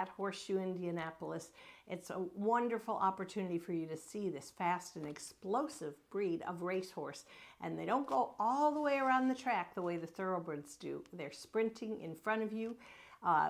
at Horseshoe Indianapolis. It's a wonderful opportunity for you to see this fast and explosive breed of racehorse. And they don't go all the way around the track the way the thoroughbreds do. They're sprinting in front of you.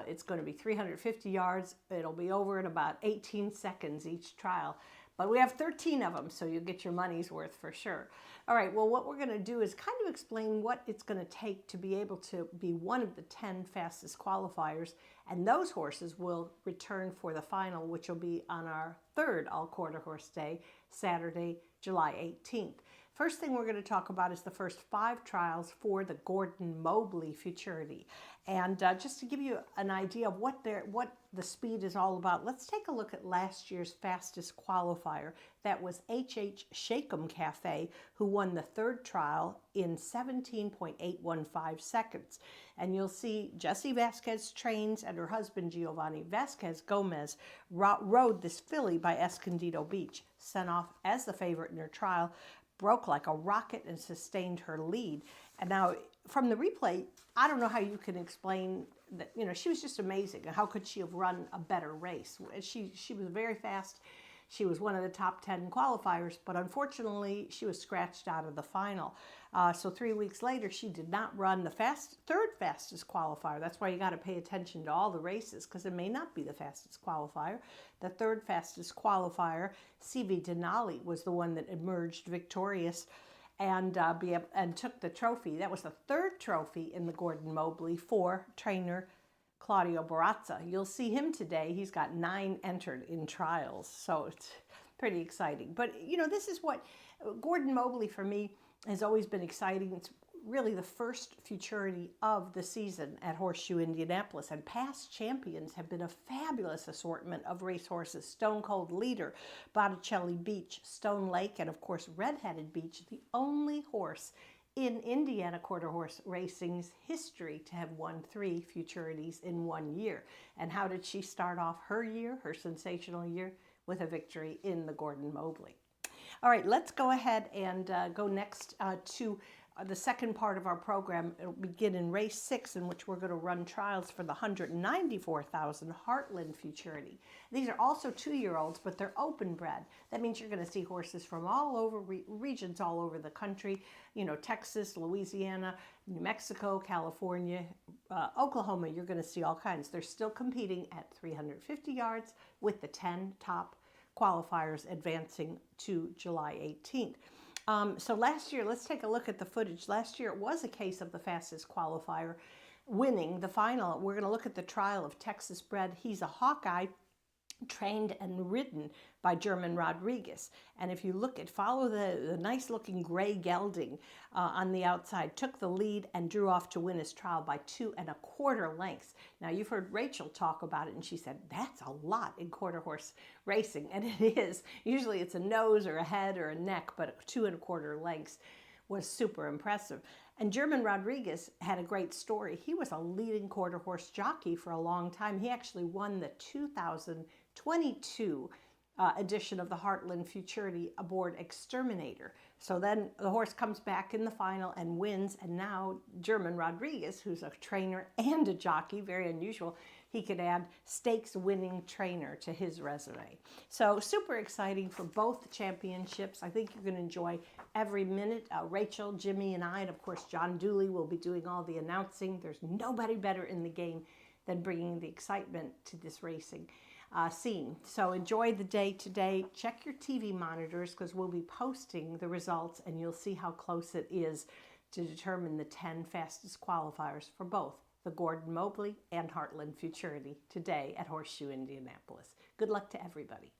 It's going to be 350 yards. It'll be over in about 18 seconds each trial. But we have 13 of them, so you'll get your money's worth for sure. All right, well, what we're going to do is kind of explain what it's going to take to be able to be one of the 10 fastest qualifiers. And those horses will return for the final, which will be on our third all-quarter horse day, Saturday, July 18th. First thing we're going to talk about is the first 5 trials for the Gordon Mobley Futurity. And just to give you an idea of what the speed is all about, let's take a look at last year's fastest qualifier. That was H.H. Shakem Cafe, who won the 3rd trial in 17.815 seconds. And you'll see Jessie Vasquez trains, and her husband Giovanni Vasquez Gomez rode this filly by Escondido Beach, sent off as the favorite in her trial, broke like a rocket and sustained her lead. And now from the replay, I don't know how you can explain that, you know, she was just amazing. How could she have run a better race? She was very fast. She was one of the top 10 qualifiers, but unfortunately she was scratched out of the final. So 3 weeks later, she did not run the third fastest qualifier. That's why you got to pay attention to all the races, because it may not be the fastest qualifier. The third fastest qualifier, CV Denali, was the one that emerged victorious and took the trophy. That was the 3rd trophy in the Gordon Mobley for trainer Claudio Barazza. You'll see him today. He's got 9 entered in trials, so it's pretty exciting. But, you know, this is what Gordon Mobley, for me, has always been exciting. It's really the first futurity of the season at Horseshoe Indianapolis, and past champions have been a fabulous assortment of racehorses. Stone Cold Leader, Botticelli Beach, Stone Lake, and of course Red-Headed Beach, the only horse in Indiana quarter horse racing's history to have won 3 futurities in 1 year. And how did she start off her year, her sensational year? With a victory in the Gordon Mobley. All right, let's go ahead and go next to the second part of our program. It'll begin in race 6, in which we're going to run trials for the 194,000 Heartland Futurity. These are also 2-year-olds, but they're open bred. That means you're going to see horses from all over regions all over the country. You know, Texas, Louisiana, New Mexico, California, Oklahoma. You're going to see all kinds. They're still competing at 350 yards with the 10 top qualifiers advancing to July 18th. So last year, let's take a look at the footage. Last year, it was a case of the fastest qualifier winning the final. We're going to look at the trial of Texas bred. He's a Hawkeye, trained and ridden by German Rodriguez. And if you follow the nice looking gray gelding on the outside, took the lead and drew off to win his trial by 2 1/4 lengths. Now, you've heard Rachel talk about it, and she said, that's a lot in quarter horse racing. And it is. Usually it's a nose or a head or a neck, but 2 1/4 lengths was super impressive. And German Rodriguez had a great story. He was a leading quarter horse jockey for a long time. He actually won the 2022 edition of the Heartland Futurity aboard Exterminator. So then the horse comes back in the final and wins, and now German Rodriguez, who's a trainer and a jockey, very unusual, he could add stakes winning trainer to his resume. So super exciting for both championships. I think you're going to enjoy every minute. Rachel, Jimmy, and I, and of course John Dooley will be doing all the announcing. There's nobody better in the game than bringing the excitement to this racing scene. So enjoy the day today. Check your TV monitors, because we'll be posting the results, and you'll see how close it is to determine the 10 fastest qualifiers for both the Gordon Mobley and Heartland Futurity today at Horseshoe Indianapolis. Good luck to everybody.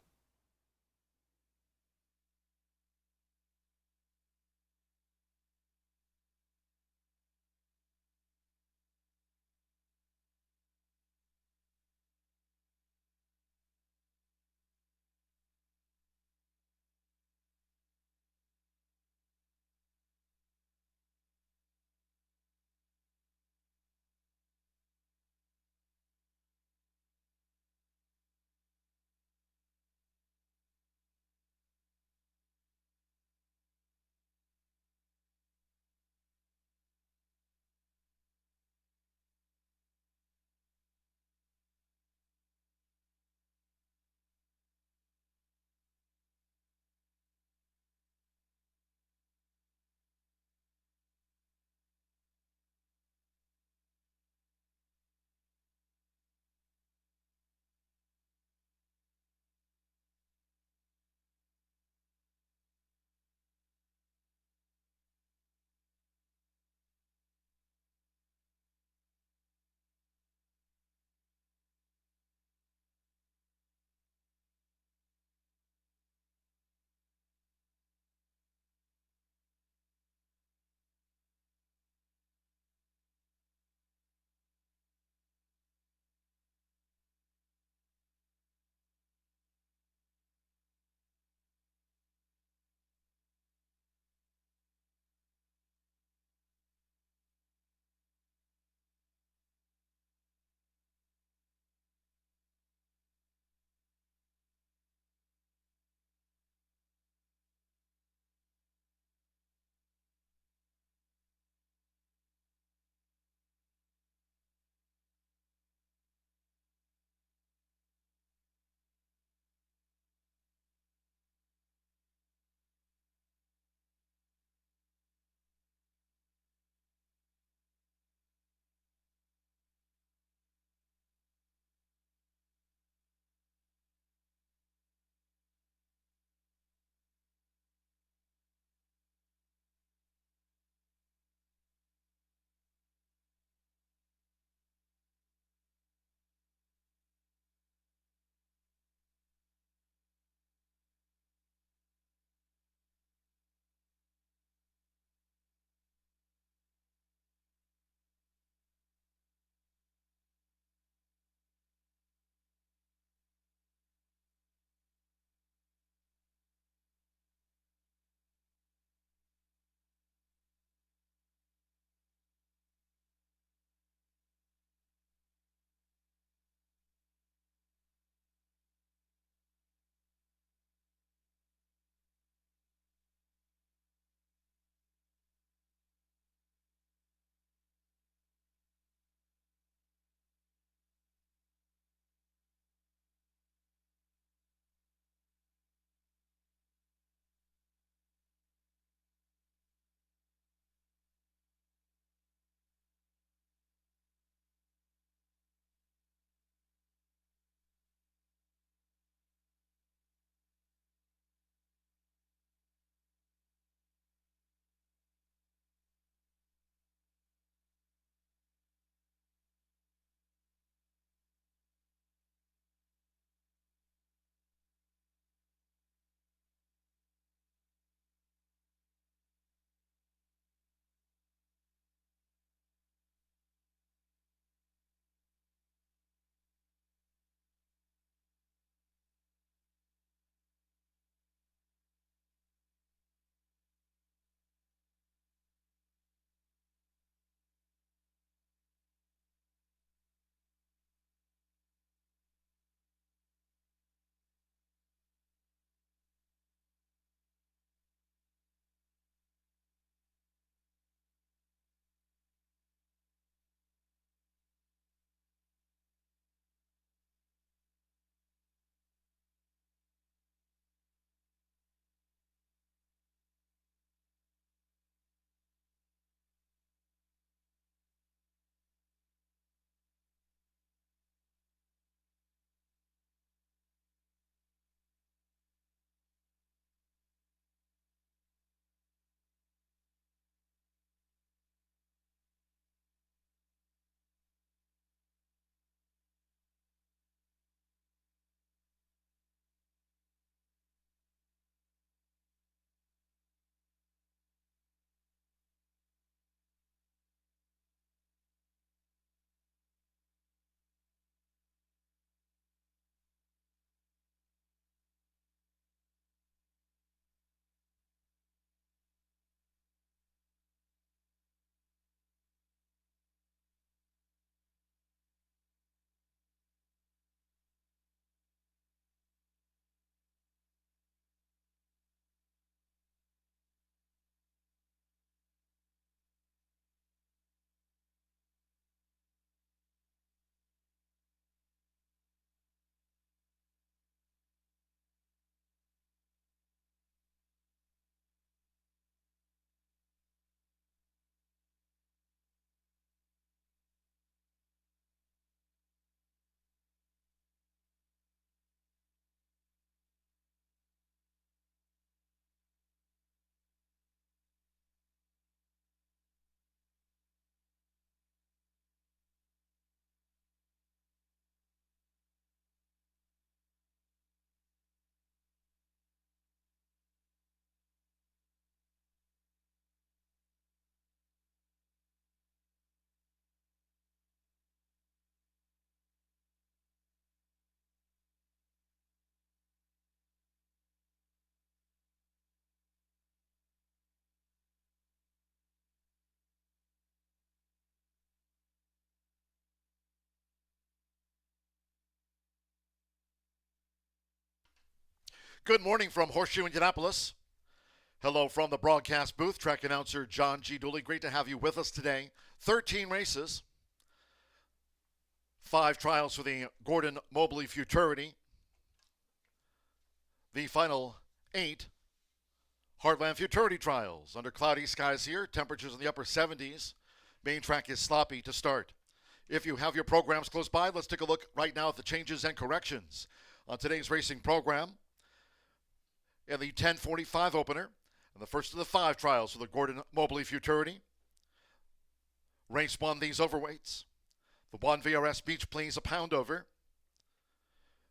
Good morning from Horseshoe Indianapolis. Hello from the broadcast booth. Track announcer John G. Dooley. Great to have you with us today. 13 races. 5 trials for the Gordon Mobley Futurity. The final 8 Heartland Futurity trials. Under cloudy skies here. Temperatures in the upper 70s. Main track is sloppy to start. If you have your programs close by, let's take a look right now at the changes and corrections on today's racing program. In the 10:45 opener, and the first of the 5 trials for the Gordon Mobley Futurity. Race 1, these overweights. The 1 VRS Beach Please, a pound over.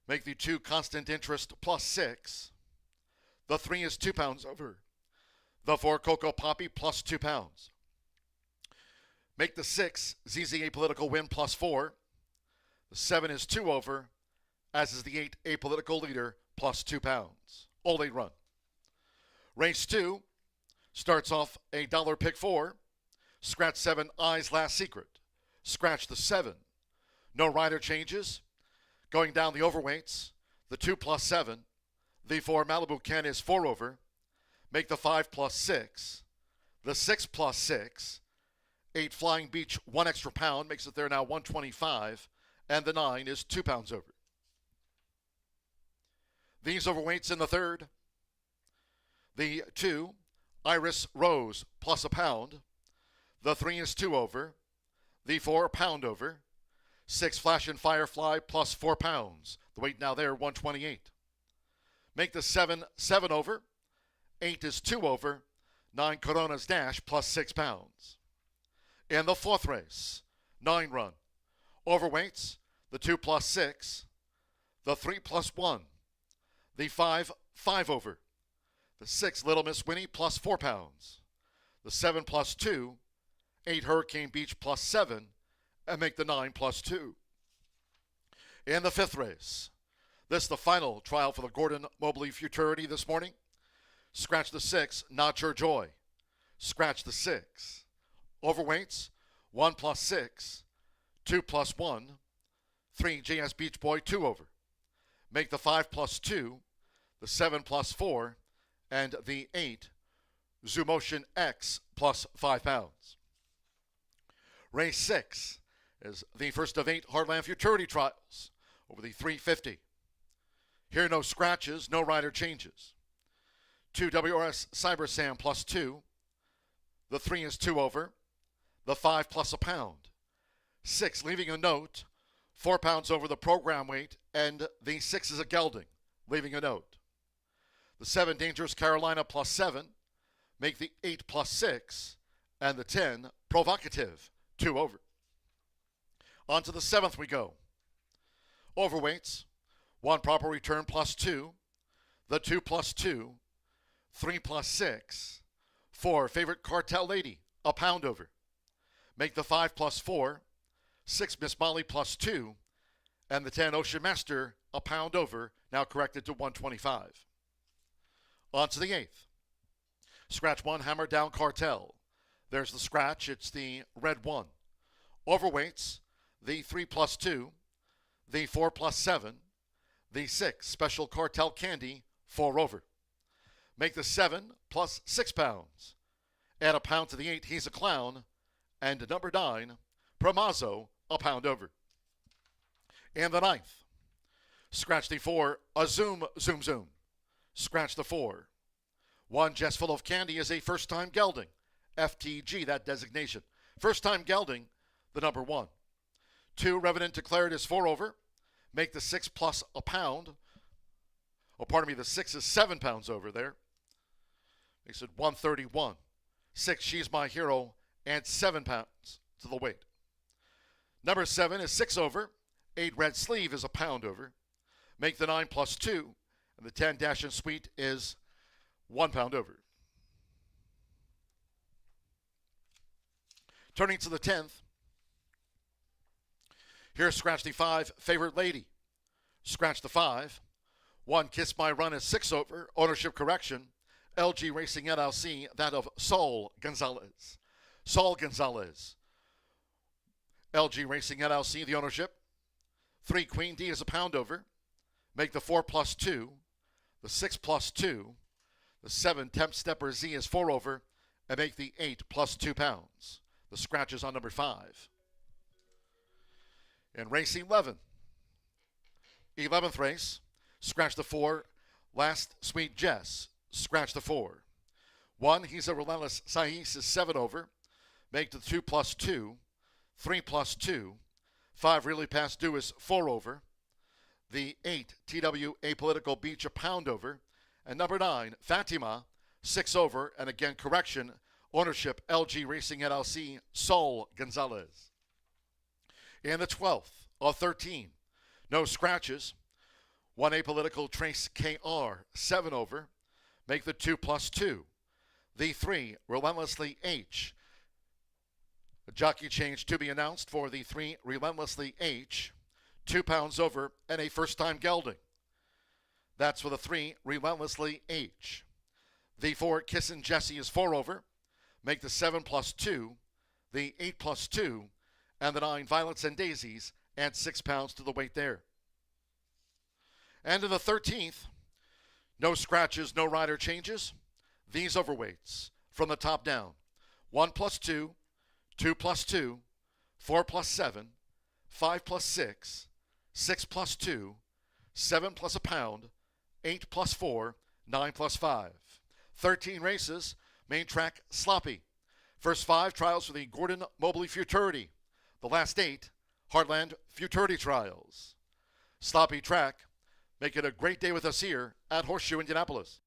Make the 2 Constant Interest plus 6. The 3 is 2 pounds over. The 4 Cocoa Poppy plus 2 pounds. Make the 6 ZZ Apolitical Win plus 4. The 7 is 2 over, as is the 8 Apolitical Leader plus 2 pounds. All 8 run. Race 2 starts off a $1 pick 4. Scratch 7 Eyes Last Secret. Scratch the 7. No rider changes. Going down the overweights, the 2 plus 7. The 4 Malibu Ken is 4 over. Make the 5 plus 6. The 6 plus 6. 8 Flying Beach, 1 extra pound, makes it there now 125. And the 9 is 2 pounds over. These overweights in the third. The 2, Iris Rose, plus a pound. The 3 is 2 over. The 4, pound over. 6, Flash and Firefly, plus 4 pounds. The weight now there, 128. Make the 7, 7 over. 8 is 2 over. 9, Corona's Dash, plus 6 pounds. In the fourth race, 9 run. Overweights, the 2 plus 6. The 3 plus 1. The 5, 5 over. The 6, Little Miss Winnie, plus 4 pounds. The 7 plus 2, 8 Hurricane Beach, plus 7, and make the 9 plus 2. In the fifth race, this is the final trial for the Gordon Mobley Futurity this morning. Scratch the 6, Not Your Joy. Scratch the 6. Overweights, 1 plus 6, 2 plus 1, 3 JS Beach Boy, 2 over. Make the 5 plus 2, the 7 plus 4, and the 8, Zoomotion X, plus 5 pounds. Race 6 is the first of 8 Heartland Futurity trials over the 350. Here no scratches, no rider changes. 2 WRS Cyber Sam plus 2. The 3 is 2 over. The 5 plus a pound. 6 leaving a note, 4 pounds over the program weight, and the 6 is a gelding, leaving a note. The 7, Dangerous Carolina, plus 7. Make the 8 plus 6. And the 10, Provocative, 2 over. On to the 7th we go. Overweights, 1 Proper Return, plus 2. The 2 plus 2. 3 plus 6. 4 Favorite Cartel Lady, a pound over. Make the 5 plus 4. 6 Miss Molly, plus 2. And the 10 Ocean Master, a pound over, now corrected to 125. On to the 8th. Scratch 1, Hammer Down Cartel. There's the scratch. It's the red 1. Overweights, the 3 plus 2. The 4 plus 7. The 6, Special Cartel Candy, 4 over. Make the 7 plus 6 pounds. Add a pound to the 8, He's a Clown. And number 9, Promazzo, a pound over. And the 9th. Scratch the 4, a Zoom, Zoom, Zoom. Scratch the 4. 1 Jess Full of Candy is a first-time gelding. FTG, that designation. First-time gelding, the number 1. 2 Revenant Declared is 4 over. Make the 6 plus a pound. Oh, pardon me, the 6 is 7 pounds over there. Makes it 131. 6, She's My Hero, and 7 pounds to the weight. Number 7 is 6 over. 8 Red Sleeve is a pound over. Make the 9 plus 2. And the 10 Dash and Sweet is 1 pound over. Turning to the 10th. Here's Scratch the 5, Favorite Lady. Scratch the 5. 1 Kiss My Run is 6 over. Ownership correction. LG Racing LLC, that of Saul Gonzalez. Saul Gonzalez. LG Racing LLC, the ownership. 3 Queen D is a pound over. Make the 4 plus 2. The 6 plus 2. The 7 temp stepper Z is 4 over, and make the 8 plus 2 pounds. The scratch is on number 5. In race 11, 11th race, scratch the 4, Last Sweet Jess, scratch the 4. 1, He's a Relentless Sais is 7 over, make the 2 plus 2, 3 plus 2, 5 Really Past Due is 4 over, the 8 TW Apolitical Beach a pound over, and number 9 Fatima 6 over, and again correction, ownership LG Racing LLC, Sol Gonzalez. In the 12th of 13, no scratches, 1 Apolitical Trace KR 7 over, make the 2 plus 2, the 3 Relentlessly H. A jockey change to be announced for the 3 Relentlessly H, 2 pounds over, and a first-time gelding. That's for the 3 Relentlessly H. The 4 Kissin' Jessie is 4 over, make the 7 plus 2, the 8 plus 2, and the 9 Violets and Daisies add 6 pounds to the weight there. And in the 13th, no scratches, no rider changes. These overweights from the top down: 1 plus 2, 2 plus 2, 4 plus 7, 5 plus 6, 6 plus 2, 7 plus a pound, 8 plus 4, 9 plus 5. 13 races, main track sloppy. First 5 trials for the Gordon Mobley Futurity. The last 8, Heartland Futurity trials. Sloppy track. Make it a great day with us here at Horseshoe Indianapolis.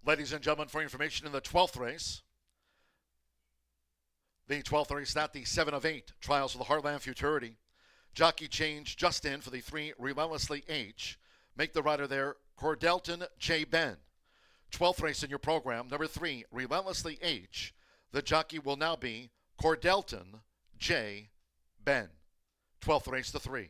Ladies and gentlemen, for information in the 12th race, the 12th race, not the 7 of 8 trials for the Heartland Futurity. Jockey change just in for the 3 Relentlessly H. Make the rider there, Cordelton J. Ben. 12th race in your program, number 3, Relentlessly H. The jockey will now be Cordelton J. Ben. 12th race, the 3.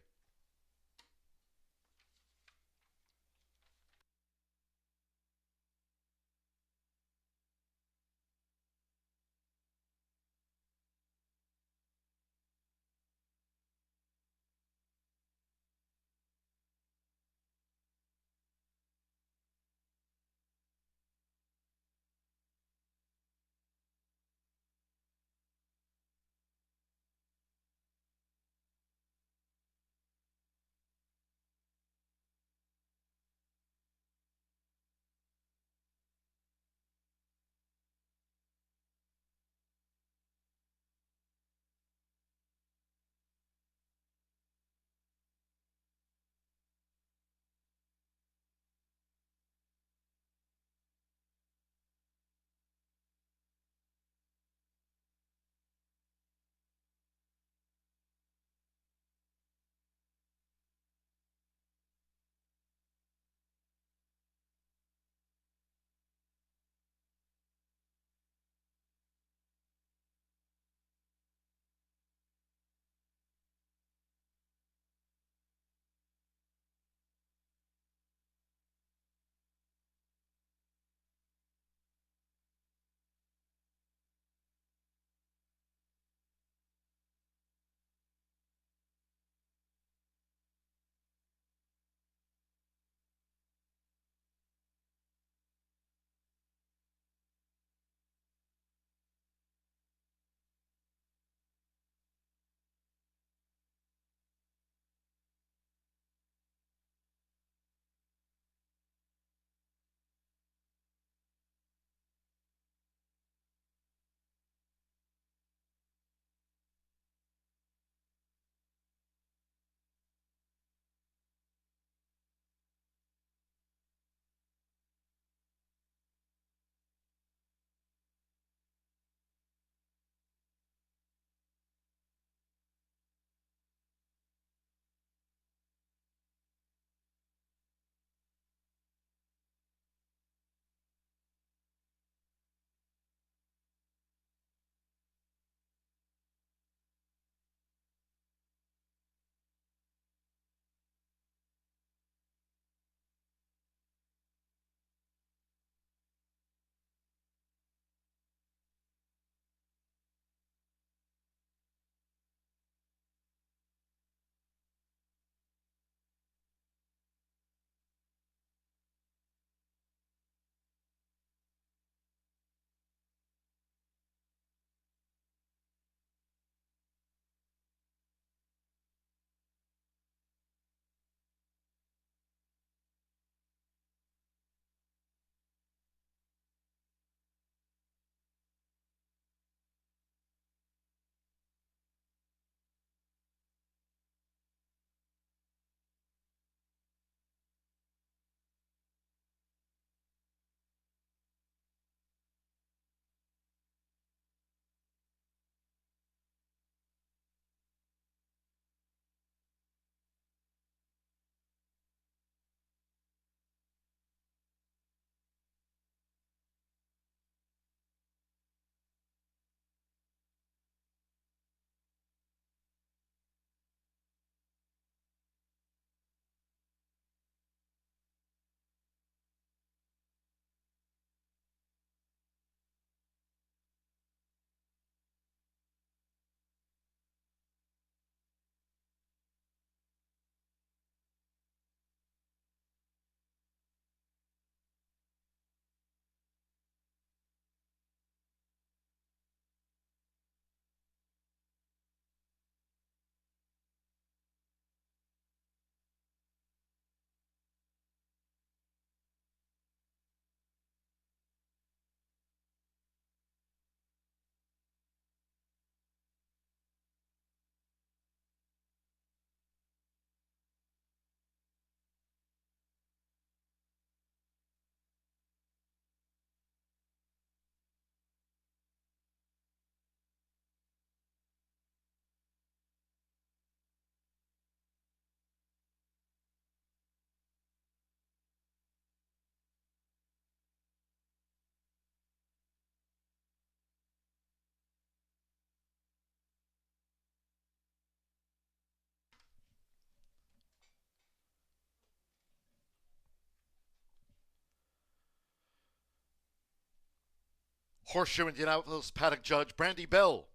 Horseshoe Indianapolis paddock judge Brandy Bell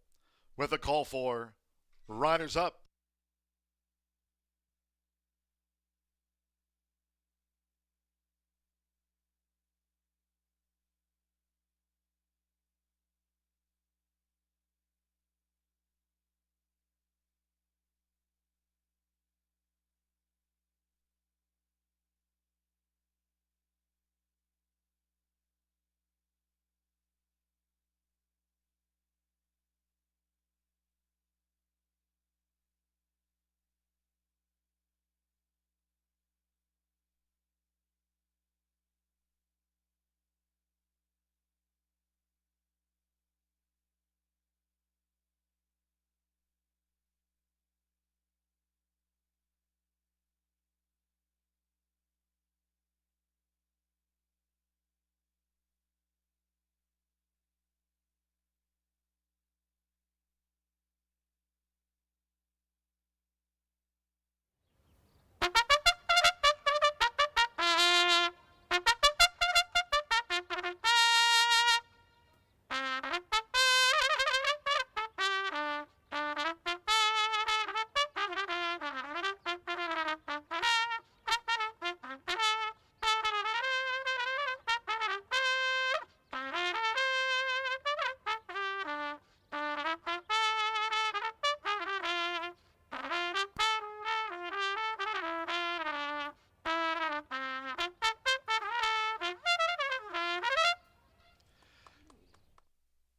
with a call for riders up.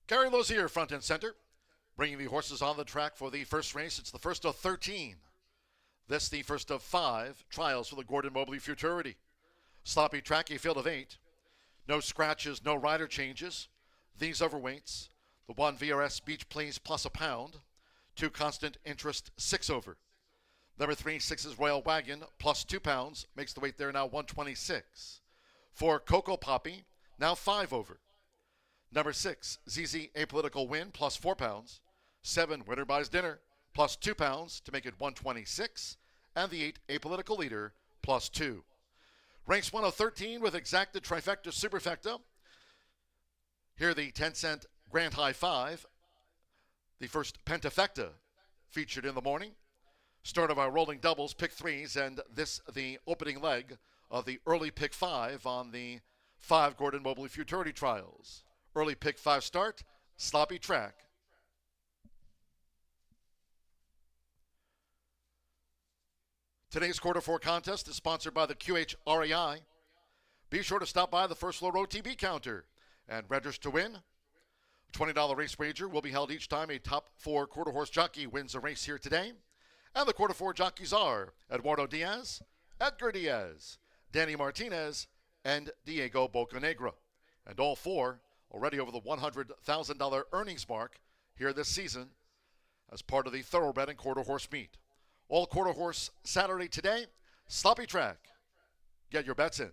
Gary Lozier, front and center, bringing the horses on the track for the first race. It's the first of 13. This the first of 5 trials for the Gordon Mobley Futurity. Sloppy track, a field of 8. No scratches, no rider changes. These overweights, the 1 VRS Beach Please plus a pound. 2 constant interest 6 over. Number 3, 6's Royal Wagon plus 2 pounds, makes the weight there now 126. 4 Cocoa Poppy, now 5 over. Number 6, ZZ Apolitical Win plus 4 pounds. 7 Winter Buys Dinner plus 2 pounds to make it 126. And the 8 Apolitical Leader plus 2. Race 1 of 13 with exacted trifecta superfecta. Here the 10-cent Grand High 5. The first pentafecta featured in the morning. Start of our rolling doubles, pick 3s, and this the opening leg of the early pick 5 on the 5 Gordon Mobley Futurity Trials. Early pick 5 start, sloppy track. Today's quarter 4 contest is sponsored by the QHRAI. Be sure to stop by the First Low Road TV counter and register to win. A $20 race wager will be held each time a top 4 quarter horse jockey wins a race here today. And the quarter 4 jockeys are Eduardo Diaz, Edgar Diaz, Danny Martinez, and Diego Bocanegra. And all 4 already over the $100,000 earnings mark here this season as part of the Thoroughbred and Quarter Horse meet. All Quarter Horse Saturday today, sloppy track. Get your bets in.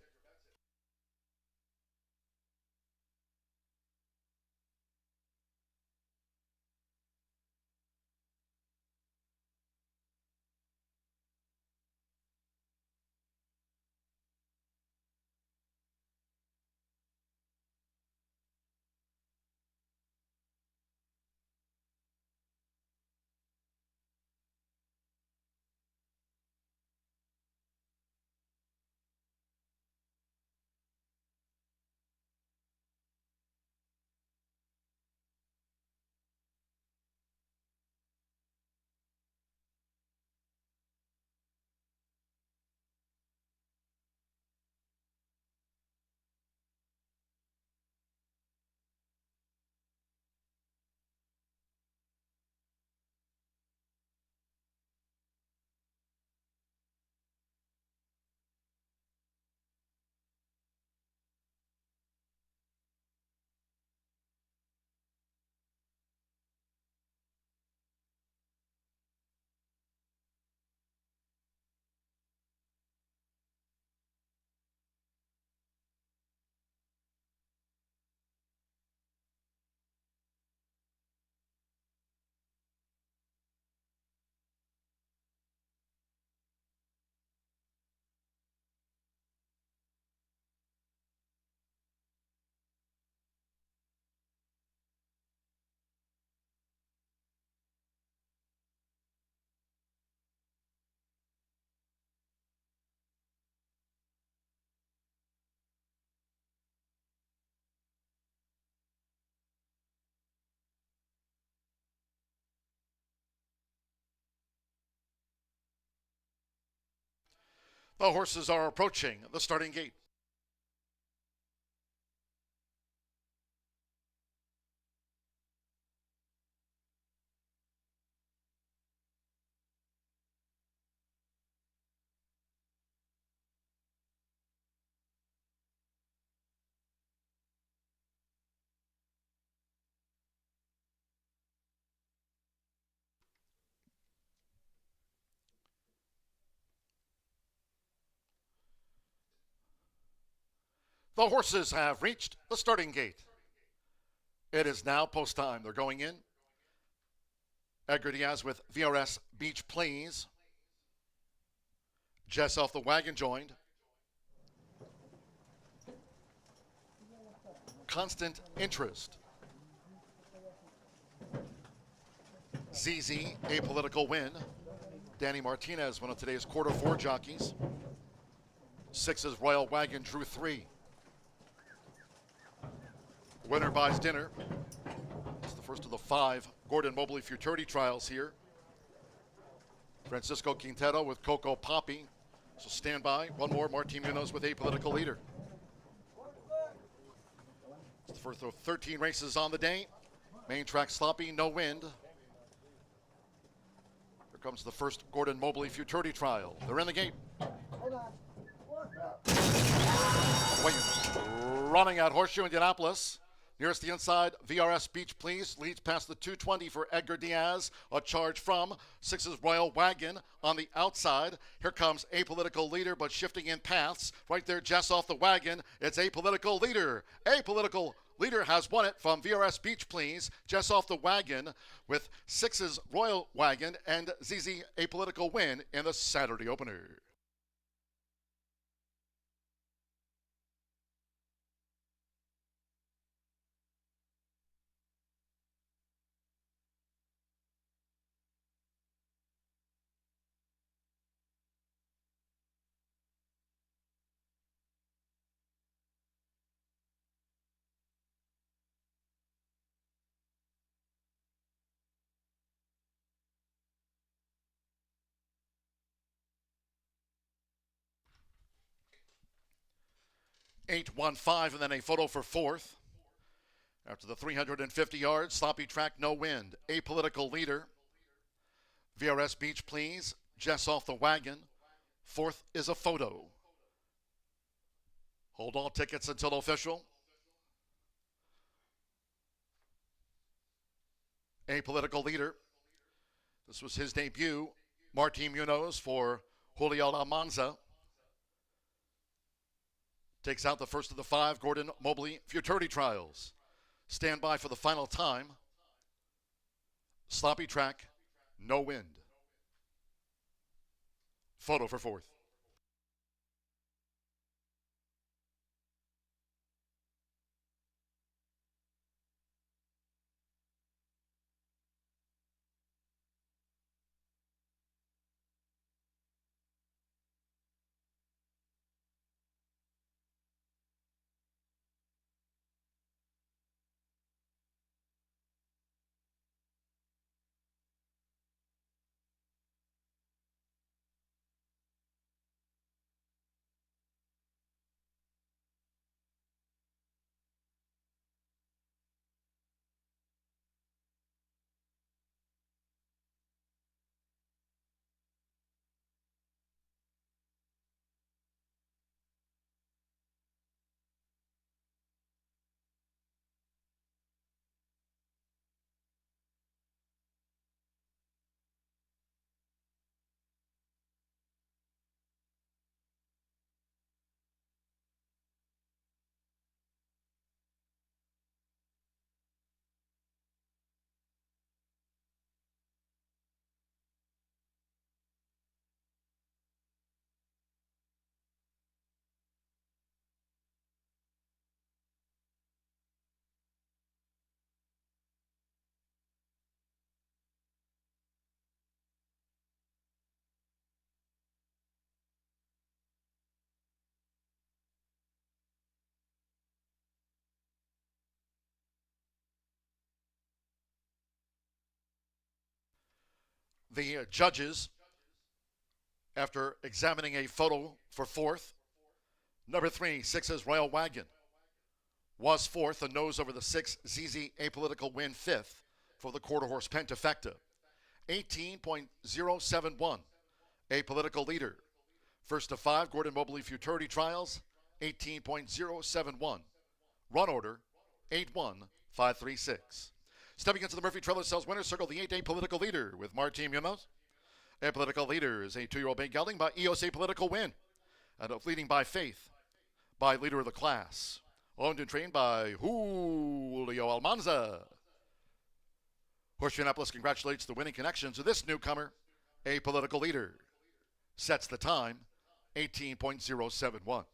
The horses are approaching the starting gate. The horses have reached the starting gate. It is now post time. They're going in. Edgar Diaz with VRS Beach Please. Jess off the wagon joined. Constant Interest. ZZ, Apolitical Win. Danny Martinez, one of today's quarter four jockeys. Six's Royal Wagon drew 3. Winner buys dinner. It's the first of the 5 Gordon Mobley futurity trials here. Francisco Quintero with Coco Poppy. So stand by. One more, Martin Munoz with Apolitical Leader. It's the first of 13 races on the day. Main track sloppy, no wind. Here comes the first Gordon Mobley futurity trial. They're in the gate. Running at Horseshoe Indianapolis. Nearest the inside, VRS Beach Please leads past the 220 for Edgar Diaz. A charge from 6's Royal Wagon on the outside. Here comes Apolitical Leader, but shifting in paths. Right there, Jess off the wagon. It's Apolitical Leader. Apolitical Leader has won it from VRS Beach Please. Jess off the wagon with 6's Royal Wagon and ZZ Apolitical Win in the Saturday opener. .815 and then a photo for 4th. After the 350 yards, sloppy track, no wind. Apolitical Leader. VRS Beach Please. Jess off the wagon. 4th is a photo. Hold all tickets until official. Apolitical Leader. This was his debut. Martin Munoz for Julio Almanza. Takes out the first of the 5 Gordon Mobley futurity trials. Stand by for the final time. Sloppy track, no wind. Photo for 4th. The judges After examining a photo for fourth, number 3, Sixes Royal Wagon, was fourth. A nose over the 6, ZZ Apolitical win fifth for the quarter horse Pentafecta. 18.071, Apolitical leader. First to 5, Gordon Mobley Futurity Trials, 18.071. Run order, 81536. Stepping into the Murphy Trailer Sales Winner's Circle, the 8-day Political Leader with Martin Munoz. Apolitical leader is a 2-year-old bay gelding by EOS Apolitical win. And leading by Faith by leader of the class. Owned and trained by Julio Almanza. Horseshoe Indianapolis congratulates the winning connection to this newcomer, Apolitical leader. Sets the time, 18.071.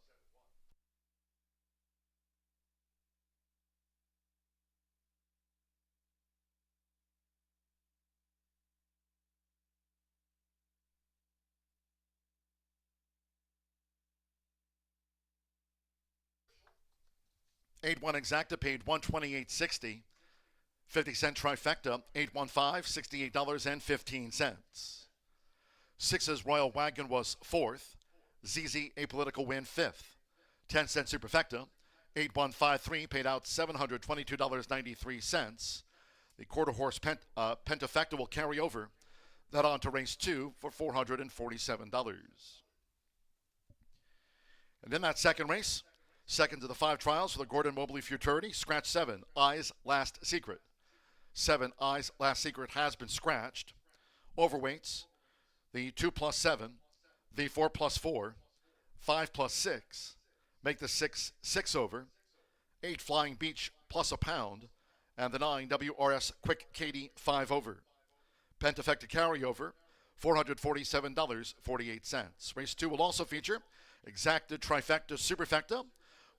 Eight-one exacta paid $128.60. 50-cent trifecta, 815, $68.15. Sixes Royal Wagon was fourth. ZZ Apolitical win fifth. 10-cent superfecta, 8153 paid out $722.93. The quarter horse Pentafecta will carry over that on to race 2 for $447. And in that second race, second to the 5 trials for the Gordon Mobley Futurity, scratch 7, Eyes Last Secret. 7, Eyes Last Secret has been scratched. Overweights, the 2+7, the 4+4, 5+6, make the 6 over, 8 Flying Beach plus a pound, and the 9 WRS Quick Katie 5 over. Pentafecta carryover, $447.48. Race 2 will also feature exacta trifecta superfecta.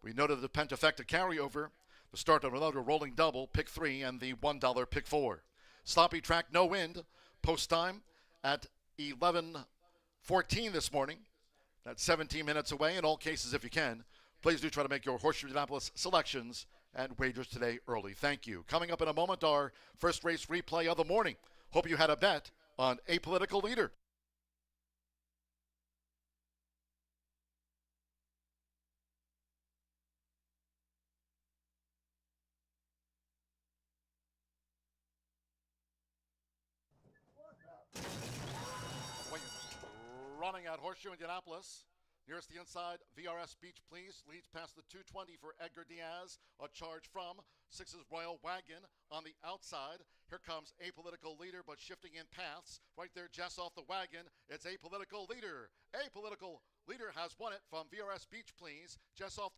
We noted the Pentafecta carryover, the start of another rolling double, pick 3, and the $1 pick 4. Sloppy track, no wind. Post time at 11:14 this morning. That's 17 minutes away. In all cases, if you can, please do try to make your Horseshoe Indianapolis selections and wagers today early. Thank you. Coming up in a moment, our first race replay of the morning. Hope you had a bet on Apolitical leader. Running at Horseshoe Indianapolis. Nearest the inside, VRS Beach Please leads past the 220 for Edgar Diaz. A charge from Sixes Royal Wagon on the outside. Here comes Apolitical leader, but shifting in paths. Right there, just off the wagon, it's Apolitical leader. Apolitical leader has won it from VRS Beach Please. Just off.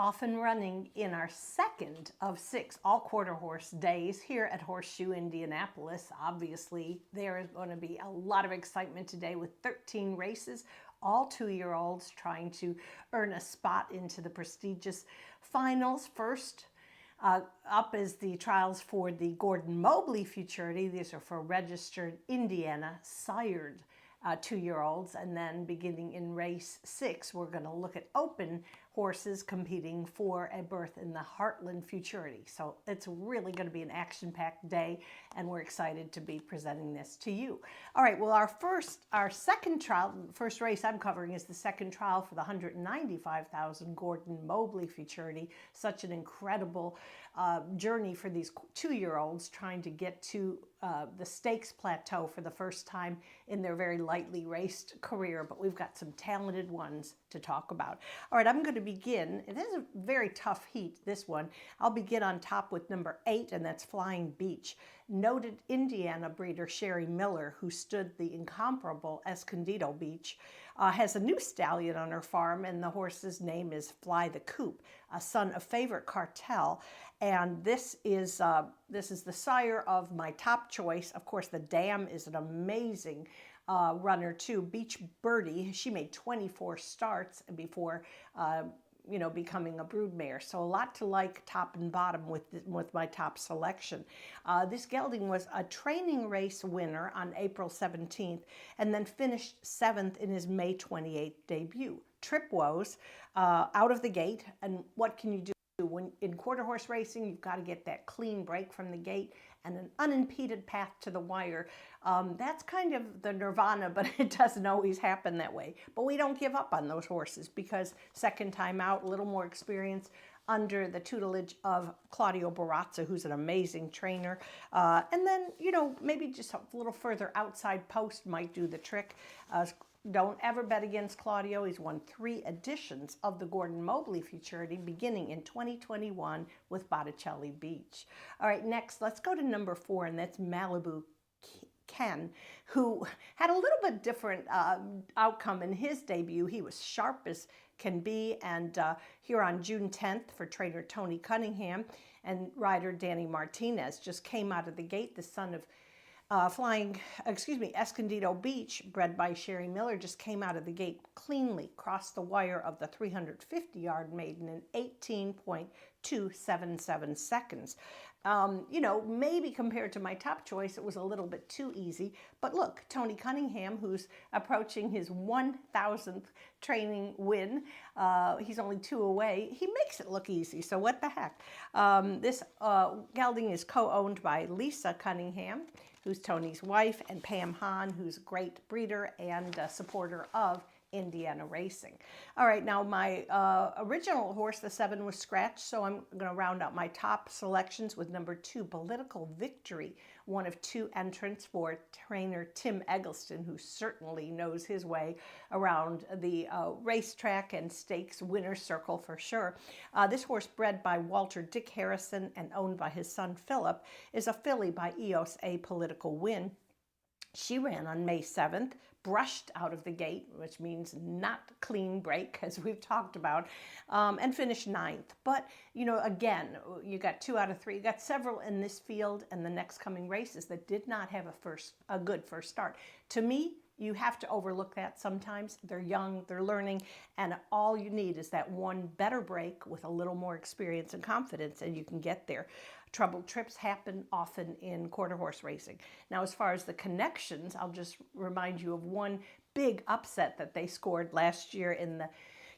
off and running in our second of 6 all-quarter horse days here at Horseshoe Indianapolis. Obviously, there is going to be a lot of excitement today with 13 races, all 2-year-olds trying to earn a spot into the prestigious finals. First up is the trials for the Gordon Mobley Futurity. These are for registered Indiana sired 2-year-olds, and then beginning in race 6, we're going to look at open horses competing for a berth in the Heartland Futurity. So it's really going to be an action-packed day, and we're excited to be presenting this to you. All right, well, our second trial, the first race I'm covering is the second trial for the 195,000 Gordon Mobley Futurity. Such an incredible journey for these 2-year-olds trying to get to the stakes plateau for the first time in their very lightly raced career, but we've got some talented ones to talk about. All right, I'm going to begin. It is a very tough heat, this one. I'll begin on top with number 8, and that's Flying Beach. Noted Indiana breeder Sherry Miller, who stood the incomparable Escondido Beach, has a new stallion on her farm, and the horse's name is Fly the Coop, a son of Favorite Cartel. And this is the sire of my top choice. Of course, the dam is an amazing runner too. Beach Birdie, she made 24 starts before becoming a broodmare. So a lot to like top and bottom with my top selection. This gelding was a training race winner on April 17th and then finished 7th in his May 28th debut. Trip woes out of the gate, and what can you do? When in quarter horse racing, you've got to get that clean break from the gate and an unimpeded path to the wire. That's kind of the nirvana, but it doesn't always happen that way. But we don't give up on those horses because second time out, a little more experience under the tutelage of Claudio Barazza, who's an amazing trainer. And then, maybe just a little further outside post might do the trick. Don't ever bet against Claudio. He's won 3 editions of the Gordon Mobley Futurity beginning in 2021 with Botticelli Beach. All right, next, let's go to number 4, and that's Malibu Ken, who had a little bit different outcome in his debut. He was sharp as can be, and here on June 10th for trainer Tony Cunningham and rider Danny Martinez just came out of the gate. The son of Escondido Beach, bred by Sherry Miller, just came out of the gate cleanly, crossed the wire of the 350-yard maiden in 18.277 seconds. Maybe compared to my top choice, it was a little bit too easy. But look, Tony Cunningham, who's approaching his 1,000th training win, he's only 2 away. He makes it look easy, so what the heck? This gelding is co-owned by Lisa Cunningham, who's Tony's wife, and Pam Hahn, who's a great breeder and a supporter of Indiana racing. All right, now my original horse, the 7, was scratched, so I'm going to round out my top selections with number 2, Political Victory, one of 2 entrants for trainer Tim Eggleston, who certainly knows his way around the racetrack and stakes winner's circle for sure. This horse, bred by Walter Dick Harrison and owned by his son Philip, is a filly by EOS A Political Win. She ran on May 7th, brushed out of the gate, which means not clean break, as we've talked about, and finished 9th. But, again, you got 2 out of 3. You got several in this field and the next coming races that did not have a good first start. To me, you have to overlook that sometimes. They're young, they're learning, and all you need is that one better break with a little more experience and confidence, and you can get there. Troubled trips happen often in quarter horse racing. Now, as far as the connections, I'll just remind you of one big upset that they scored last year in the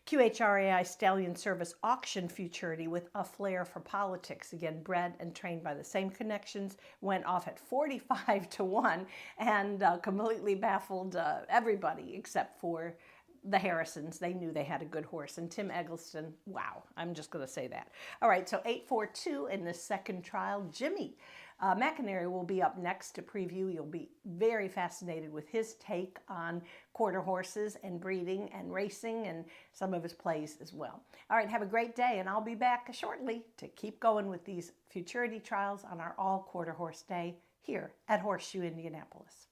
QHRAI Stallion Service Auction Futurity with a flair for politics. Again, bred and trained by the same connections, went off at 45-1 and completely baffled everybody except for the Harrisons. They knew they had a good horse. And Tim Eggleston, wow, I'm just going to say that. All right, so 8-4-2 in the second trial. Jimmy McInerney will be up next to preview. You'll be very fascinated with his take on quarter horses and breeding and racing and some of his plays as well. All right, have a great day, and I'll be back shortly to keep going with these futurity trials on our all quarter horse day here at Horseshoe Indianapolis.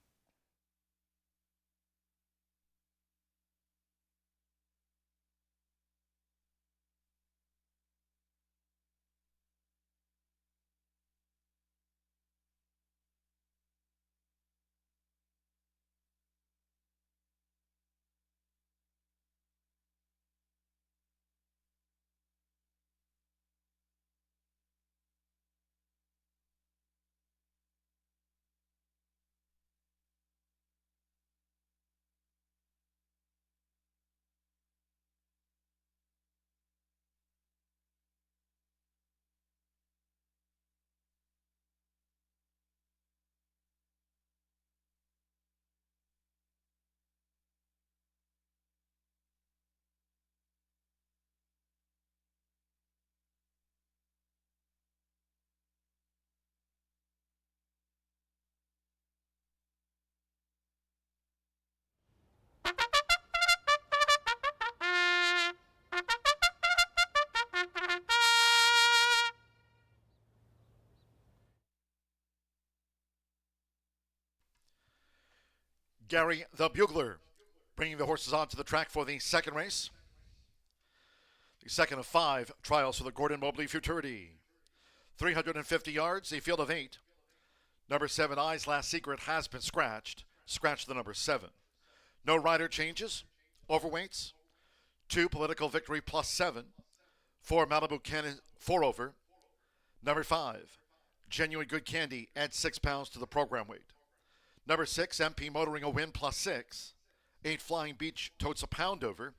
Gary the Bugler bringing the horses onto the track for the second race. The second of 5 trials for the Gordon Mobley Futurity. 350 yards, a field of 8. Number 7, Eyes Last Secret, has been scratched. Scratch the number 7. No rider changes. Overweights. 2, Political Victory plus 7. 4, Malibu Cannon, 4 over. Number 5, Genuine Good Candy, adds 6 pounds to the program weight. Number 6, MP Motoring a Win plus 6. 8, Flying Beach, totes a pound over.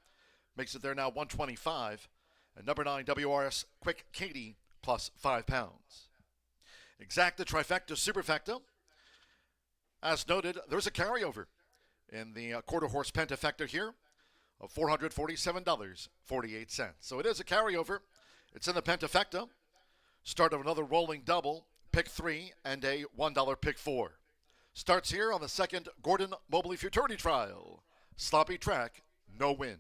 Makes it there now 125. And number 9, WRS Quick Katie, plus 5 pounds. Exacta, Trifecta, Superfecta. As noted, there's a carryover in the quarter horse pentafecta here of $447.48. So it is a carryover. It's in the pentafecta. Start of another rolling double, pick 3, and a $1 pick 4. Starts here on the second Gordon Mobley Futurity Trial. Sloppy track, no wind.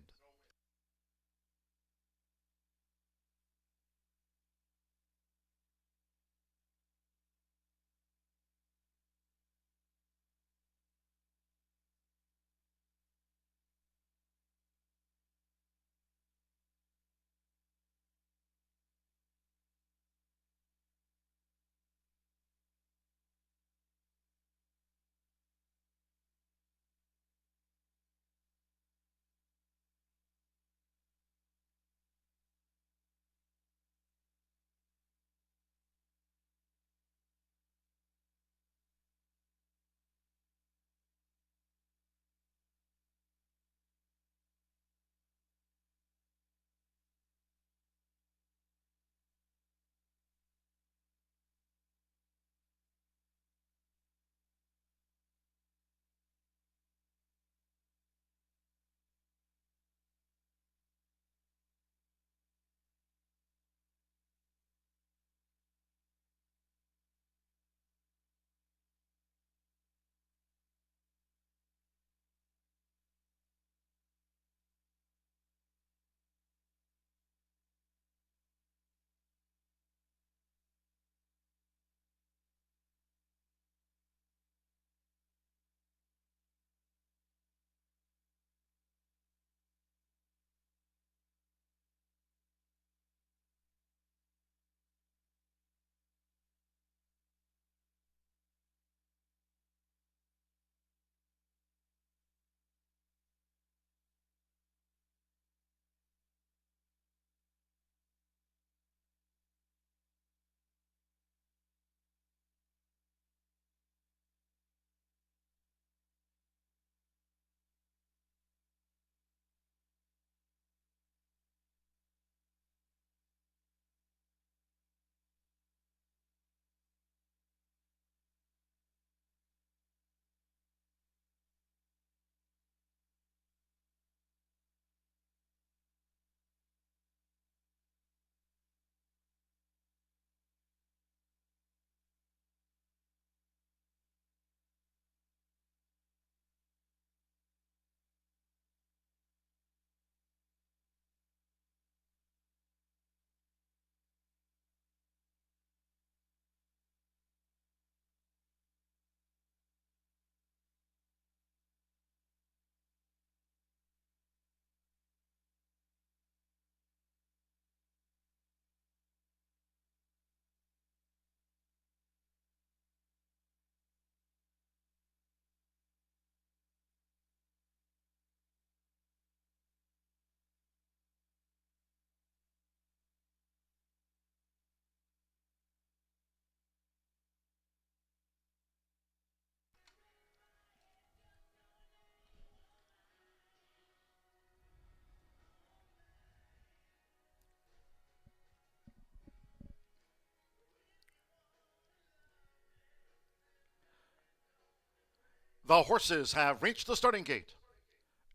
The horses have reached the starting gate.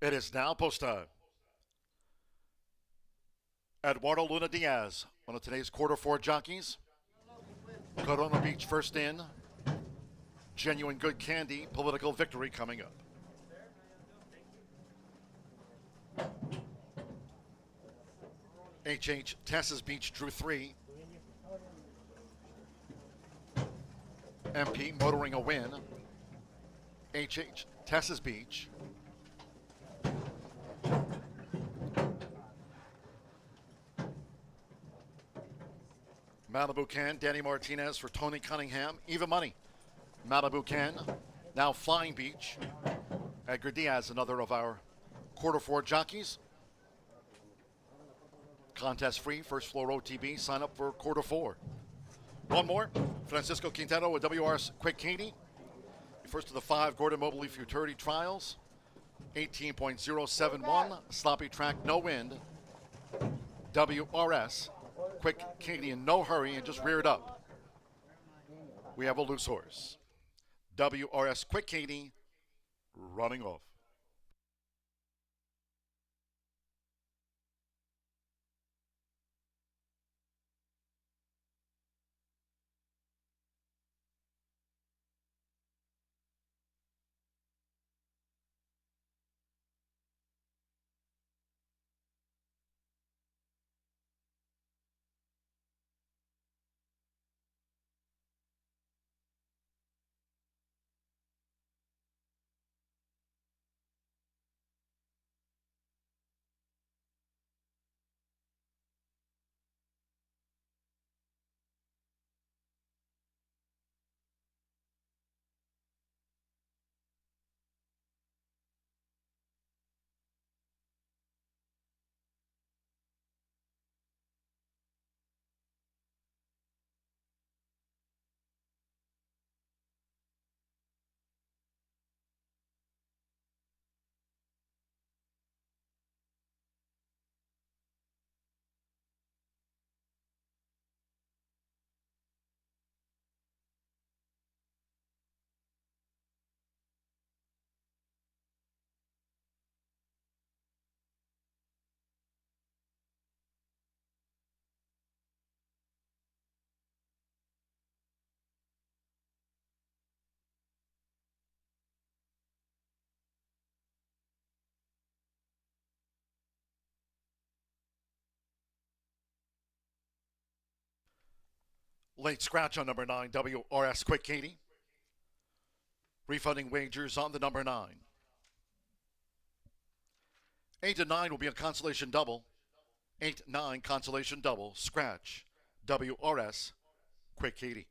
It is now post time. Eduardo Luna Diaz, one of today's quarter 4 jockeys. Corona Beach first in. Genuine Good Candy, Political Victory coming up. HH Tessa's Beach drew 3. MP Motoring a Win. HH Tessa's Beach. Malibu Ken, Danny Martinez for Tony Cunningham. Even money. Malibu Ken. Now Flying Beach. Edgar Diaz, another of our quarter four jockeys. Contest free, first floor OTB. Sign up for quarter four. One more. Francisco Quintero with WRS Quick Katie. First of the 5 Gordon Mobley Futurity Trials. 18.071. Sloppy track, no wind. WRS Quick Katie in no hurry and just reared up. We have a loose horse. WRS Quick Katie running off. Late scratch on number 9, WRS Quick Katie. Refunding wagers on the number 9. 8 and 9 will be a consolation double. 8-9 consolation double. Scratch. WRS Quick Katie.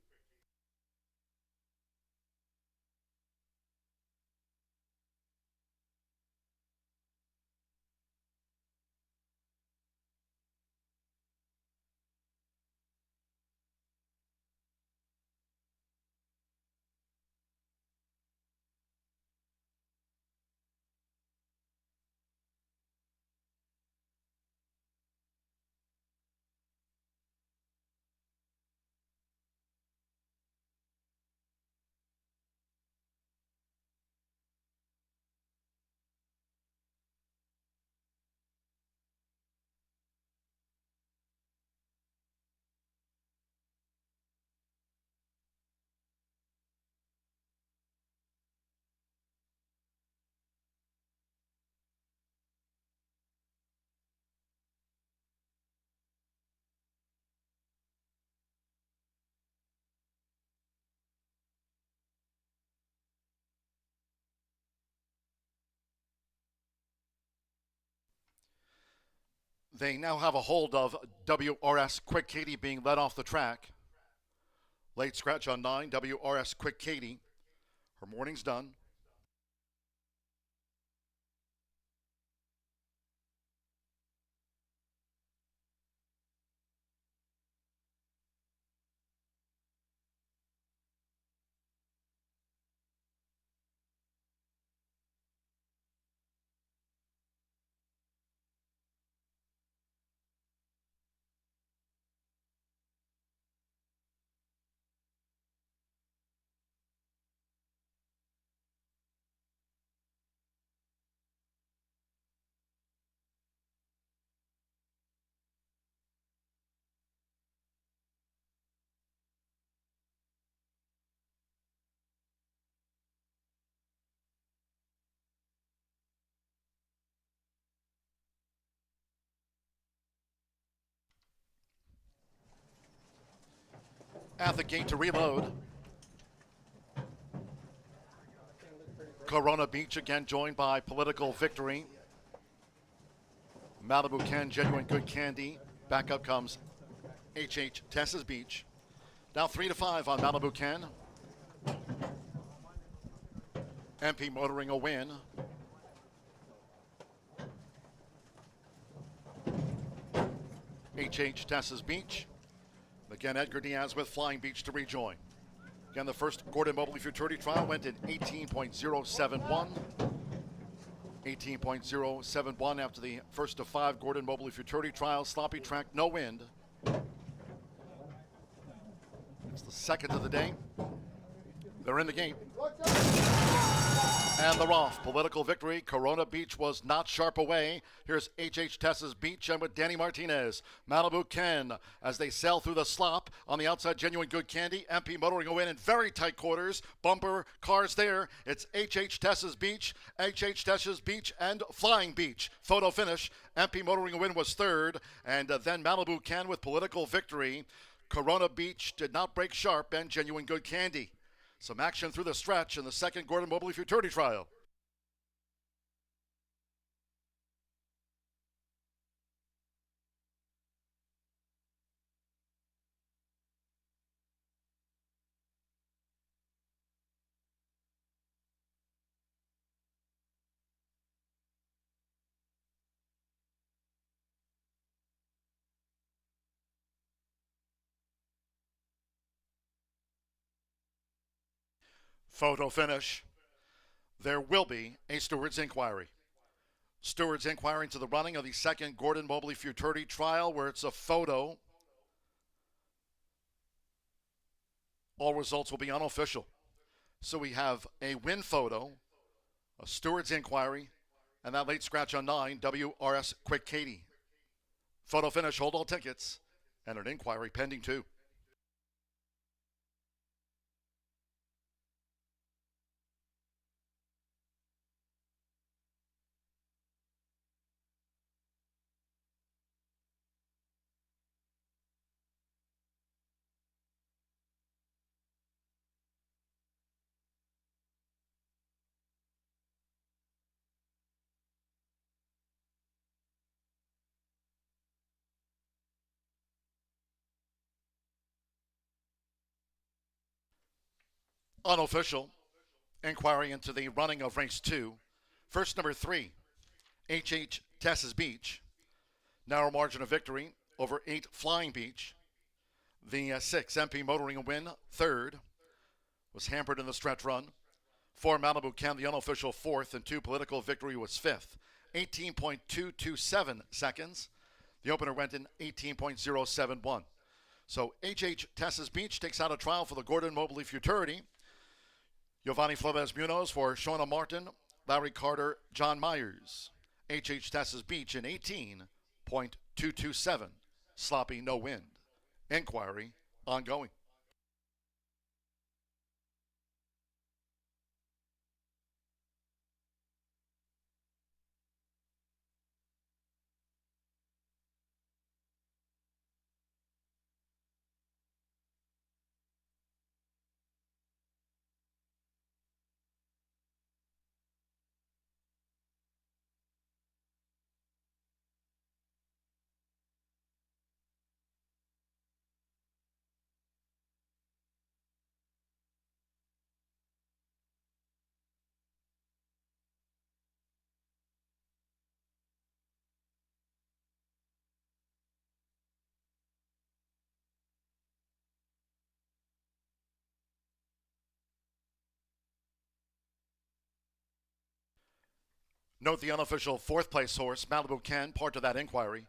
They now have a hold of WRS Quick Katie being led off the track. Late scratch on 9, WRS Quick Katie. Her morning's done. At the gate to reload. Corona Beach again joined by Political Victory. Malibu Ken, Genuine Good Candy. Back up comes H.H. Tessa's Beach. Now 3-5 on Malibu Ken. MP Motoring a win. H.H. Tessa's Beach. Again, Edgar Diaz with Flying Beach to rejoin. Again, the first Gordon Mobley Futurity trial went in 18.071. 18.071 after the first of 5 Gordon Mobley Futurity trials. Sloppy track, no wind. It's the second of the day. They're in the game. And the Roth, Political Victory. Corona Beach was not sharp away. Here's H.H. Tessa's Beach and with Danny Martinez. Malibu Ken as they sail through the slop. On the outside, Genuine Good Candy. MP Motoring a win in very tight quarters. Bumper cars there. It's H.H. Tessa's Beach, H.H. Tessa's Beach, and Flying Beach. Photo finish. MP Motoring a win was third. And then Malibu Ken with Political Victory. Corona Beach did not break sharp and Genuine Good Candy. Some action through the stretch in the second Gordon Mobley Futurity trial. Photo finish. There will be a steward's inquiry. Steward's inquiry into the running of the second Gordon Mobley Futurity trial where it's a photo. All results will be unofficial. So we have a win photo, a steward's inquiry, and that late scratch on 9, WRS Quick Katie. Photo finish, hold all tickets, and an inquiry pending too. Unofficial inquiry into the running of race 2. First, number 3, H.H. Tessa's Beach. Narrow margin of victory over 8 Flying Beach. The 6, MP Motoring a win, third. Was hampered in the stretch run. 4, Malibu Ken, the unofficial 4th, and 2, Political Victory was 5th. 18.227 seconds. The opener went in 18.071. So H.H. Tessa's Beach takes out a trial for the Gordon Mobley Futurity. Giovanni Flores Munoz for Shauna Martin, Larry Carter, John Myers. H.H. Tessa's Beach in 18.227. Sloppy, no wind. Inquiry ongoing. Note the unofficial 4th place horse, Malibu Ken, part of that inquiry.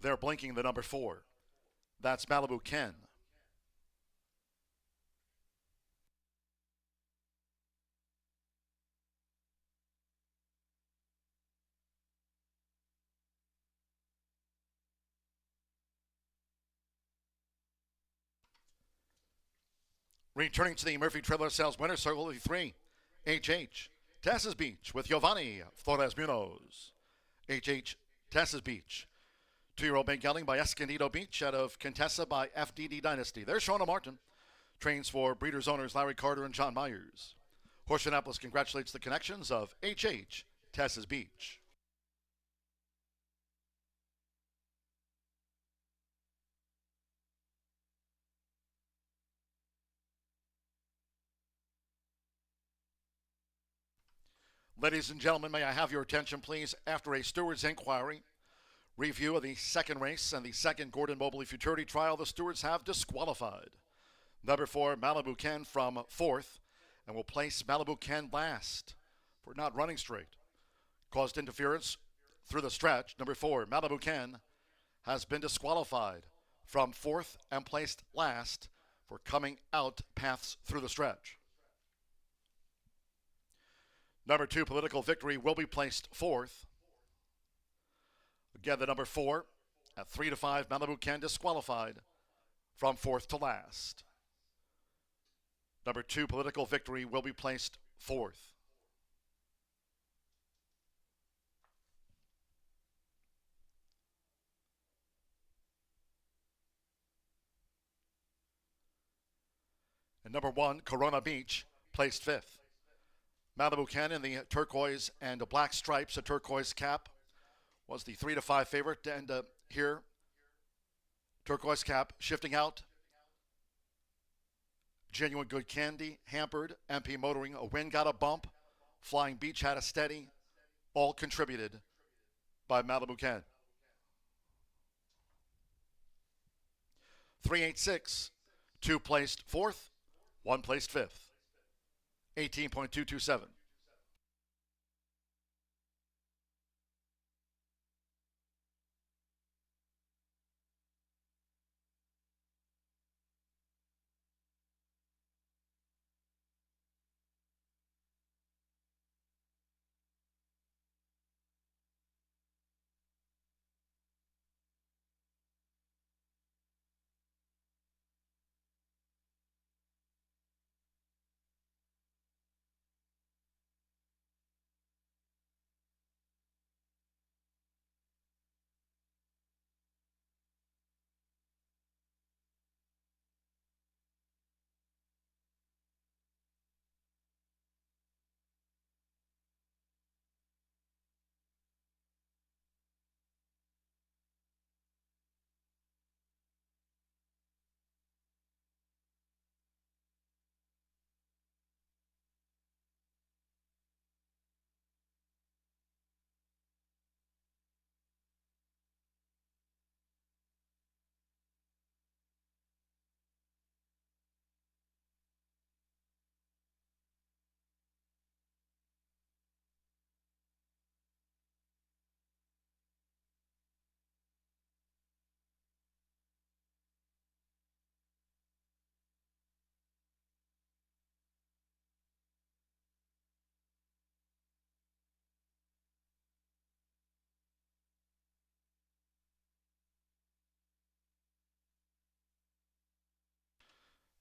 They're blinking the number 4. That's Malibu Ken. Returning to the Murphy Trailer Sales Winner Circle 3, H.H. Tessa's Beach with Giovanni Flores Munoz. H.H. Tessa's Beach. 2-year-old big gelding by Escondido Beach out of Contessa by FDD Dynasty. There's Shauna Martin. Trains for breeders owners Larry Carter and John Myers. Horseshoe Indianapolis congratulates the connections of H.H. Tess's Beach. Ladies and gentlemen, may I have your attention, please? After a steward's inquiry, review of the second race and the second Gordon Mobley futurity trial, the stewards have disqualified number 4, Malibu Ken, from 4th, and will place Malibu Ken last for not running straight. Caused interference through the stretch. Number 4, Malibu Ken, has been disqualified from 4th and placed last for coming out paths through the stretch. Number 2, Political Victory, will be placed 4th. Again, the number 4 at 3-5, Malibu Ken disqualified from 4th to last. Number 2, Political Victory, will be placed 4th. And number 1, Corona Beach, placed 5th. Malibu Ken in the turquoise and black stripes, a turquoise cap, was the 3-5 favorite. And here, turquoise cap shifting out. Genuine Good Candy, Hampered, MP Motoring, A Wind Got a Bump, Flying Beach had a steady, all contributed by Malibu Ken. 386, 2 placed 4th, 1 placed 5th. 18.227.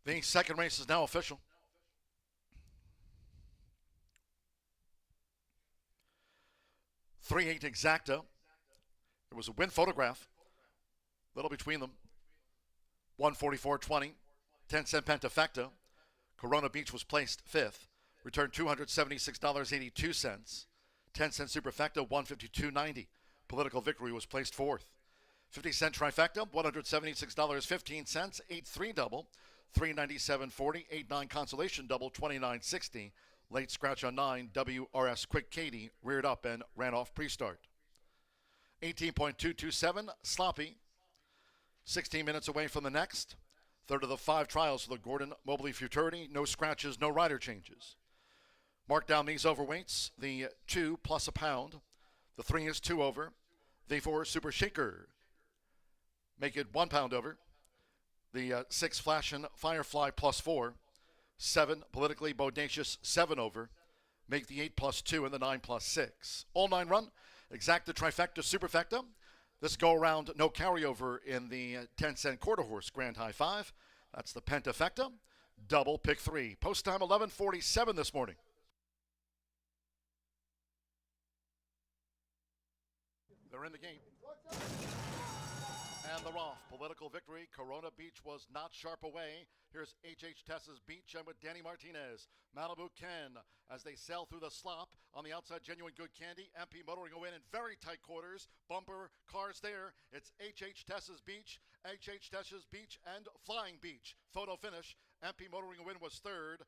The second race is now official. Three 8 exacta. It was a win photograph. Little between them. 144.20. 10-cent pentafecta. Corona Beach was placed 5th. Returned $276.82. 10-cent superfecta, 152.90. Political Victory was placed 4th. 50-cent trifecta, $176.15. 8-3 double. 397.40, 8-9 consolation double, 29.60. Late scratch on 9, WRS Quick Katie reared up and ran off pre-start. 18.227, sloppy. 16 minutes away from the next. Third of the 5 trials for the Gordon Mobley Futurity. No scratches, no rider changes. Mark down these overweights. The 2 plus a pound. The 3 is 2 over. The 4 Super Shaker. Make it 1 pound over. The 6 Flashin' Firefly plus 4. 7 Politically Bodacious 7 over. Make the 8 plus 2 and the 9 plus 6. All 9 run. Exacta, trifecta, superfecta. This go around, no carryover in the 10-cent quarter horse Grand High 5. That's the pentafecta. Double pick 3. Post time 11:47 this morning. They're in the game. and the Roth. Political victory. Corona Beach was not sharp away. Here's H.H. Tessa's Beach and with Danny Martinez. Malibu Ken as they sail through the slop. On the outside, Genuine Good Candy. MP motoring away in very tight quarters. Bumper cars there. It's H.H. Tessa's Beach, H.H. Tessa's Beach, and Flying Beach. Photo finish. MP motoring a win was third.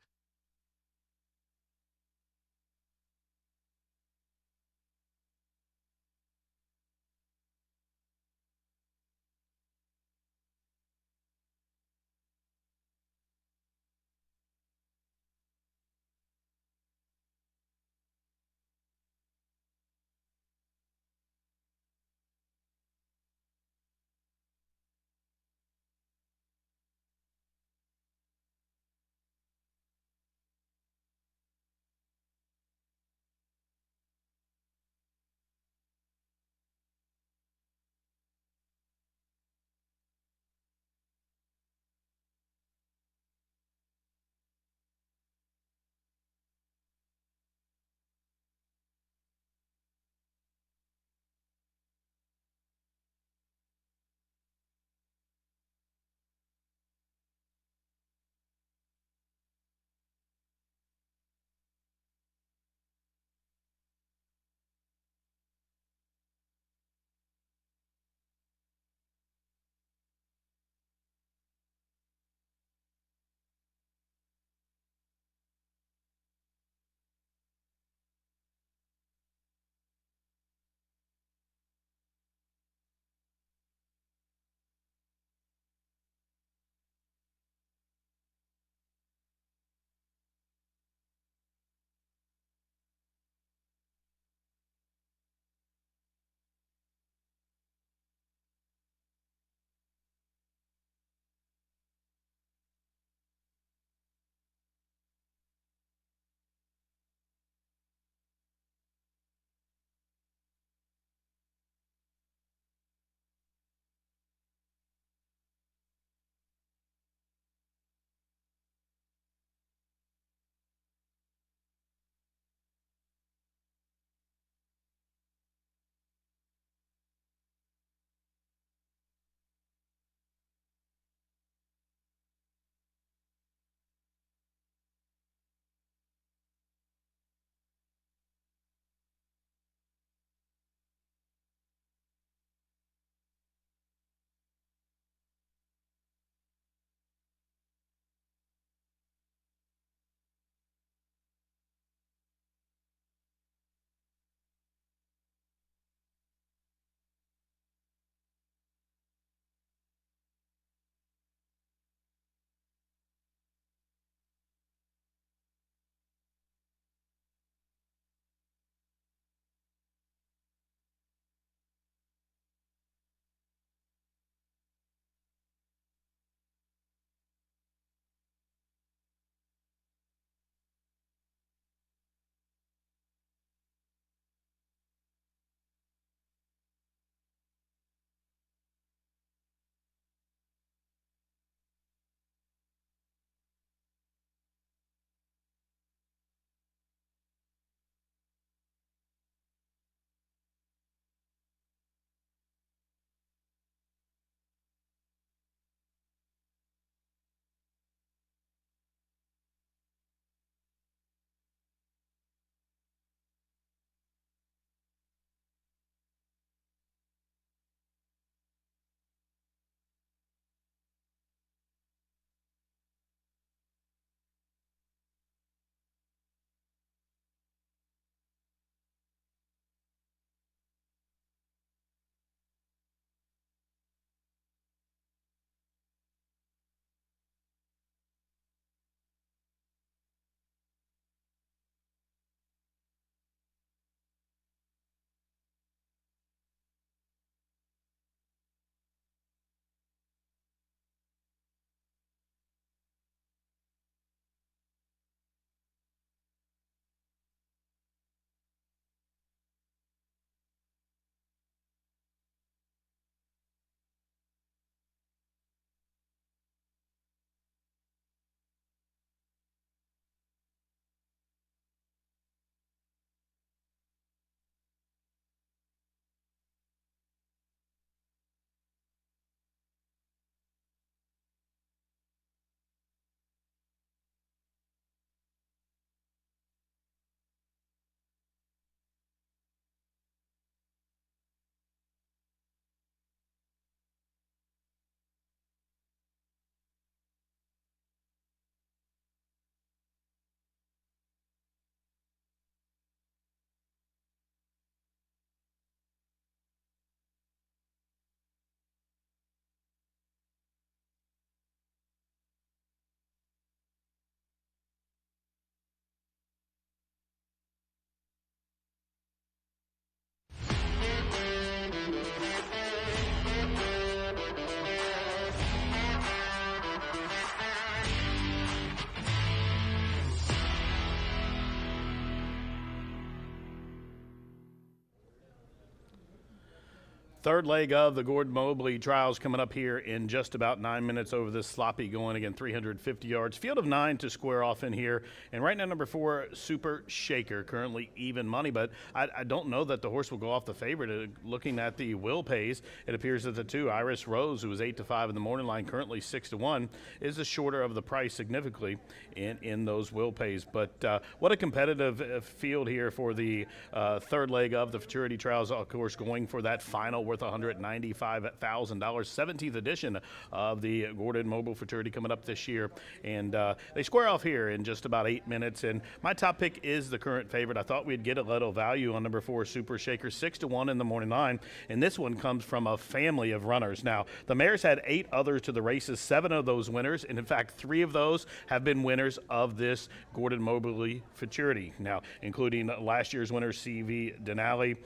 Third leg of the Gordon Mobley trials coming up here in just about 9 minutes over this sloppy going. Again, 350 yards. Field of 9 to square off in here. And right now, number 4, Super Shaker, currently even money. But I don't know that the horse will go off the favorite. Looking at the will pays, it appears that the 2, Iris Rose, who was 8-5 in the morning line, currently 6-1, is the shorter of the price significantly in those will pays. But what a competitive field here for the third leg of the futurity trials, of course, going for that final worth $195,000, 17th edition of the Gordon Mobley Futurity coming up this year. And they square off here in just about 8 minutes. And my top pick is the current favorite. I thought we'd get a little value on number 4, Super Shaker, 6-1 in the morning line. And this one comes from a family of runners. Now, the mares had 8 others to the races, 7 of those winners. And in fact, 3 of those have been winners of this Gordon Mobley Futurity. Now, including last year's winner, C.V. Denali,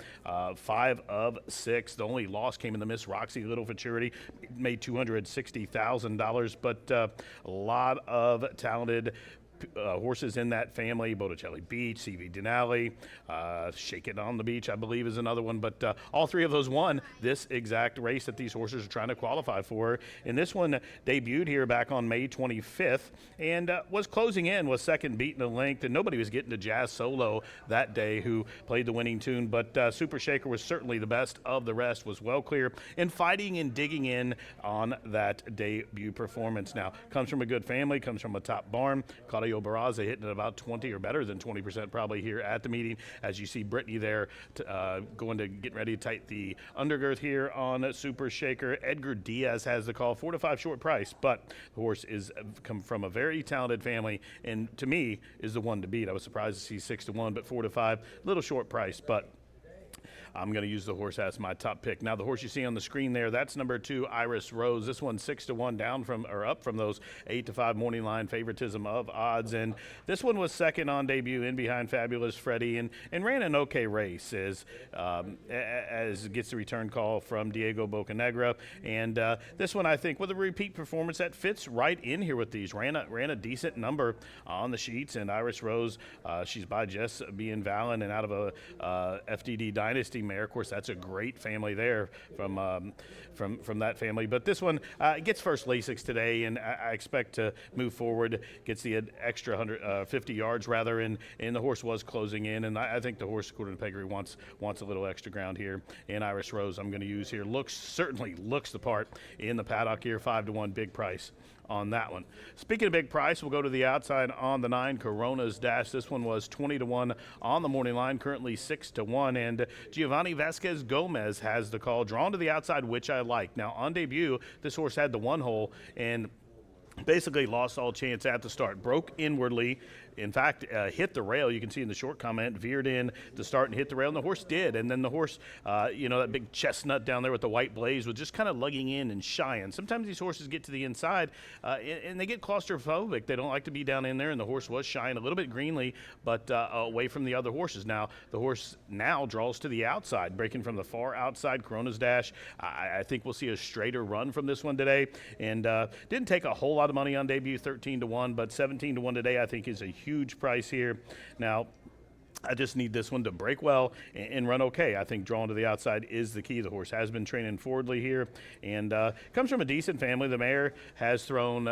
5 of 6. The only loss came in the Miss Roxy Little Futurity, made $260,000, but a lot of talented horses in that family. Botticelli Beach, C.V. Denali, Shake It on the Beach, I believe, is another one. But all 3 of those won this exact race that these horses are trying to qualify for. And this one debuted here back on May 25th and was closing in, was second beaten the length, and nobody was getting to Jazz Solo that day, who played the winning tune. But Super Shaker was certainly the best of the rest, was well clear and fighting and digging in on that debut performance. Now, comes from a good family, comes from a top barn. Claudio Barraza hitting at about 20 or better than 20% probably here at the meeting. As you see Brittany there going to get ready to tighten the undergirth here on Super Shaker. Edgar Diaz has the call, 4 to 5 short price, but the horse is come from a very talented family and to me is the one to beat. I was surprised to see 6-1, but 4 to 5, little short price, but I'm going to use the horse as my top pick. Now, the horse you see on the screen there, that's number 2, Iris Rose. This one's 6-1 down from, or up from those 8-5 morning line favoritism of odds. And this one was second on debut in behind Fabulous Freddie and ran an okay race as it gets the return call from Diego Bocanegra. And this one, I think, with a repeat performance that fits right in here with these. Ran a decent number on the sheets. And Iris Rose, she's by Jess being Valen and out of a FDD Dynasty mare. Of course, that's a great family there from that family. But this one gets first Lasix today, and I expect to move forward. Gets the extra 150 yards rather, and the horse was closing in, and I think the horse, according to Pedigree, wants a little extra ground here. And Iris Rose, I'm going to use here. Certainly looks the part in the paddock here. 5-1, big price on that one. Speaking of big price, we'll go to the outside on the 9, Corona's Dash. This one was 20-1 on the morning line, currently 6-1, and Giovanni Vasquez Gomez has the call, drawn to the outside, which I like. Now, on debut, this horse had the 1 hole and basically lost all chance at the start, broke inwardly. In fact, hit the rail. You can see in the short comment, veered in to start and hit the rail, and the horse did. And then the horse, that big chestnut down there with the white blaze was just kind of lugging in and shying. Sometimes these horses get to the inside and they get claustrophobic. They don't like to be down in there, and the horse was shying a little bit greenly, but away from the other horses. Now, the horse now draws to the outside, breaking from the far outside. Corona's Dash, I think we'll see a straighter run from this one today. And didn't take a whole lot of money on debut, 13-1, but 17-1 today I think is a huge price here. Now, I just need this one to break well and run okay. I think drawing to the outside is the key. The horse has been training forwardly here and comes from a decent family. The mare has thrown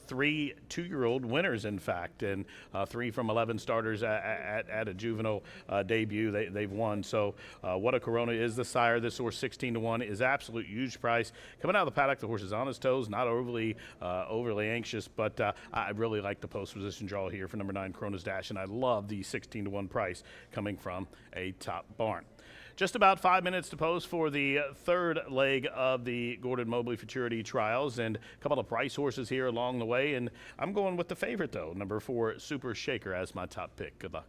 3 2-year-old winners, in fact, and 3 from 11 starters at a juvenile debut. They've won. So What a Corona is the sire. This horse, 16-1, is absolute huge price. Coming out of the paddock, the horse is on his toes, not overly anxious, but I really like the post position draw here for number 9, Corona's Dash, and I love the 16-1 price coming from a top barn. Just about 5 minutes to post for the third leg of the Gordon Mobley Futurity Trials, and a couple of price horses here along the way, and I'm going with the favorite, though, number 4, Super Shaker, as my top pick. Good luck.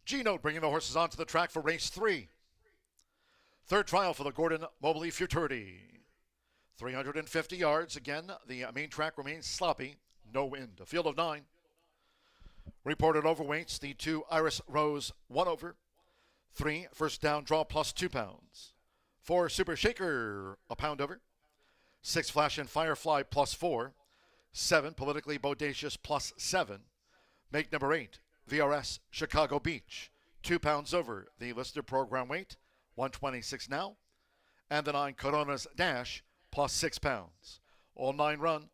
G-Note bringing the horses onto the track for race 3. Third trial for the Gordon Mobley Futurity. 350 yards. Again, the main track remains sloppy. No wind. A field of 9. Reported overweights. The 2 Iris Rose 1 over. 3 First Down Draw plus 2 pounds. 4 Super Shaker a pound over. 6 Flash and Firefly plus 4. 7 Politically Bodacious plus 7. Make number 8 VRS Chicago Beach 2 pounds over the listed program weight, 126 now. And the 9 Coronas Dash plus 6 pounds. All 9 run.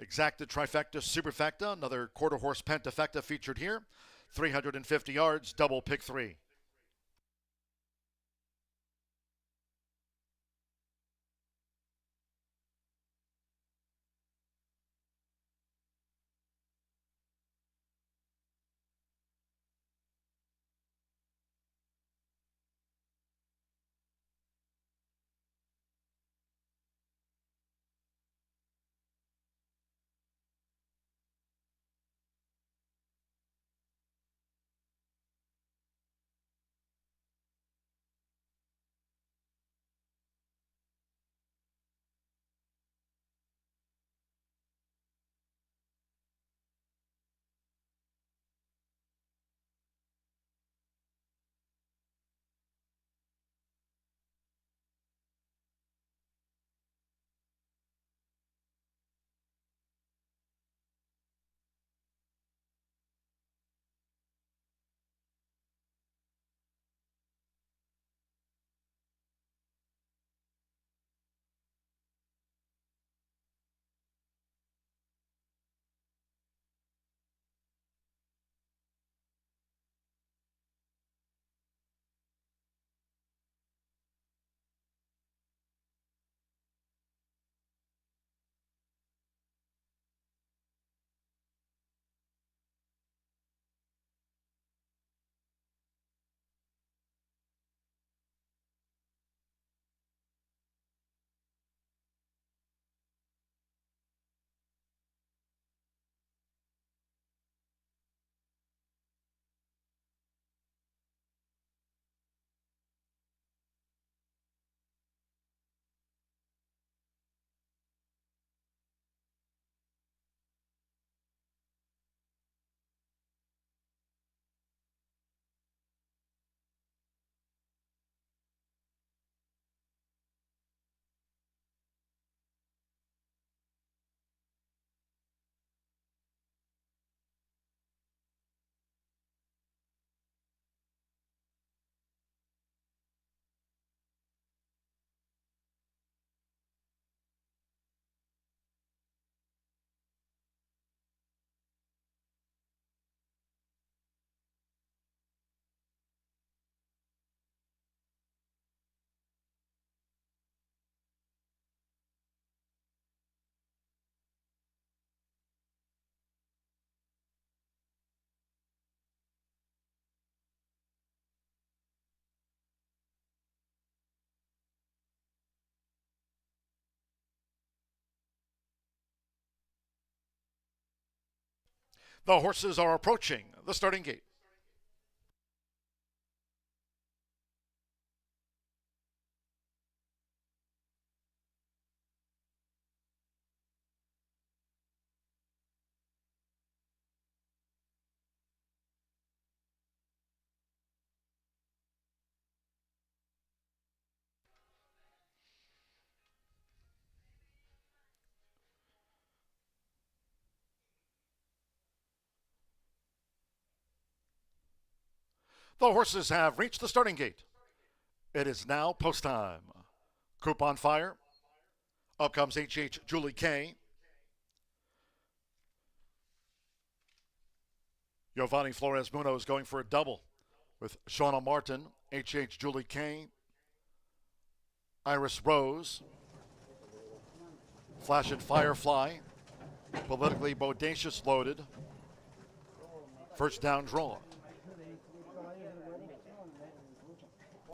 Exacta Trifecta Superfecta, another quarter horse pentafecta featured here. 350 yards, double pick 3. The horses are approaching the starting gate. The horses have reached the starting gate. It is now post time. Coop on fire. Up comes H.H. Julie K. Giovanni Flores Munoz going for a double with Shauna Martin, H.H. Julie K. Iris Rose, Flash and Firefly, Politically Bodacious loaded. First down draw.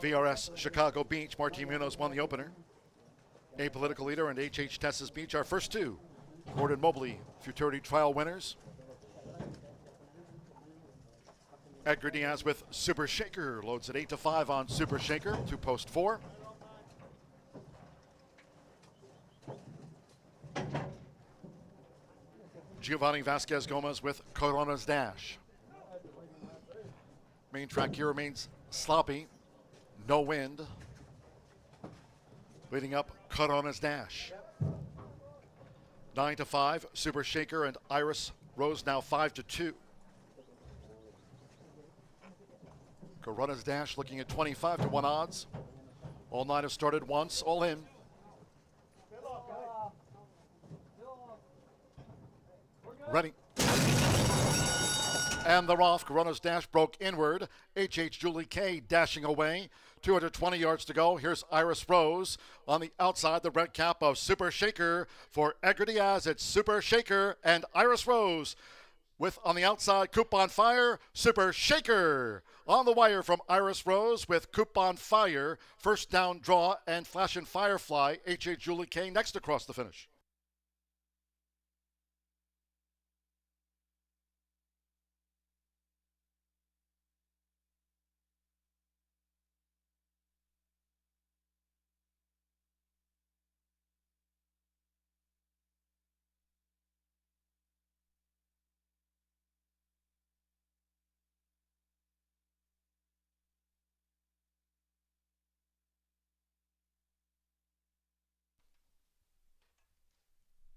VRS Chicago Beach, Martin Munoz won the opener. Apolitical Leader and HH Texas Beach, our first two Gordon Mobley Futurity Trial winners. Edgar Diaz with Super Shaker loads at 8-5 on Super Shaker to post 4. Giovanni Vasquez Gomez with Corona's Dash. Main track here remains sloppy, no wind. Leading up Corona's Dash. 9-5, Super Shaker and Iris Rose now 5-2. Corona's Dash looking at 25-1 odds. All 9 have started once, all in. Ready. And they're off. Corona's Dash broke inward. H.H. Julie K dashing away. 220 yards to go. Here's Iris Rose on the outside, the red cap of Super Shaker. For Edgar Diaz, it's Super Shaker and Iris Rose. With on the outside, Coupon Fire, Super Shaker. On the wire from Iris Rose with Coupon Fire. First down draw and Flash and Firefly. H.H. Julie K next across the finish.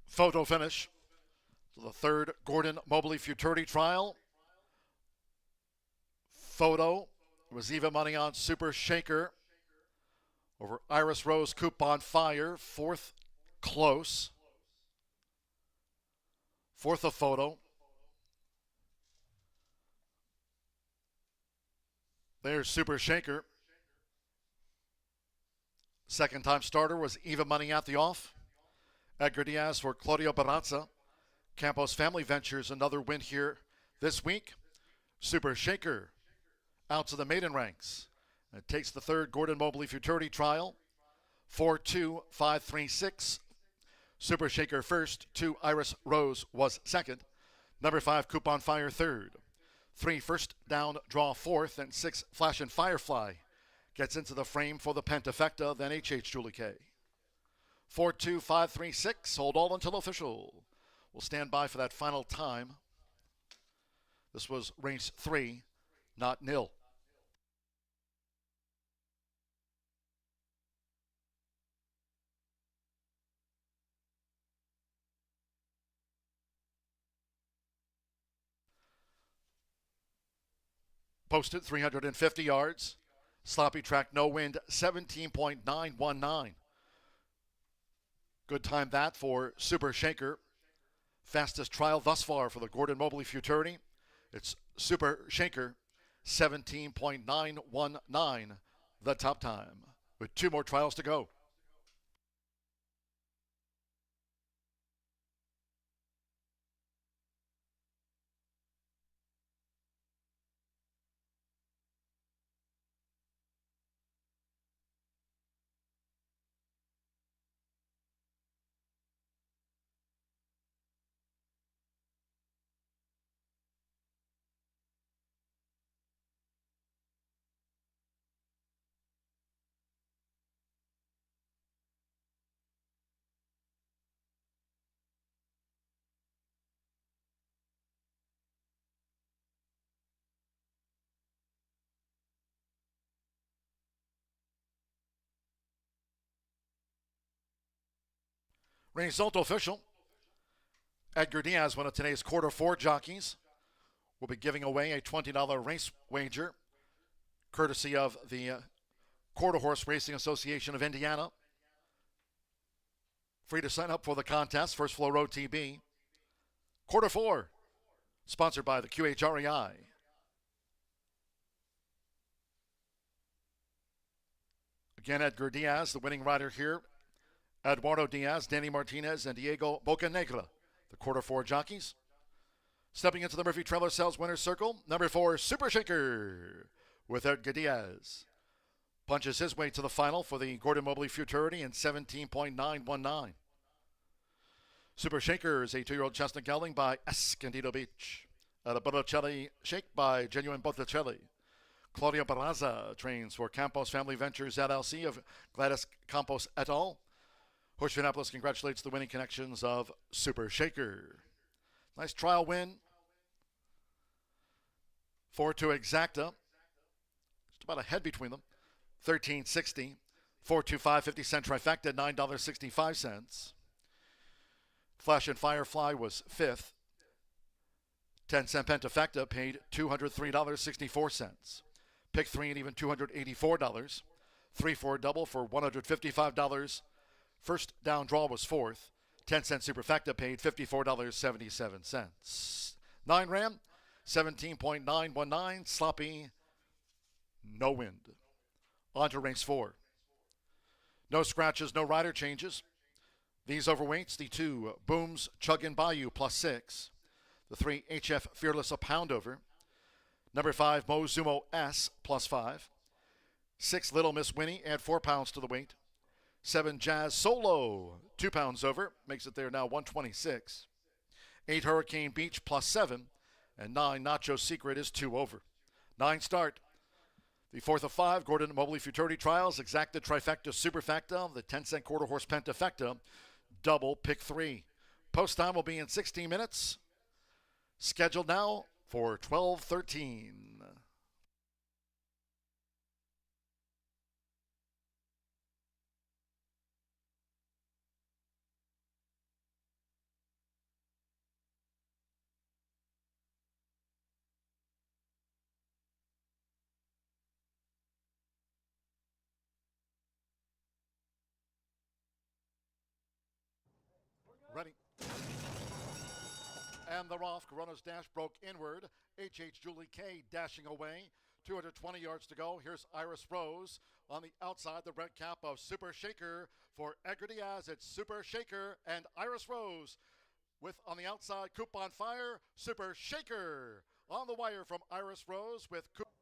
Photo finish. So the third Gordon Mobley Futurity Trial. Photo was even money on Super Shaker over Iris Rose Coupon Fire. Fourth close. Fourth a photo. There's Super Shaker. Second time starter was even money at the off. Edgar Diaz for Claudio Barraza. Campos Family Ventures, another win here this week. Super Shaker out to the maiden ranks. It takes the third Gordon Mobley Futurity Trial. 4-2-5-3-6. Super Shaker first. 2 Iris Rose was second. Number 5 Coupon Fire third. 3 first down draw fourth. And 6 Flash and Firefly gets into the frame for the Pentafecta. Then H.H. Julie K. 4-2-5-3-6. Hold all until official. We'll stand by for that final time. This was race 3, not nil. Posted 350 yards. Sloppy track, no wind, 17.919. Good time that for Super Shaker. Fastest trial thus far for the Gordon Mobley Futurity. It's Super Shaker, 17.919, the top time, with 2 more trials to go. Result official. Edgar Diaz, one of today's quarter 4 jockeys, will be giving away a $20 race wager, courtesy of the Quarter Horse Racing Association of Indiana. Free to sign up for the contest, First Floor OTB. Quarter 4, sponsored by the QHREI. Again, Edgar Diaz, the winning rider here. Eduardo Diaz, Danny Martinez, and Diego Bocanegra, the quarter four jockeys. Stepping into the Murphy Trailer Sales winner's circle, number 4, Super Shaker, with Edgar Diaz. Punches his way to the final for the Gordon Mobley Futurity in 17.919. Super Shaker is a 2-year-old chestnut gelding by Escondido Beach. A Botticelli Shake by Genuine Botticelli. Claudio Barraza trains for Campos Family Ventures LLC of Gladys Campos et al. Horseshoe Indianapolis congratulates the winning connections of Super Shaker. Nice trial win. 4-2 Exacta. Just about a head between them. 13.60. 4-2-5 50-cent trifecta, $9.65. Flash and Firefly was 5th. 10-cent pentafecta paid $203.64. Pick 3 and even $284. 3-4 double for $155. First down draw was 4th. 10-cent superfecta paid $54.77. 9 ram, 17.919, sloppy, no wind. On to race 4. No scratches, no rider changes. These overweights, the 2 Booms Chuggin' Bayou +6. The 3 HF Fearless a pound over. Number 5 Mozumo S +5. 6 Little Miss Winnie, add 4 pounds to the weight. 7 Jazz Solo, 2 pounds over, makes it there now 126. 8 Hurricane Beach +7. And 9 Nacho Secret is 2 over. 9 start. The 4th of 5 Gordon Mobley Futurity Trials, Exacta Trifecta Superfecta, the 10-cent quarter horse Pentafecta, double pick 3. Post time will be in 16 minutes. Scheduled now for 12:13. Ready. And the Roth runner's dash broke inward. H.H. Julie K dashing away. 220 yards to go. Here's Iris Rose on the outside, the red cap of Super Shaker. For Edgar Diaz, it's Super Shaker and Iris Rose. With on the outside, Coupon Fire, Super Shaker. On the wire from Iris Rose with Coupon.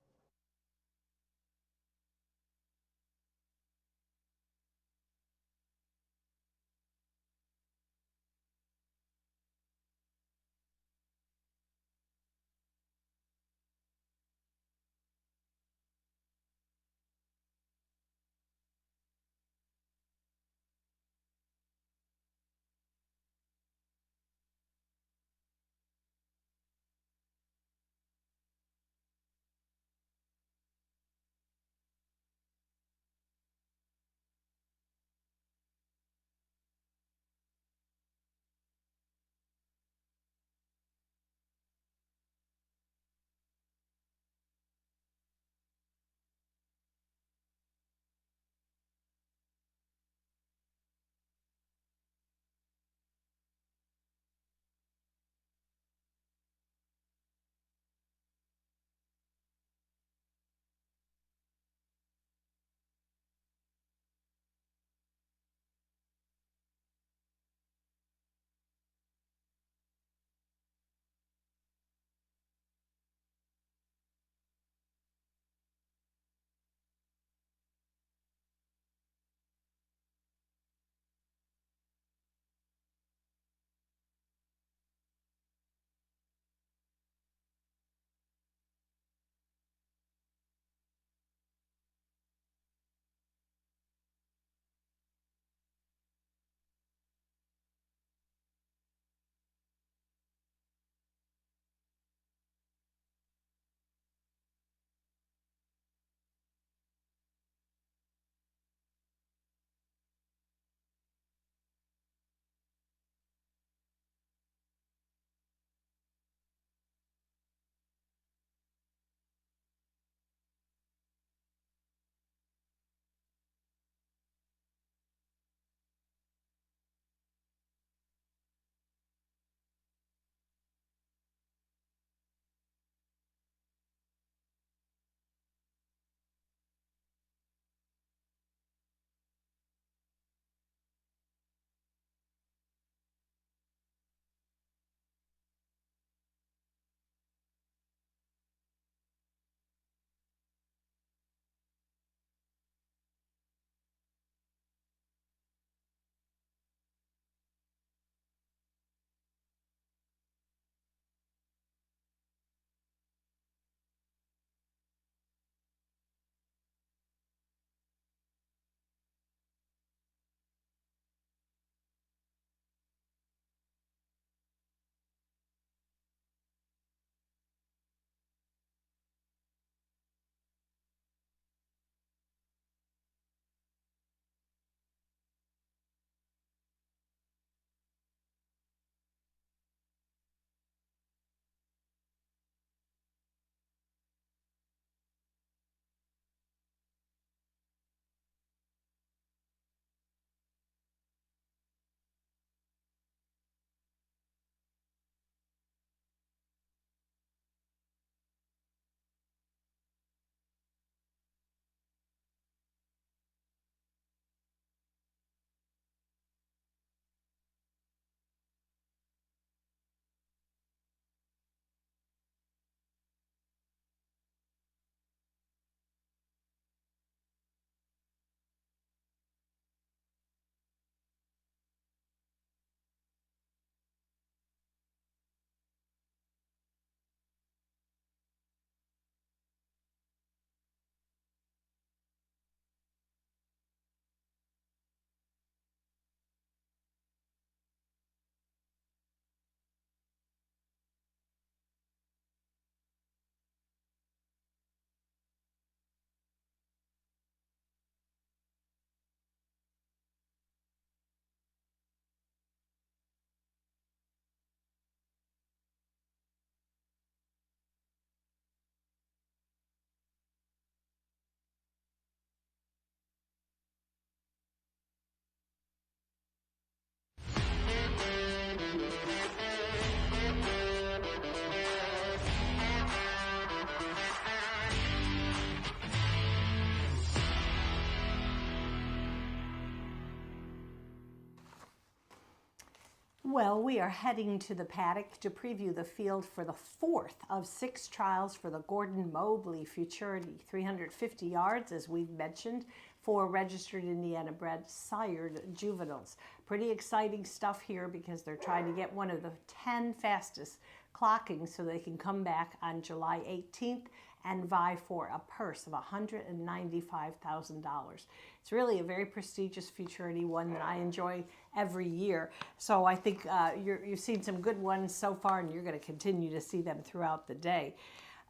Well, we are heading to the paddock to preview the field for the fourth of 6 trials for the Gordon Mobley Futurity. 350 yards, as we've mentioned, for registered Indiana bred sired juveniles. Pretty exciting stuff here because they're trying to get one of the 10 fastest clocking so they can come back on July 18th and vie for a purse of $195,000. It's really a very prestigious futurity, one that I enjoy every year. So I think you've seen some good ones so far, and you're going to continue to see them throughout the day.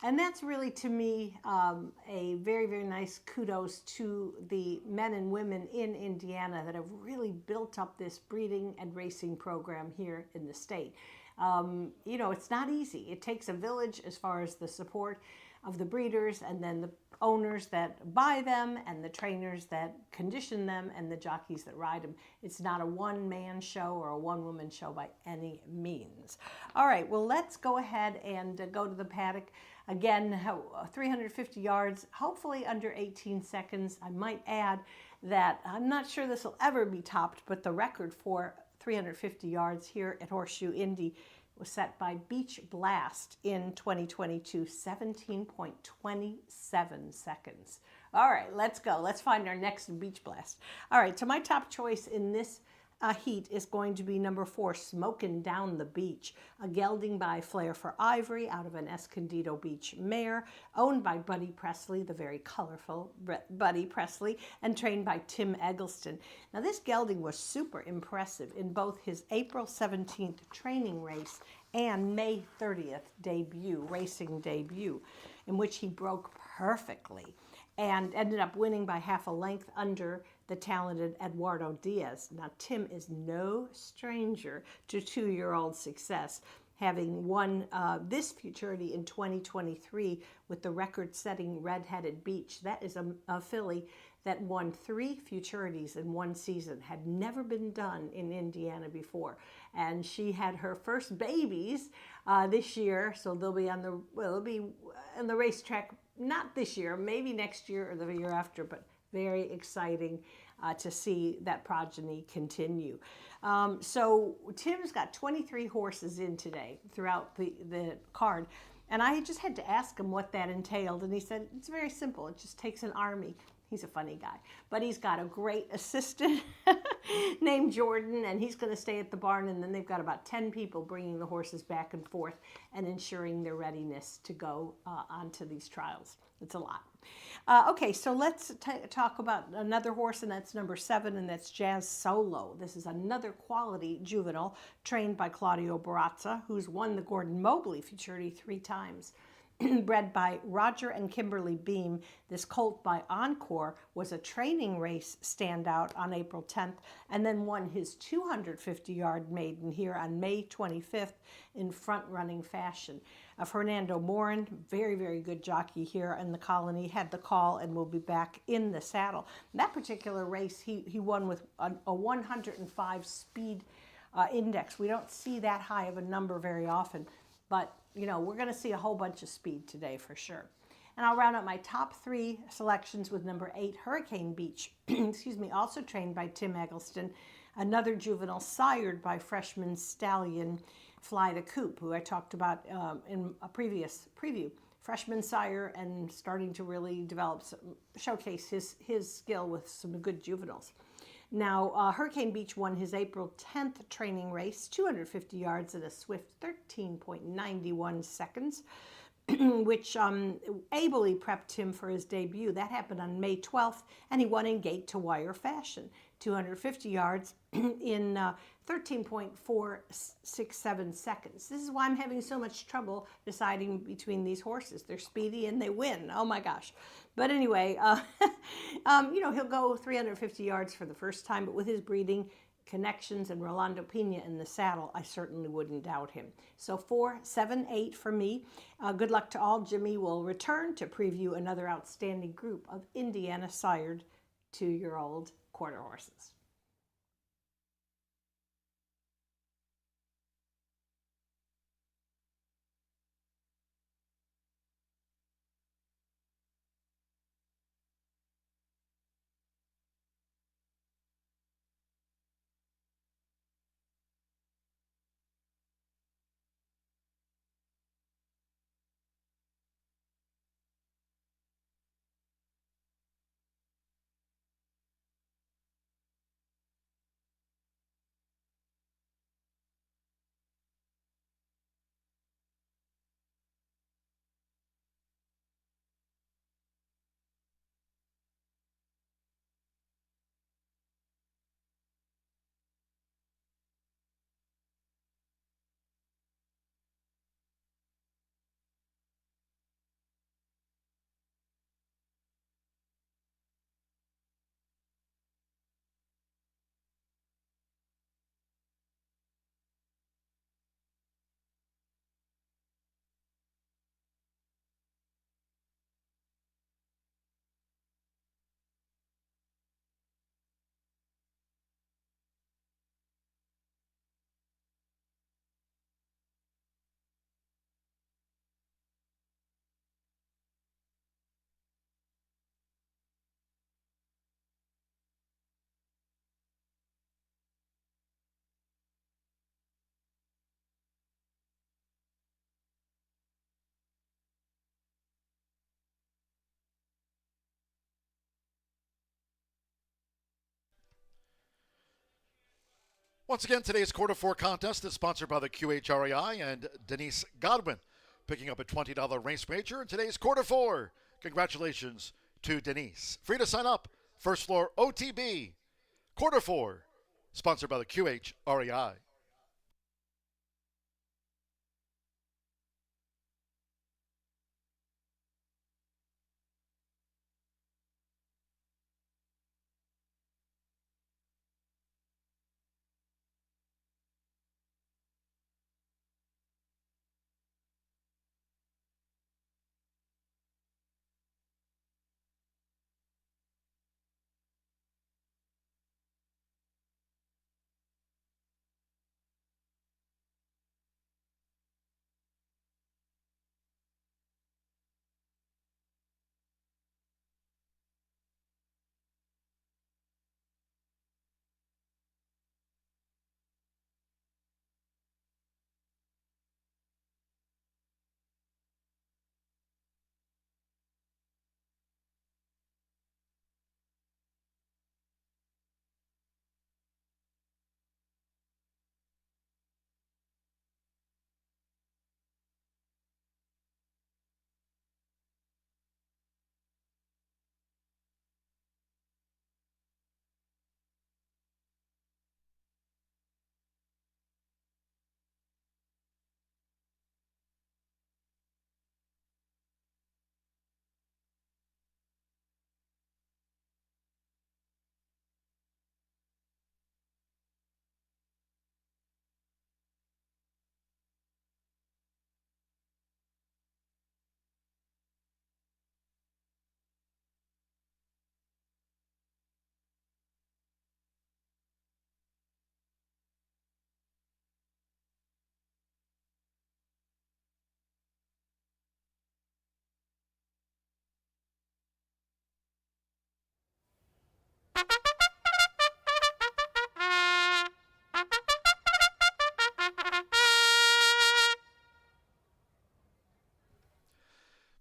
And that's really, to me, a very, very nice kudos to the men and women in Indiana that have really built up this breeding and racing program here in the state. You know, it's not easy. It takes a village as far as the support of the breeders and then the owners that buy them and the trainers that condition them and the jockeys that ride them. It's not a one-man show or a one-woman show by any means. All right, well, let's go ahead and go to the paddock. Again, 350 yards, hopefully under 18 seconds. I might add that I'm not sure this will ever be topped, but the record for 350 yards here at Horseshoe Indy was set by Beach Blast in 2022, 17.27 seconds. All right, let's go. Let's find our next Beach Blast. All right, so my top choice in this heat is going to be number 4, Smokin' Down the Beach, a gelding by Flair for Ivory out of an Escondido Beach mare, owned by Buddy Presley, the very colorful Buddy Presley, and trained by Tim Eggleston. Now, this gelding was super impressive in both his April 17th training race and May 30th racing debut, in which he broke perfectly and ended up winning by half a length under the talented Eduardo Diaz. Now, Tim is no stranger to 2-year-old success, having won this futurity in 2023 with the record-setting Red-Headed Beach. That is a filly that won 3 futurities in one season. Had never been done in Indiana before. And she had her first babies this year, so they'll be on the racetrack, not this year, maybe next year or the year after, but very exciting to see that progeny continue. So Tim's got 23 horses in today throughout the card. And I just had to ask him what that entailed. And he said, it's very simple. It just takes an army. He's a funny guy. But he's got a great assistant named Jordan, and he's going to stay at the barn. And then they've got about 10 people bringing the horses back and forth and ensuring their readiness to go onto these trials. It's a lot. Okay, so let's talk about another horse, and that's number 7, and that's Jazz Solo. This is another quality juvenile trained by Claudio Barazza, who's won the Gordon Mobley Futurity 3 times. Bred by Roger and Kimberly Beam, this colt by Encore was a training race standout on April 10th and then won his 250-yard maiden here on May 25th in front-running fashion. Fernando Morin, very, very good jockey here in the colony, had the call and will be back in the saddle. That particular race, he won with a 105 speed index. We don't see that high of a number very often, but you know, we're going to see a whole bunch of speed today for sure. And I'll round out my top 3 selections with number 8, Hurricane Beach, excuse me, also trained by Tim Eggleston, another juvenile sired by freshman stallion Fly the Coop, who I talked about in a previous preview. Freshman sire and starting to really showcase his skill with some good juveniles. Now, Hurricane Beach won his April 10th training race, 250 yards at a swift 13.91 seconds, which ably prepped him for his debut. That happened on May 12th, and he won in gate-to-wire fashion, 250 yards in 13.467 seconds. This is why I'm having so much trouble deciding between these horses. They're speedy and they win. Oh my gosh. But anyway, you know, he'll go 350 yards for the first time, but with his breeding connections and Rolando Pena in the saddle, I certainly wouldn't doubt him. So 4, 7, 8 for me. Good luck to all. Jimmy will return to preview another outstanding group of Indiana sired 2-year-old quarter horses. Once again, today's quarter four contest is sponsored by the QHREI and Denise Godwin, picking up a $20 race wager in today's quarter four. Congratulations to Denise. Free to sign up. First floor OTB, quarter four, sponsored by the QHREI.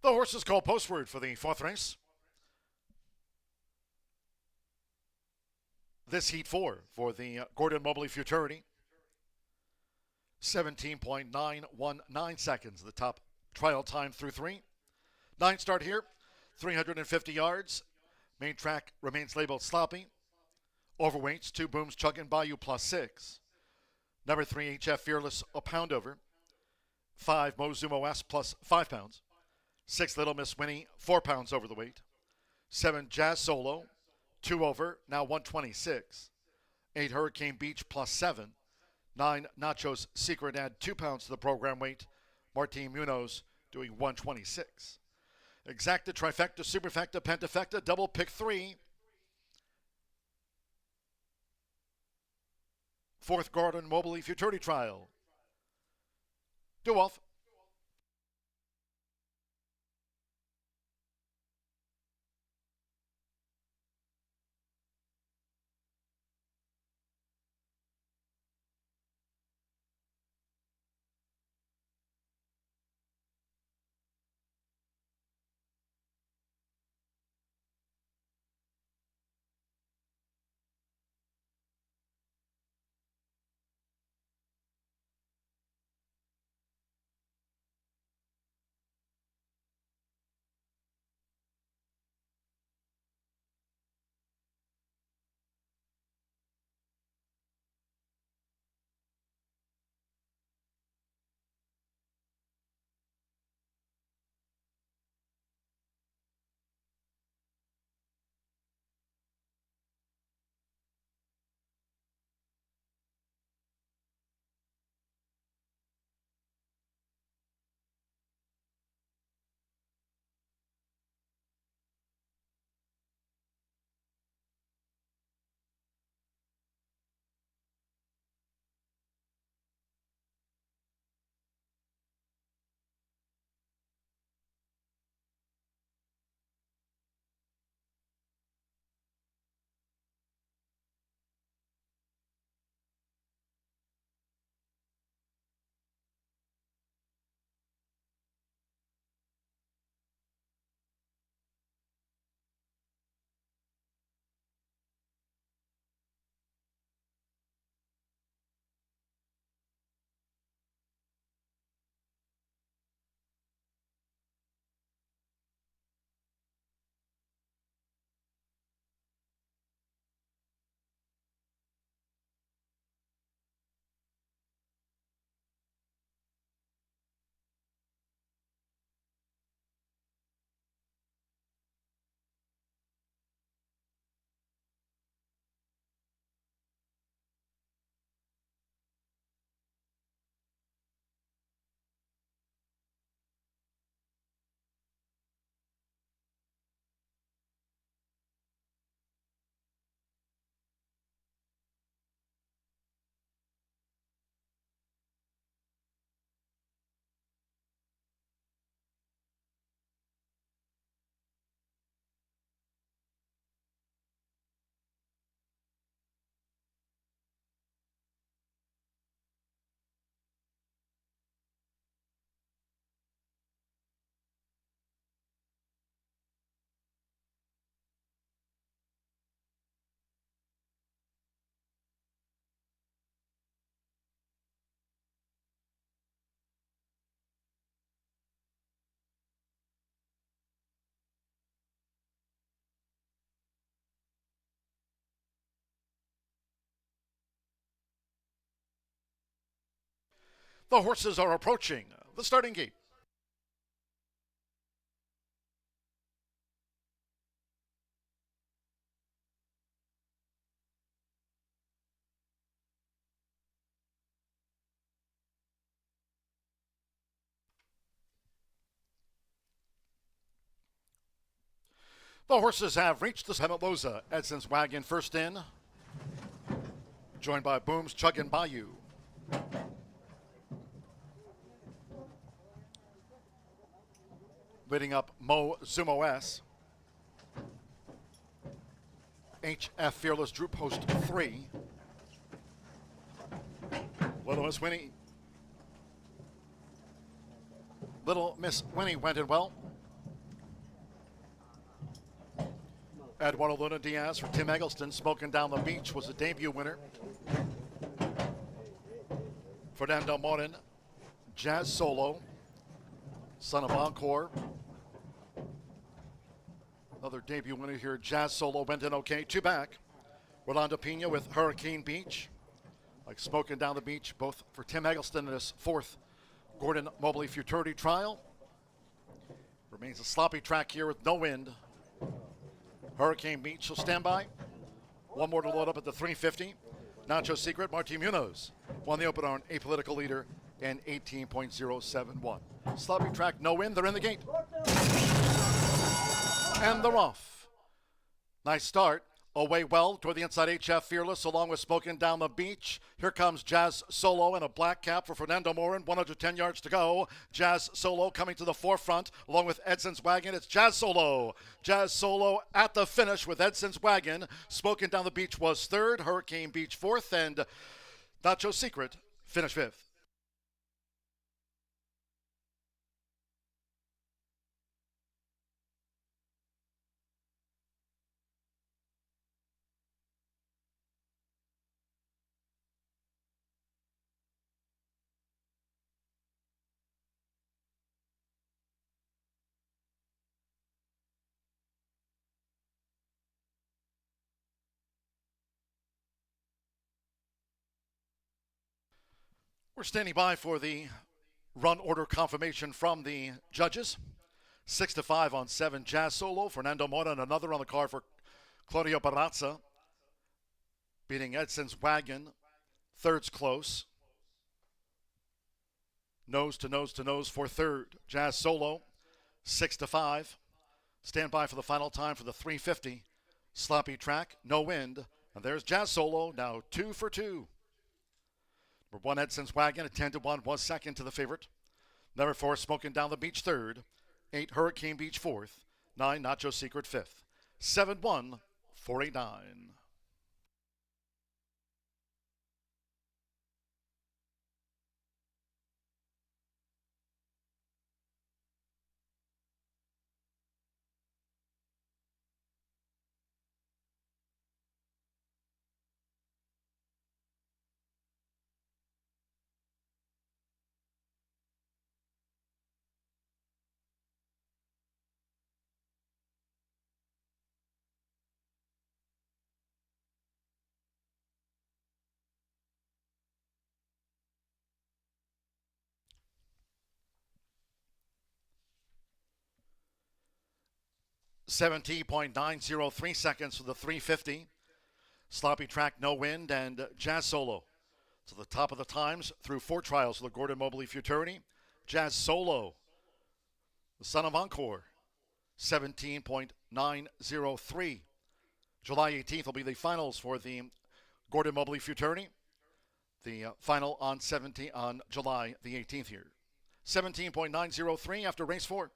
The horses called postward for the fourth race. This heat four for the Gordon Mobley Futurity. 17.919 seconds, the top trial time through three. 9 start here, 350 yards. Main track remains labeled sloppy. Overweights, 2 booms chugging Bayou +6. Number 3 HF Fearless a pound over. 5 Mozumo S +5 pounds. 6 Little Miss Winnie 4 pounds over the weight. 7 Jazz Solo 2 over, now 126. 8 Hurricane Beach +7. 9 Nachos Secret add 2 pounds to the program weight. Martin Munoz doing 126. Exacta, trifecta, superfecta, pentafecta, double pick 3. Fourth Gordon Mobley Futurity Trial. Do off. The horses are approaching the starting gate. The horses have reached the Loza. Edson's Wagon first in, joined by Booms, Chug, and Bayou. Leading up Mo Zumo S. HF Fearless Drew Post 3. Little Miss Winnie. Little Miss Winnie went in well. Eduardo Luna Diaz for Tim Eggleston, Smoking Down the Beach, was a debut winner. Fernando Morin, Jazz Solo, Son of Encore. Another debut winner here, Jazz Solo went in okay. Two back. Rolando Pena with Hurricane Beach. Like Smoking Down the Beach, both for Tim Eggleston in his fourth Gordon Mobley Futurity trial. Remains a sloppy track here with no wind. Hurricane Beach will stand by. One more to load up at the 350. Nacho Secret, Martin Munoz won the opener on Apolitical Leader and 18.071. Sloppy track, no wind, they're in the gate. And they're off. Nice start. Away well toward the inside, HF Fearless along with Smoking Down the Beach. Here comes Jazz Solo and a black cap for Fernando Morin. 110 yards to go. Jazz Solo coming to the forefront along with Edson's Wagon. It's Jazz Solo. Jazz Solo at the finish with Edson's Wagon. Smoking Down the Beach was third. Hurricane Beach fourth. And Nacho Secret finished fifth. We're standing by for the run order confirmation from the judges. 6-5 on 7, Jazz Solo. Fernando Mora, and another on the car for Claudio Barrazza. Beating Edson's Wagon. Third's close. Nose to nose to nose for third. Jazz Solo, 6-5. Stand by for the final time for the 350. Sloppy track, no wind. And there's Jazz Solo, now 2 for 2. Number 1, Edson's Wagon, at 10-1, was second to the favorite. Number 4, Smoking Down the Beach, third. 8, Hurricane Beach, fourth. 9, Nacho Secret, fifth. 7-1, 489. .903 seconds for the 350. Sloppy track, no wind, and Jazz Solo to the top of the times through 4 trials for the Gordon Mobley Futurity. Jazz Solo, the son of Encore, 17.903. July 18th will be the finals for the Gordon Mobley Futurity. The final on July the 18th here. 17.903 after race 4.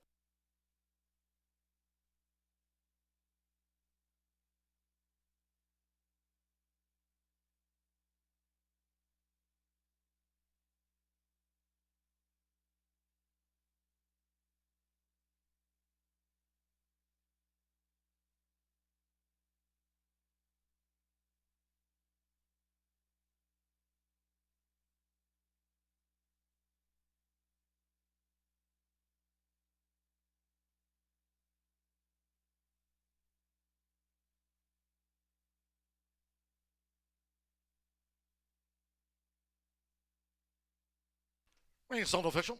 Race on official.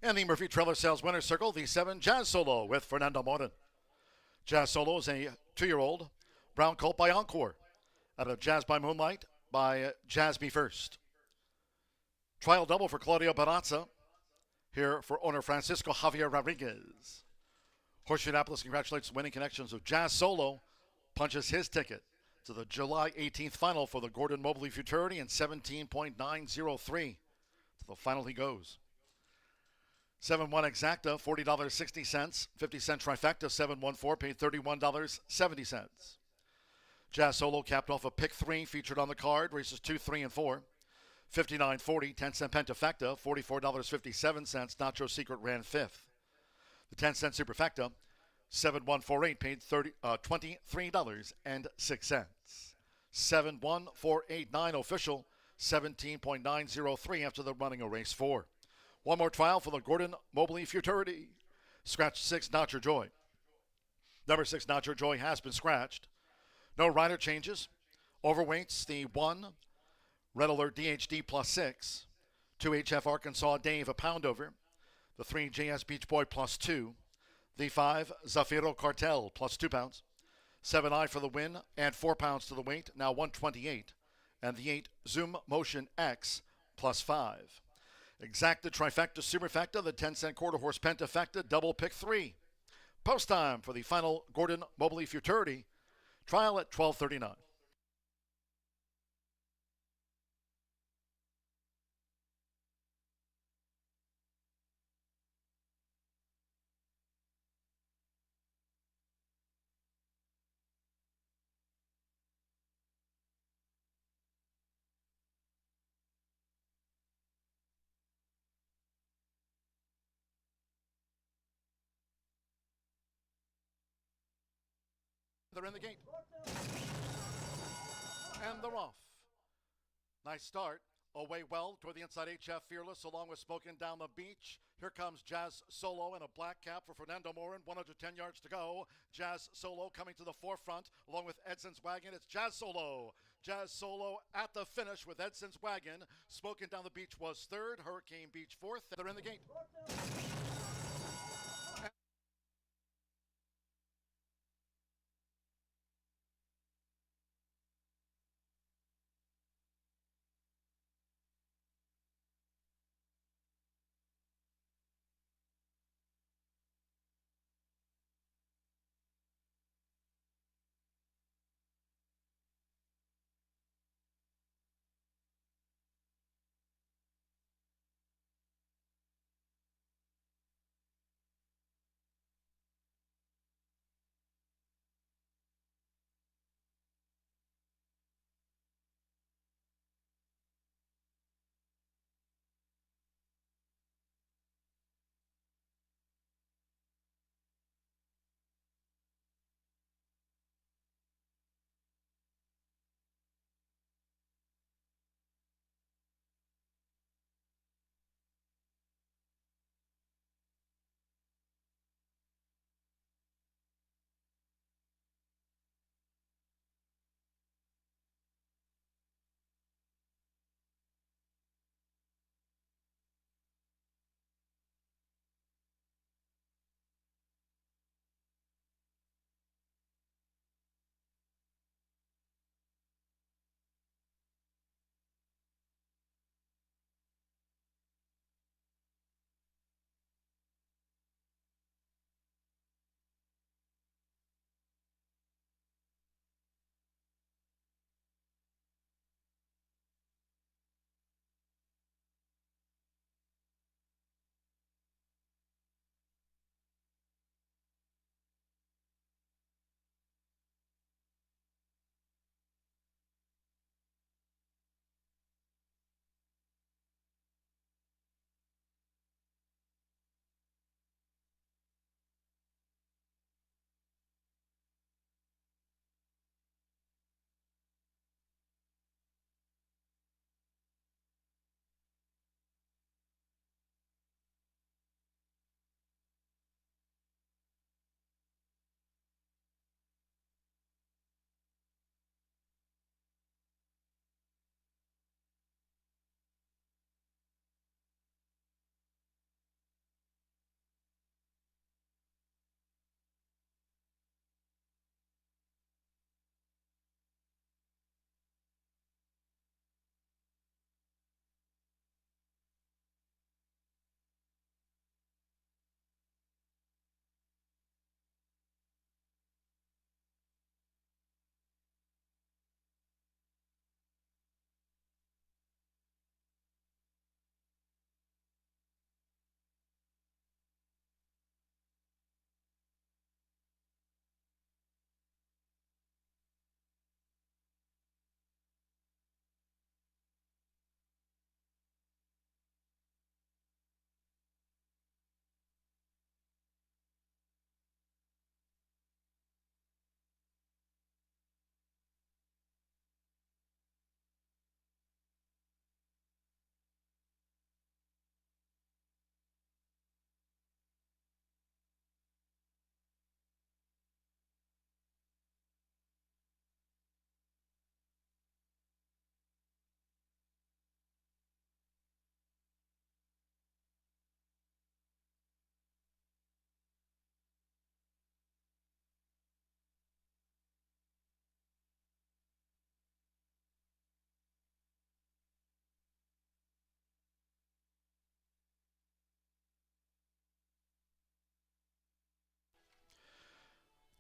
And the Murphy Trailer Sales Winner's Circle, the 7 Jazz Solo with Fernando Morin. Jazz Solo is a 2-year-old brown colt by Encore out of Jazz by Moonlight by Jazz Be First. Trial double for Claudio Barazza here for owner Francisco Javier Rodriguez. Horseshoe Indianapolis congratulates winning connections of Jazz Solo, punches his ticket to the July 18th final for the Gordon Mobley Futurity in 17.903. To the final he goes. 7-1 exacta, $40.60. 50-cent trifecta, 7-1-4, paid $31.70. Jazz Solo capped off a pick 3 featured on the card, races 2, 3, and 4. 59.40, 10-cent pentafecta, $44.57. Nacho Secret ran 5th. The 10-cent superfecta, 7148, paid $23.06. 71489 official, 17.903 after the running of race 4. One more trial for the Gordon Mobley Futurity. Scratch 6, Not Your Joy. Number 6, Not Your Joy has been scratched. No rider changes. Overweights, the 1, Red Alert DHD plus 6. 2 HF Arkansas Dave, a pound over. The 3 JS Beach Boy plus 2. The 5 Zafiro Cartel plus 2 pounds. 7I for the win, add 4 pounds to the weight, now 128. And the 8 Zoom Motion X plus 5. Exacta, trifecta, superfecta, the 10-cent quarter horse pentafecta, double pick 3. Post time for the final Gordon Mobley Futurity. Trial at 12:39. They're in the gate. And they're off. Nice start. Away well toward the inside, HF Fearless along with Smoking Down the Beach. Here comes Jazz Solo in a black cap for Fernando Morin. 110 yards to go. Jazz Solo coming to the forefront along with Edson's Wagon. It's Jazz Solo. Jazz Solo at the finish with Edson's Wagon. Smoking Down the Beach was 3rd. Hurricane Beach 4th. They're in the gate.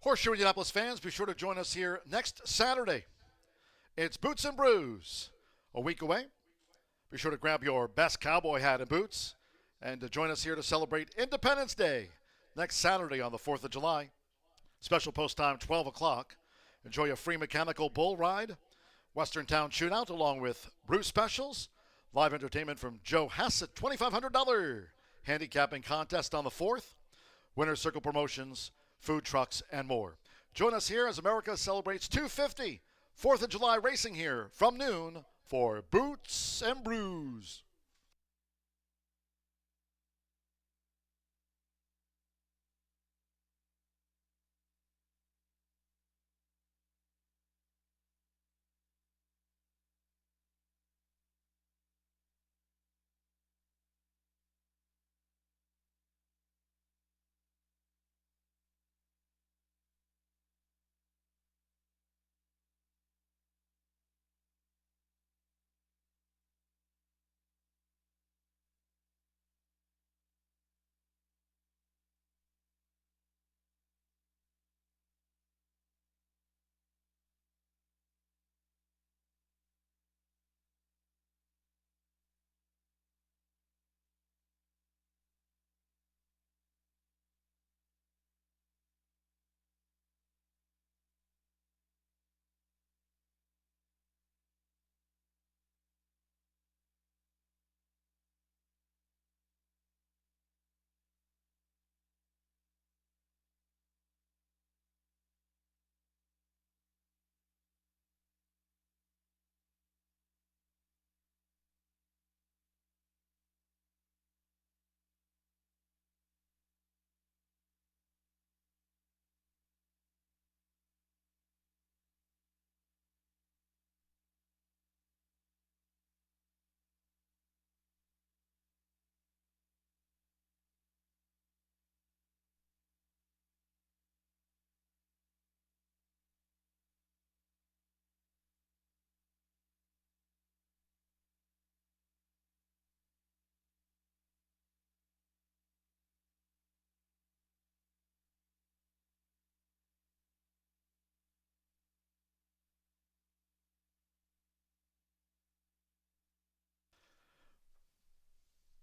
Horseshoe Indianapolis fans, be sure to join us here next Saturday. It's Boots and Brews, a week away. Be sure to grab your best cowboy hat and boots and to join us here to celebrate Independence Day next Saturday on the 4th of July. Special post time, 12 o'clock. Enjoy a free mechanical bull ride, Western Town shootout, along with brew specials, live entertainment from Joe Hassett, $2,500 handicapping contest on the 4th, winner's circle promotions, food trucks, and more. Join us here as America celebrates 250 4th of July racing here from noon for Boots and Brews.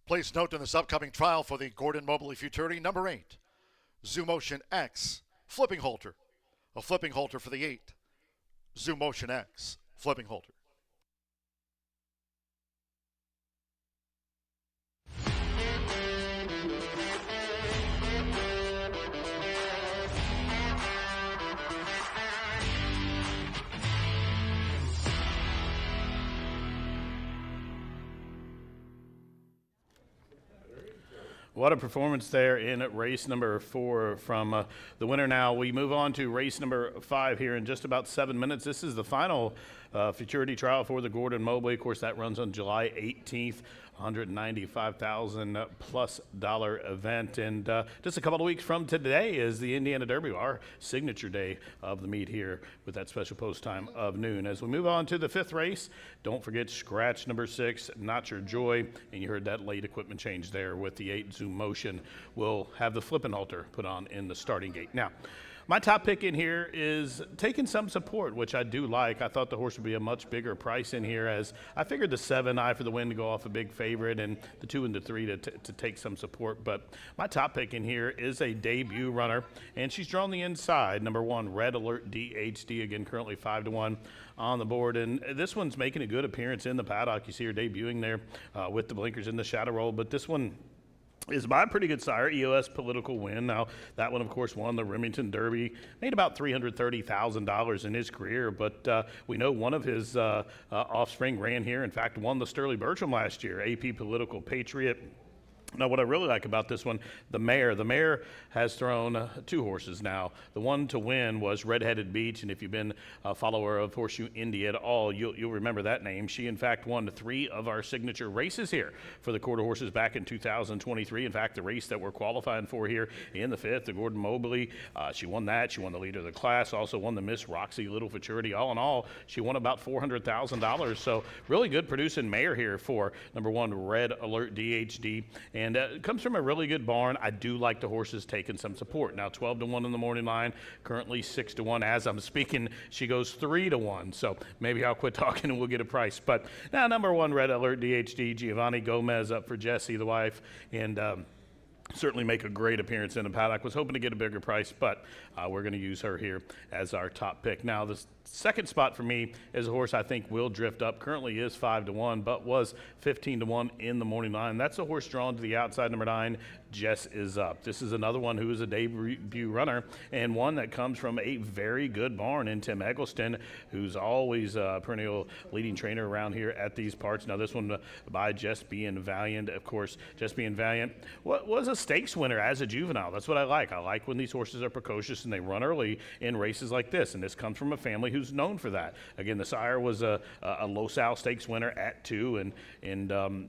Please note in this upcoming trial for the Gordon Mobley Futurity, number 8, Zoom Motion X, flipping halter. A flipping halter for the 8, Zoom Motion X, flipping halter. What a performance there in race number 4 from the winner. Now we move on to race number 5 here in just about 7 minutes. This is the final futurity trial for the Gordon Mobley. Of course, that runs on July 18th. $195,000 plus event, and just a couple of weeks from today is the Indiana Derby, our signature day of the meet here with that special post time of noon. As we move on to the 5th race, don't forget scratch number 6, Not Your Joy, and you heard that late equipment change there with the 8 Zoom Motion. We'll have the flipping halter put on in the starting gate. Now, my top pick in here is taking some support, which I do like. I thought the horse would be a much bigger price in here, as I figured the 7 Eye for the Win to go off a big favorite and the 2 and the 3 to take some support. But my top pick in here is a debut runner, and she's drawn the inside. Number 1, Red Alert DHD, again currently 5-1 on the board. And this one's making a good appearance in the paddock. You see her debuting there with the blinkers in the shadow roll. But this one is by a pretty good sire, EOS Political Win. Now, that one, of course, won the Remington Derby, made about $330,000 in his career, but we know one of his offspring ran here, in fact, won the Sterling Bertram last year, AP Political Patriot. Now, what I really like about this one, the mare has thrown 2 horses now. The one to win was Red-Headed Beach, and if you've been a follower of Horseshoe Indy at all, you'll remember that name. She, in fact, won 3 of our signature races here for the quarter horses back in 2023. In fact, the race that we're qualifying for here in the 5th, the Gordon Mobley, she won that. She won the leader of the class, also won the Miss Roxy Little Futurity. All in all, she won about $400,000. So really good producing mare here for number 1, Red Alert DHD. and it comes from a really good barn. I do like the horses taking some support. Now 12-1 in the morning line, currently 6-1. As I'm speaking, she goes 3-1. So maybe I'll quit talking and we'll get a price. But now number 1, Red Alert DHD, Giovanni Gomez up for Jessie, the wife, and certainly make a great appearance in the paddock. Was hoping to get a bigger price, but we're going to use her here as our top pick. Now, the second spot for me is a horse I think will drift up. Currently is 5-1, but was 15-1 in the morning line. That's a horse drawn to the outside, number 9, Jess Is Up. This is another one who is a debut runner and one that comes from a very good barn in Tim Eggleston, who's always a perennial leading trainer around here at these parts. Now, this one by Just Being Valiant, of course. Just Being Valiant was a stakes winner as a juvenile. That's what I like. I like when these horses are precocious and they run early in races like this, and this comes from a family who's known for that. Again, the sire was a Los Al stakes winner at 2, and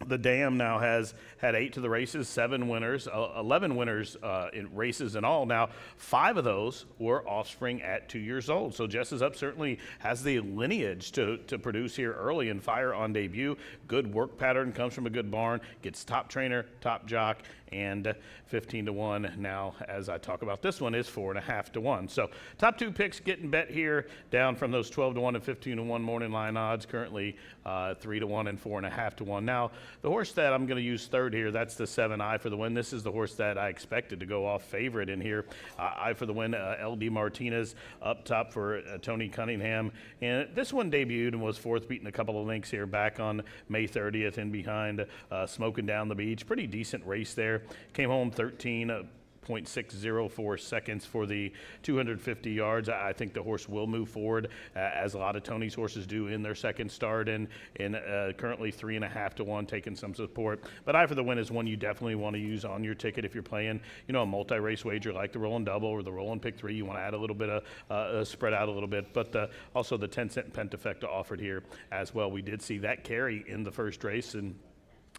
the dam now has had 8 to the races, 7 winners, 11 winners in races in all. Now, 5 of those were offspring at 2 years old. So Jess Is Up certainly has the lineage to produce here early and fire on debut. Good work pattern, comes from a good barn, gets top trainer, top jock, and 15-1. Now, as I talk about this one, is 4.5-1. So top 2 picks getting bet here, down from those 12-1 and 15-1 morning line odds. Currently 3-1 and 4.5-1. Now, the horse that I'm going to use third here, that's the 7 Eye for the Win. This is the horse that I expected to go off favorite in here. Eye for the Win, LD Martinez up top for Tony Cunningham. And this one debuted and was 4th, beating a couple of links here back on May 30th in behind Smoking Down the Beach. Pretty decent race there. Came home 13.604 seconds for the 250 yards. I think the horse will move forward, as a lot of Tony's horses do in their second start, and currently 3.5-1, taking some support. But Eye for the Win is one you definitely want to use on your ticket if you're playing, a multi-race wager like the Roll and Double or the Roll and Pick 3. You want to add a little bit of spread out a little bit, but also the 10-cent Pentafecta offered here as well. We did see that carry in the first race, and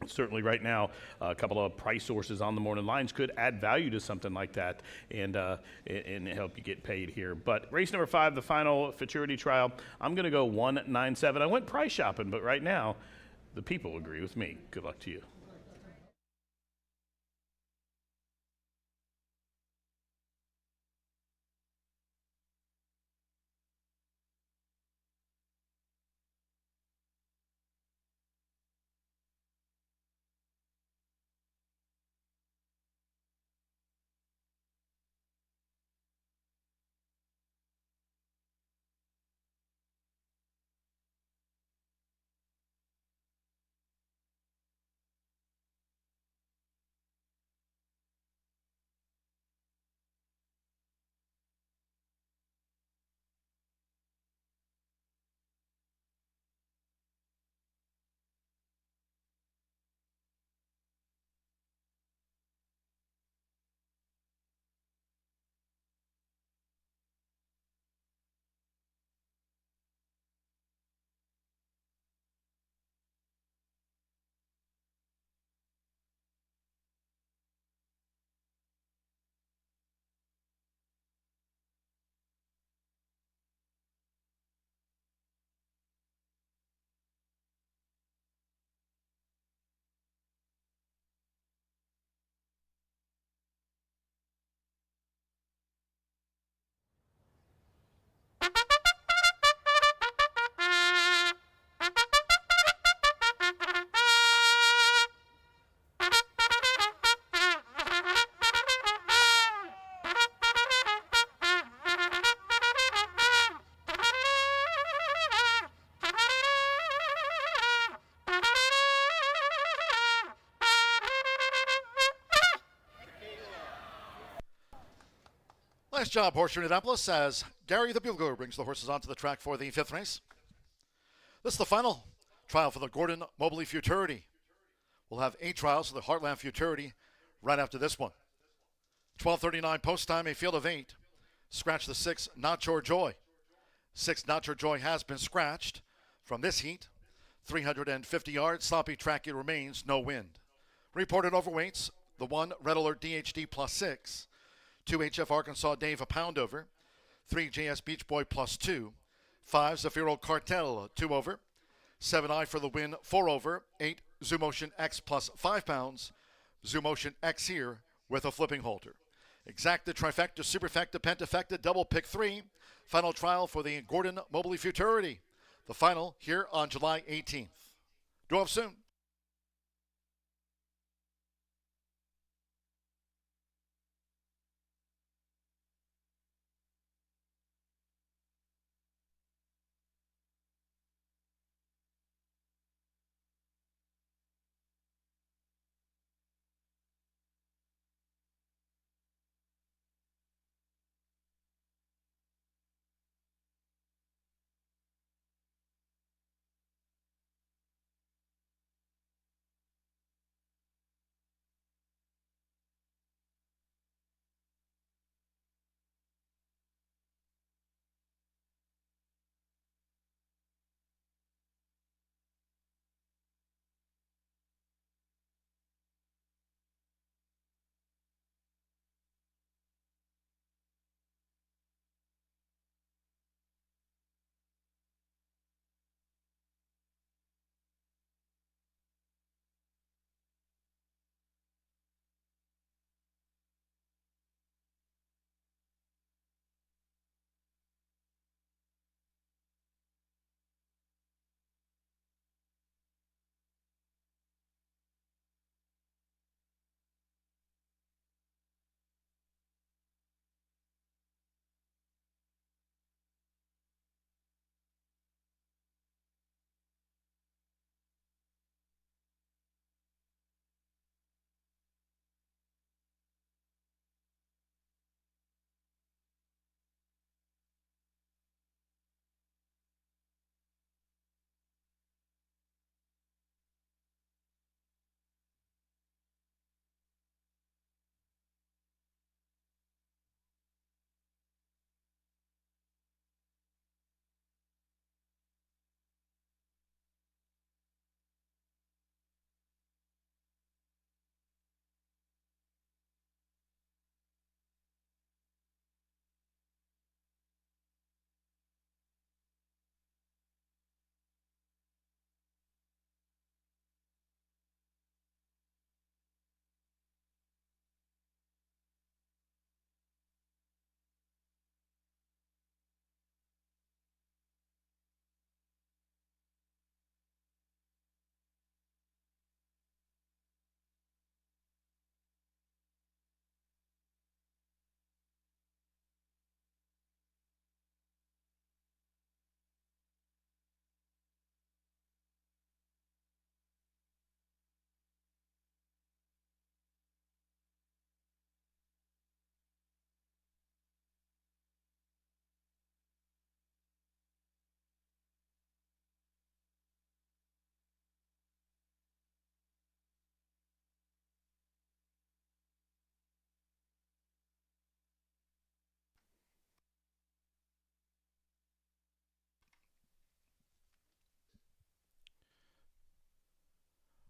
certainly right now, a couple of price sources on the morning lines could add value to something like that and help you get paid here. But race number 5, the final futurity trial, I'm going to go 197. I went price shopping, but right now, the people agree with me. Good luck to you. Nice job, Horseshoe Indianapolis, as Gary the Bugler brings the horses onto the track for the 5th race. This is the final trial for the Gordon Mobley Futurity. We'll have 8 trials for the Heartland Futurity right after this one. 12:39 post time, a field of 8. Scratch the 6, Not Your Joy. 6, Not Your Joy has been scratched from this heat. 350 yards, sloppy track it remains, no wind. Reported overweights, the 1, Red Alert DHD +6. 2, HF Arkansas Dave, a pound over. 3, JS Beach Boy +2. 5, Zafiro Cartel, 2 over. 7, Eye for the Win, 4 over. 8, Zoo Motion X +5 pounds. Zoom Motion X here with a flipping halter. Exacta, trifecta, superfecta, pentafecta, double pick 3. Final trial for the Gordon Mobley Futurity. The final here on July 18th. Draw off soon.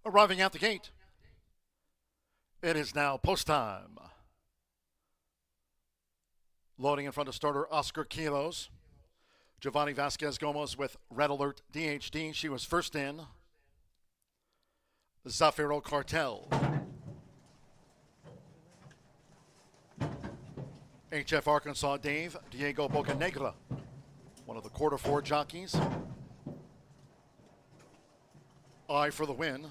Arriving at the gate, it is now post time. Loading in front of starter Oscar Kilos. Giovanni Vasquez Gomez with Red Alert DHD. She was first in. Zafiro Cartel. HF Arkansas Dave, Diego Bocanegra, one of the quarter four jockeys. I for the win.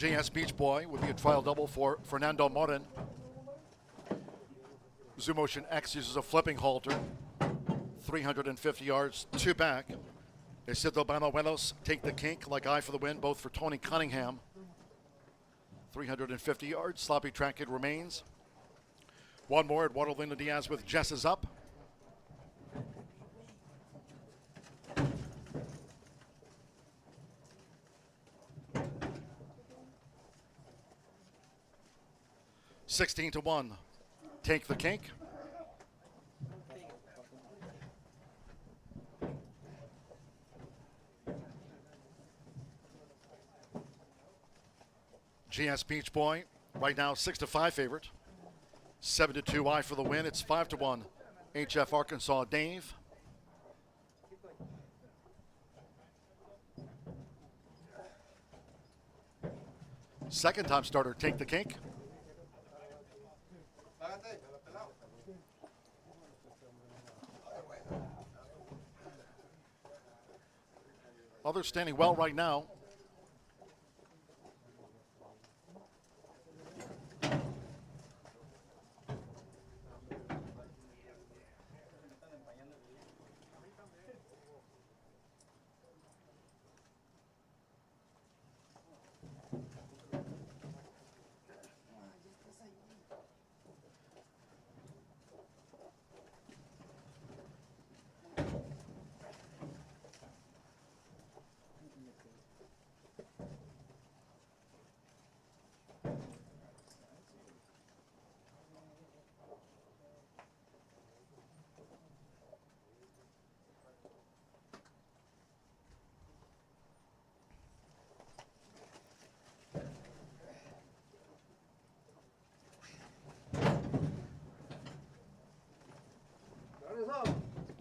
JS Beach Boy would be a trial double for Fernando Morin. Zoom Motion X uses a flipping halter. 350 yards, 2 back. Isidro Banuelos take the kink like I for the win, both for Tony Cunningham. 350 yards, sloppy track it remains. One more, Eduardo Lina Diaz with Jess is up. $16-1. Take the kink. GS Beach Boy, right now 6-5 favorite. 7-2 I for the win. It's 5-1 HF Arkansas Dave. Second time starter, Take the Cake. Others standing well right now.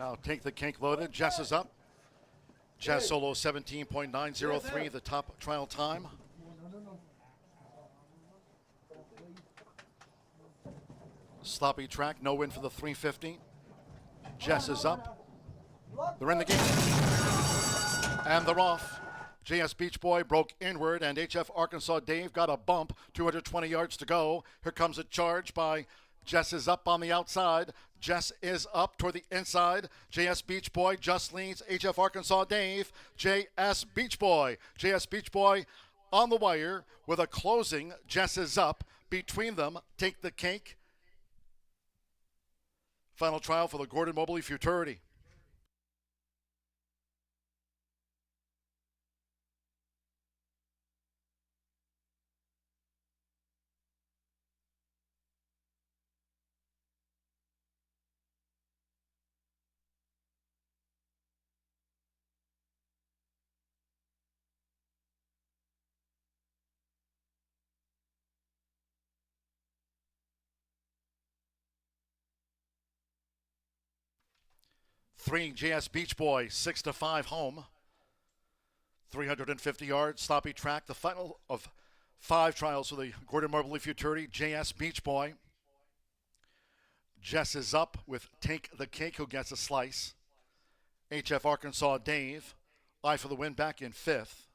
Now Take the Cake loaded. Jess is up. Jess solo 17.903, the top trial time. Sloppy track, no win for the 350. Jess is up. They're in the game. And they're off. JS Beach Boy broke inward, and HF Arkansas Dave got a bump. 220 yards to go. Here comes a charge by Jess is up on the outside. Jess is up toward the inside. JS Beach Boy just leads HF Arkansas Dave. JS Beach Boy. JS Beach Boy on the wire with a closing. Jess is up. Between them, Take the Cake. Final trial for the Gordon Mobley Futurity. Three, JS Beach Boy, 6-5 home. 350 yards, sloppy track. The final of 5 trials for the Gordon Mobley Futurity. JS Beach Boy. Jess is up with Take the Cake, who gets a slice. HF Arkansas Dave, eye for the win, back in 5th.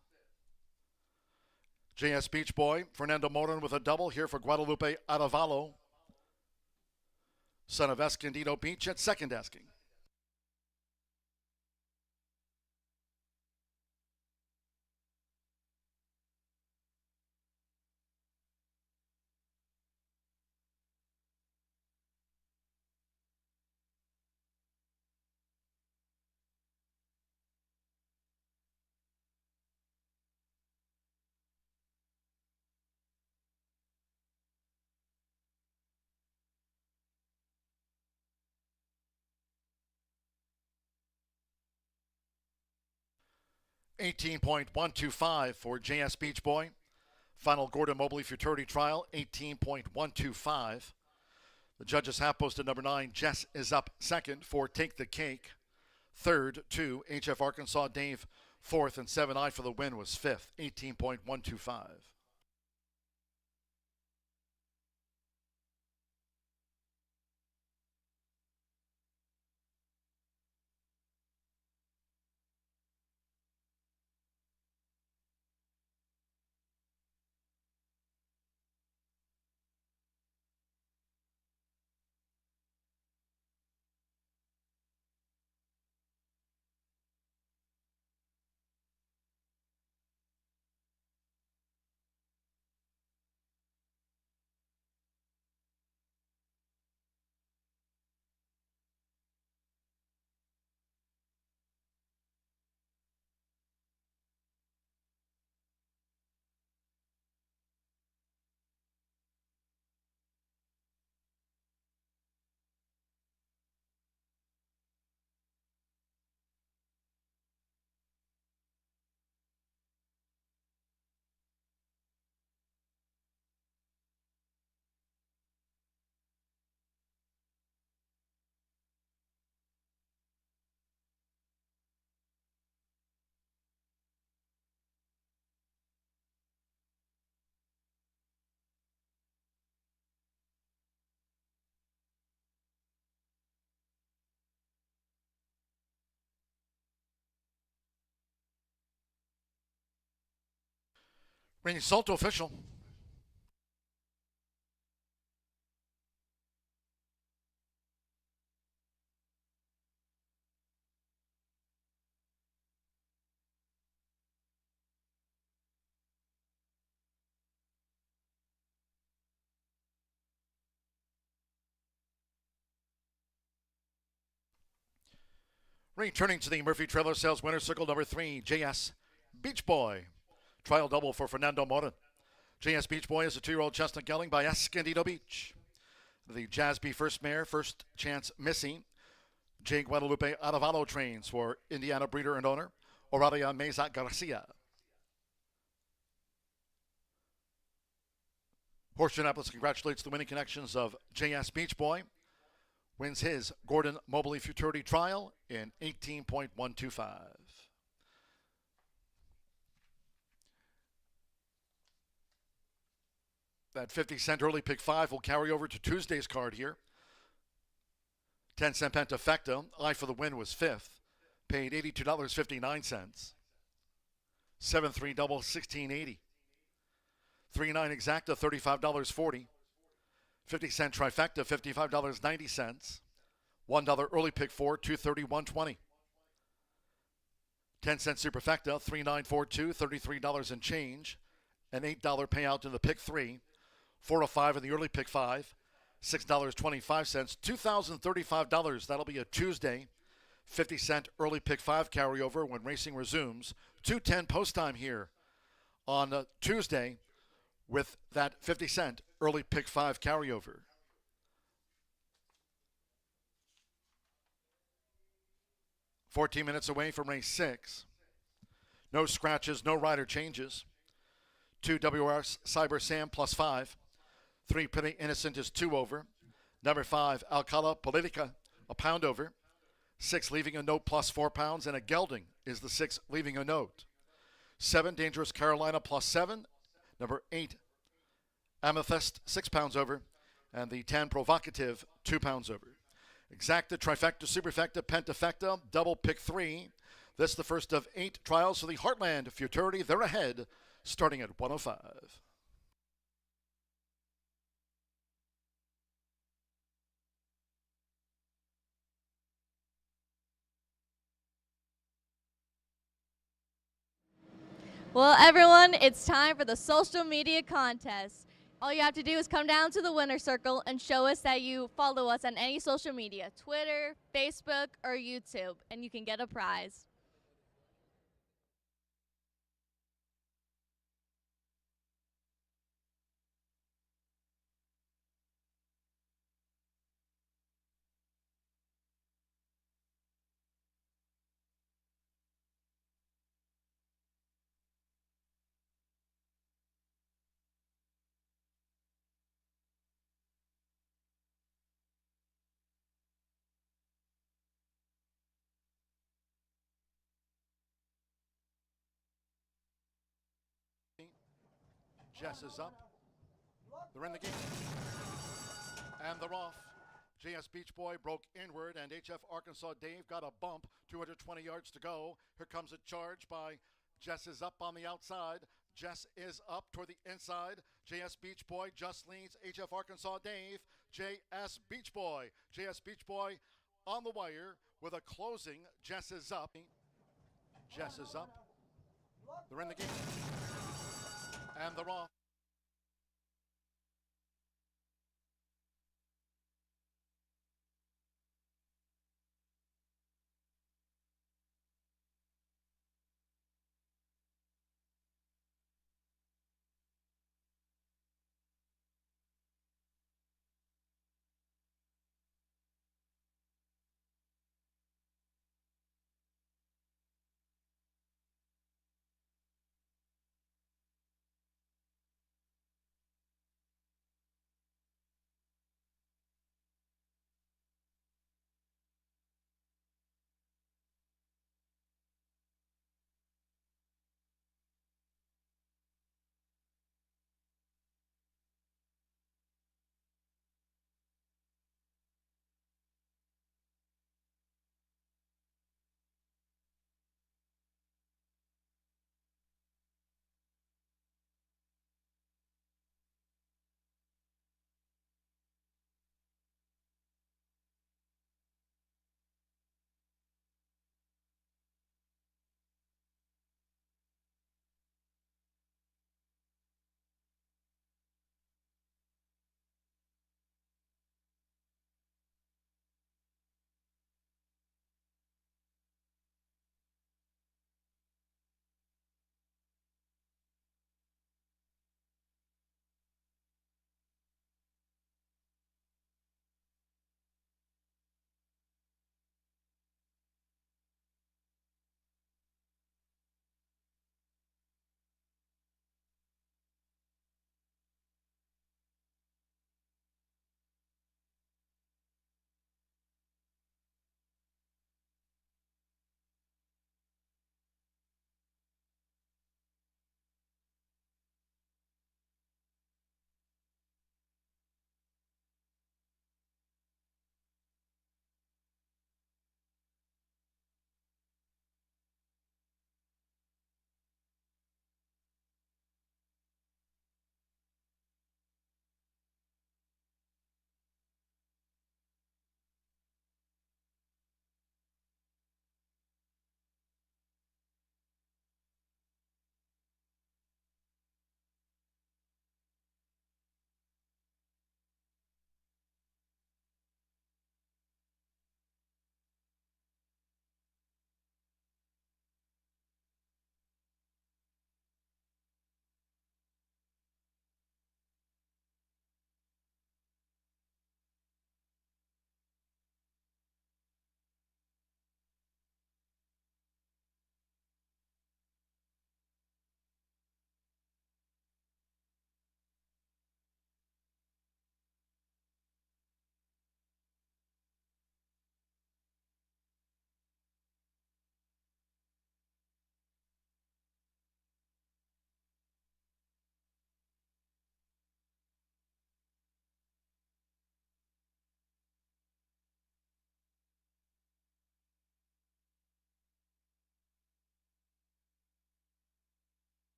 JS Beach Boy, Fernando Moran with a double here for Guadalupe Arevalo. Son of Escondido Beach at second asking. $18.125 for JS Beach Boy. Final Gordon Mobley Futurity trial, $18.125. The judges have posted number 9. Jess is up second for Take the Cake. Third, 2, HF Arkansas Dave. Fourth, and 7 eye for the win was 5th, $18.125. Result official. Returning to the Murphy Trailer Sales winner circle number 3, JS Beach Boy. Trial double for Fernando Mora. JS Beach Boy is a 2-year-old chestnut gelding by Escondido Beach. The Jazzby First Mare, First Chance Missy. J. Guadalupe Aravalo trains for Indiana breeder and owner, Auralia Meza Garcia. Horseshoe Indianapolis congratulates the winning connections of JS Beach Boy. Wins his Gordon Mobley Futurity Trial in 18.125. That 50-cent early pick 5 will carry over to Tuesday's card here. 10-cent Pentafecta, I for the win was 5th. Paid $82.59. 7-3 double, $16.80. 3-9 exacta, $35.40. 50-cent trifecta, $55.90. $1 early pick 4, $231.20. 10-cent superfecta, 3942, $33 and change. An $8 payout in the pick 3. 4 of 5 in the early pick 5. $6.25, $2,035. That'll be a Tuesday 50-cent early pick 5 carryover when racing resumes. 2:10 post time here on Tuesday with that 50-cent early pick 5 carryover. $14 minutes away from race 6. No scratches, no rider changes. 2 WRS Cyber Sam plus 5. 3 Pretty Innocent is 2 over. Number 5 Alcala Politica, a pound over. 6 Leaving a Note plus 4 pounds, and a gelding is the 6 Leaving a Note. 7 Dangerous Carolina plus 7. Number 8 Amethyst 6 pounds over, and the 10 Provocative 2 pounds over. Exacta, trifecta, superfecta, pentafecta, double pick 3. This the first of 8 trials for the Heartland Futurity. They're ahead, starting at 105. Well, everyone, it's time for the social media contest. All you have to do is come down to the winner circle and show us that you follow us on any social media, Twitter, Facebook, or YouTube, and you can get a prize. Jess is up. They're in the game. And they're off. JS Beach Boy broke inward, and HF Arkansas Dave got a bump. 220 yards to go. Here comes a charge by Jess is up on the outside. Jess is up toward the inside. JS Beach Boy just leads HF Arkansas Dave. JS Beach Boy. JS Beach Boy on the wire with a closing. Jess is up. Jess is up. They're in the game. And they're off.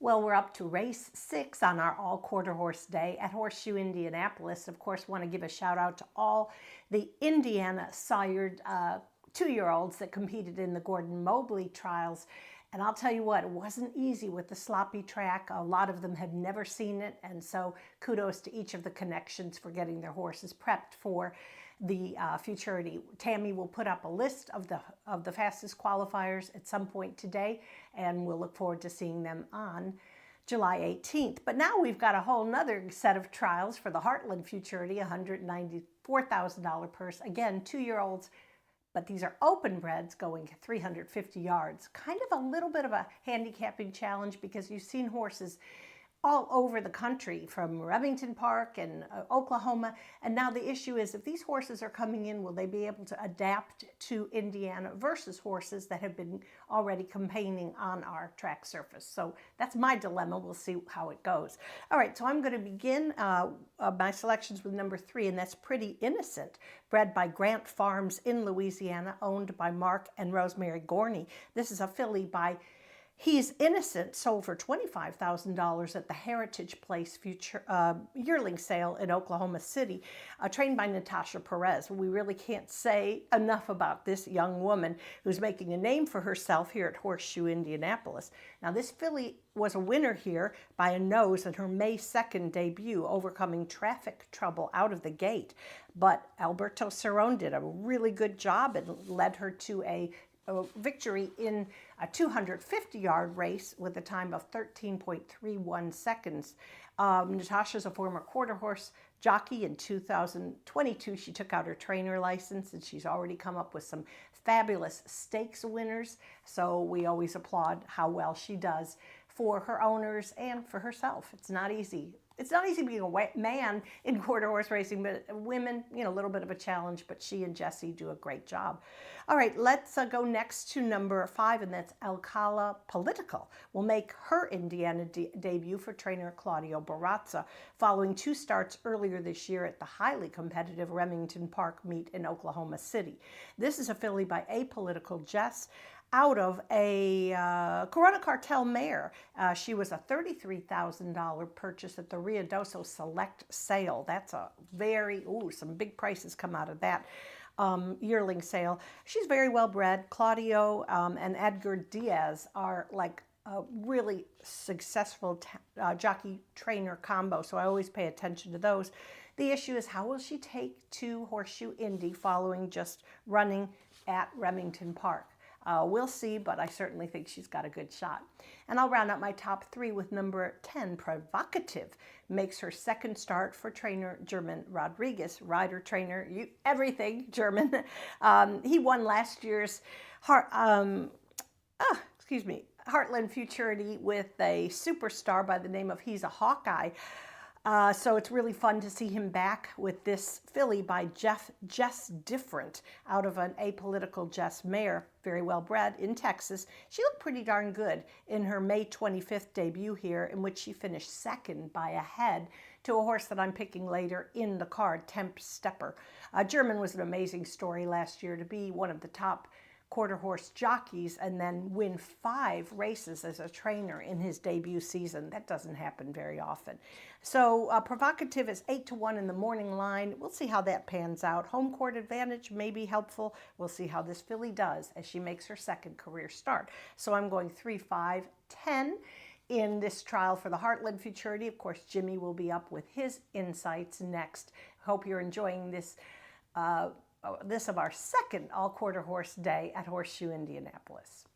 Well, we're up to race 6 on our all quarter horse day at Horseshoe Indianapolis. Of course, want to give a shout out to all the Indiana sired 2-year-olds that competed in the Gordon Mobley trials. And I'll tell you what, it wasn't easy with the sloppy track. A lot of them had never seen it. And so kudos to each of the connections for getting their horses prepped for the futurity. Tammy will put up a list of the fastest qualifiers at some point today, and we'll look forward to seeing them on July 18th. But now we've got a whole nother set of trials for the Heartland Futurity, $194,000 purse. Again, 2-year-olds, but these are open breds going 350 yards. Kind of a little bit of a handicapping challenge because you've seen horses all over the country, from Remington Park and Oklahoma. And now the issue is, if these horses are coming in, will they be able to adapt to Indiana versus horses that have been already campaigning on our track surface? So that's my dilemma. We'll see how it goes. All right, so I'm going to begin my selections with number 3, and that's Pretty Innocent, bred by Grant Farms in Louisiana, owned by Mark and Rosemary Gorney. This is a filly by He's Innocent, sold for $25,000 at the Heritage Place yearling sale in Oklahoma City, trained by Natasha Perez. We really can't say enough about this young woman who's making a name for herself here at Horseshoe Indianapolis. Now, this filly was a winner here by a nose in her May 2nd debut, overcoming traffic trouble out of the gate. But Alberto Cerrone did a really good job and led her to a victory in a 250-yard race with a time of 13.31 seconds. Natasha's a former quarter horse jockey. In 2022, she took out her trainer license, and she's already come up with some fabulous stakes winners. So we always applaud how well she does for her owners and for herself. It's not easy. It's not easy being a man in quarter horse racing, but women, you know, a little bit of a challenge, but she and Jessie do a great job. All right, let's go next to number 5, and that's Alcala Political. Will make her Indiana debut for trainer Claudio Barazza, following 2 starts earlier this year at the highly competitive Remington Park meet in Oklahoma City. This is a filly by Apolitical Jess, out of a Corona Cartel mare. She was a $33,000 purchase at the Ruidoso Select sale. That's a very, some big prices come out of that yearling sale. She's very well bred. Claudio and Edgar Diaz are like a really successful jockey trainer combo, so I always pay attention to those. The issue is, how will she take to Horseshoe Indy following just running at Remington Park? We'll see, but I certainly think she's got a good shot. And I'll round out my top 3 with number 10, Provocative. Makes her 2nd start for trainer German Rodriguez, rider trainer, everything German. He won last year's Heartland Futurity with a superstar by the name of He's a Hawkeye. So it's really fun to see him back with this filly by Jess Different, out of an Apolitical Jess mare, very well bred in Texas. She looked pretty darn good in her May 25th debut here, in which she finished 2nd by a head to a horse that I'm picking later in the card, Temp Stepper. German was an amazing story last year to be one of the top quarter horse jockeys and then win 5 races as a trainer in his debut season. That doesn't happen very often. So Provocative is 8-1 in the morning line. We'll see how that pans out. Home court advantage may be helpful. We'll see how this filly does as she makes her 2nd career start. So I'm going 3, 5, 10 in this trial for the Heartland Futurity. Of course, Jimmy will be up with his insights next. Hope you're enjoying this of our 2nd all-quarter horse day at Horseshoe Indianapolis.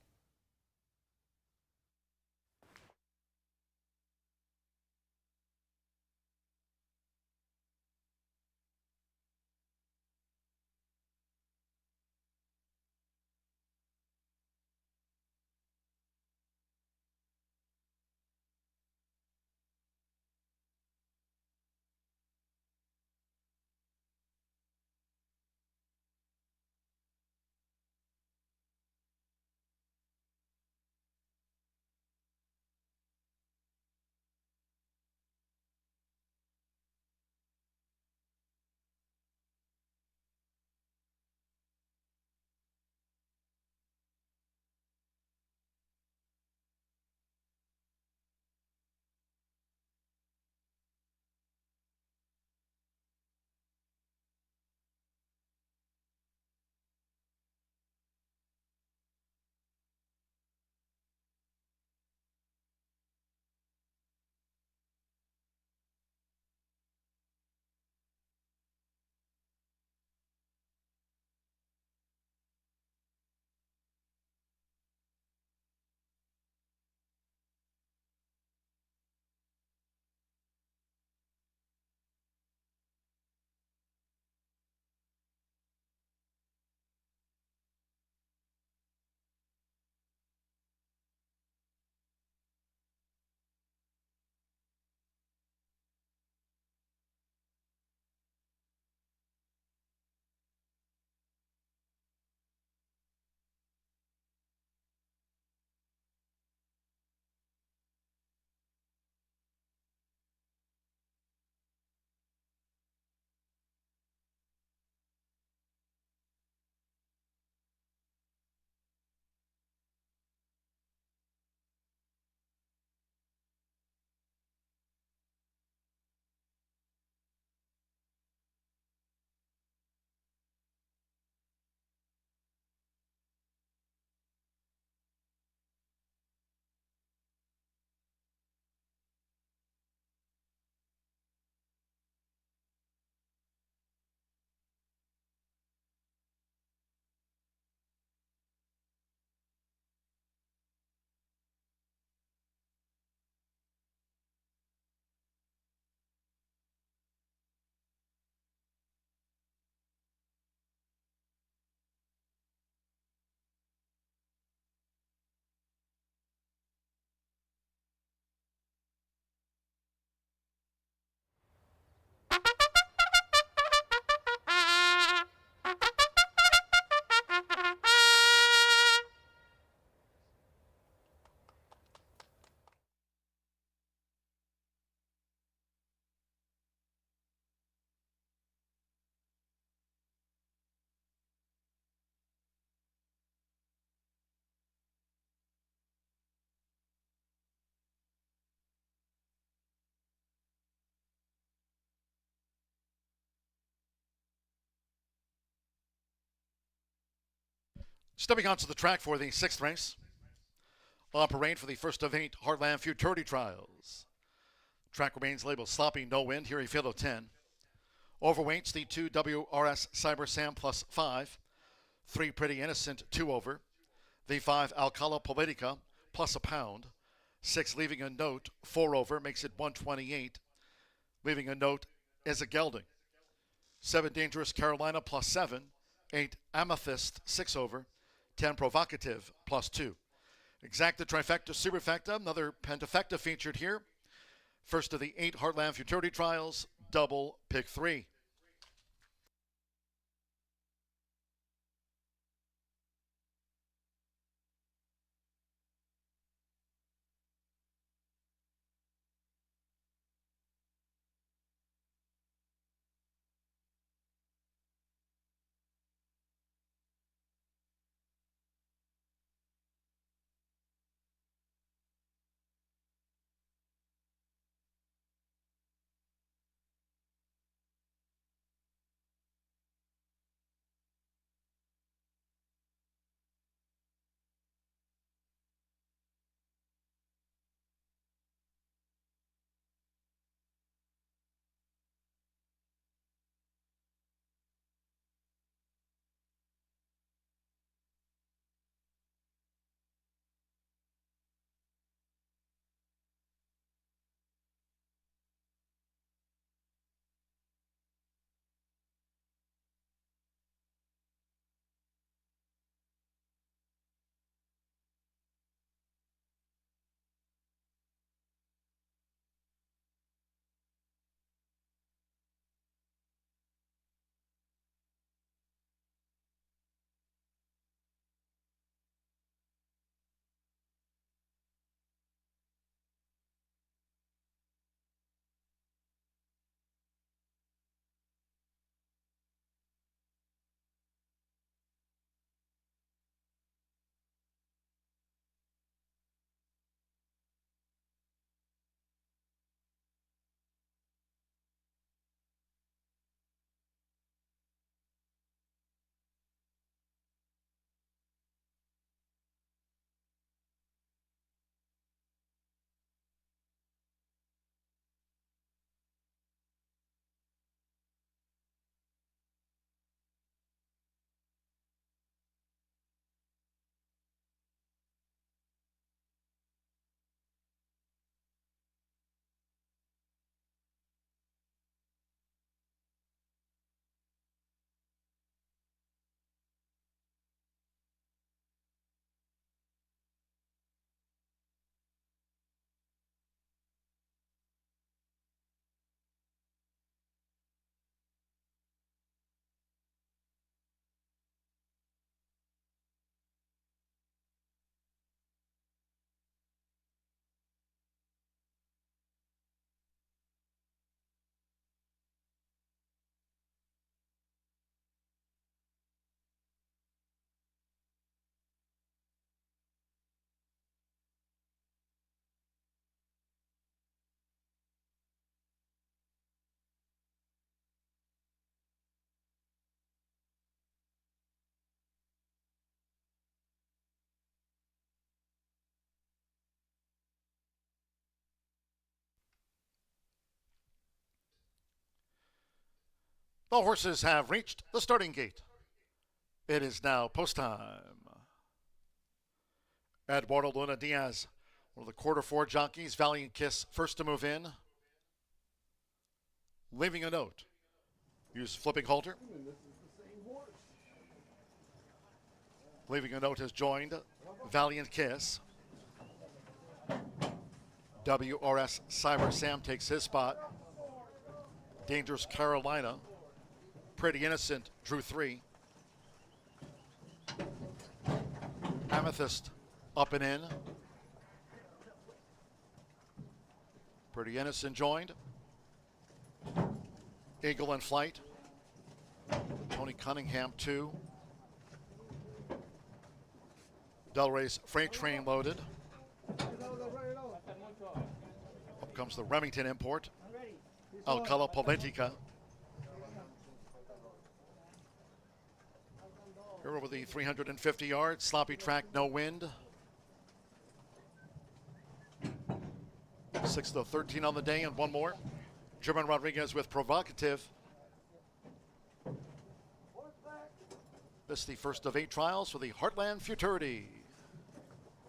Stepping onto the track for the 6th race. On parade for the first of 8 Heartland Futurity Trials. Track remains labeled sloppy, no wind. Here a field of 10. Overweights, the 2 WRS Cyber Sam plus 5. 3 Pretty Innocent, 2 over. The 5 Alcala Politica plus a pound. 6 Leaving a Note, 4 over, makes it 128. Leaving a Note is a gelding. 7 Dangerous Carolina plus 7. 8 Amethyst, 6 over. 10 Provocative plus 2. Exacta, Trifecta, Superfecta, another Pentafecta featured here. First of the 8 Heartland Futurity Trials, double pick 3. The horses have reached the starting gate. It is now post time. Eduardo Luna Diaz, one of the quarter 4 jockeys. Valiant Kiss, first to move in. Leaving a Note. Use flipping halter. Leaving a Note has joined Valiant Kiss. WRS Cyber Sam takes his spot. Dangerous Carolina. Pretty Innocent drew 3. Amethyst up and in. Pretty Innocent joined. Eagle in Flight. Tony Cunningham 2. Delray's Freight Train loaded. Up comes the Remington import. Alcala Politica. Here over the 350 yards, sloppy track, no wind. 6 to 13 on the day and one more. German Rodriguez with Provocative. This is the first of 8 trials for the Heartland Futurity.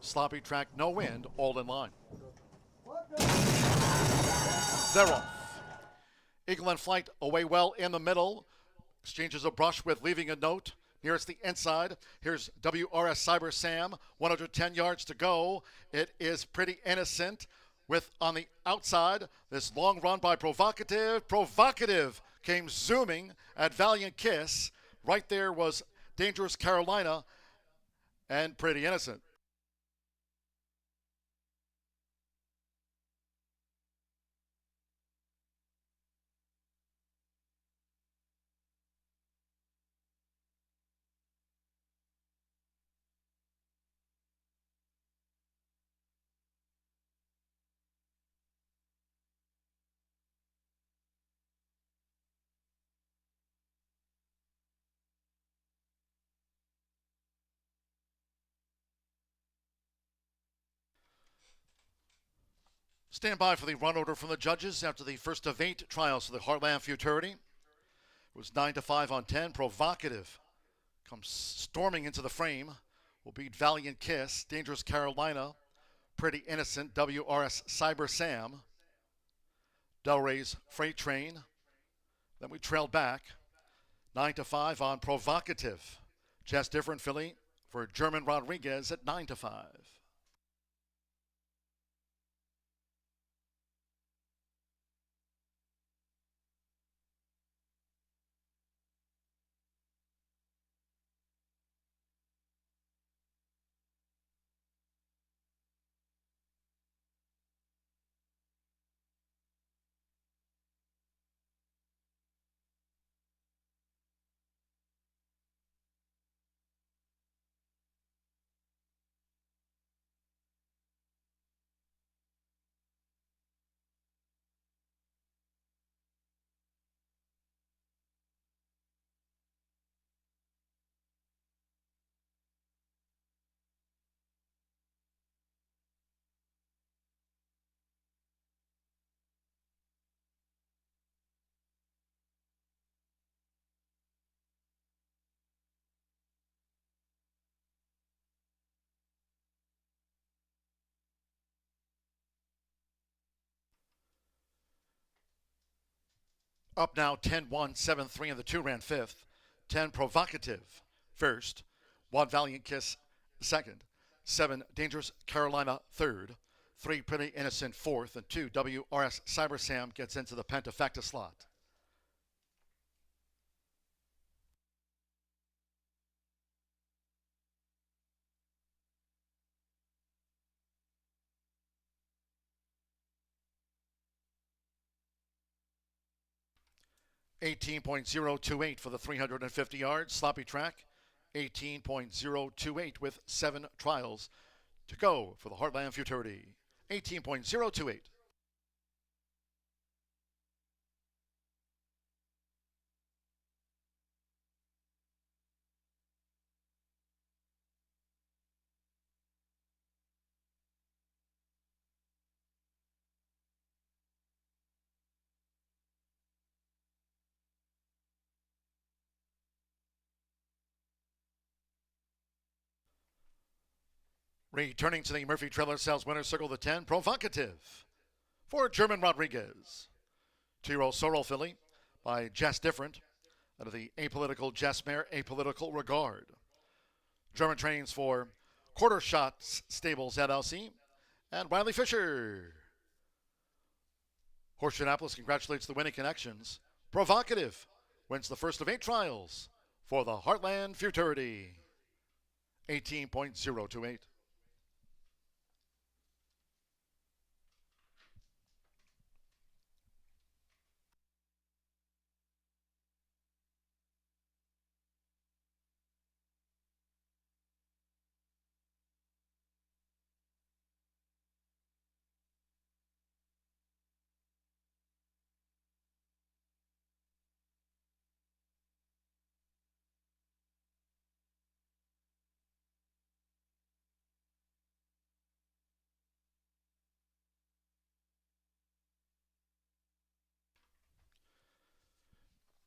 Sloppy track, no wind, all in line. They're off. Eagle in flight, away well in the middle. Exchanges a brush with leaving a note. Nearest the inside. Here's WRS Cyber Sam. 110 yards to go. It is Pretty Innocent with on the outside. This long run by Provocative. Provocative came zooming at Valiant Kiss. Right there was Dangerous Carolina and Pretty Innocent. Stand by for the run order from the judges after the first of 8 trials for the Heartland Futurity. It was 9 to 5 on 10. Provocative comes storming into the frame. Will beat Valiant Kiss, Dangerous Carolina, Pretty Innocent, WRS Cyber Sam, Delray's Freight Train. Then we trailed back 9 to 5 on Provocative. Just different filly for German Rodriguez at 9 to 5. Up now 10-1-7-3 and the 2 ran 5th. 10 Provocative first. 1 Valiant Kiss second. 7 Dangerous Carolina third. 3 Pretty Innocent fourth. And 2 WRS Cyber Sam gets into the Pentafecta slot. $18.028 for the 350 yards sloppy track. 18.028 with 7 trials to go for the Heartland Futurity. 18.028. Returning to the Murphy Trailer Sales Winner's Circle, the 10, Provocative for German Rodriguez. 2-year-old Sorrel filly by Just Different out of the Apolitical Jess Mare, Apolitical Regard. German trains for Quarter Shots Stables LLC and Wiley Fisher. Horseshoe Indianapolis congratulates the winning connections. Provocative wins the first of 8 trials for the Heartland Futurity. 18.028.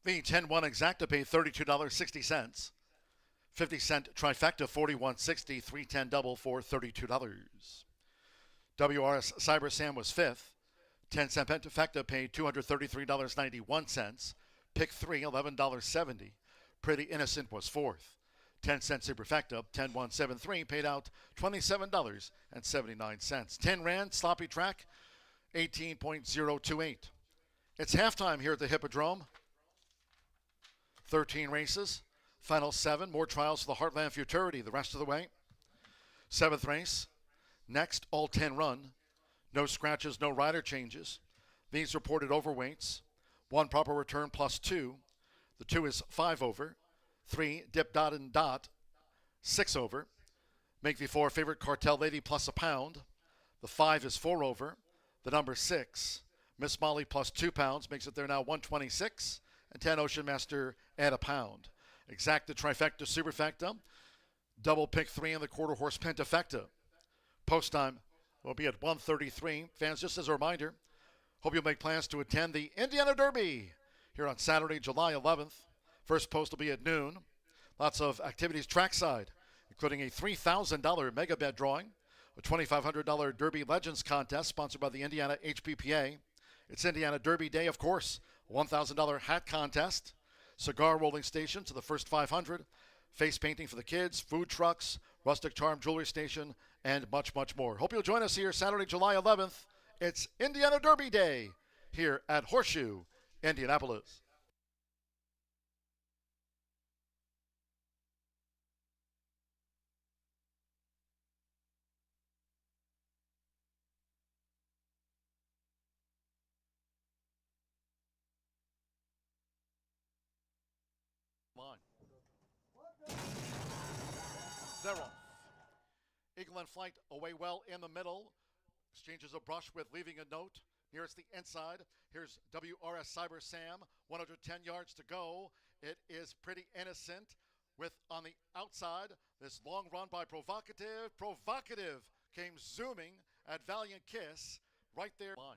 The 10-1 exacta paid $32.60. 50-cent trifecta, $41.60. 310 double for $32. WRS Cyber Sam was fifth. 10-cent pentafecta paid $233.91. Pick 3, $11.70. Pretty Innocent was fourth. 10-cent superfecta, 10-1-7-3, paid out $27.79. 10 rand sloppy track, 18.028. It's halftime here at the Hippodrome. 13 races, final 7. More trials for the Heartland Futurity the rest of the way. 7th race, next, all 10 run. No scratches, no rider changes. These reported overweights. 1 proper return plus 2. The 2 is 5 over. 3, dip, dot, and dot. 6 over. Make the 4 favorite Cartel Lady plus a pound. The 5 is 4 over. The number 6, Miss Molly plus 2 pounds, makes it there now 126. And 10 Ocean Master at a pound. Exacta trifecta superfecta. Double pick 3 in the quarter horse pentafecta. Post time will be at 1:33. Fans, just as a reminder, hope you'll make plans to attend the Indiana Derby here on Saturday, July 11th. First post will be at noon. Lots of activities trackside, including a $3,000 mega bet drawing, a $2,500 Derby Legends contest sponsored by the Indiana HPPA. It's Indiana Derby Day, of course. A $1,000 hat contest, cigar rolling station to the first 500, face painting for the kids, food trucks, rustic charm jewelry station, and much, much more. Hope you'll join us here Saturday, July 11th. It's Indiana Derby Day here at Horseshoe, Indianapolis. Line. They're off. Eagle in flight, away well in the middle. Exchanges a brush with leaving a note. Nearest the inside. Here's WRS Cyber Sam. 110 yards to go. It is Pretty Innocent with on the outside this long run by Provocative. Provocative came zooming at Valiant Kiss right there. Line.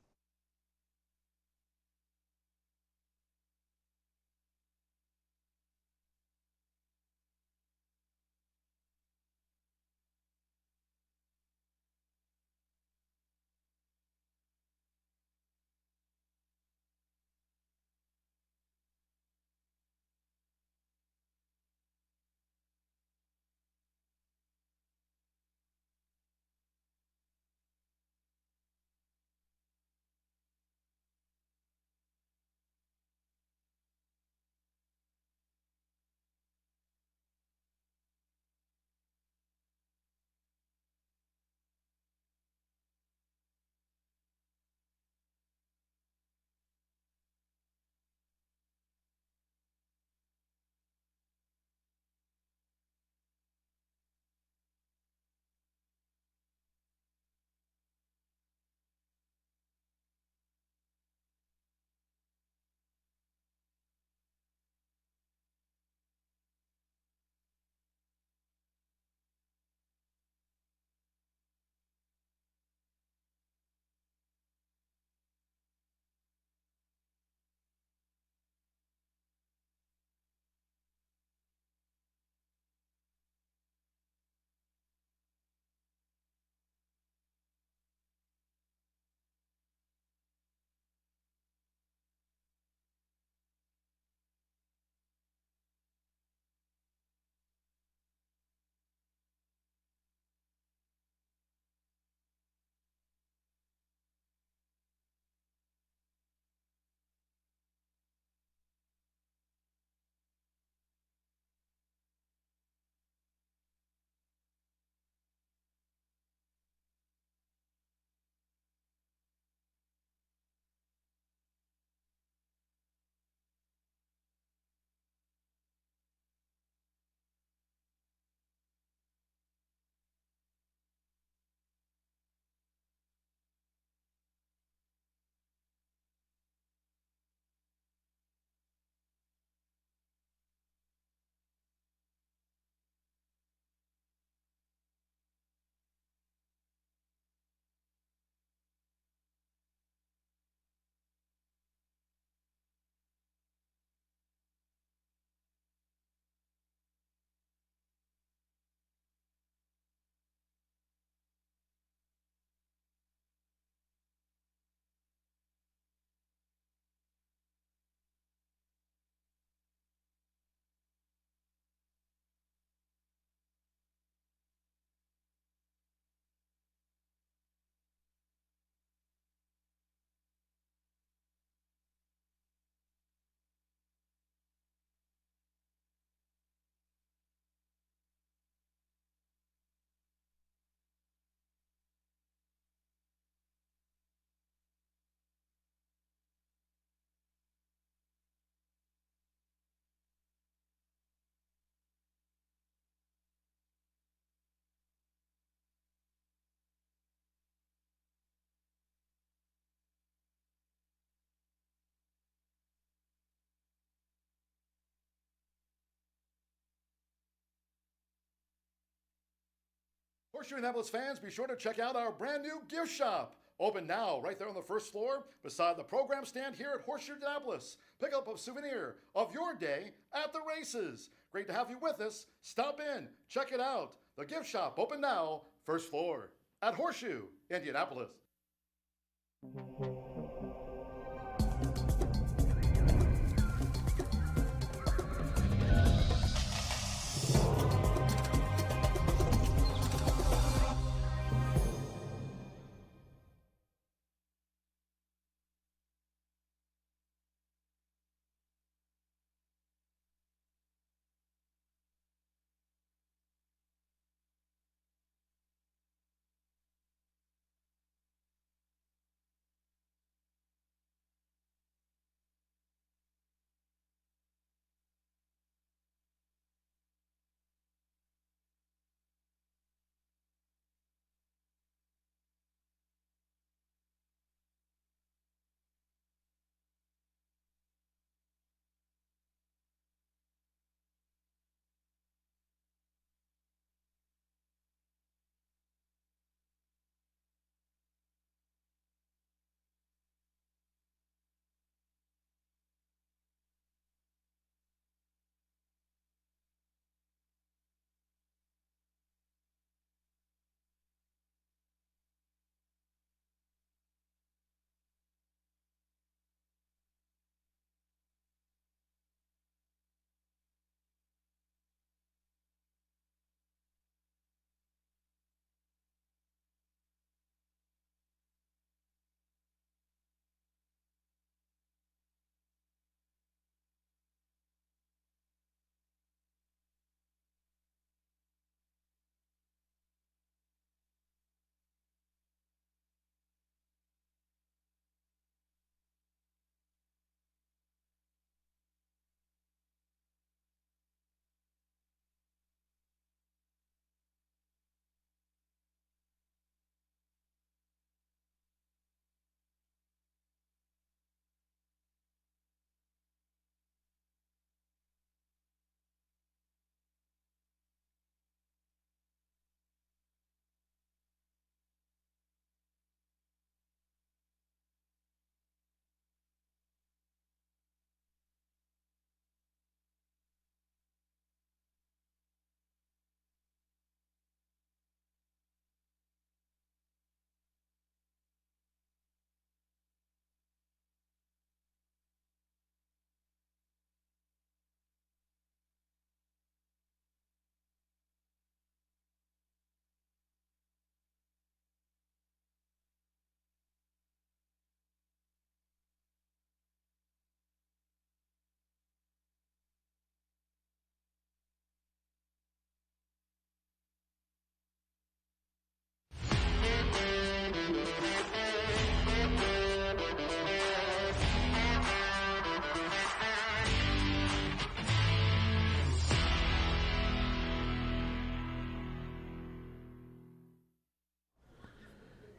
Horseshoe Indianapolis fans, be sure to check out our brand new gift shop. Open now, right there on the first floor, beside the program stand here at Horseshoe Indianapolis. Pick up a souvenir of your day at the races. Great to have you with us. Stop in, check it out. The gift shop, open now, first floor, at Horseshoe Indianapolis.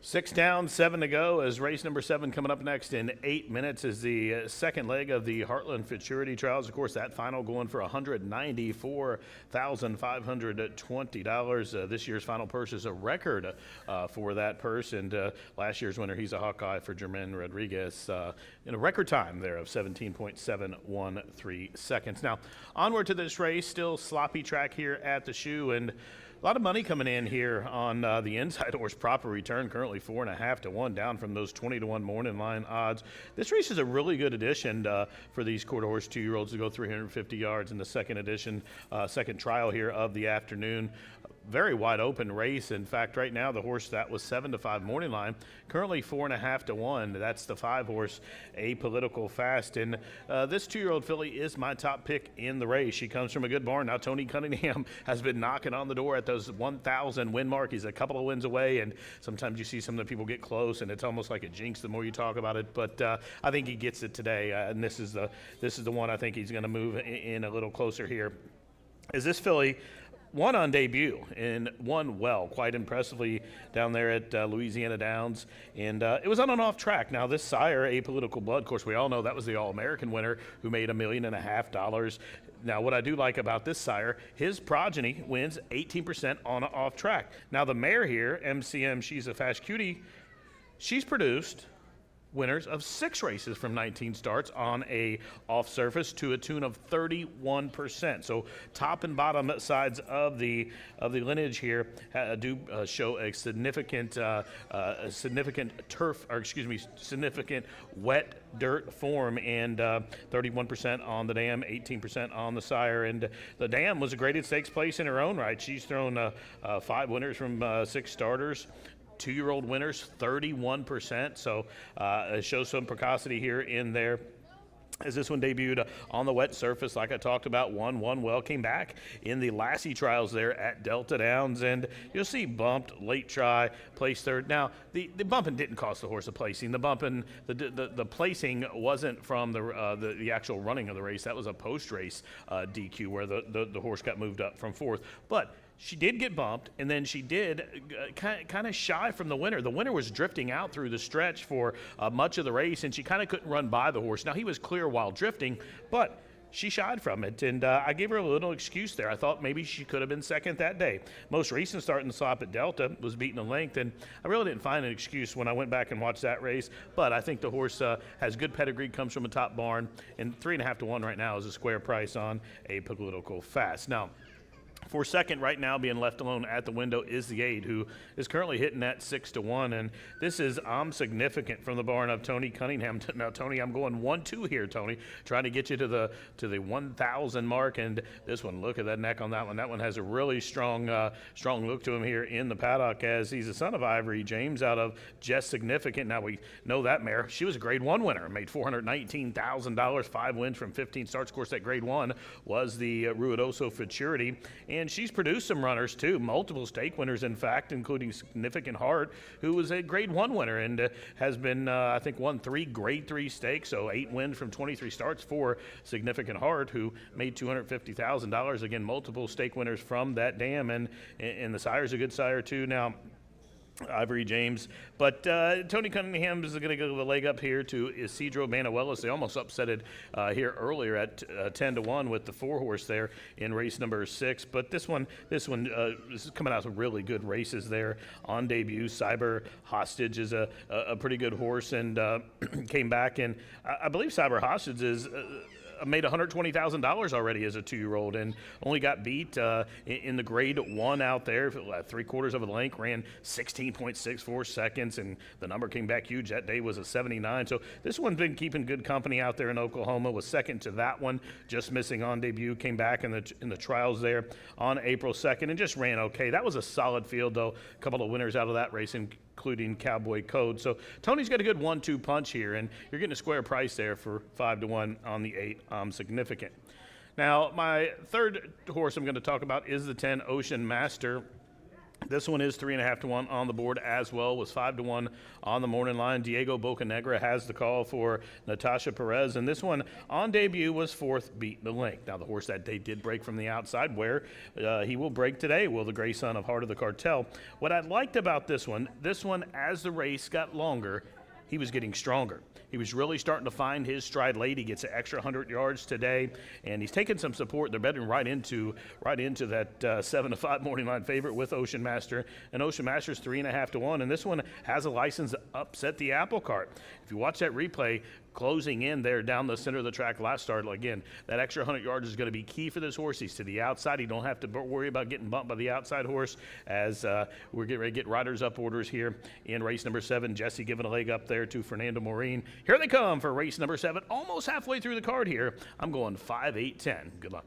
Six down, 7 to go as race number 7 coming up next in 8 minutes is the second leg of the Heartland Futurity Trials. Of course, that final going for $194,520. This year's final purse is a record for that purse, and last year's winner, he's a Hawkeye for Jermaine Rodriguez in a record time there of 17.713 seconds. Now, onward to this race, still sloppy track here at the shoe, and a lot of money coming in here on the inside horse proper return, currently 4.5 to 1, down from those 20 to 1 morning line odds. This race is a really good addition for these quarter horse 2-year-olds to go 350 yards in the second edition, second trial here of the afternoon. Very wide open race. In fact, right now the horse that was 7 to 5 morning line, currently 4.5 to 1. That's the 5 horse Apolitical Fast. And this 2-year-old filly is my top pick in the race. She comes from a good barn. Now Tony Cunningham has been knocking on the door at those 1,000 win mark. He's a couple of wins away, and sometimes you see some of the people get close, and it's almost like a jinx the more you talk about it. But I think he gets it today, and this is the one I think he's going to move in a little closer here. Is this filly won on debut and won well, quite impressively down there at Louisiana Downs. And it was on an off track. Now, this sire, Apolitical Blood, of course, we all know that was the All-American winner who made $1.5 million. Now, what I do like about this sire, his progeny wins 18% on an off track. Now, the mare here, MCM, she's a fast cutie, she's produced winners of 6 races from 19 starts on a off surface to a tune of 31%. So top and bottom sides of the lineage here do show a significant significant wet dirt form, and 31% on the dam, 18% on the sire. And the dam was a graded stakes place in her own right. She's thrown 5 winners from 6 starters. 2-year-old winners, 31%. So it shows some precocity here in there. As this one debuted on the wet surface, like I talked about, won well, came back in the Lassie trials there at Delta Downs, and you'll see bumped, late try, placed third. Now, the bumping didn't cost the horse a placing. The bumping, the placing wasn't from the actual running of the race. That was a post-race DQ where the horse got moved up from 4th. But she did get bumped, and then she did kind of shy from the winner. The winner was drifting out through the stretch for much of the race, and she kind of couldn't run by the horse. Now, he was clear while drifting, but she shied from it, and I gave her a little excuse there. I thought maybe she could have been second that day. Most recent start in the slop at Delta was beaten a length, and I really didn't find an excuse when I went back and watched that race, but I think the horse has good pedigree, comes from a top barn, and 3.5 to 1 right now is a square price on Apolitical Fast. Now, for second right now, being left alone at the window, is the 8, who is currently hitting at 6 to 1. And this is significant from the barn of Tony Cunningham. Now, Tony, I'm going 1-2 here, Tony, trying to get you to the 1,000 mark. And this one, look at that neck on that one. That one has a really strong look to him here in the paddock, as he's a son of Ivory James out of Just Significant. Now, we know that mare. She was a Grade 1 winner, made $419,000, 5 wins from 15 starts. Of course, that Grade 1 was the Ruidoso Futurity. And she's produced some runners, too, multiple stake winners, in fact, including Significant Heart, who was a Grade 1 winner and has been, I think, won 3 Grade 3 stakes, so 8 wins from 23 starts for Significant Heart, who made $250,000. Again, multiple stake winners from that dam, and the sire's a good sire, too. Now, Ivory James, but Tony Cunningham is going to give a leg up here to Isidro Manuelos. They almost upsetted here earlier at 10 to 1 with the 4-horse there in race number 6. But this one is coming out with really good races there on debut. Cyber Hostage is a pretty good horse, and came back, and I believe Cyber Hostage is made $120,000 already as a 2-year-old, and only got beat in the Grade 1 out there, 3/4 of a length, ran 16.64 seconds, and the number came back huge. That day was a 79. So this one's been keeping good company out there in Oklahoma, was second to that one, just missing on debut, came back in the trials there on April 2nd, and just ran okay. That was a solid field, though. A couple of winners out of that race, including Cowboy Code. So Tony's got a good 1-2 punch here, and you're getting a square price there for 5 to 1 on the 8. Significant. Now, my third horse I'm going to talk about is the 10 Ocean Master. This one is 3.5 to 1 on the board as well, was 5 to 1 on the morning line. Diego Bocanegra has the call for Natasha Perez, and this one on debut was 4th, beat the length. Now, the horse that day did break from the outside, where he will break today, will the Gray Son of Heart of the Cartel. What I liked about this one, as the race got longer, he was getting stronger. He was really starting to find his stride late. He gets an extra 100 yards today, and he's taking some support. They're betting right into that 7 to 5 morning line favorite with Ocean Master. And Ocean Master's 3.5 to 1, and this one has a license to upset the apple cart. If you watch that replay, closing in there down the center of the track last start, again, that extra 100 yards is going to be key for this horse. He's to the outside. He don't have to worry about getting bumped by the outside horse, as we're getting ready to get riders up orders here in race number 7. Jesse giving a leg up there to Fernando Maureen. Here they come for race number 7, almost halfway through the card here. I'm going 5, 8, 10. Good luck.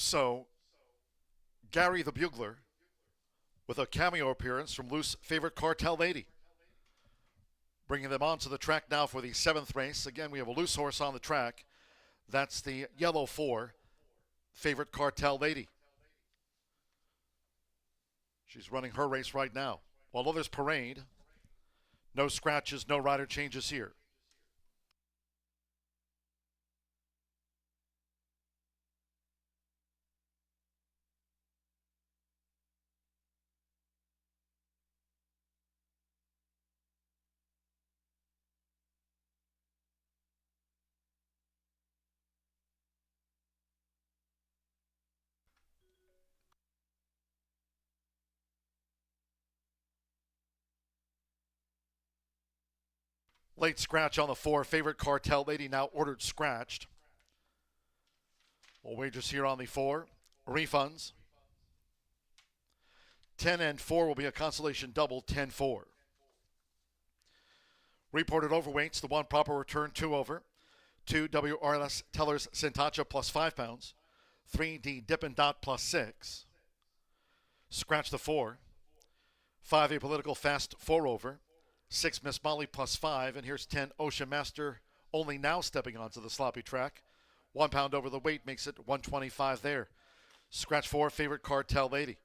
Also, Gary the Bugler with a cameo appearance from Loose Favorite Cartel Lady. Bringing them onto the track now for the 7th race. Again, we have a loose horse on the track. That's the yellow 4, Favorite Cartel Lady. She's running her race right now. While others parade, no scratches, no rider changes here. Late scratch on the 4, Favorite Cartel Lady, now ordered scratched. Well, wagers here on the 4. Refunds. 10 and 4 will be a consolation double, 10-4. Reported overweights, the 1 proper return, 2 over. 2 WRLS Tellers Sentacha plus 5 pounds. 3 D Dippin' Dot plus 6. Scratch the 4. 5 Apolitical Fast 4 over. 6 Miss Molly plus 5, and here's 10 Ocean Master, only now stepping onto the sloppy track. 1 pound over the weight makes it 125 there. Scratch 4, Favorite Cartel Lady.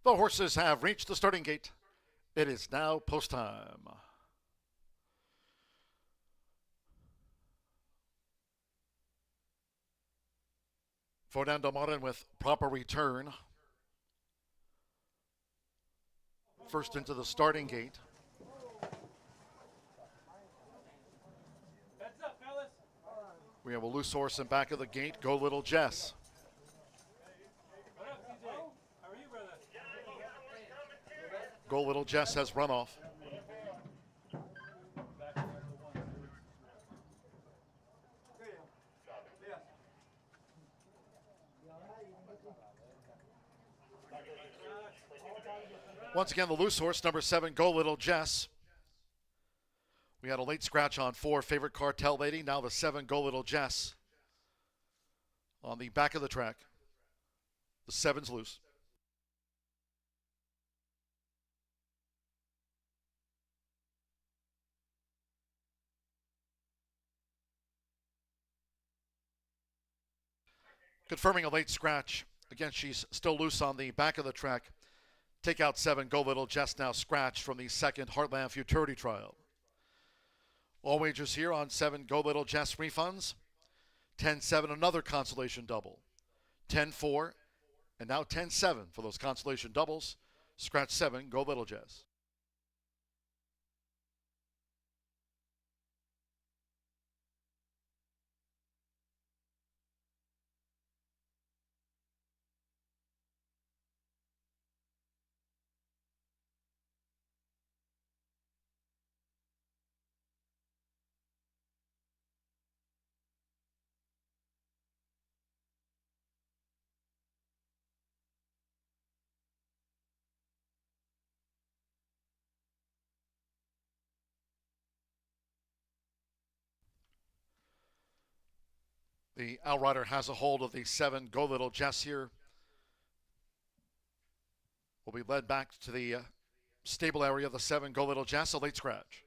The horses have reached the starting gate. It is now post time. Fernando Martin with proper return. First into the starting gate. We have a loose horse in back of the gate. Go Little Jess. Go Little Jess has run off. Once again, the loose horse, number 7, Go Little Jess. We had a late scratch on 4, Favorite Cartel Lady. Now the 7, Go Little Jess. On the back of the track. The 7's loose. Confirming a late scratch. Again, she's still loose on the back of the track. Take out 7, Go Little Jess, now scratched from the second Heartland Futurity trial. All wagers here on 7, Go Little Jess refunds. 10-7, another consolation double. 10-4, and now 10-7 for those consolation doubles. Scratch 7, Go Little Jess. The outrider has a hold of the 7, Go Little Jess here. Will be led back to the stable area of the 7, Go Little Jess, a late scratch.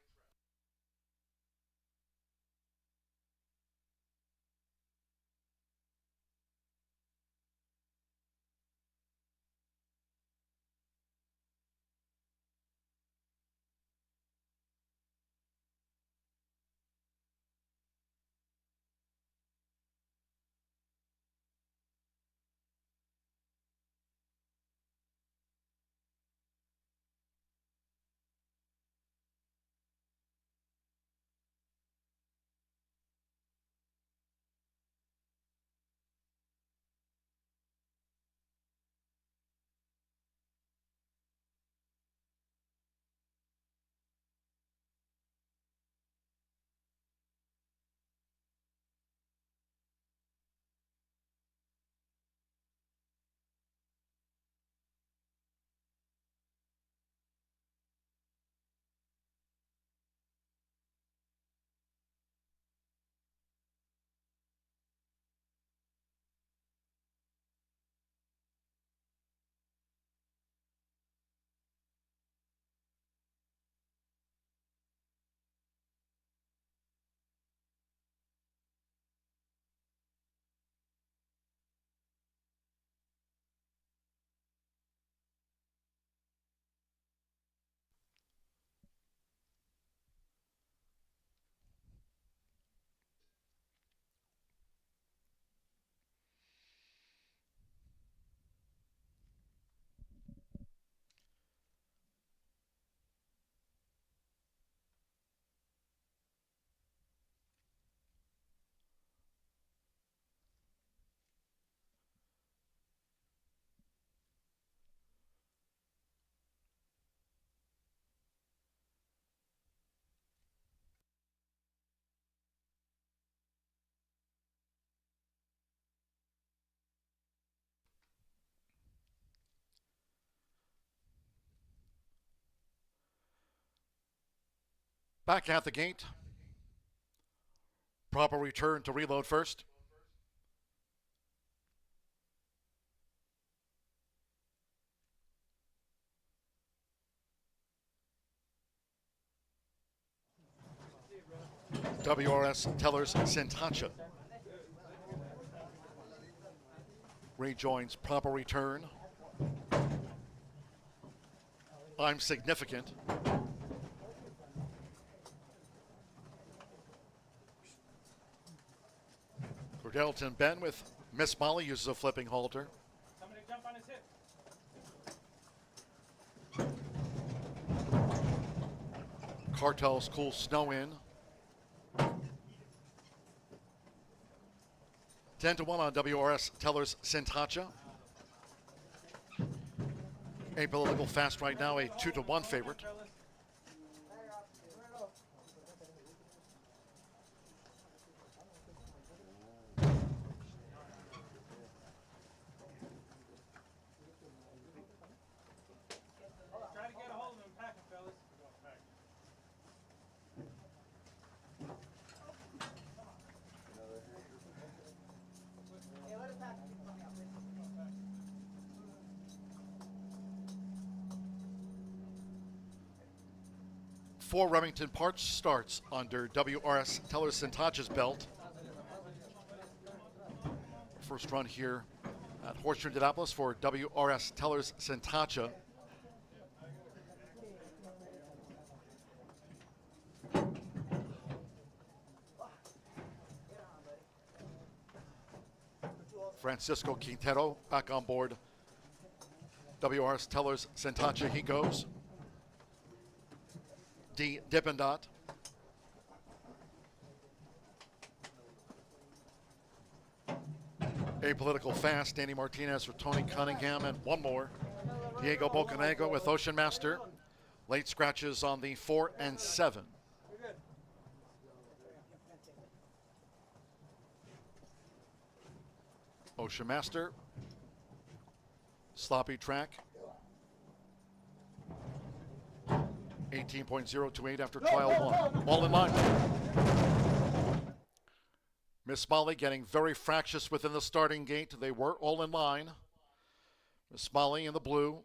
Back at the gate. Proper return to reload first. WRS Tellers Sentacha rejoins proper return. I'm significant. Cordelton Ben with Miss Molly uses a flipping halter. Somebody jump on his hip. Cartel's Cool Snow in. 10-1 on WRS Teller's Sintacha. Apolitical Fast right now a 2-1 favorite. Try to get a hold of him, pack him, fellas. Four Remington Parts starts under WRS Teller's Sintacha's belt. First run here at Horseshoe Indianapolis for WRS Teller's Sintacha. Francisco Quintero back on board WRS Teller's Sintacha. He goes. D. Dippendot. Apolitical Fast, Danny Martinez for Tony Cunningham, and one more. Diego Bocanegra with Ocean Master. Late scratches on the 4 and 7. Ocean Master. Sloppy track. 18.028 after trial 1. All in line. Miss Molly getting very fractious within the starting gate. They were all in line. Miss Molly in the blue.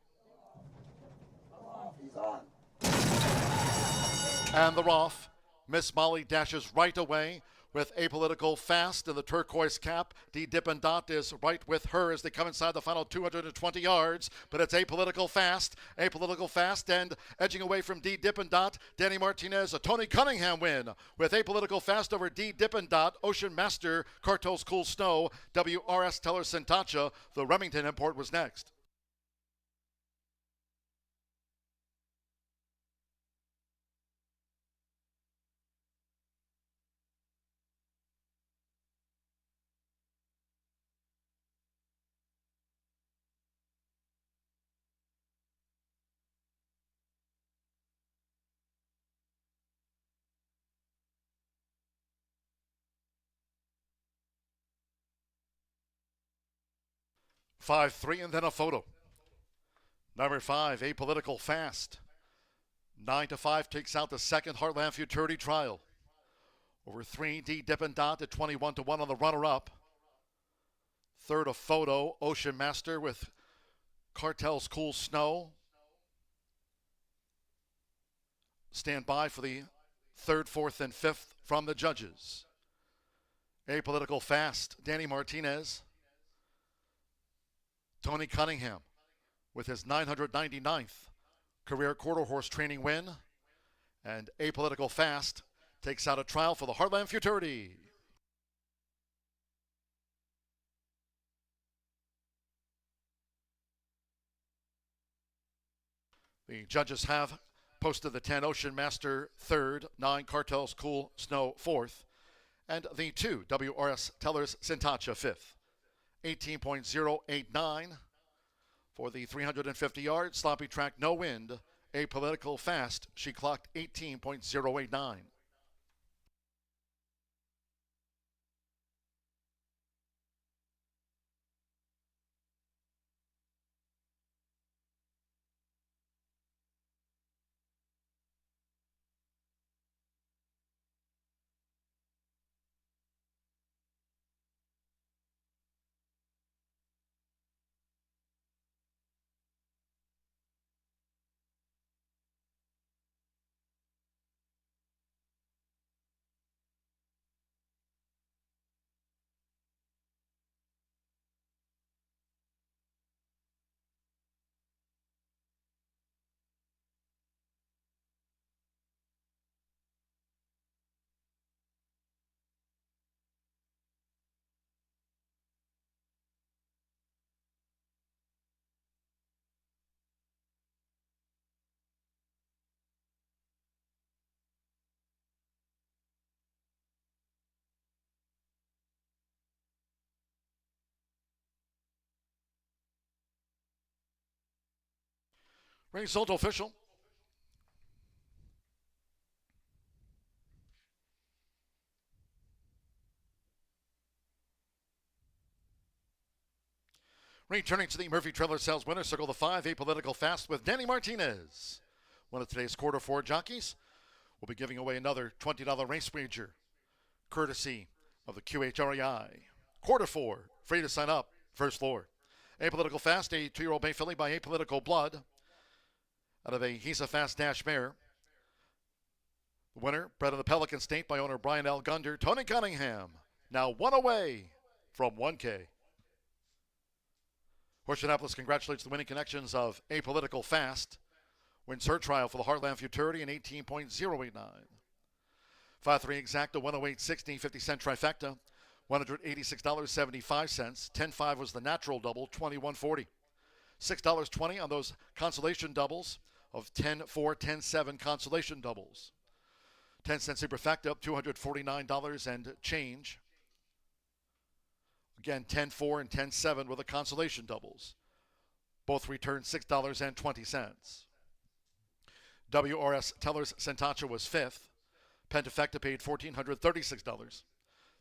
And the Roth. Miss Molly dashes right away with Apolitical Fast in the turquoise cap. D. Dippendot is right with her as they come inside the final 220 yards. But it's Apolitical Fast. Apolitical Fast and edging away from D. Dippendot. Danny Martinez, a Tony Cunningham win with Apolitical Fast over D. Dippendot. Ocean Master, Cartel's Cool Snow, WRS Teller Sintacha. The Remington import was next. Five, 3, and then a photo. Number 5, Apolitical Fast. 9-5 takes out the second Heartland Futurity trial. Over 3, D. Dippendot at 21-1 on the runner-up. Third, a photo, Ocean Master with Cartel's Cool Snow. Stand by for the third, fourth, and fifth from the judges. Apolitical Fast, Danny Martinez. Tony Cunningham with his 999th career quarter horse training win. And Apolitical Fast takes out a trial for the Heartland Futurity. The judges have posted the 10 Ocean Master third, 9 Cartel's Cool Snow fourth, and the 2 WRS Teller's Sintacha fifth. 18.089 for the 350-yard sloppy track, no wind. Apolitical Fast, she clocked 18.089. Result official. Returning to the Murphy Trailer Sales Winner Circle, the 5 Apolitical Fast with Danny Martinez. One of today's quarter 4 jockeys. We'll be giving away another $20 race wager, courtesy of the QHREI. Quarter 4, free to sign up, first floor. Apolitical Fast, a 2-year-old bay filly by Apolitical Blood, out of a He's a Fast Dash mare. The winner, bred in the Pelican State by owner Brian L. Gunder, Tony Cunningham. Now 1 away from 1K. Horseshoe Indianapolis congratulates the winning connections of Apolitical Fast. Wins her trial for the Heartland Futurity in 18.089. 5-3 exacta, 108.60, 50-cent trifecta, $186.75. 10-5 was the natural double, $21.40. $6.20 on those consolation doubles of 10-4, 10-7 consolation doubles. 10-cent superfecta, $249 and change. Again, 10-4 and 10-7 were the consolation doubles. Both returned $6.20. WRS Tellers Sentacha was 5th. Pentafecta paid $1,436.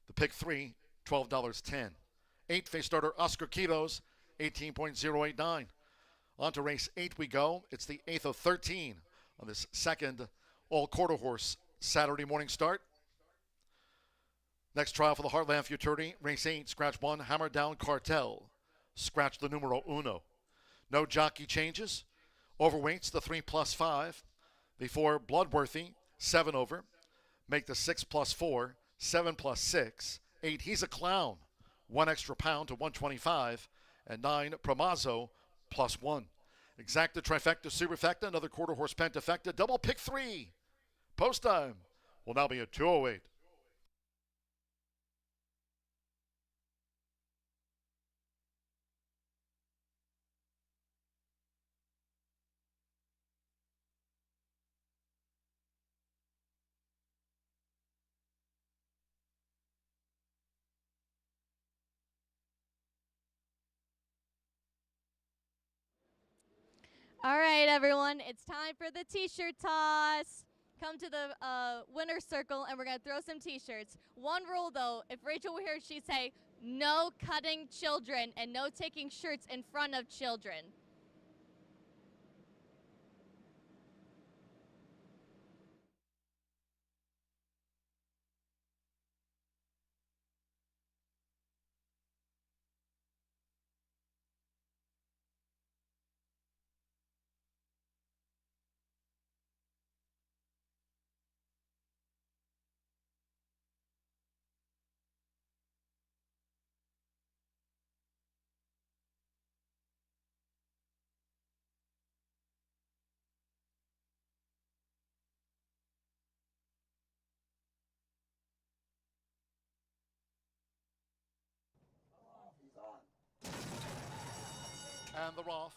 The pick 3, $12.10. 8th face starter Oscar Quitos, 18.089. On to race 8 we go. It's the 8th of 13 on this second all-quarter horse Saturday morning start. Next trial for the Heartland Futurity, race 8, scratch 1, Hammer Down Cartel. Scratch the numero uno. No jockey changes. Overweights, the 3+5. The 4, Bloodworthy, 7 over. Make the 6+4, 7+6. 8, He's a Clown, 1 extra pound to 125. And 9, Promazzo, +1. Exacta, trifecta, superfecta, another quarter horse pentafecta, double pick 3. Post time will now be at 2:08. All right, everyone, it's time for the t-shirt toss. Come to the winner's circle, and we're going to throw some t-shirts. One rule, though, if Rachel were here, she'd say no cutting children and no taking shirts in front of children. And the Roth.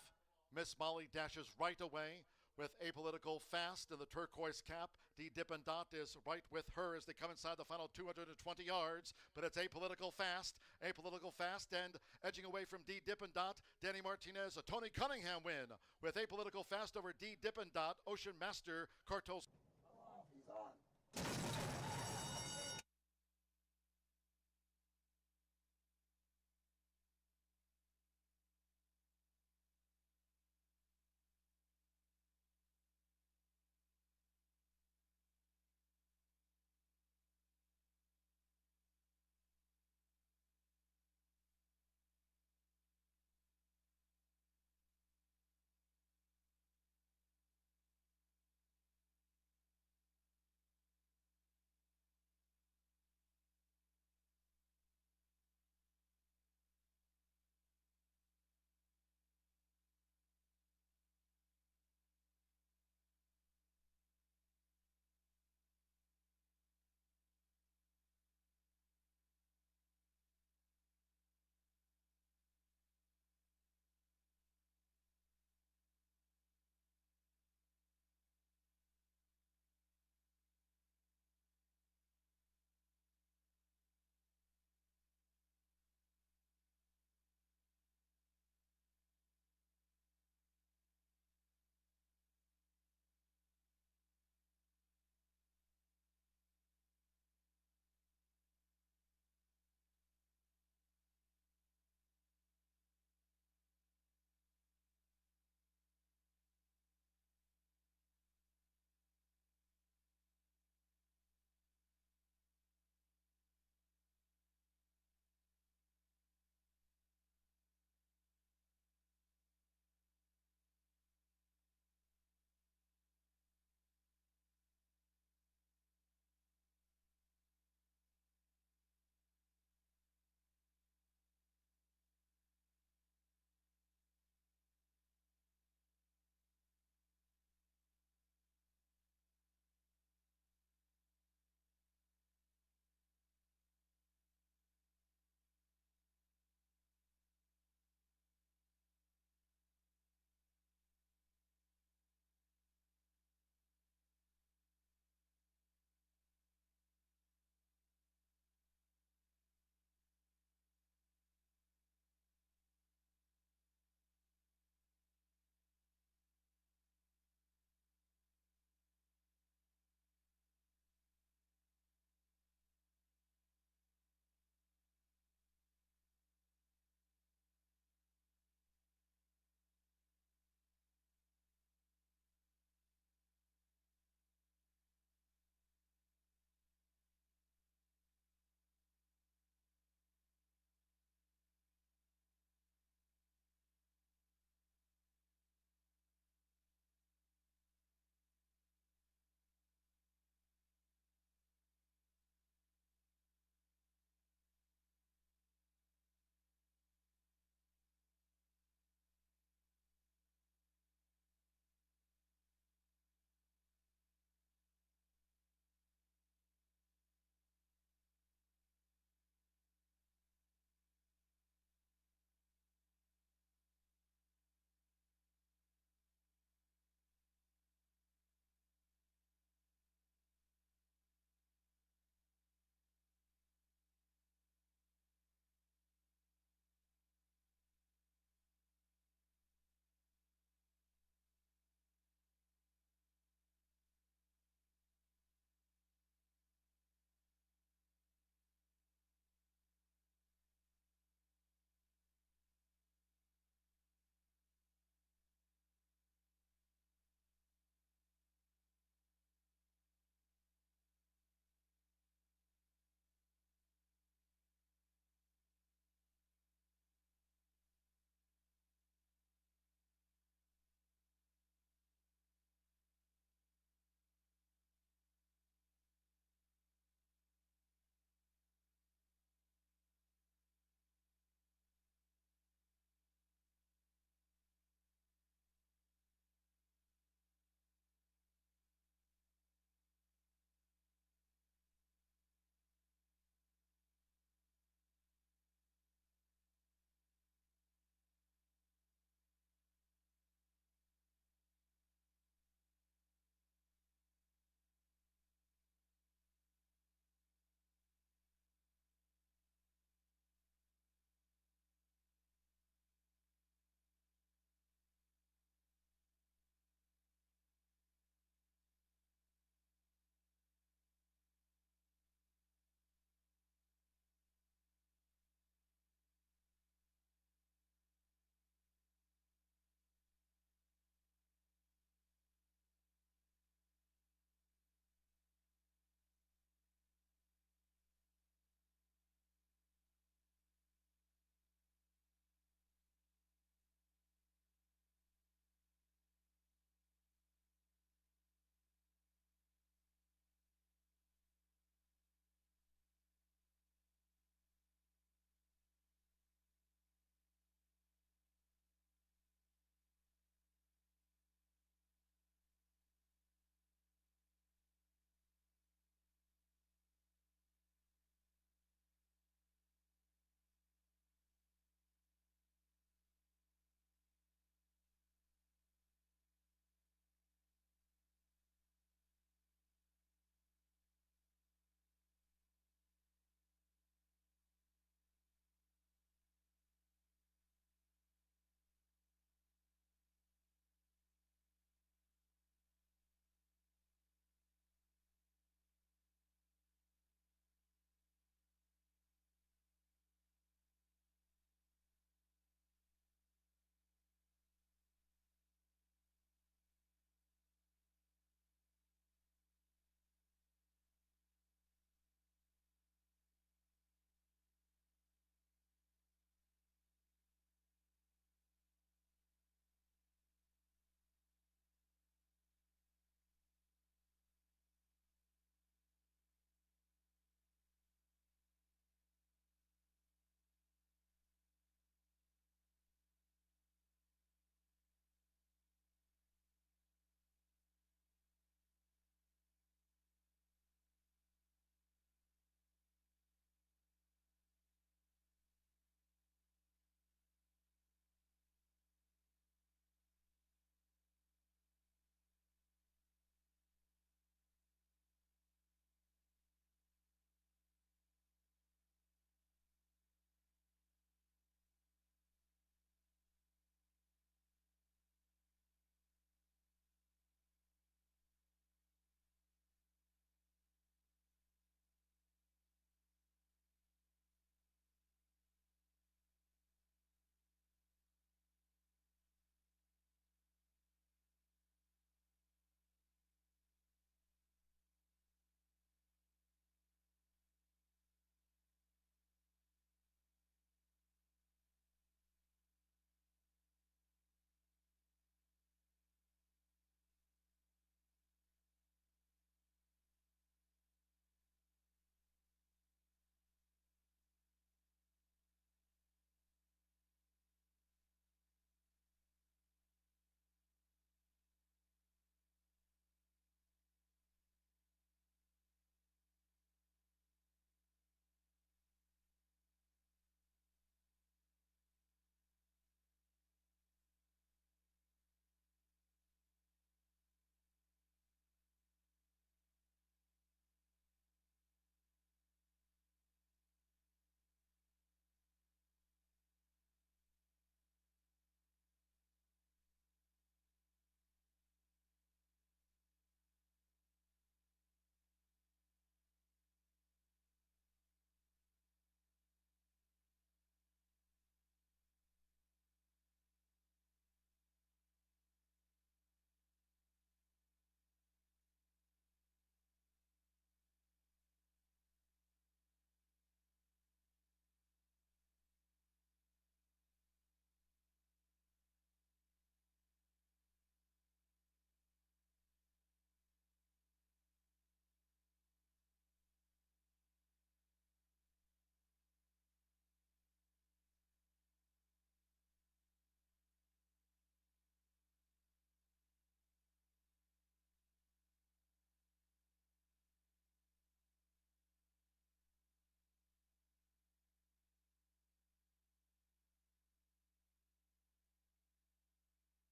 Miss Molly dashes right away with Apolitical Fast in the turquoise cap. D Dippin' Dot is right with her as they come inside the final 220 yards. But it's Apolitical Fast. Apolitical Fast and edging away from D Dippin' Dot. Danny Martinez, a Tony Cunningham win with Apolitical Fast over D Dippin' Dot. Ocean Master, Cartos.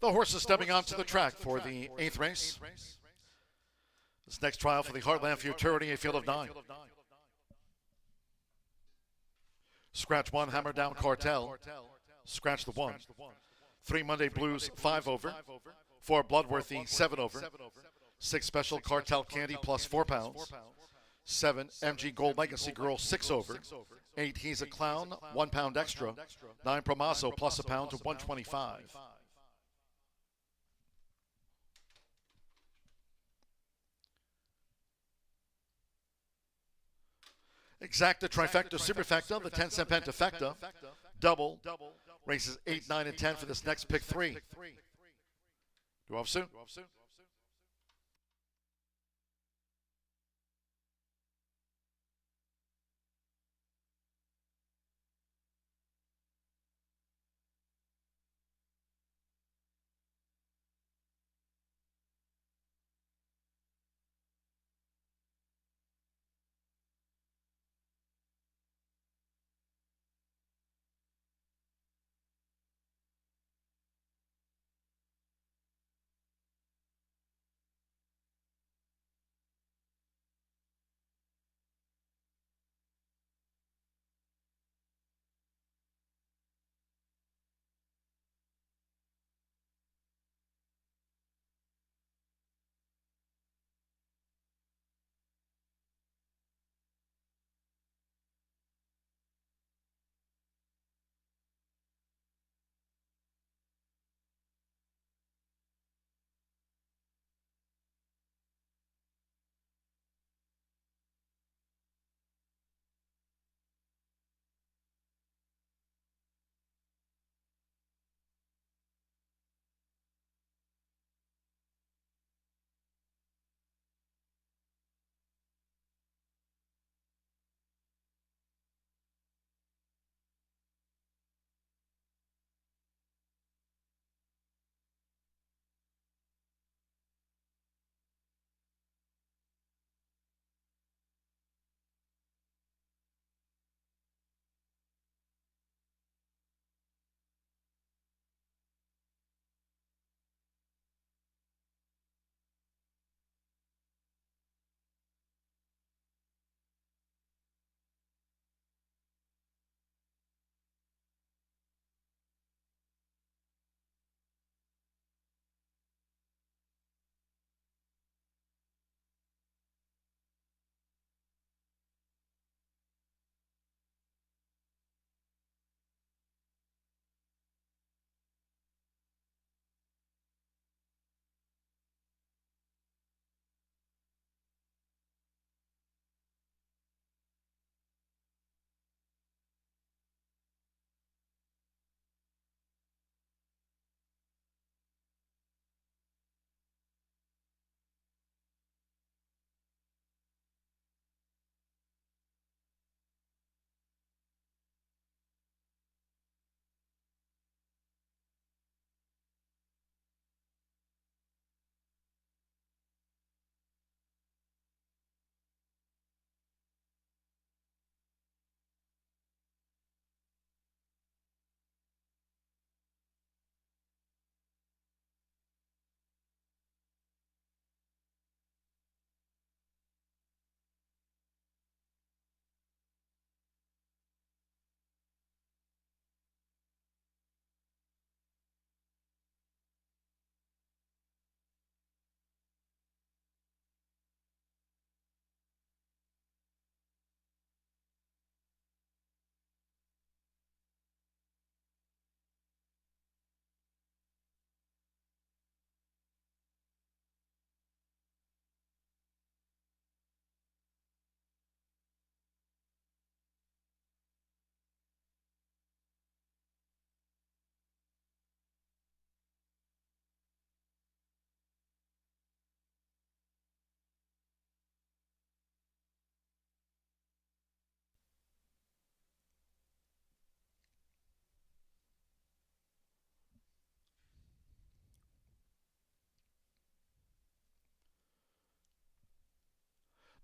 The horses stepping onto the track for the 8th race. This next trial for the Heartland Futurity, a field of 9. Scratch 1, Hammer Down Cartel. Scratch the 1. 3 Monday Blues, 5 over. 4 Bloodworthy, 7 over. 6 Special Cartel Candy plus 4 pounds. 7 MG Gold Legacy Girl, 6 over. 8 He's a Clown, 1 pound extra. 9 Promaso plus a pound to 125. Exacta, trifecta, superfecta, the 10-cent pentafecta, double, races 8, 9, and 10 for this next pick 3. Do off soon.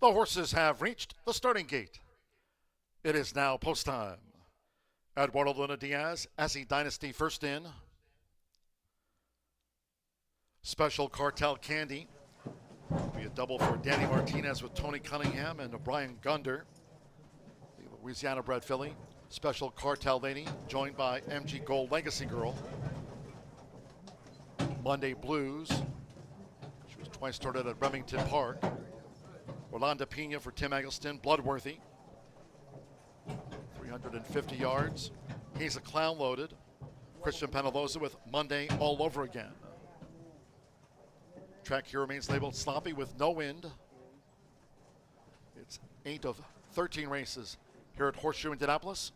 The horses have reached the starting gate. It is now post time. Eduardo Luna Diaz, Azzy Dynasty first in. Special Cartel Candy. Be a double for Danny Martinez with Tony Cunningham and Brian Gunder. The Louisiana-bred filly. Special Cartel Lady, joined by MG Gold Legacy Girl. Monday Blues. She was twice started at Remington Park. Rolanda Pena for Tim Eggleston. Bloodworthy. 350 yards. He's a clown loaded. Christian Penaloza with Monday All Over Again. Track here remains labeled sloppy with no wind. It's 8 of 13 races here at Horseshoe Indianapolis.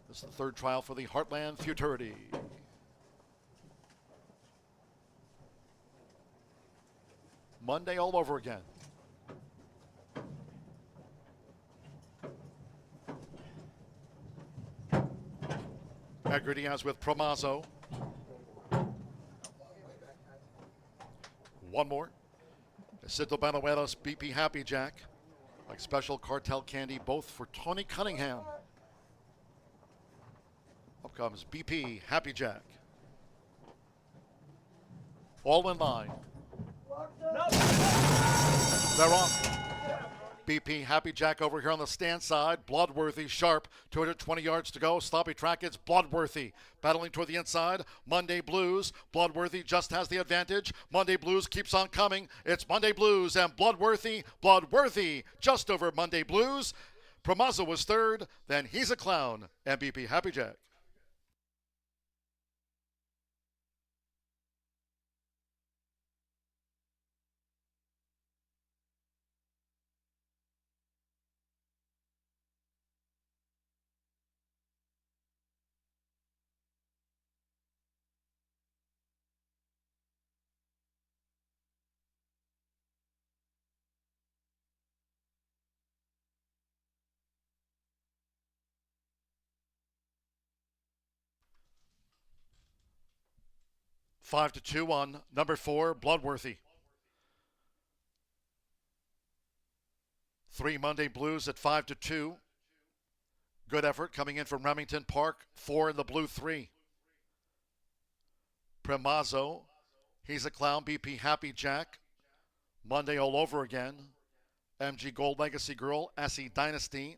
This is the third trial for the Heartland Futurity. Monday All Over Again. Edgar Diaz with Promazo. One more. Jacinto Banuelos, BP Happy Jack. Like Special Cartel Candy, both for Tony Cunningham. Up comes BP Happy Jack. All in line. They're off. BP Happy Jack over here on the stand side. Bloodworthy, sharp. 220 yards to go. Sloppy track. It's Bloodworthy. Battling toward the inside. Monday Blues. Bloodworthy just has the advantage. Monday Blues keeps on coming. It's Monday Blues and Bloodworthy. Bloodworthy just over Monday Blues. Promazo was third. Then He's a Clown and BP Happy Jack. Five to 2 on number 4, Bloodworthy. 3 Monday Blues at 5 to 2. Good effort coming in from Remington Park. 4 in the blue 3. Promazo. He's a Clown. BP Happy Jack. Monday All Over Again. MG Gold Legacy Girl. Essie Dynasty.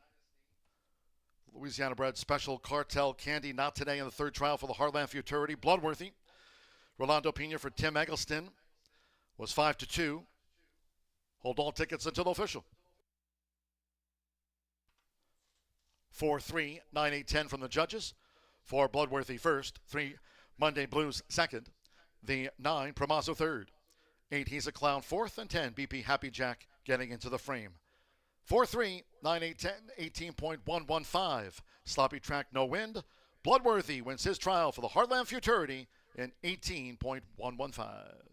Louisiana bred Special Cartel Candy. Not today in the third trial for the Heartland Futurity. Bloodworthy. Rolando Pena for Tim Eggleston was 5 to 2. Hold all tickets until official. 4-3, 9-8-10 from the judges. 4 Bloodworthy first. 3 Monday Blues second. The 9 Promazo third. 8 He's a Clown fourth. And 10 BP Happy Jack getting into the frame. 4-3, 9-8-10, 18.115. Sloppy track, no wind. Bloodworthy wins his trial for the Heartland Futurity in 18.115.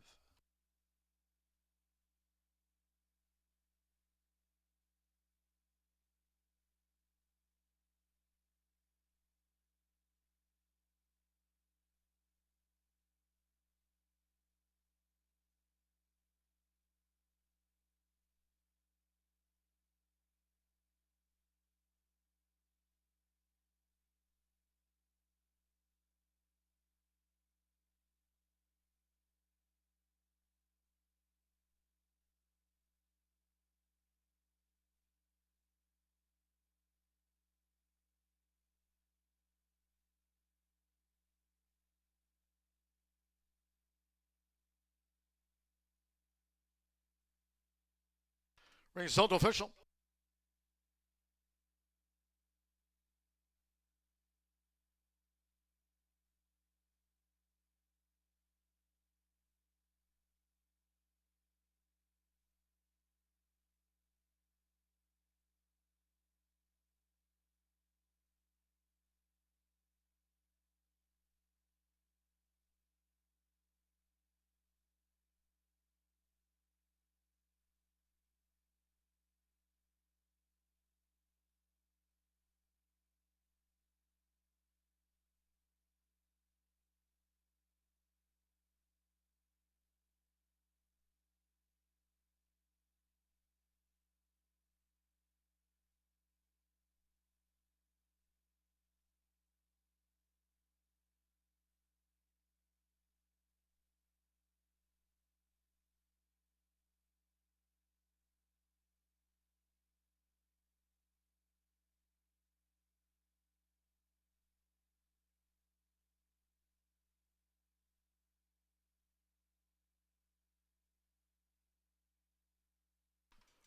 Result official.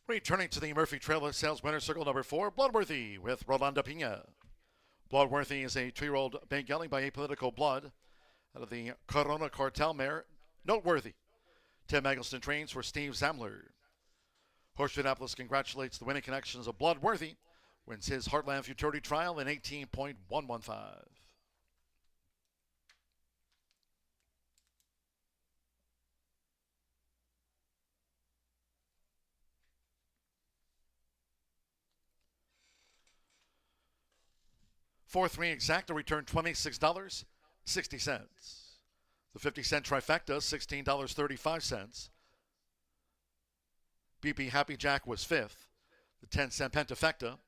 Returning to the Murphy Trailer Sales Winner Circle number 4, Bloodworthy with Rolanda Pina. Bloodworthy is a 2-year-old bay gelding by apolitical blood out of the Corona Cartel mare. Noteworthy. Tim Eggleston trains for Steve Zamler. Horseshoe Indianapolis congratulates the winning connections of Bloodworthy. Wins his Heartland futurity trial in 18.115. Four three exacta returned $26.60. The 50-cent trifecta, $16.35. BP Happy Jack was fifth. The 10-cent pentafecta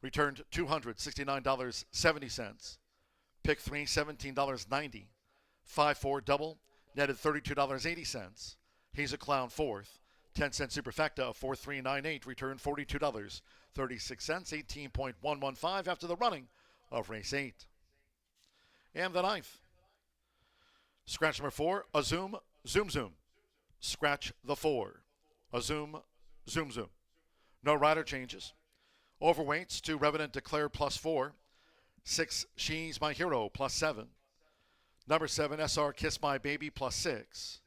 returned $269.70. Pick 3, $17.90. 5-4 double netted $32.80. He's a clown fourth. 10-cent superfecta of 4398 returned $42.36. 18.115 after the running of race 8. And the ninth. Scratch number 4, a zoom, zoom, zoom. Scratch the 4. A zoom, zoom, zoom. No rider changes. Overweights, 2 Revenant declared +4. 6 She's My Hero +7. Number 7 SR Kiss My Baby +6.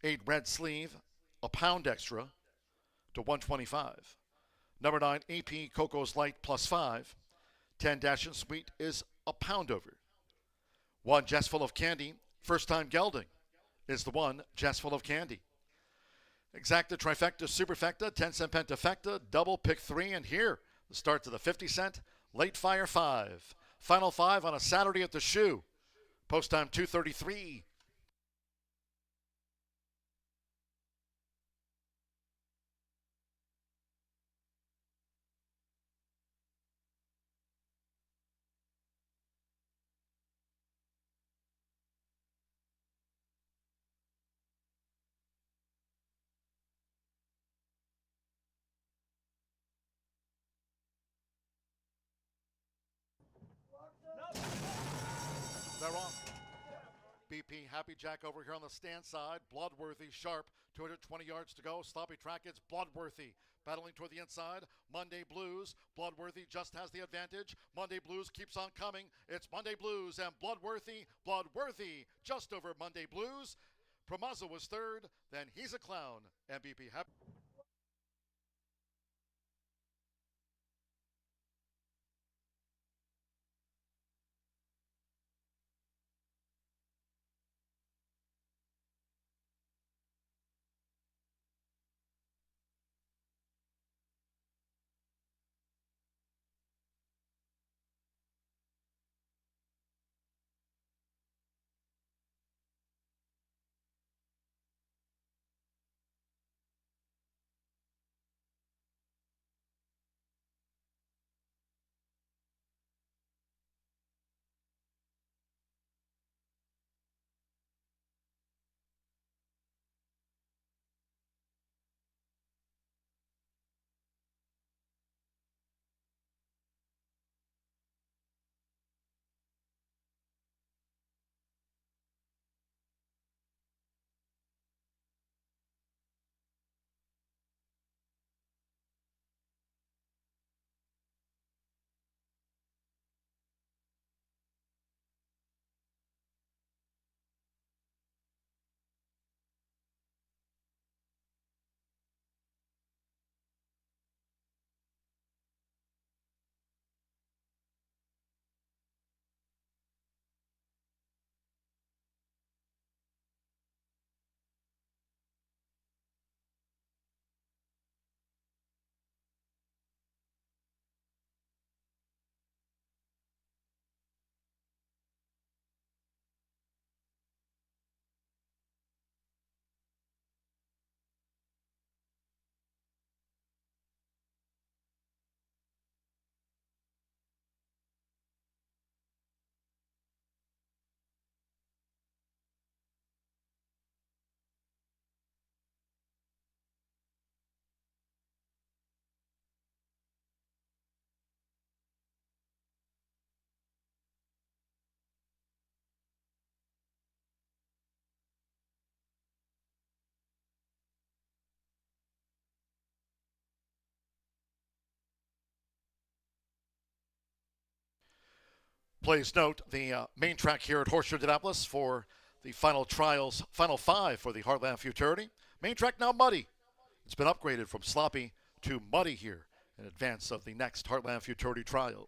8 Red Sleeve, a pound extra to 125. Number 9 AP Coco's Light +5. 10 Dash and Sweet is a pound over. 1 Jessful of Candy, first time gelding, is the 1 Jessful of Candy. Exacta, trifecta, superfecta, 10-cent pentafecta, double, pick 3, and here, the start to the 50-cent, late fire 5. Final 5 on a Saturday at the Shoe. Post time 2:33. They're off. BP Happy Jack over here on the stand side. Bloodworthy sharp. 220 yards to go. Sloppy track. It's Bloodworthy battling toward the inside. Monday Blues. Bloodworthy just has the advantage. Monday Blues keeps on coming. It's Monday Blues and Bloodworthy. Bloodworthy just over Monday Blues. Promazzo was third. Then He's a Clown. And BP Happy. Please note the main track here at Horseshoe Indianapolis for the final trials, final 5 for the Heartland Futurity. Main track now muddy. It's been upgraded from sloppy to muddy here in advance of the next Heartland Futurity trial.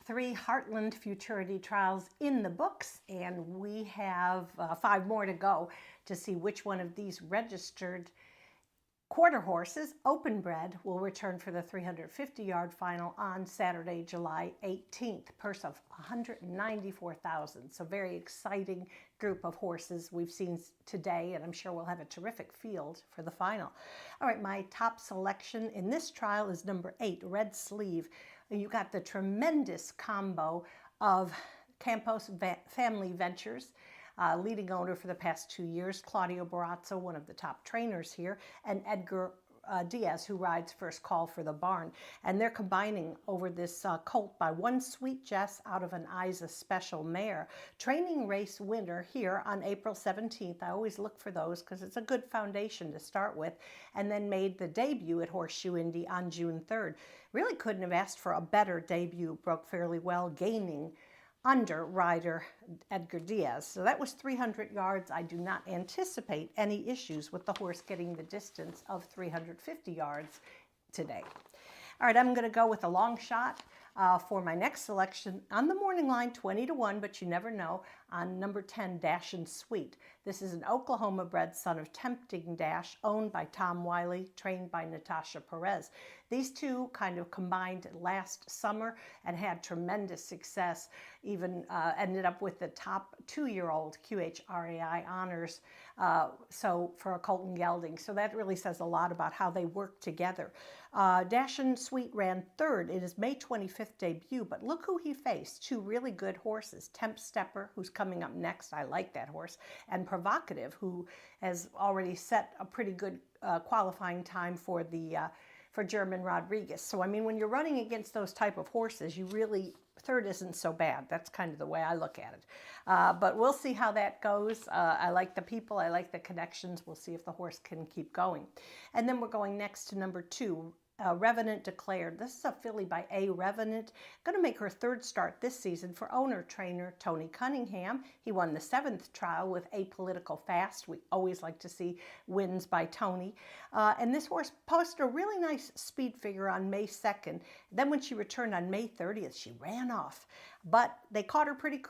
Three Heartland Futurity trials in the books, and we have 5 more to go to see which one of these registered quarter horses, open bred, will return for the 350-yard final on Saturday, July 18th. Purse of $194,000. So very exciting group of horses we've seen today, and I'm sure we'll have a terrific field for the final. All right, my top selection in this trial is number 8, Red Sleeve. You got the tremendous combo of Campos Family Ventures, leading owner for the past 2 years, Claudio Barazzo, one of the top trainers here, and Edgar Diaz, who rides First Call for the barn. And they're combining over this colt by one Sweet Jess out of an Isa Special mare. Training race winner here on April 17th. I always look for those because it's a good foundation to start with. And then made the debut at Horseshoe Indy on June 3rd. Really couldn't have asked for a better debut. Broke fairly well, gaining under rider Edgar Diaz. So that was 300 yards. I do not anticipate any issues with the horse getting the distance of 350 yards today. All right, I'm going to go with a long shot for my next selection on the morning line, 20-1, but you never know, on number 10, Dash and Sweet. This is an Oklahoma-bred son of Tempting Dash, owned by Tom Wiley, trained by Natasha Perez. These two kind of combined last summer and had tremendous success, even ended up with the top 2-year-old QHRAI honors so for Colton Gelding. So that really says a lot about how they work together. Dashin Sweet ran third in his May 25th debut, but look who he faced. Two really good horses. Temp Stepper, who's coming up next. I like that horse. And Provocative, who has already set a pretty good qualifying time for the for German Rodriguez. So, I mean, when you're running against those type of horses, you really, third isn't so bad. That's kind of the way I look at it. But we'll see how that goes. I like the people. I like the connections. We'll see if the horse can keep going. And then we're going next to number 2. Revenant Declared. This is a filly by A. Revenant. Going to make her third start this season for owner-trainer Tony Cunningham. He won the 7th trial with Apolitical Fast. We always like to see wins by Tony. And this horse posted a really nice speed figure on May 2nd. Then when she returned on May 30th, she ran off. But they caught her pretty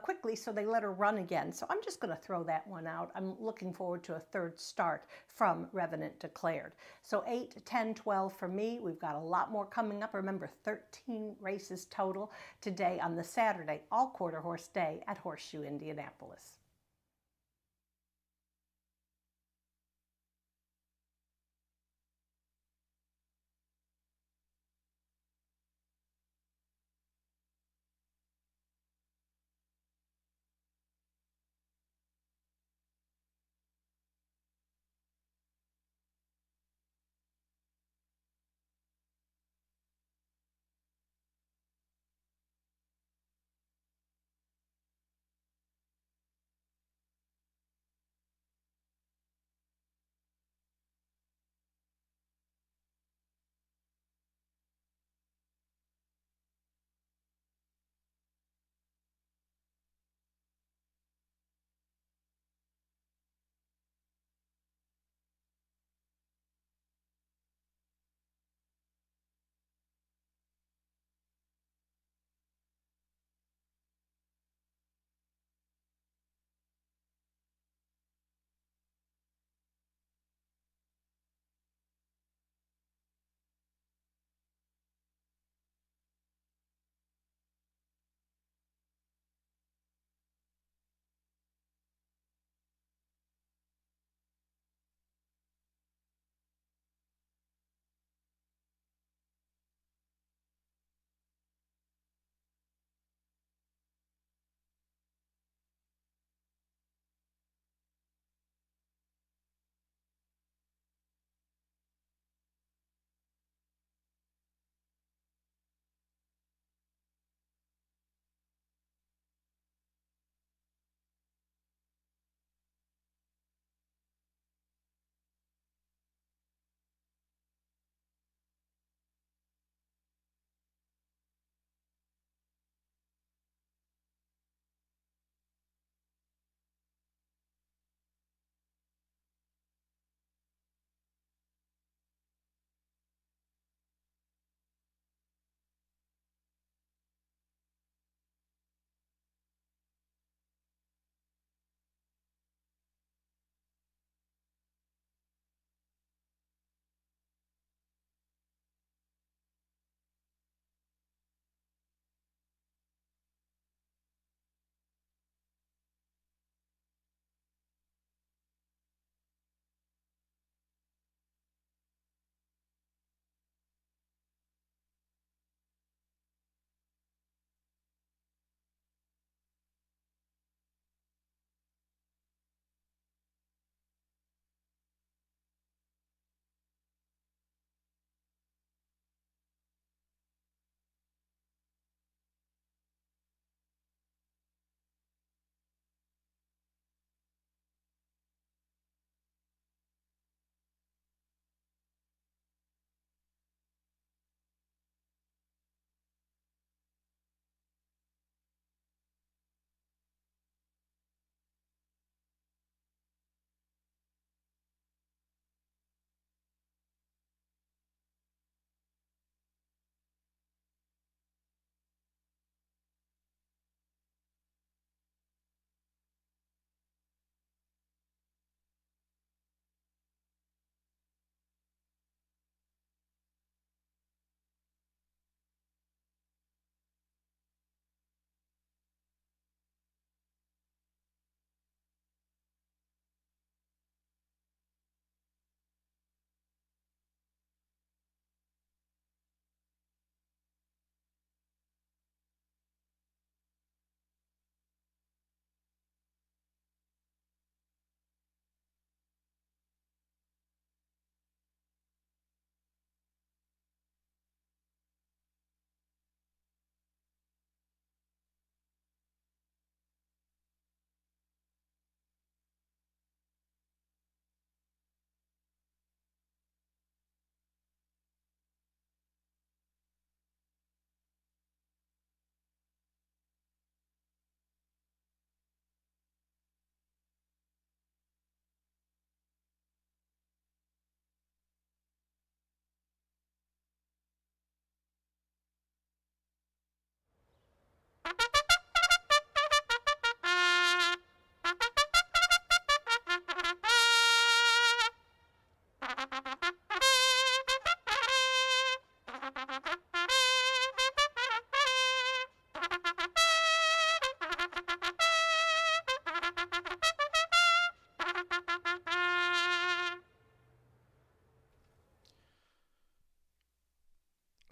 quickly, so they let her run again. So I'm just going to throw that one out. I'm looking forward to a third start from Revenant Declared. So 8, 10, 12 for me. We've got a lot more coming up. Remember, 13 races total today on the Saturday, all quarter horse day at Horseshoe Indianapolis.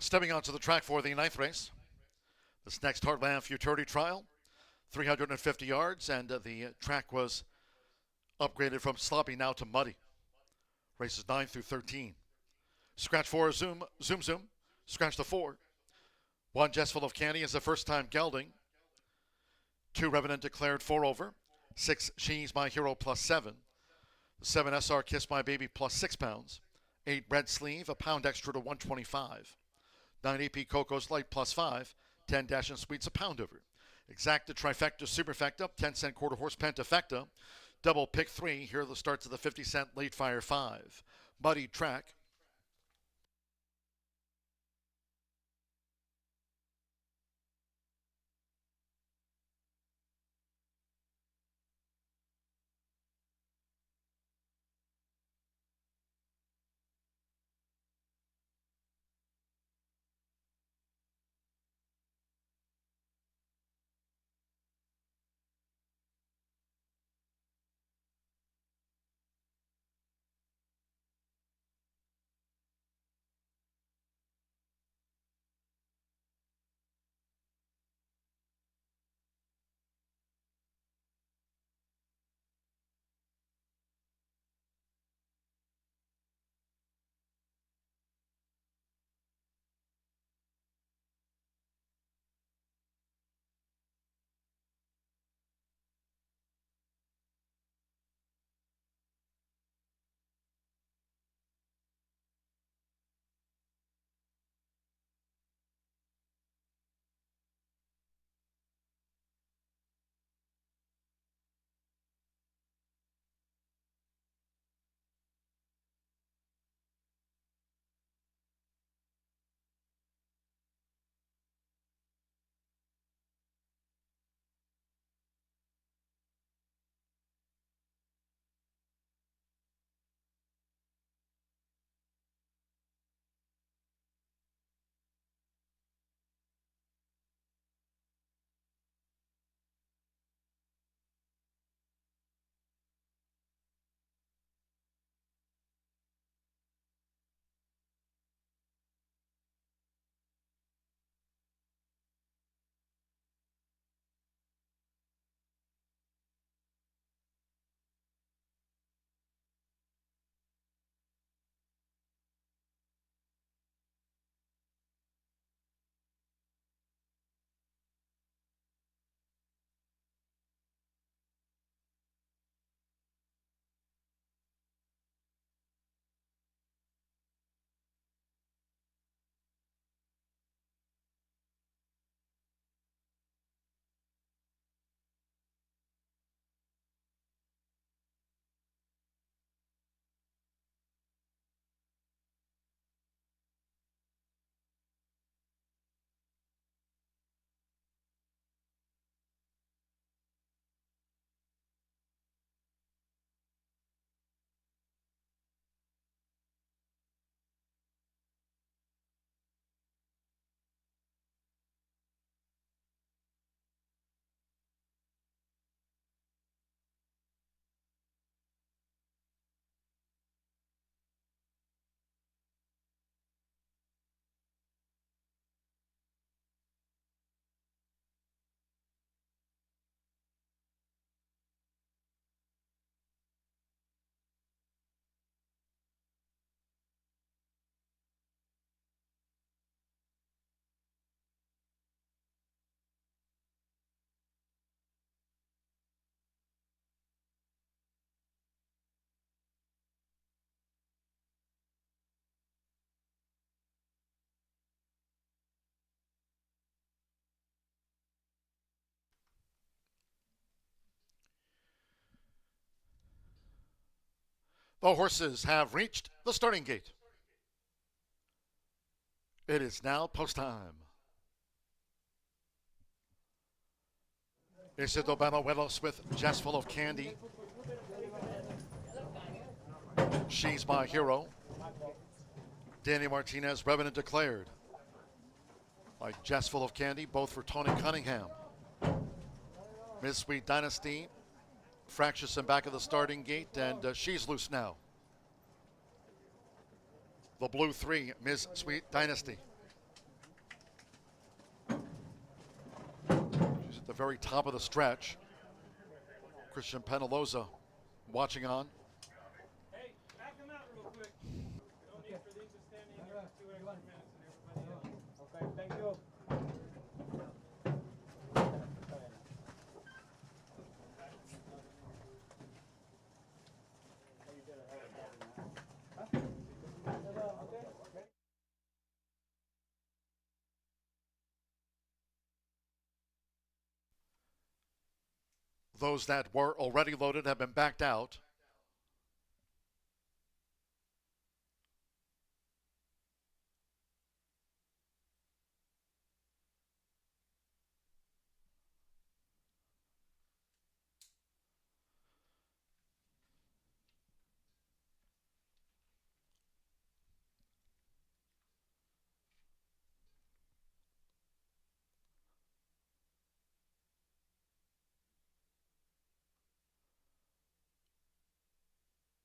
Stepping onto the track for the 9th race. This next Heartland Futurity trial, 350 yards, and the track was upgraded from sloppy now to muddy. Races 9 through 13. Scratch 4, zoom, zoom, zoom. Scratch the 4. 1 Jessful of Candy is the first time gelding. 2 Revenant declared 4 over. 6 She's My Hero plus 7. 7 SR Kiss My Baby plus 6 pounds. 8 Red Sleeve, a pound extra to 125. 9 AP Coco's Light plus 5. 10 Dash and Sweets, a pound over. Exacta Trifecta Superfecta, 10-cent quarter horse Pentafecta. Double pick 3. Here are the starts of the 50-cent late fire 5. Muddy track. The horses have reached the starting gate. It is now post time. Isidro Banuelos with Jessful of Candy. She's My Hero. Danny Martinez, Revenant declared. Like Jessful of Candy, both for Tony Cunningham. Miss Sweet Dynasty, fractious and back of the starting gate, and she's loose now. The blue 3, Miss Sweet Dynasty. the very top of the stretch. Christian Penaloza watching on. Hey, back them out real quick. No need for these to stand in here for 2 extra minutes and everybody else. Okay, thank you. Those that were already loaded have been backed out.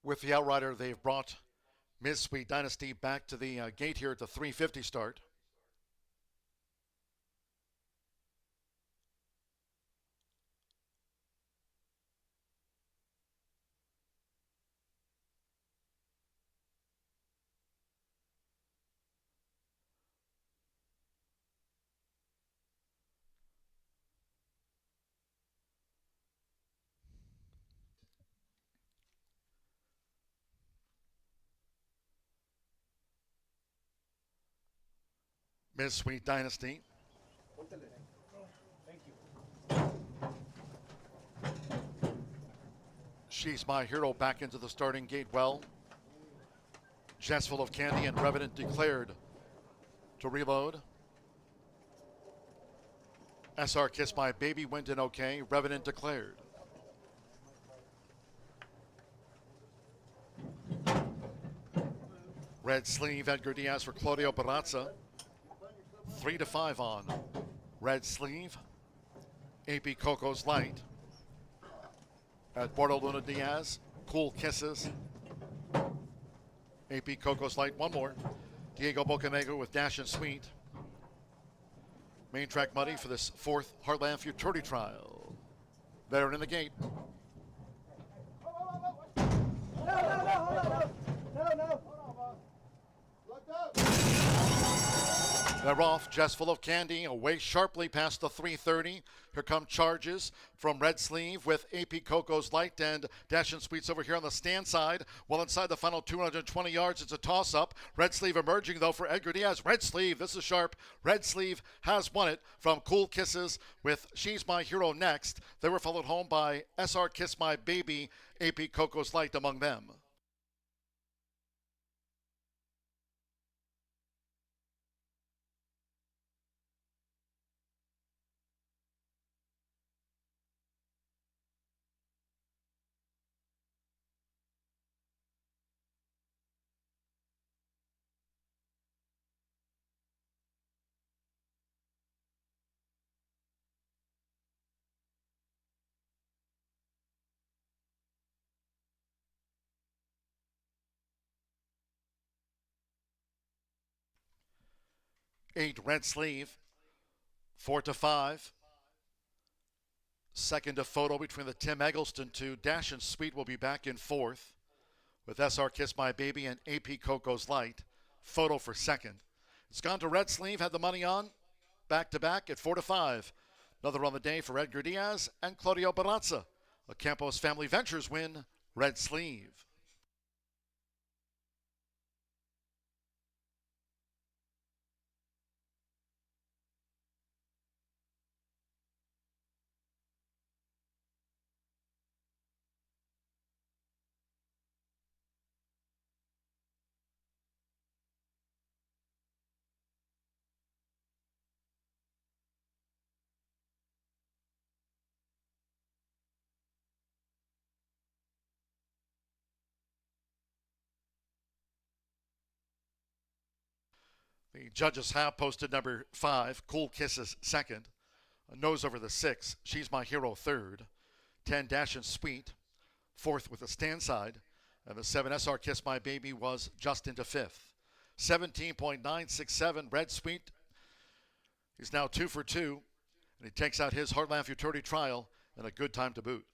With the outrider, they've brought Ms. Sweet Dynasty back to the gate here at the 3:50 start. Ms. Sweet Dynasty. She's My Hero back into the starting gate well. Jessful of Candy and Revenant declared to reload. SR Kiss My Baby went in okay. Revenant declared. Red Sleeve, Edgar Diaz for Claudio Barrazza. 3-5 on Red Sleeve. AP Coco's Light. At Bordo Luna Diaz, Cool Kisses. AP Coco's Light, one more. Diego Bocanegra with Dash and Sweet. Main track money for this fourth Heartland Futurity trial. Veteran in the gate. They're off. Jessful of Candy away sharply past the 3:30. Here come charges from Red Sleeve with AP Coco's Light and Dash and Sweets over here on the stand side. Well inside the final 220 yards, it's a toss-up. Red Sleeve emerging though for Edgar Diaz. Red Sleeve, this is sharp. Red Sleeve has won it from Cool Kisses with She's My Hero next. They were followed home by SR Kiss My Baby, AP Coco's Light among them. Eight Red Sleeve, 4-5. Second a photo between the Tim Eggleston two. Dash and Sweet will be back in fourth with SR Kiss My Baby and AP Coco's Light. Photo for second. It's gone to Red Sleeve, had the money on back to back at 4-5. Another on the day for Edgar Diaz and Claudio Barrazza. A Campos Family Ventures win, Red Sleeve. The judges have posted number 5, Cool Kisses second. A nose over the 6, She's My Hero third. 10 Dash and Sweet, fourth with a stand side. And the 7 SR Kiss My Baby was just into fifth. 17.967 Red Sweet is now 2 for 2. And he takes out his Heartland Futurity trial and a good time to boot.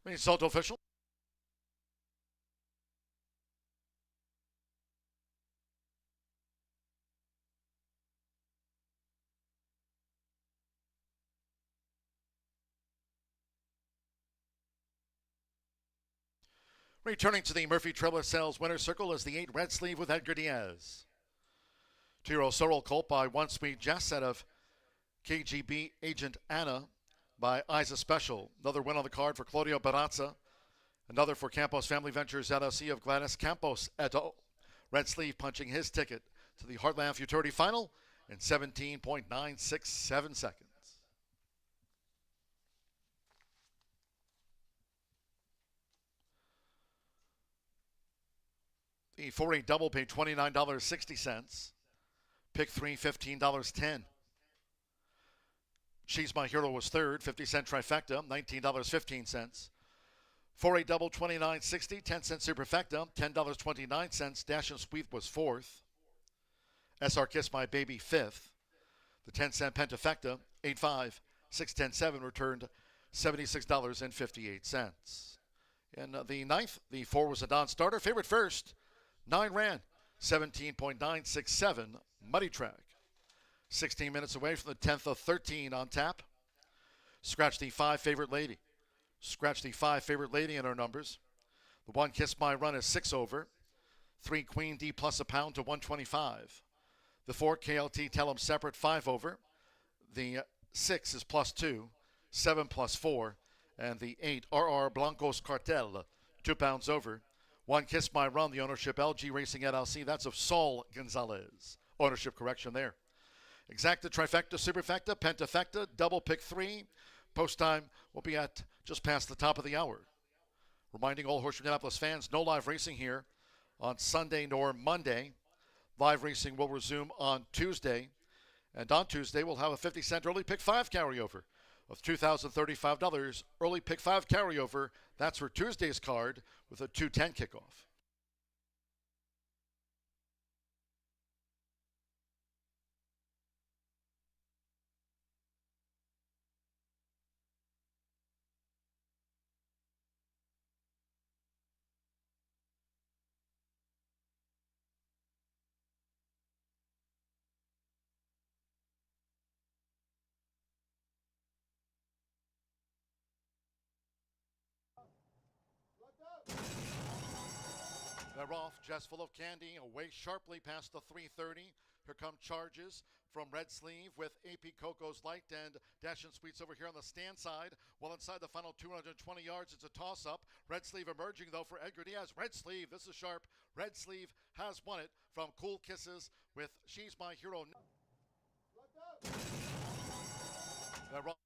Result official. Returning to the Murphy Trailer Sales winner's circle is the 8 Red Sleeve with Edgar Diaz. 2-year-old Sorrel Colt by One Sweet Jess out of KGB Agent Anna by Isa Special. Another win on the card for Claudio Barazza. Another for Campos Family Ventures LLC of Gladys Campos et al. Red Sleeve punching his ticket to the Heartland Futurity Final in 17.967 seconds. The 4-8 double paid $29.60. Pick 3, $15.10. She's My Hero was third, 50-cent trifecta, $19.15. 4-8 double, $29.60, 10-cent superfecta, $10.29. Dash and Sweep was fourth. SR Kiss My Baby fifth. The 10-cent pentafecta, 8-5, 6-10-7 returned $76.58. In the ninth, the 4 was a non-starter. Favorite first, 9 ran, 17.967, Muddy Track. 16 minutes away from the 10th of 13 on tap. Scratch the 5 favorite lady. Scratch the 5 favorite lady in her numbers. The 1 Kiss My Run is 6 over. 3 Queen D plus a pound to 125. The 4 KLT Tell 'em Separate 5 over. The 6 is plus 2. 7 plus 4. And the 8 RR Blancos Cartel 2 pounds over. 1 Kiss My Run, the ownership LG Racing LLC. That's of Saul Gonzalez. Ownership correction there. Exacta, trifecta, superfecta, pentafecta, double pick 3. Post time will be at just past the top of the hour. Reminding all Horseshoe Indianapolis fans, no live racing here on Sunday nor Monday. Live racing will resume on Tuesday. And on Tuesday, we'll have a 50-cent early pick 5 carryover of $2,035. Early pick 5 carryover. That's for Tuesday's card with a 2:10 kickoff. They're off, just full of candy, away sharply past the 330. Here come charges from Red Sleeve with AP Coco's Light and Dash and Sweets over here on the stand side. Well, inside the final 220 yards, it's a toss-up. Red Sleeve emerging, though, for Edgar Diaz. Red Sleeve, this is sharp. Red Sleeve has won it from Cool Kisses with She's My Hero. They're off.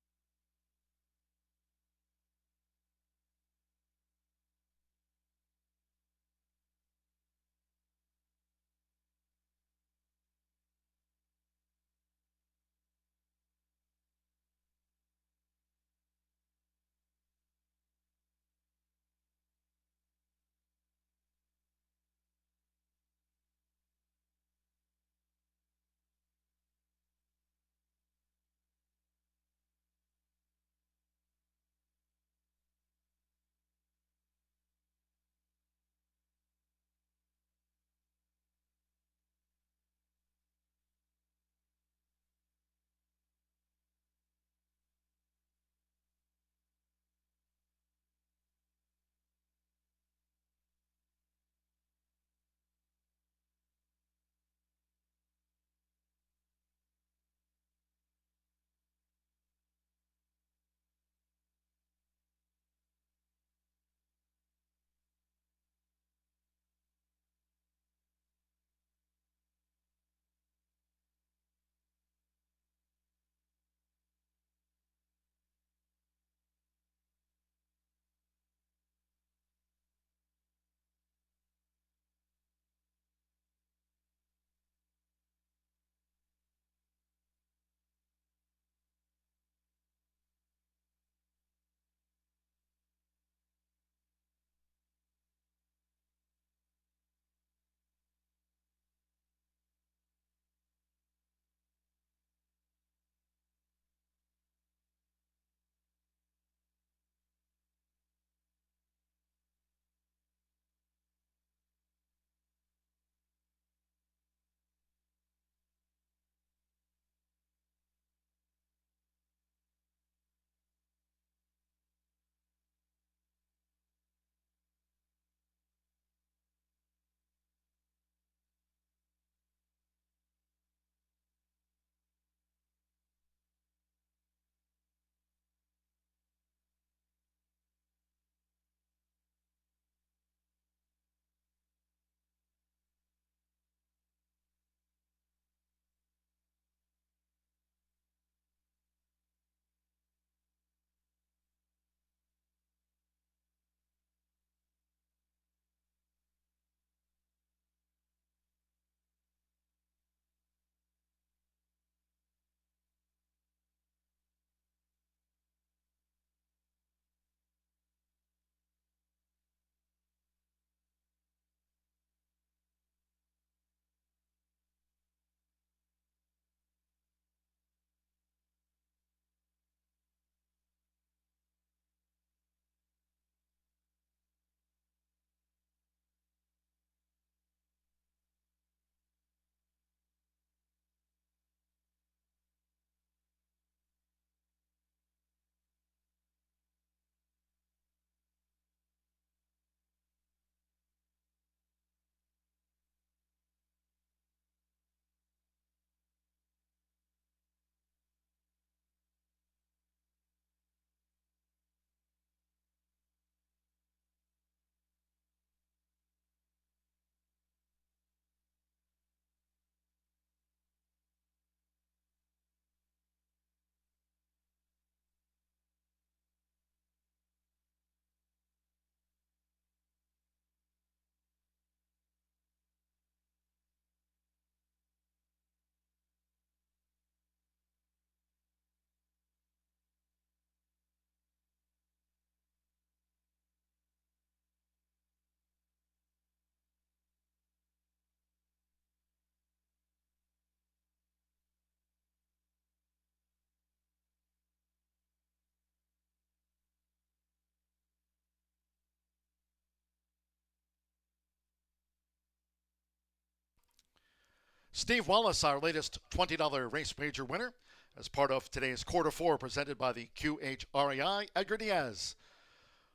Steve Wallace, our latest $20 race wager winner, as part of today's quarter four presented by the QHREI. Edgar Diaz,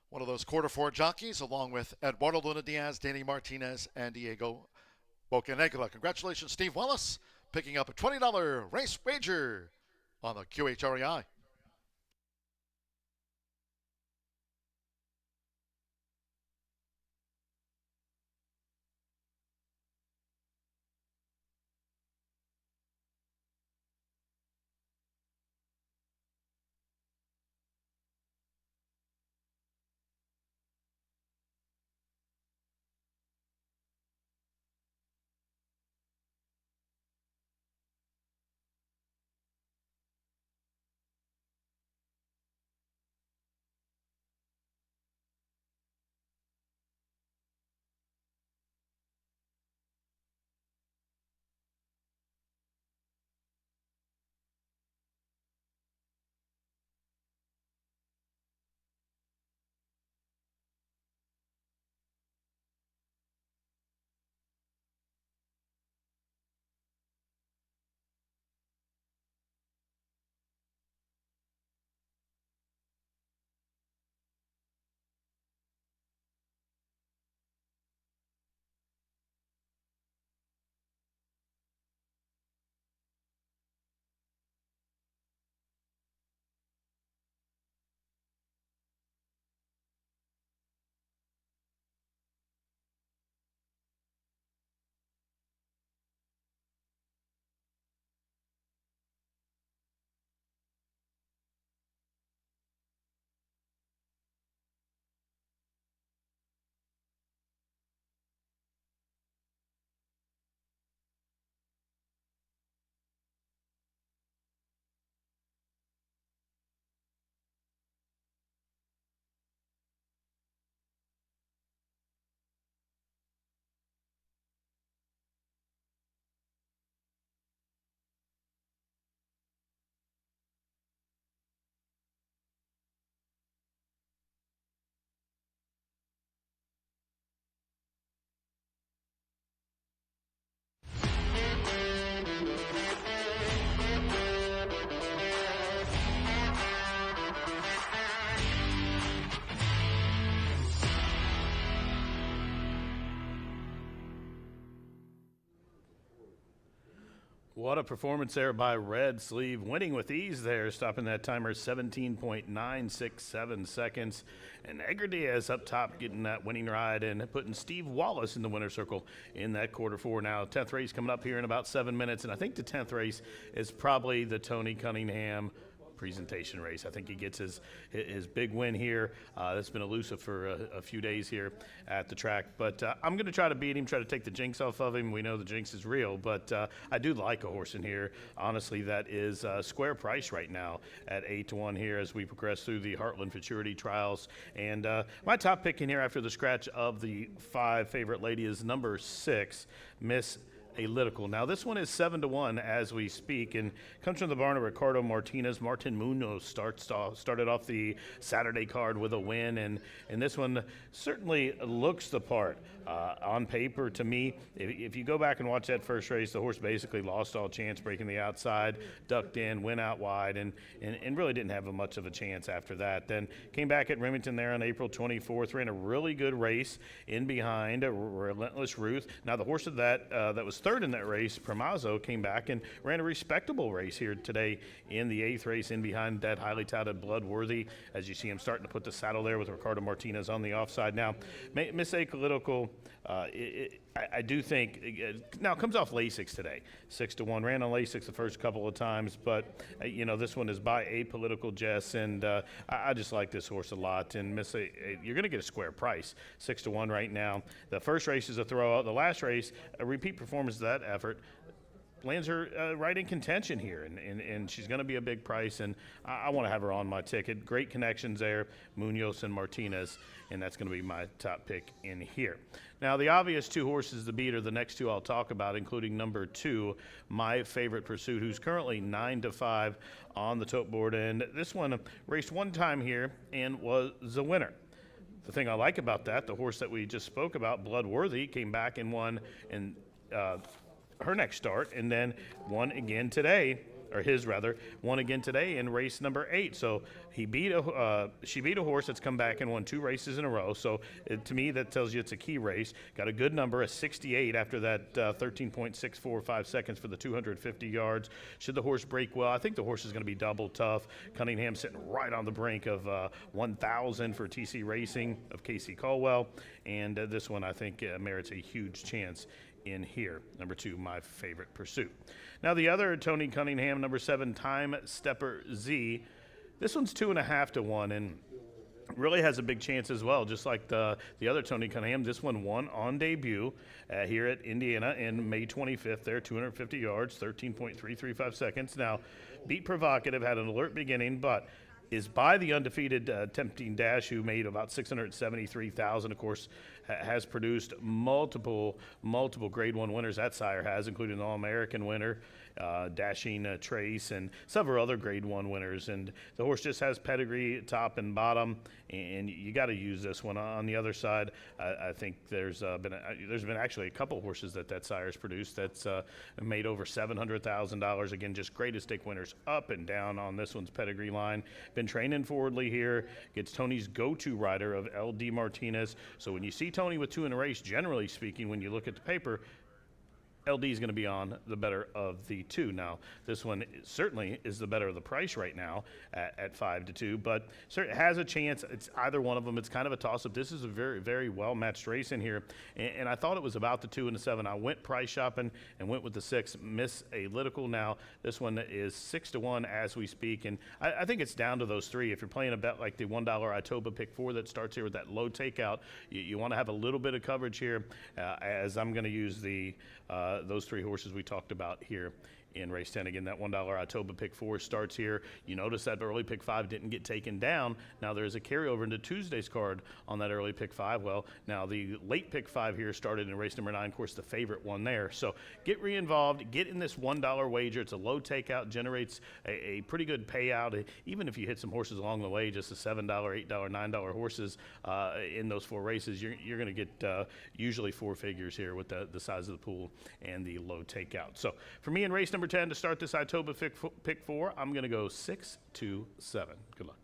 one of those quarter four jockeys, along with Eduardo Luna Diaz, Danny Martinez, and Diego Bocanegra. Congratulations, Steve Wallace, picking up a $20 race wager on the QHREI. What a performance there by Red Sleeve, winning with ease there, stopping that timer 17.967 seconds. And Edgar Diaz up top getting that winning ride and putting Steve Wallace in the winner's circle in that quarter four. Now, 10th race coming up here in about 7 minutes, and I think the 10th race is probably the Tony Cunningham presentation race. I think he gets his big win here. That's been elusive for a few days here at the track. But I'm going to try to beat him, try to take the jinx off of him. We know the jinx is real, but I do like a horse in here. Honestly, that is square price right now at 8-1 here as we progress through the Heartland futurity trials. And my top pick in here after the scratch of the 5 favorite lady is number 6, Miss Alytical. Now this one is 7-1 as we speak, and comes from the barn of Ricardo Martinez. Martin Munoz started off the Saturday card with a win, and this one certainly looks the part on paper to me. If you go back and watch that first race, the horse basically lost all chance, breaking the outside, ducked in, went out wide, and really didn't have much of a chance after that. Then came back at Remington there on April 24th, ran a really good race in behind Relentless Ruth. Now the horse of that was third in that race, Pramazo, came back and ran a respectable race here today in the 8th race in behind that highly touted Bloodworthy, as you see him starting to put the saddle there with Ricardo Martinez on the offside. Now, Miss Apolitical, I do think, now comes off Lasix today, 6-1, ran on Lasix the first couple of times, but this one is by Apolitical Jess, and I just like this horse a lot, and you're going to get a square price, 6-1 right now. The first race is a throwout. The last race, a repeat performance of that effort, lands her right in contention here, and she's going to be a big price, and I want to have her on my ticket. Great connections there, Munoz and Martinez, and that's going to be my top pick in here. Now, the obvious 2 horses to beat are the next 2 I'll talk about, including number 2, My Favorite Pursuit, who's currently 9-5 on the tote board, and this one raced one time here and was a winner. The thing I like about that, the horse that we just spoke about, Bloodworthy, came back and won, and her next start, and then won again today, or his rather, won again today in race number 8. So she beat a horse that's come back and won 2 races in a row. So to me, that tells you it's a key race. Got a good number, a 68 after that 13.645 seconds for the 250 yards. Should the horse break well, I think the horse is going to be double tough. Cunningham sitting right on the brink of 1,000 for TC Racing of Casey Caldwell, and this one I think merits a huge chance in here. Number 2, My Favorite Pursuit. Now the other Tony Cunningham, number 7, Time Stepper Z. This one's 2.5 to 1, and really has a big chance as well. Just like the other Tony Cunningham, this one won on debut here at Indiana in May 25th. There, 250 yards, 13.335 seconds. Now, beat Provocative, had an alert beginning, but is by the undefeated Tempting Dash, who made about 673,000. Of course, has produced multiple Grade 1 winners. That sire has, including the All-American winner, Dashing Trace, and several other Grade 1 winners. And the horse just has pedigree top and bottom, and you got to use this one. On the other side, I think there's been actually a couple horses that sire's produced that's made over $700,000. Again, just greatest stake winners up and down on this one's pedigree line. Been training forwardly here. Gets Tony's go-to rider of L.D. Martinez. So when you see Tony with 2 in a race, generally speaking, when you look at the paper, LD is going to be on the better of the 2. Now, this one certainly is the better of the price right now at 5 to 2, but certainly has a chance. It's either one of them. It's kind of a toss-up. This is a very, very well-matched race in here, and I thought it was about the 2 and the 7. I went price shopping and went with the 6, Miss Alytical. Now, this one is 6 to 1 as we speak, and I think it's down to those 3. If you're playing a bet like the $1 Itoba pick 4 that starts here with that low takeout, you want to have a little bit of coverage here, as I'm going to use those 3 horses we talked about here in race 10. Again, that $1 Itoba pick 4 starts here. You notice that early pick 5 didn't get taken down. Now there's a carryover into Tuesday's card on that early pick 5. Well, now the late pick 5 here started in race number 9. Of course, the favorite one there. So get re-involved. Get in this $1 wager. It's a low takeout. Generates a pretty good payout. Even if you hit some horses along the way, just the $7, $8, $9 horses in those 4 races, you're going to get usually 4 figures here with the size of the pool and the low takeout. So for me in race number 10 to start this Itoba pick 4, I'm going to go 6 to 7. Good luck.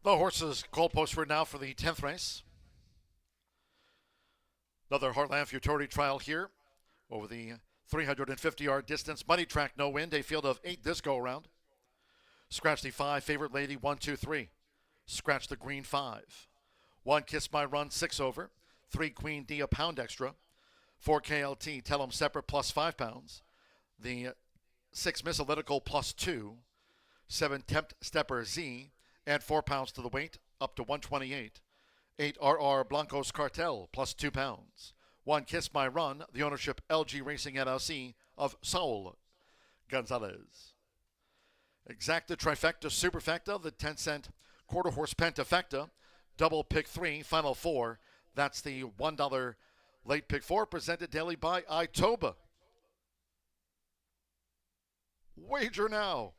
The horses goalpost for now for the 10th race. Another Heartland Futurity trial here over the 350-yard distance. Money track, no wind. A field of 8 this go-around. Scratch the 5, favorite lady, 1, 2, 3. Scratch the green 5. 1, Kiss My Run, 6 over. 3, Queen D, a pound extra. 4, KLT, tell them separate, plus 5 pounds. The 6, Miss Analytical, plus 2. 7, Tempt Stepper Z, add 4 pounds to the weight, up to 128. 8, RR Blancos Cartel, plus 2 pounds. 1, Kiss My Run, the ownership LG Racing LLC of Saul Gonzalez. Exacta Trifecta Superfecta, the 10-cent quarter horse Pentafecta, double pick 3, final 4. That's the $1 late pick 4, presented daily by Itoba. Wager now.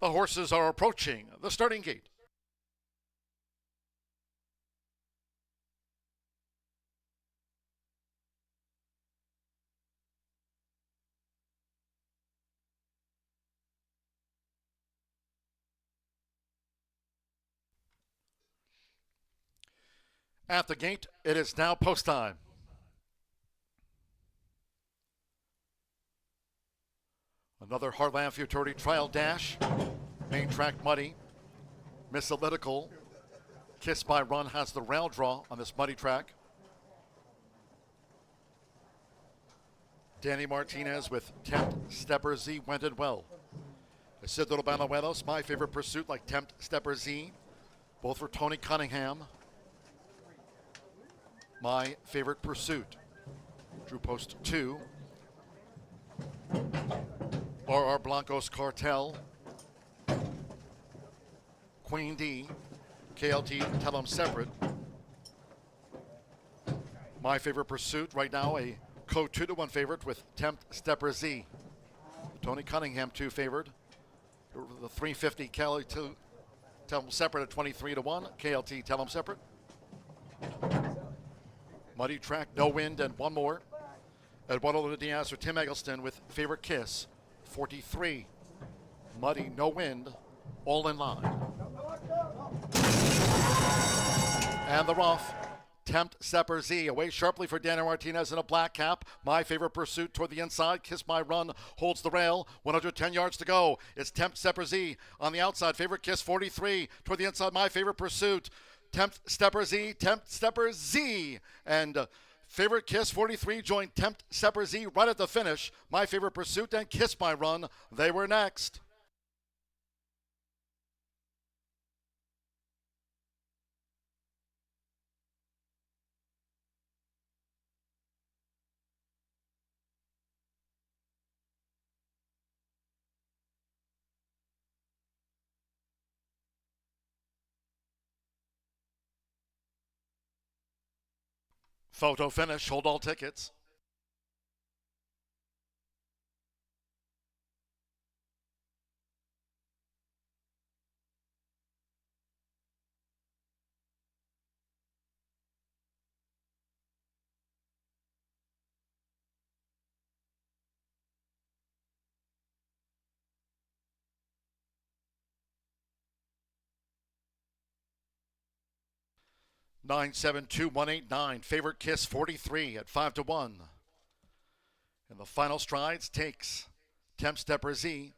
The horses are approaching the starting gate. At the gate, it is now post time. Another Heartland Futurity trial dash. Main track muddy. Miss Analytical. Kiss by Run has the rail draw on this muddy track. Danny Martinez with Tempt Stepper Z went it well. Isidro Banuelos, my favorite pursuit, like Tempt Stepper Z. Both for Tony Cunningham. My favorite pursuit. Drew post 2. RR Blancos Cartel. Queen D. KLT, tell them separate. My favorite pursuit right now, a code 2-1 favorite with Tempt Stepper Z. Tony Cunningham 2 favored. The 350 Cali 2 Tell them separate at 23-1. KLT, tell them separate. Muddy Track, No Wind, and one more. Eduardo Diaz or Tim Eggleston with Favorite Kiss, 43. Muddy, No Wind, all in line. And the rough. Tempt Stepper Z away sharply for Daniel Martinez in a black cap. My Favorite Pursuit toward the inside. Kiss My Run holds the rail. 110 yards to go. It's Tempt Stepper Z on the outside. Favorite Kiss 43 toward the inside. My Favorite Pursuit. Tempt Stepper Z. Tempt Stepper Z. And Favorite Kiss 43 joined Tempt Stepper Z right at the finish. My Favorite Pursuit and Kiss My Run. They were next. Photo finish. Hold all tickets. Nine seven two 189. Favorite Kiss 43 at 5-1. And the final strides takes Tempt Stepper Z.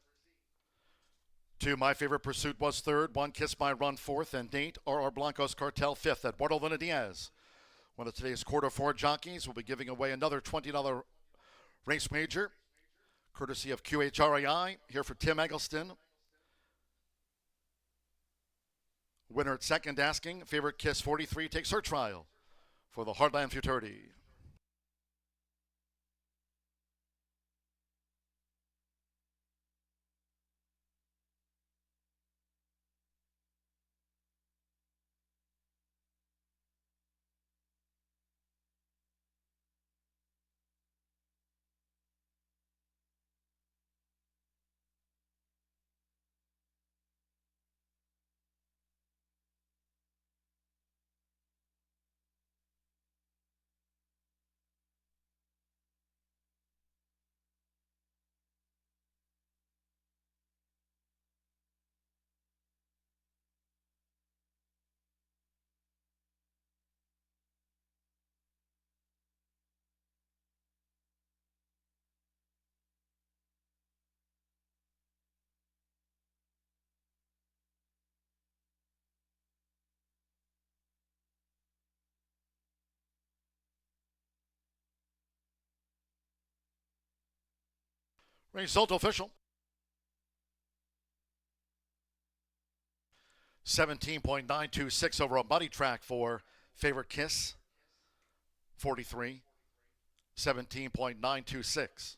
2 My Favorite Pursuit was third. 1 Kiss My Run fourth. And Nate R.R. Blanco's Cartel fifth. Eduardo Luna Diaz, one of today's quarter four jockeys, will be giving away another $20 race wager, courtesy of QHRAI, here for Tim Eggleston. Winner at second asking, Favorite Kiss 43 takes her trial for the Heartland Futurity. Result official. 17.926 over a Muddy Track for Favorite Kiss 43. 17.926.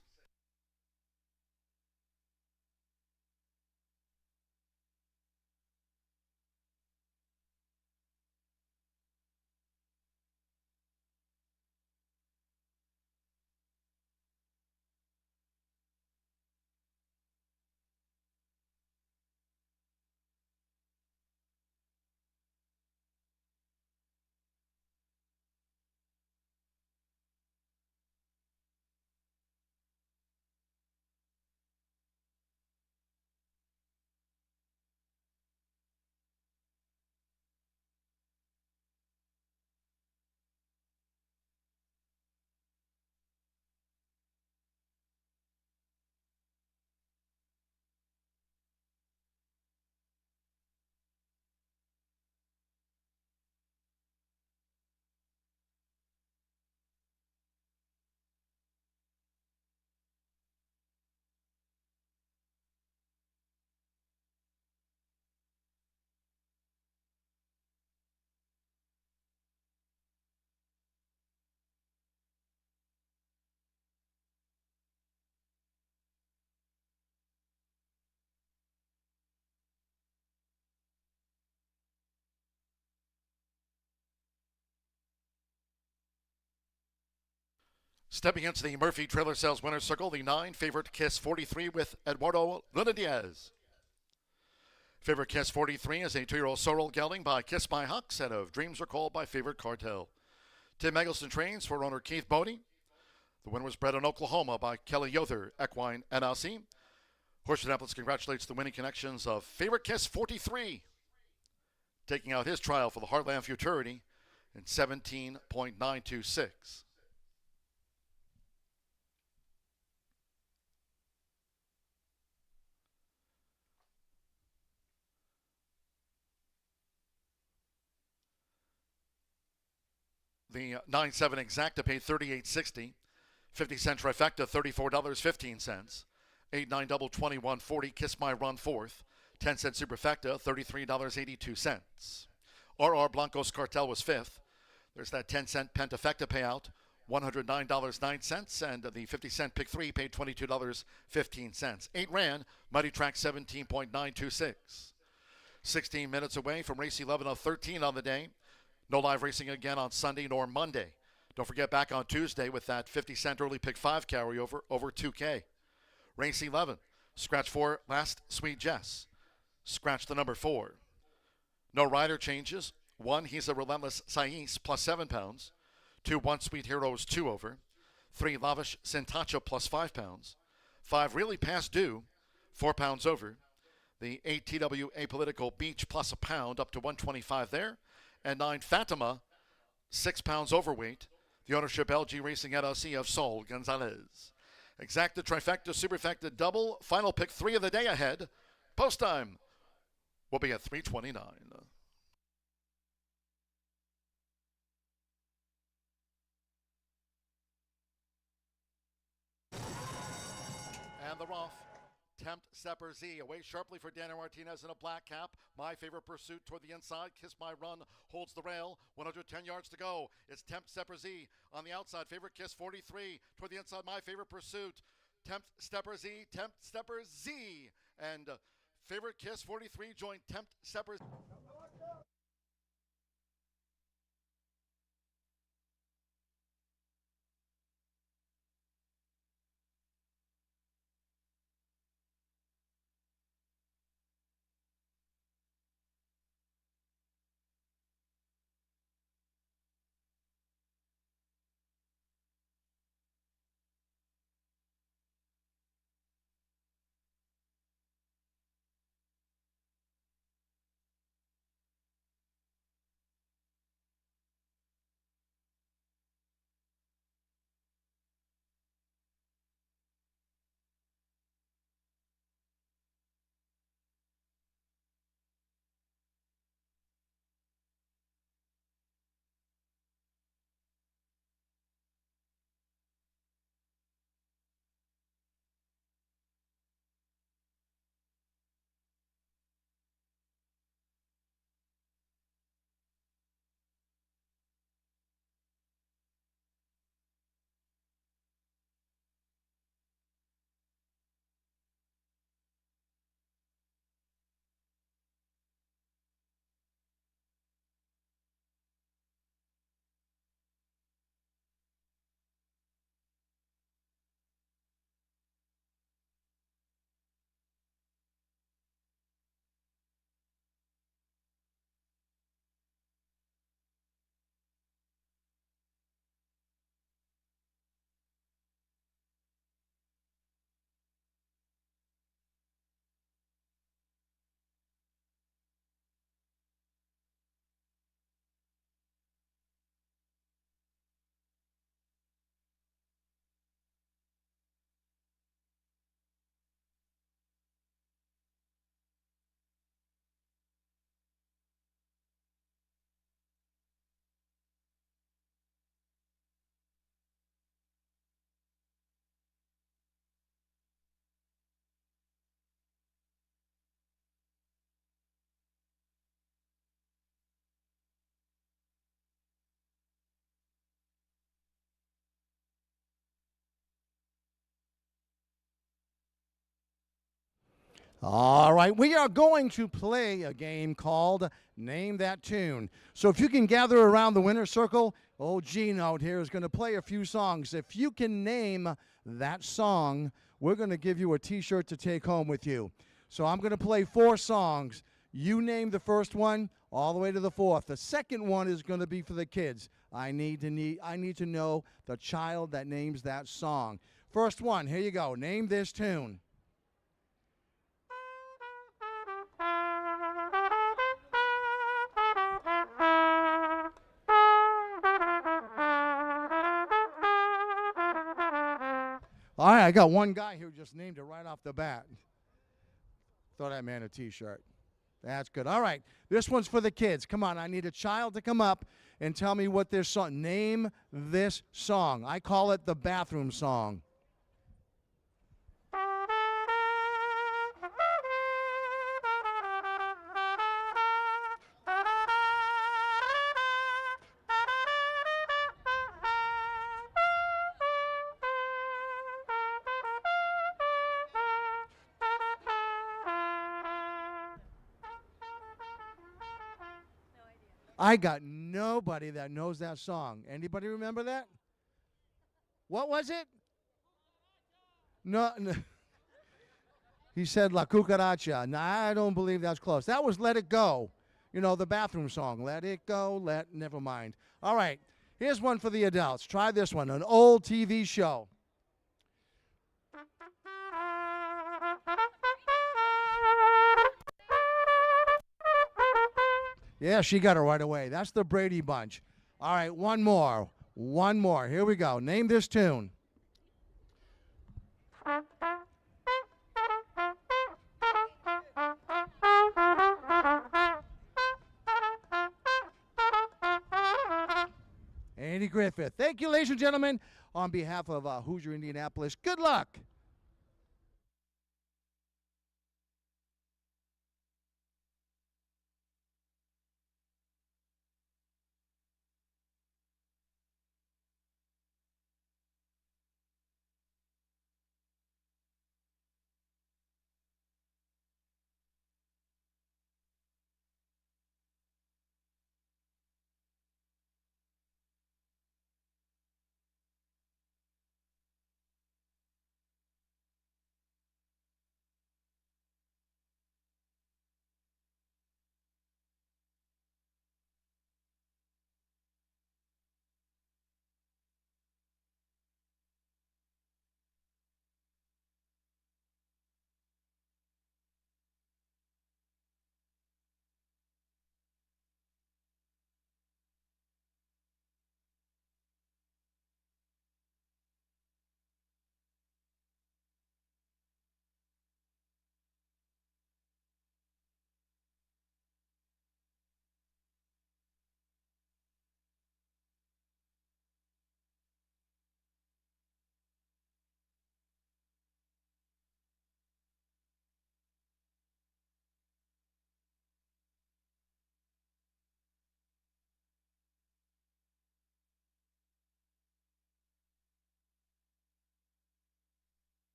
Stepping into the Murphy Trailer Sales Winner's Circle, the 9 Favorite Kiss 43 with Eduardo Luna Diaz. Favorite Kiss 43 is a 2-year-old sorrel gelding by Kiss My Hucks out of Dreams Recalled by Favorite Cartel. Tim Eggleston trains for owner Keith Bodie. The winner was bred in Oklahoma by Kelly Yother, Equine NLC. Horseshoe Indianapolis congratulates the winning connections of Favorite Kiss 43, taking out his trial for the Heartland Futurity in 17.926. The 9-7 exacta paid $38.60. 50-cent trifecta, $34.15. 8-9 double, $21.40. Kiss My Run fourth. 10-cent superfecta, $33.82. RR Blancos Cartel was fifth. There's that 10-cent pentafecta payout, $109.09. And the 50-cent pick three paid $22.15. 8 ran, Mighty Track 17.926. 16 minutes away from race 11 of 13 on the day. No live racing again on Sunday nor Monday. Don't forget back on Tuesday with that 50-cent early pick 5 carryover over 2K. Race 11. Scratch 4, Last Sweet Jess. Scratch the number 4. No rider changes. 1, He's a Relentless Sais, plus 7 pounds. 2, One Sweet Heroes, 2 over. 3, Lavish Sintacho, plus 5 pounds. 5, Really Past Due, 4 pounds over. The 8, TW Apolitical Beach, plus a pound, up to 125 there. And 9, Fatima, 6 pounds overweight. The ownership LG Racing LLC of Sol Gonzalez. Exacta, trifecta, superfecta, double. Final pick 3 of the day ahead. Post time will be at 3:29. And the Roth. Tempt Stepper Z away sharply for Daniel Martinez in a black cap. My Favorite Pursuit toward the inside. Kiss My Run holds the rail. 110 yards to go. It's Tempt Stepper Z on the outside. Favorite Kiss 43 toward the inside. My Favorite Pursuit. Tempt Stepper Z. Tempt Stepper Z. And Favorite Kiss 43 joined Tempt Stepper Z. All right, we are going to play a game called Name That Tune. So if you can gather around the winner's circle, old Gene out here is going to play a few songs. If you can name that song, we're going to give you a T-shirt to take home with you. So I'm going to play 4 songs. You name the first one all the way to the 4th. The second one is going to be for the kids. I need to know the child that names that song. First one, here you go. Name this tune. All right, I got one guy who just named it right off the bat. Thought I meant a T-shirt. That's good. All right, this one's for the kids. Come on, I need a child to come up and tell me what this song. Name this song. I call it the bathroom song. I got nobody that knows that song. Anybody remember that? What was it? No. He said La Cucaracha. No, I don't believe that's close. That was Let It Go. You know, the bathroom song. Let it go, never mind. All right, here's one for the adults. Try this one, an old TV show. Yeah, she got it right away. That's the Brady Bunch. All right, one more. One more. Here we go. Name this tune. Andy Griffith. Thank you, ladies and gentlemen. On behalf of Hoosier Indianapolis, good luck.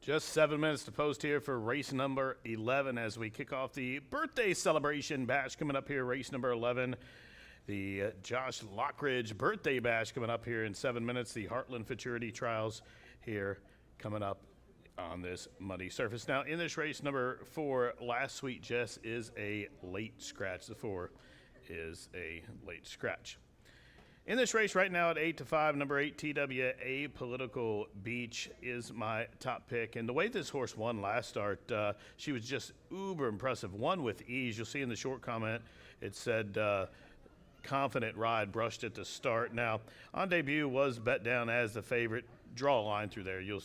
Just 7 minutes to post here for race number 11 as we kick off the birthday celebration bash coming up here, race number 11. The Josh Lockridge birthday bash coming up here in 7 minutes. The Heartland futurity trials here coming up on this muddy surface. Now, in this race, number 4, Last Sweet Jess, is a late scratch. The 4 is a late scratch. In this race right now at 8-5, number 8, TWA Political Beach is my top pick. And the way this horse won last start, she was just uber impressive. Won with ease. You'll see in the short comment, it said confident ride, brushed at the start. Now, on debut was bet down as the favorite. Draw a line through there. You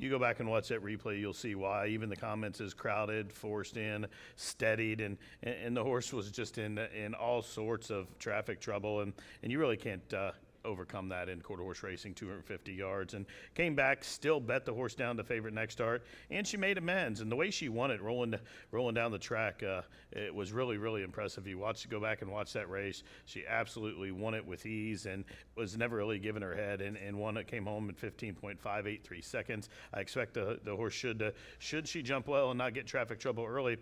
go back and watch that replay, you'll see why. Even the comments is crowded, forced in, steadied, and the horse was just in all sorts of traffic trouble, and you really can't overcome that in quarter horse racing, 250 yards, and came back, still bet the horse down to favorite next start, and she made amends. And the way she won it, rolling down the track, it was really, really impressive. You go back and watch that race. She absolutely won it with ease and was never really given her head, and won it, came home in 15.583 seconds. I expect the horse should she jump well and not get traffic trouble early,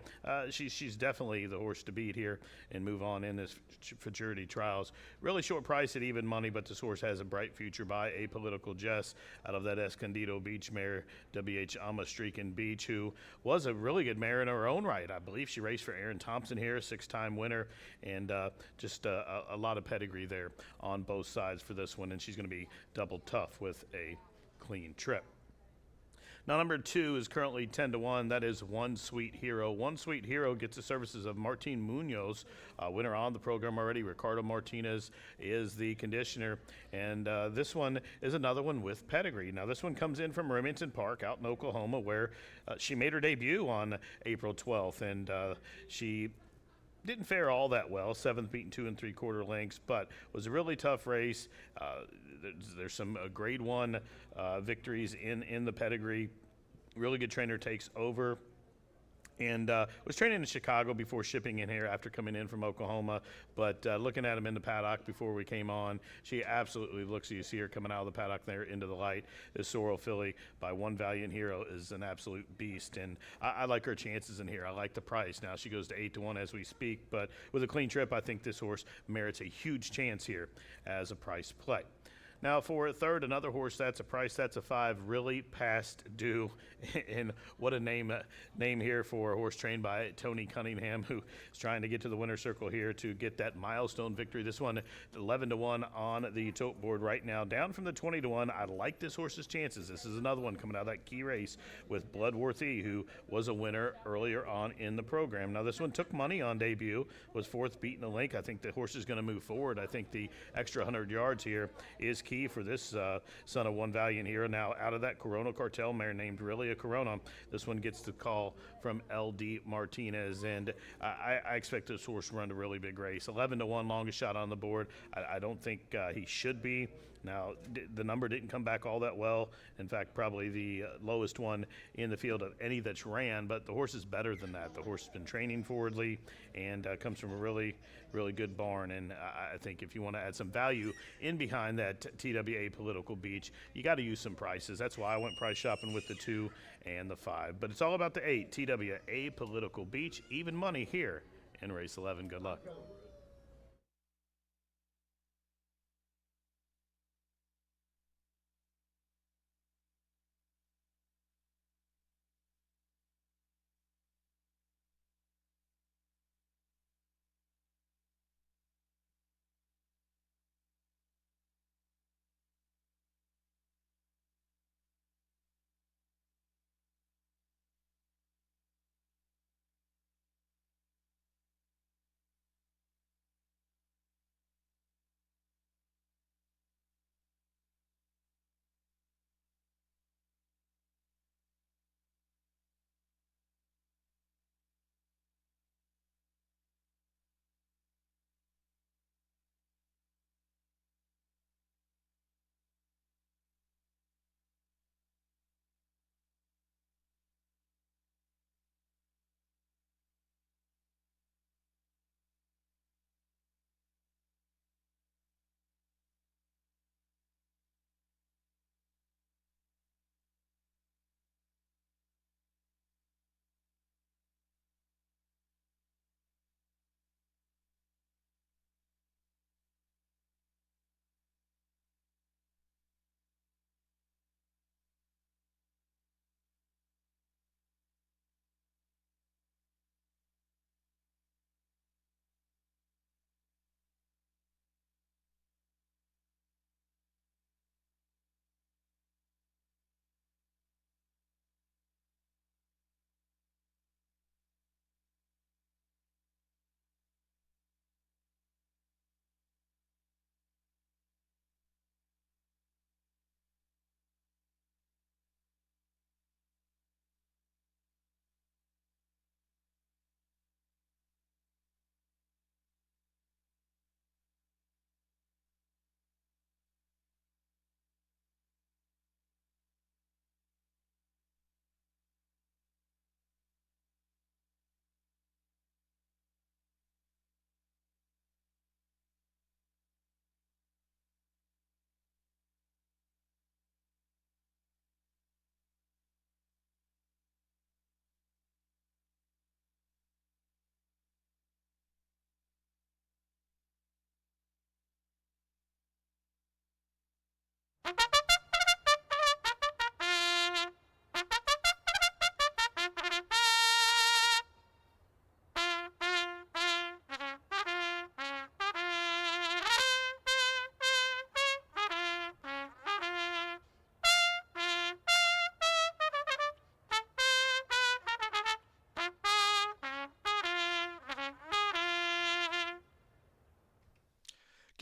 she's definitely the horse to beat here and move on in this futurity trials. Really short price at even money, but this horse has a bright future by Apolitical Jess out of that Escondido Beach mare, W.H. Streakin' Beach, who was a really good mare in her own right. I believe she raced for Aaron Thompson here, 6-time winner, and just a lot of pedigree there on both sides for this one, and she's going to be double tough with a clean trip. Now, number 2 is currently 10-1. That is One Sweet Hero. One Sweet Hero gets the services of Martin Munoz, winner on the program already. Ricardo Martinez is the conditioner. And this one is another one with pedigree. Now, this one comes in from Remington Park out in Oklahoma, where she made her debut on April 12th. And she didn't fare all that well, 7th beaten 2 3/4 lengths, but was a really tough race. There's some grade 1 victories in the pedigree. Really good trainer takes over. And was training in Chicago before shipping in here after coming in from Oklahoma. But looking at him in the paddock before we came on, she absolutely looks, you see her coming out of the paddock there into the light. This Sorrel filly by One Valiant Hero is an absolute beast. And I like her chances in here. I like the price. Now she goes to 8-1 as we speak. But with a clean trip, I think this horse merits a huge chance here as a price play. Now for a third, another horse that's a price, that's a 5, really past due. And what a name here for a horse trained by Tony Cunningham, who is trying to get to the winner's circle here to get that milestone victory. This one 11-1 on the tote board right now, down from the 20-1. I like this horse's chances. This is another one coming out of that key race with Bloodworthy, who was a winner earlier on in the program. Now this one took money on debut, was 4th beaten a link. I think the horse is going to move forward. I think the extra 100 yards here is key for this son of One Valiant Hero. Now out of that Corona Cartel mare named Really a Corona, this one gets the call from L.D. Martinez, and I expect this horse to run a really big race. 11-1, longest shot on the board. I don't think he should be. Now, the number didn't come back all that well. In fact, probably the lowest one in the field of any that's ran, but the horse is better than that. The horse has been training forwardly and comes from a really, really good barn. And I think if you want to add some value in behind that TWA Political Beach, you got to use some prices. That's why I went price shopping with the 2 and the 5. But it's all about the 8, TWA Political Beach. Even money here in race 11. Good luck.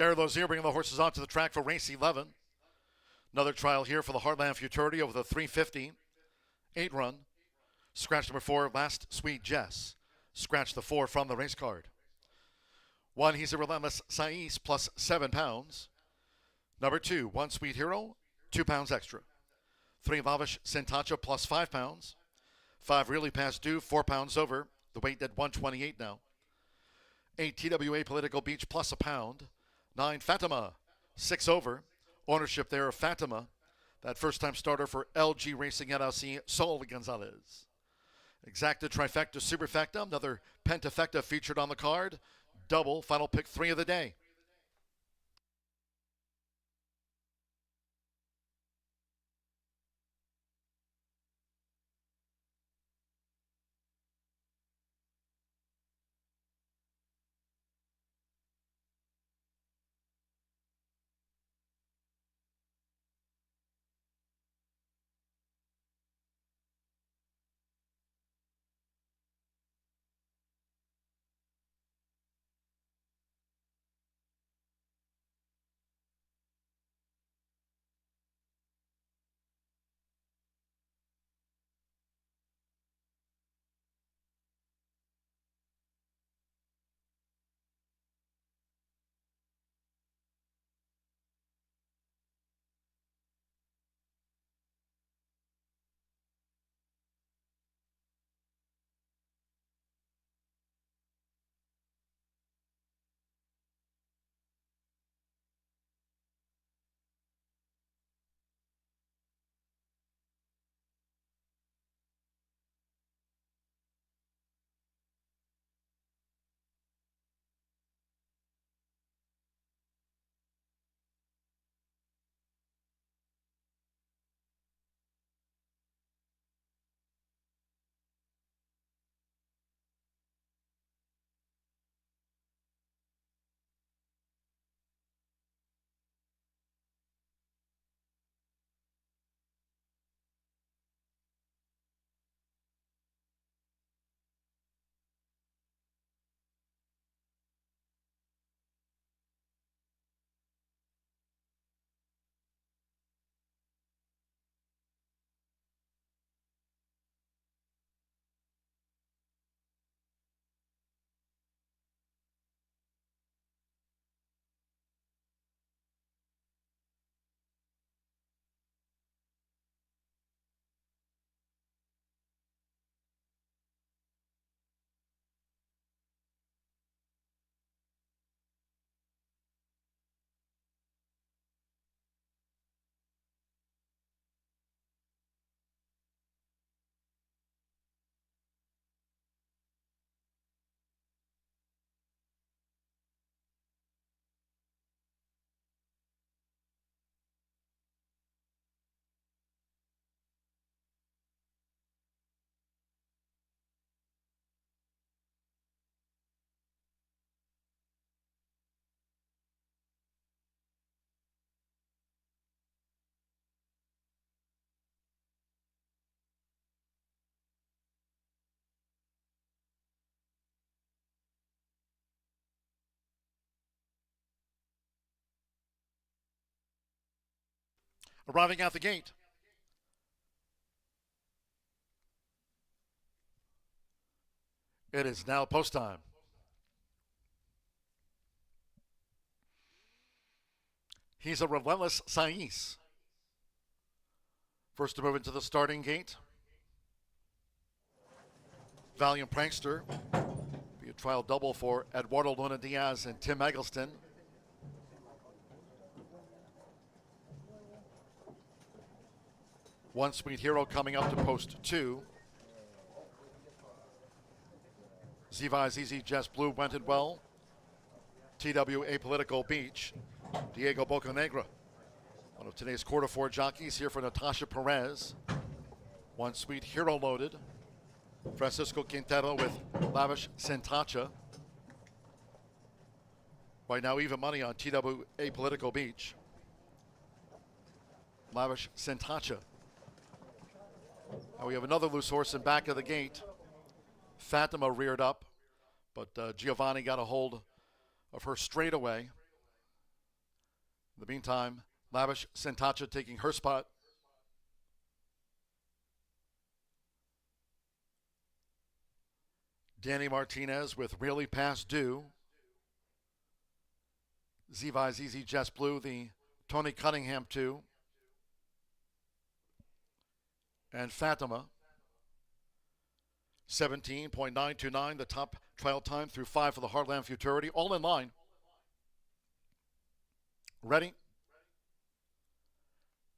Scarlozier bringing the horses onto the track for race 11. Another trial here for the Heartland Futurity over the 350. 8 run. Scratch number 4, Last Sweet Jess. Scratch the 4 from the race card. 1, He's a Relentless Sais plus 7 pounds. Number 2, One Sweet Hero, 2 pounds extra. 3, Lavish Sentacha plus 5 pounds. 5, Really Past Due, 4 pounds over. The weight at 128 now. 8, TWA Political Beach plus a pound. 9, Fatima, 6 over. Ownership there of Fatima. That first-time starter for LG Racing LLC, Sol Gonzalez. Exacta, Trifecta, Superfecta, another Pentafecta featured on the card. Double, final pick 3 of the day. Arriving out the gate. It is now post time. He's a Relentless Sais. First to move into the starting gate. Valiant Prankster. Be a trial double for Eduardo Luna Diaz and Tim Eggleston. One Sweet Hero coming up to post 2. Ziva Zizi Jess Blue went well. TWA Political Beach. Diego Bocanegra, one of today's quarter 4 jockeys, here for Natasha Perez. One Sweet Hero loaded. Francisco Quintero with Lavish Sentacha. Right now, even money on TWA Political Beach. Lavish Sentacha. Now we have another loose horse in back of the gate. Fatima reared up, but Giovanni got a hold of her straightaway. In the meantime, Lavish Sentacha taking her spot. Danny Martinez with Really Past Due. Zevi's Easy Jess Blue, the Tony Cunningham 2. And Fatima. 17.929, the top trial time through 5 for the Heartland Futurity. All in line. Ready?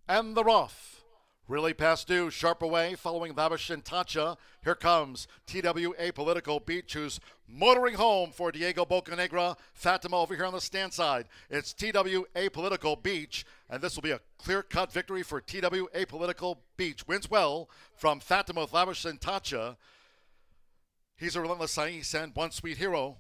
And the rough. Really Past Due, sharp away, following Lavish and Tacha. Here comes TWA Political Beach, who's motoring home for Diego Bocanegra. Fatima over here on the stand side. It's TWA Political Beach, and this will be a clear-cut victory for TWA Political Beach. Wins well from Fatima with Lavish and Tacha. He's a Relentless Sais and One Sweet Hero.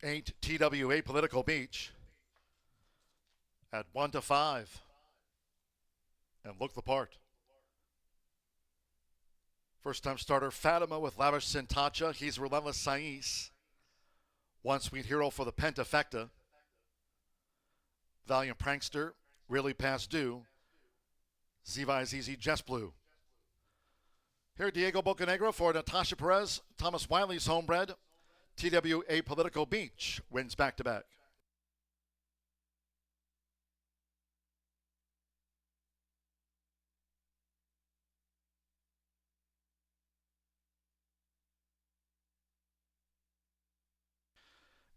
Eight TWA Political Beach at 1-5, and look the part. First time starter Fatima with Lavish Sentacha. He's Relentless Sais. One Sweet Hero for the Pentafecta. Valiant Prankster, Really Past Due. Zevi's Easy Jess Blue. Here Diego Bocanegra for Natasha Perez, Thomas Wiley's homebred. TWA Political Beach wins back-to-back.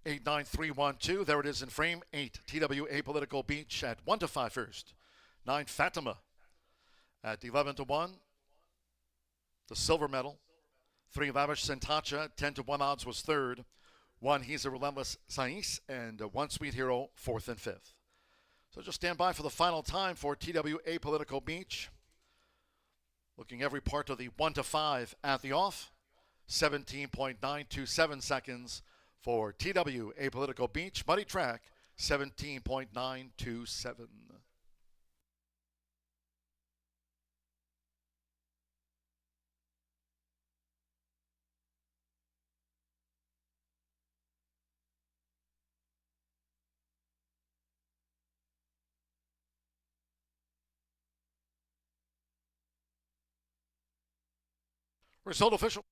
Eight, 9, 3, 1, 2. There it is in frame. 8 TWA Political Beach at 1-5 first. 9 Fatima at 11-1. The silver medal. 3 Lavish Sentacha, 10-1 odds was third. 1 He's a Relentless Sais, and 1 Sweet Hero, fourth and fifth. So just stand by for the final time for TWA Political Beach. Looking every part of the 1-5 at the off. 17.927 seconds for TWA Political Beach. Muddy track, 17.927. Result official.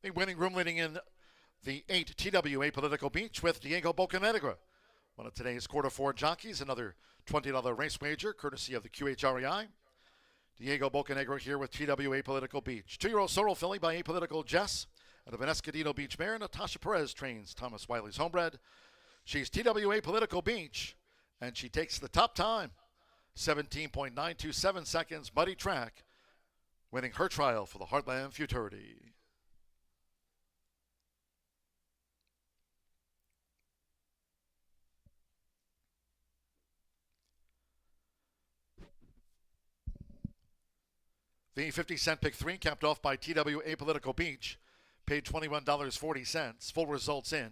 The winning room leading in the 8 TWA Political Beach with Diego Bocanegra. One of today's quarter four jockeys, another $20 race wager courtesy of the QHREI. Diego Bocanegra here with TWA Political Beach. 2-year-old Sorrel filly by Apolitical Jess. And the Venescadito Beach mare, Natasha Perez, trains Thomas Wiley's homebred. She's TWA Political Beach, and she takes the top time. 17.927 seconds, muddy track, winning her trial for the Heartland Futurity. The 50-cent pick 3 capped off by TWA Political Beach. paid $21.40. Full results in.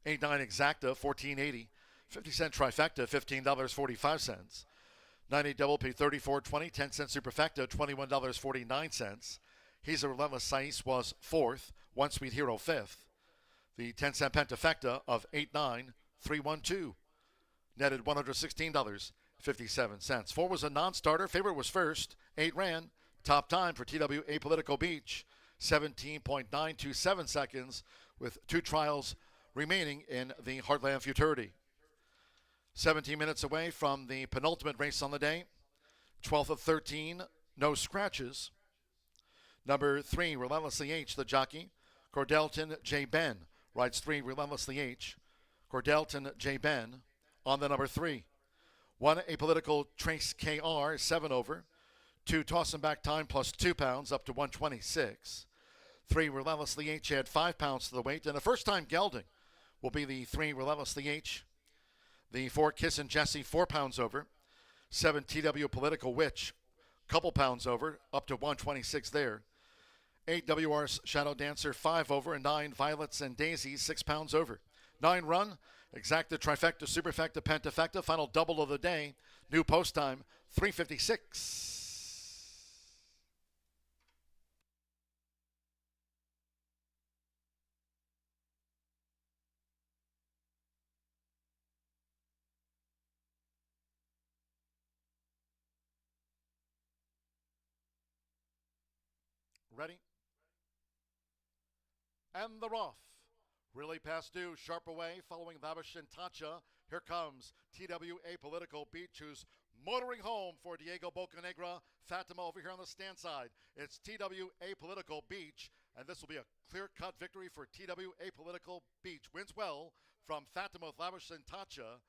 8-9 exacta, $14.80. 50-cent trifecta, $15.45. 9-8 double paid $34.20. 10-cent superfecta, $21.49. He's a Relentless Sais was fourth. One Sweet Hero fifth. The 10-cent pentafecta of 8-9, 312. Netted $116.57. 4 was a non-starter. Favorite was first. 8 ran. Top time for TW Apolitical Beach, 17.927 seconds with 2 trials remaining in the Heartland Futurity. 17 minutes away from the penultimate race on the day. 12th of 13, no scratches. Number 3, Relentlessly H, the jockey. Cordelton J. Ben rides 3, Relentlessly H. Cordelton J. Ben on the number 3. 1 Apolitical Trace KR, 7 over. 2 toss and back time plus 2 pounds up to 126. 3 Relentlessly H had 5 pounds to the weight. And the first time gelding will be the 3 Relentlessly H. The 4 Kiss and Jesse, 4 pounds over. 7 TW Political Witch, couple pounds over, up to 126 there. 8 WR's Shadow Dancer, 5 over. And 9 Violets and Daisies, 6 pounds over. 9 run, exacta, trifecta, superfecta, pentafecta, final double of the day. New post time, 3:56. Ready? And the rough. Really past due, sharp away, following Lavish and Tacha. Here comes TW Apolitical Beach, who's motoring home for Diego Bocanegra. Fatima over here on the stand side. It's TW Apolitical Beach, and this will be a clear-cut victory for TW Apolitical Beach. Wins well from Fatima with Lavish and Tacha.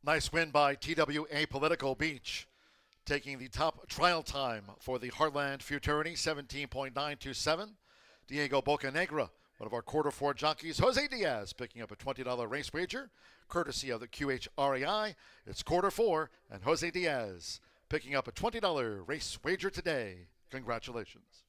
Nice win by TWA Political Beach, taking the top trial time for the Heartland Futurity, 17.927. Diego Bocanegra, one of our quarter four jockeys, Jose Diaz, picking up a $20 race wager, courtesy of the QHRAI. It's quarter four, and Jose Diaz picking up a $20 race wager today. Congratulations.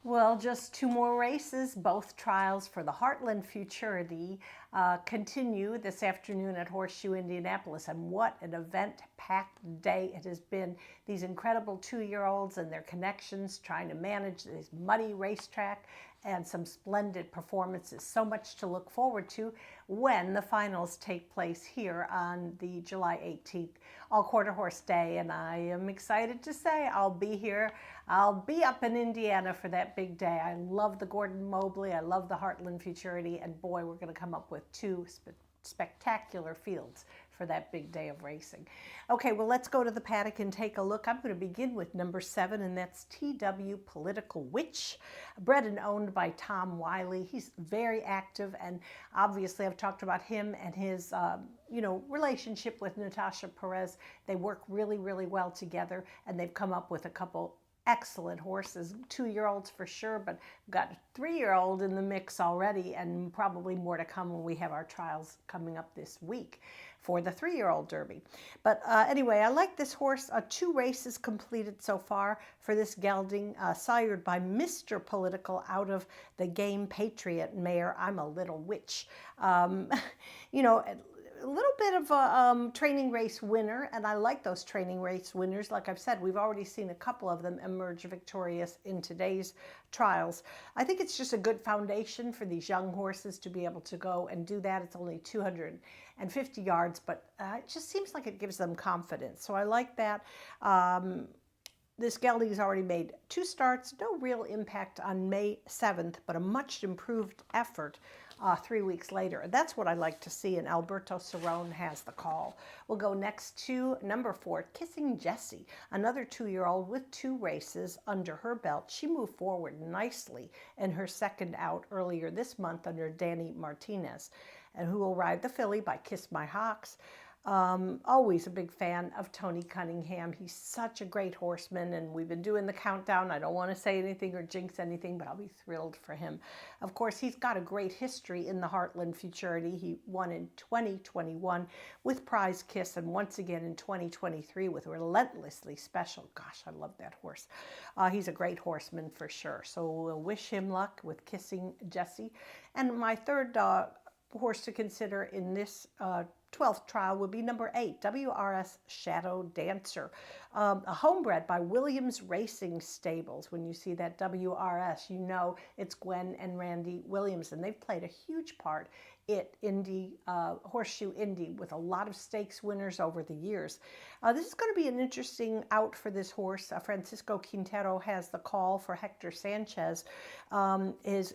Well, just two more races. Both trials for the Heartland Futurity continue this afternoon at Horseshoe Indianapolis. And what an event-packed day it has been. These incredible 2-year-olds and their connections trying to manage this muddy racetrack and some splendid performances. So much to look forward to when the finals take place here on the July 18th, All Quarter Horse Day. And I am excited to say I'll be here. I'll be up in Indiana for that big day. I love the Gordon Mobley. I love the Heartland Futurity. And boy, we're going to come up with two spectacular fields for that big day of racing. Okay, well, let's go to the paddock and take a look. I'm going to begin with number 7, and that's TW Political Witch, bred and owned by Tom Wiley. He's very active, and obviously I've talked about him and his relationship with Natasha Perez. They work really, really well together, and they've come up with a couple excellent horses, 2-year-olds for sure, but we've got a 3-year-old in the mix already, and probably more to come when we have our trials coming up this week for the 3-year-old Derby. But anyway, I like this horse. 2 races completed so far for this gelding, sired by Mr. Political out of the Game Patriot mare, I'm a Little Witch. A little bit of a training race winner, and I like those training race winners. Like I've said, we've already seen a couple of them emerge victorious in today's trials. I think it's just a good foundation for these young horses to be able to go and do that. It's only 250 yards, but it just seems like it gives them confidence. So I like that. This gelding has already made 2 starts, no real impact on May 7th, but a much improved effort 3 weeks later. And that's what I like to see, and Alberto Cerrone has the call. We'll go next to number 4, Kissing Jessie, another 2-year-old with 2 races under her belt. She moved forward nicely in her second out earlier this month under Danny Martinez, and who will ride the filly by Kiss My Hawks. Always a big fan of Tony Cunningham. He's such a great horseman, and we've been doing the countdown. I don't want to say anything or jinx anything, but I'll be thrilled for him. Of course, he's got a great history in the Heartland Futurity. He won in 2021 with Prize Kiss, and once again in 2023 with Relentlessly Special. Gosh, I love that horse. He's a great horseman for sure. So we'll wish him luck with Kissing Jessie. And my third horse to consider in this 12th trial would be number 8, WRS Shadow Dancer, a homebred by Williams Racing Stables. When you see that WRS, you know it's Gwen and Randy Williams, and they've played a huge part at Horseshoe Indy with a lot of stakes winners over the years. This is going to be an interesting out for this horse. Francisco Quintero has the call for Hector Sanchez.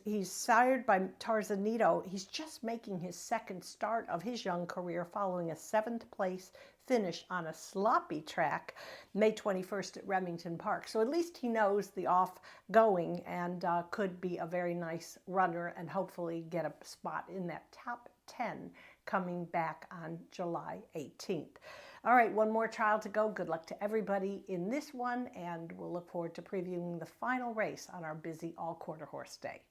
He's sired by Tarzanito. He's just making his second start of his young career following a 7th place finish on a sloppy track May 21st at Remington Park. So at least he knows the off-going and could be a very nice runner and hopefully get a spot in that top 10 coming back on July 18th. All right, one more trial to go. Good luck to everybody in this one, and we'll look forward to previewing the final race on our busy all-quarter horse day.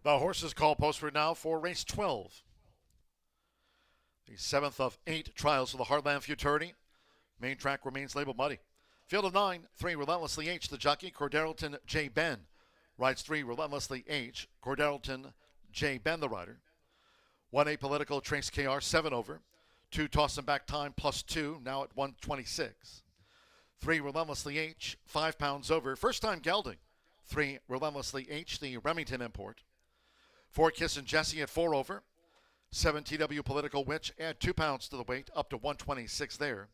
The horses call postward now for race 12. The 7th of 8 trials for the Heartland Futurity. Main track remains labeled muddy. Field of 9, 3 Relentlessly H, the jockey, Cordarrelton J. Ben. Rides 3 Relentlessly H, Cordarrelton J. Ben, the rider. 1 Apolitical, Trace KR, 7 over. 2 Toss and Back Time, +2, now at 126. 3 Relentlessly H, 5 pounds over. First time gelding. 3 Relentlessly H, the Remington import. 4 Kiss and Jesse at 4 over. 7 TW Political Witch, add 2 pounds to the weight, up to 126 there.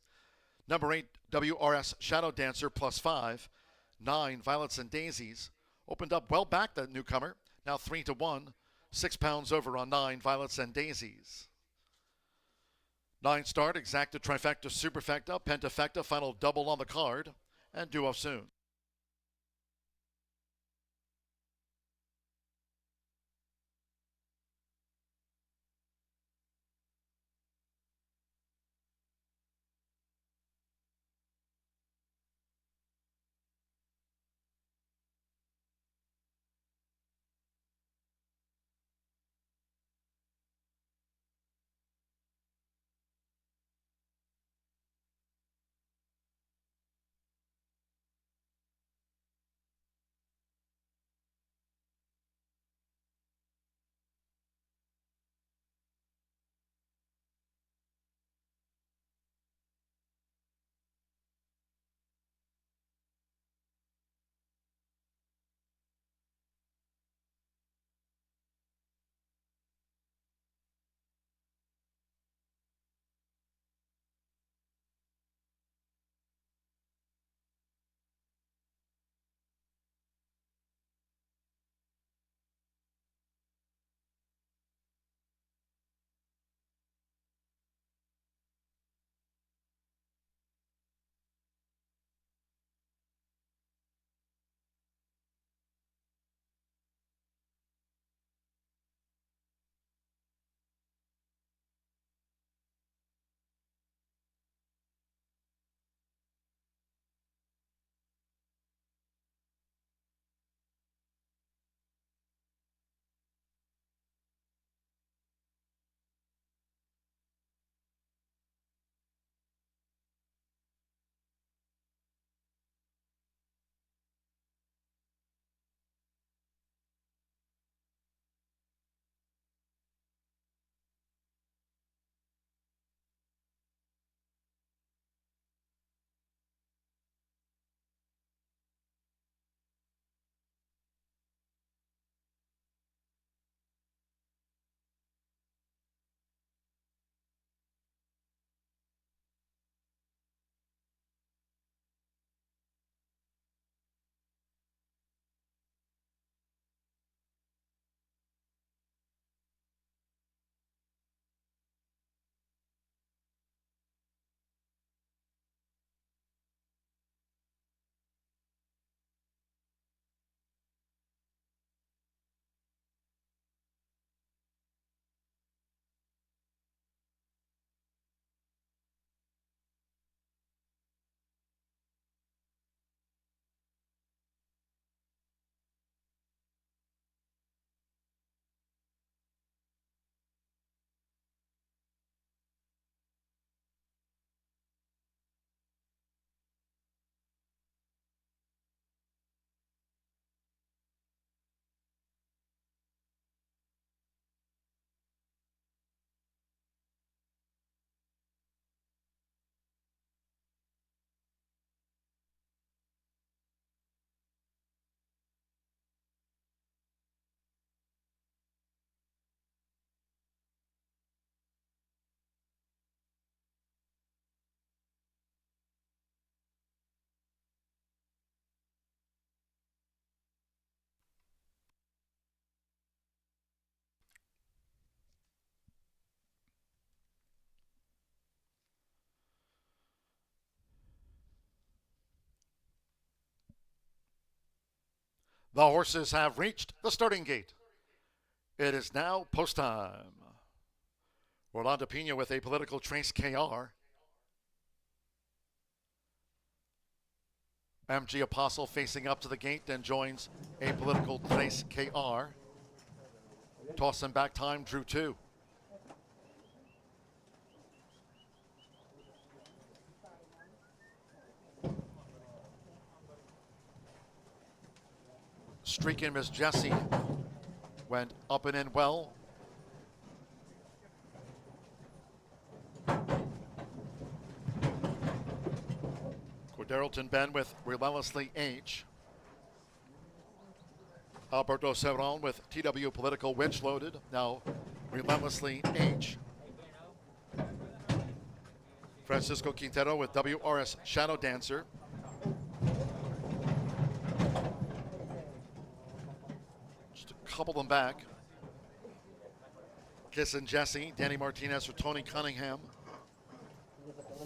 Number 8 WRS Shadow Dancer, +5. 9 Violets and Daisies, opened up well back, that newcomer, now 3-1. 6 pounds over on 9 Violets and Daisies. 9 start, exacta, trifecta, superfecta, pentafecta, final double on the card, and duo soon. The horses have reached the starting gate. It is now post time. Rolando Pena with Apolitical, Trace KR. MG Apostle facing up to the gate, then joins Apolitical, Trace KR. Toss and back time drew 2. Streaking Miss Jessie went up and in well. Corderalton Ben with Relentlessly H. Alberto Severon with TW Political Winch Loaded. Now Relentlessly H. Francisco Quintero with WRS Shadow Dancer. Just a couple of them back. Kissin' Jessie, Danny Martinez for Tony Cunningham.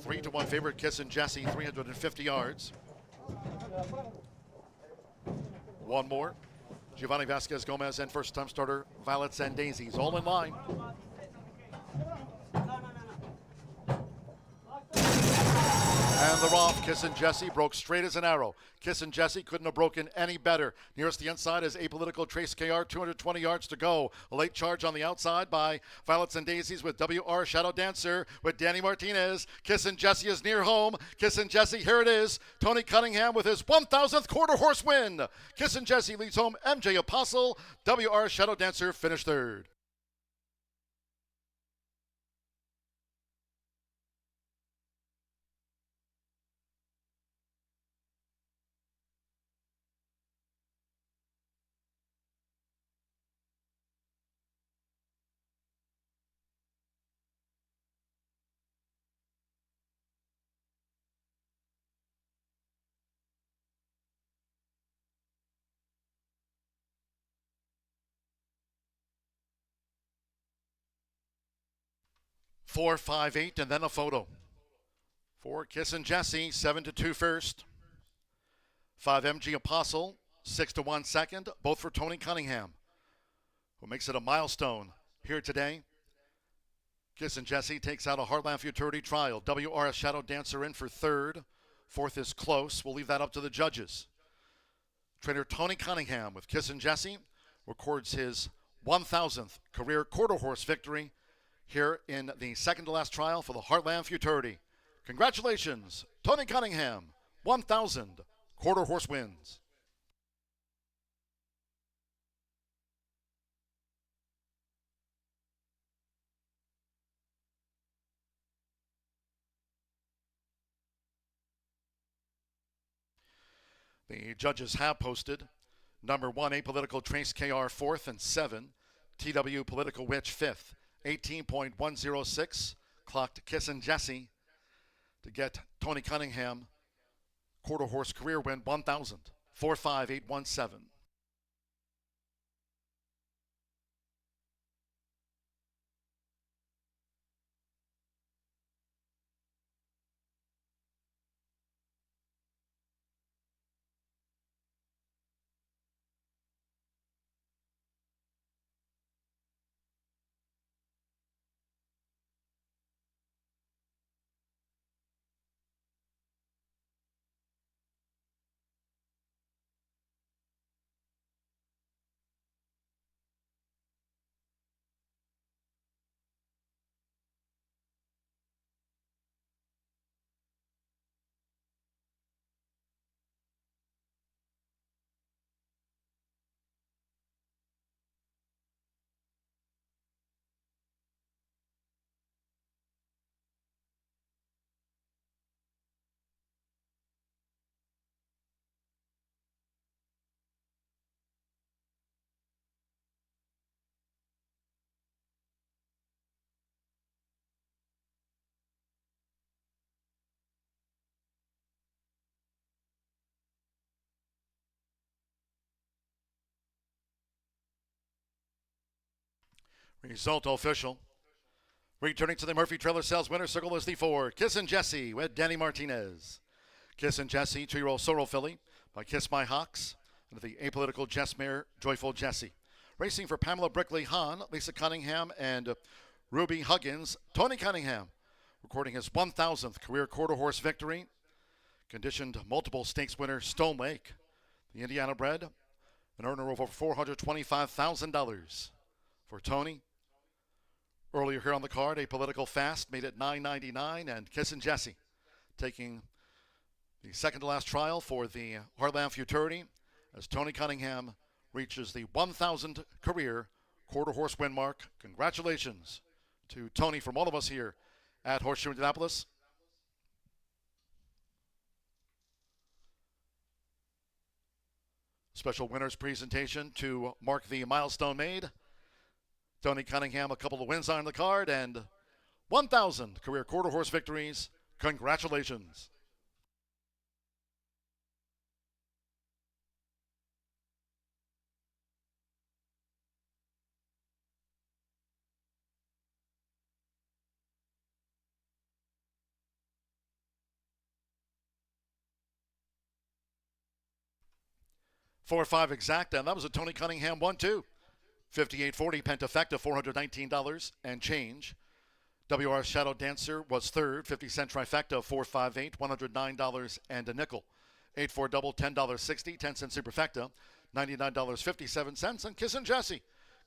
3-1 favorite, Kissin' Jessie, 350 yards. One more. Giovanni Vasquez Gomez and first-time starter Violets and Daisies, all in line. And the Roth, Kissin' Jessie broke straight as an arrow. Kissin' Jessie couldn't have broken any better. Nearest the inside is Apolitical Trace KR, 220 yards to go. A late charge on the outside by Violets and Daisies with WR Shadow Dancer with Danny Martinez. Kissin' Jessie is near home. Kissin' Jessie, here it is. Tony Cunningham with his 1,000th quarter horse win. Kissin' Jessie leads home. MJ Apostle, WR Shadow Dancer finished third. Four, 5, 8, and then a photo. For Kissin' Jessie, 7-2 first. 5 MG Apostle, 6-1 second, both for Tony Cunningham, who makes it a milestone here today. Kissin' Jessie takes out a Heartland Futurity trial. WRS Shadow Dancer in for third. Fourth is close. We'll leave that up to the judges. Trainer Tony Cunningham with Kissin' Jessie records his 1,000th career quarter horse victory here in the second to last trial for the Heartland Futurity. Congratulations, Tony Cunningham, 1,000 quarter horse wins. The judges have posted number 1 Apolitical Trace KR 4th and 7, TW Political Witch 5th. 18.106 clocked Kissin' Jessie to get Tony Cunningham quarter horse career win 1,000. 4-5-8-1-7. Result official. Returning to the Murphy Trailer Sales winner circle is the 4, Kissin' Jessie with Danny Martinez. Kissin' Jessie, 2-year-old Sorrel filly by Kiss My Hawks, and the Apolitical Jess Mare, Joyful Jessie. Racing for Pamela Brickley Hahn, Lisa Cunningham, and Ruby Huggins, Tony Cunningham, recording his 1,000th career quarter horse victory. Conditioned multiple stakes winner Stone Lake, the Indiana bred, an earner over $425,000 for Tony. Earlier here on the card, a political fast made it $9.99, and Kissin' Jesse taking the second to last trial for the Heartland Futurity as Tony Cunningham reaches the 1,000 career quarter horse win mark. Congratulations to Tony from all of us here at Horseshoe Indianapolis. Special winners presentation to mark the milestone made. Tony Cunningham, a couple of wins on the card, and 1,000 career quarter horse victories. Congratulations. Four or five exact, and that was a Tony Cunningham 1-2. 58.40 Pentafecta, $419 and change. WR Shadow Dancer was third, 50 cent trifecta, 458, $109 and a nickel. 8-4 double, $10.60, 10 cent superfecta, $99.57, and Kissin' Jesse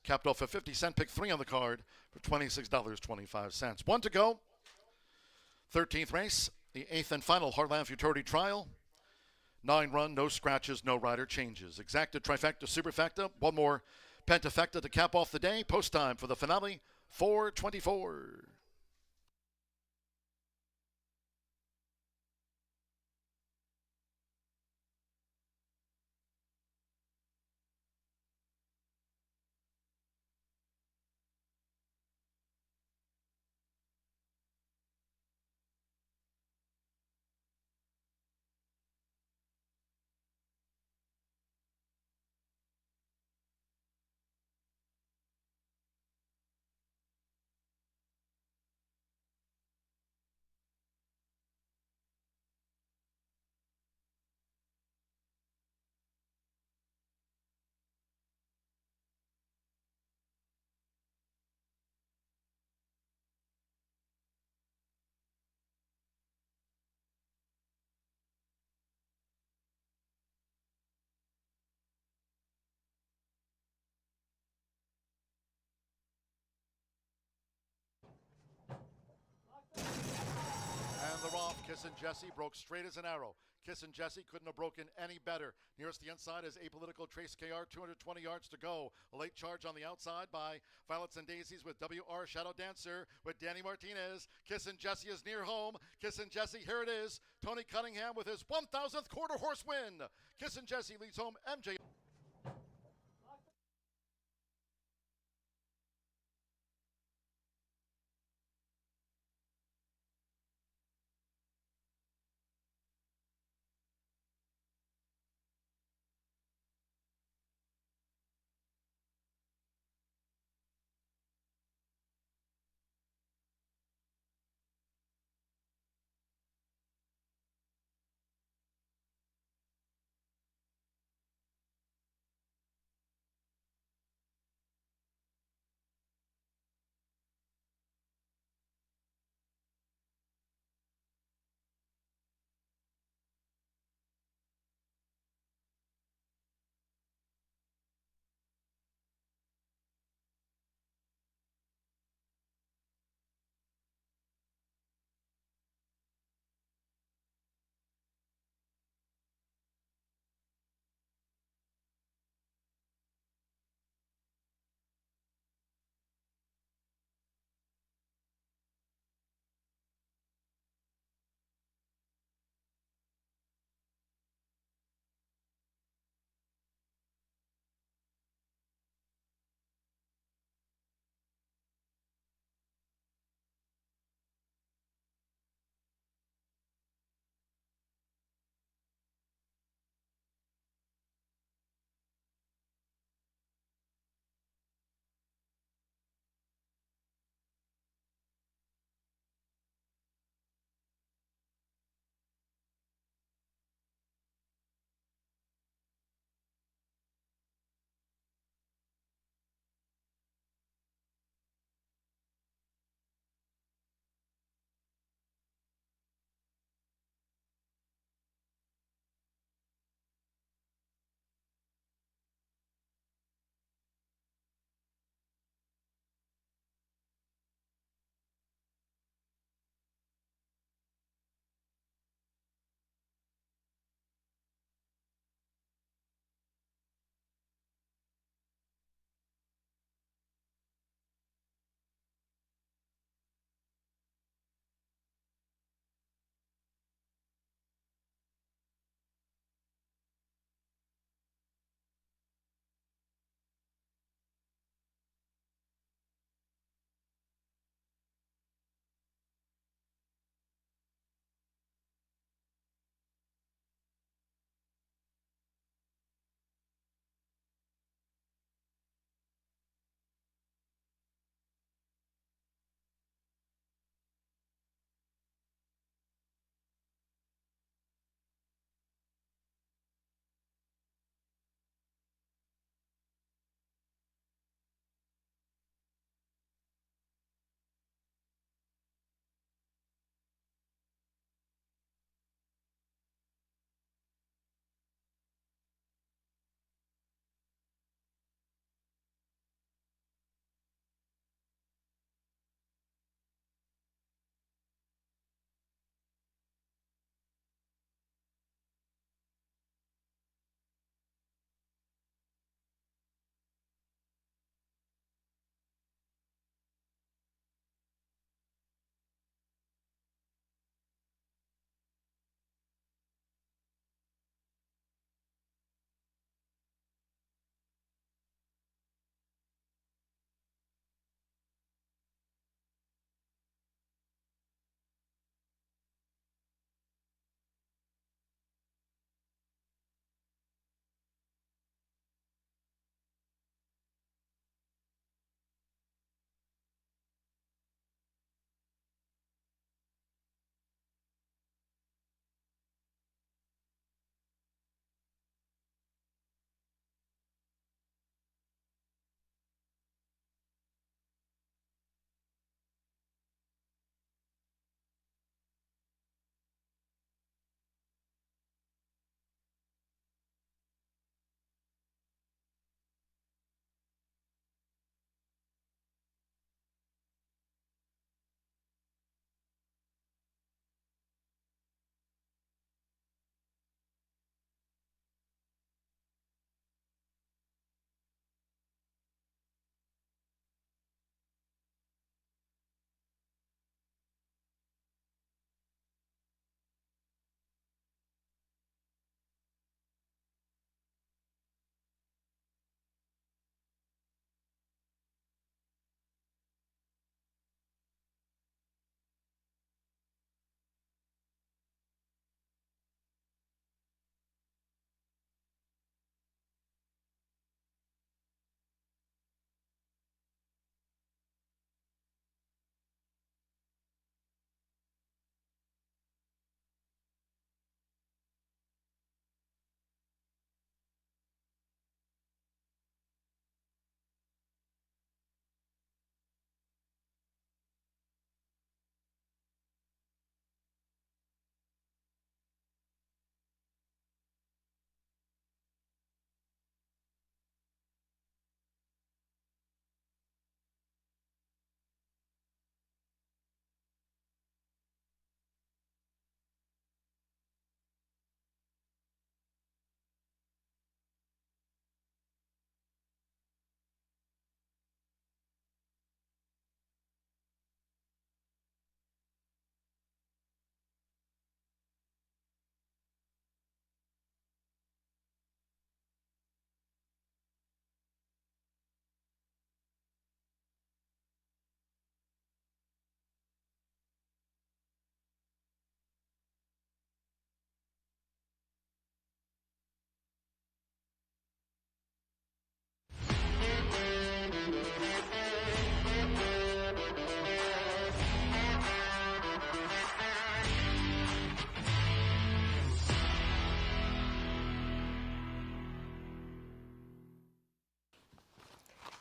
capped off a 50 cent pick 3 on the card for $26.25. One to go. 13th race, the 8th and final Heartland Futurity Trial. 9 run, no scratches, no rider changes. Exacta, trifecta, superfecta, one more pentafecta to cap off the day. Post time for the finale, 4:24. And they're off. Kissin' Jesse broke straight as an arrow. Kissin' Jesse couldn't have broken any better. Nearest the inside is Apolitical Trace KR, 220 yards to go. A late charge on the outside by Violets and Daisies with WR Shadow Dancer with Danny Martinez. Kissin' Jesse is near home. Kissin' Jesse, here it is. Tony Cunningham with his 1,000th quarter horse win. Kissin' Jesse leads home MJ.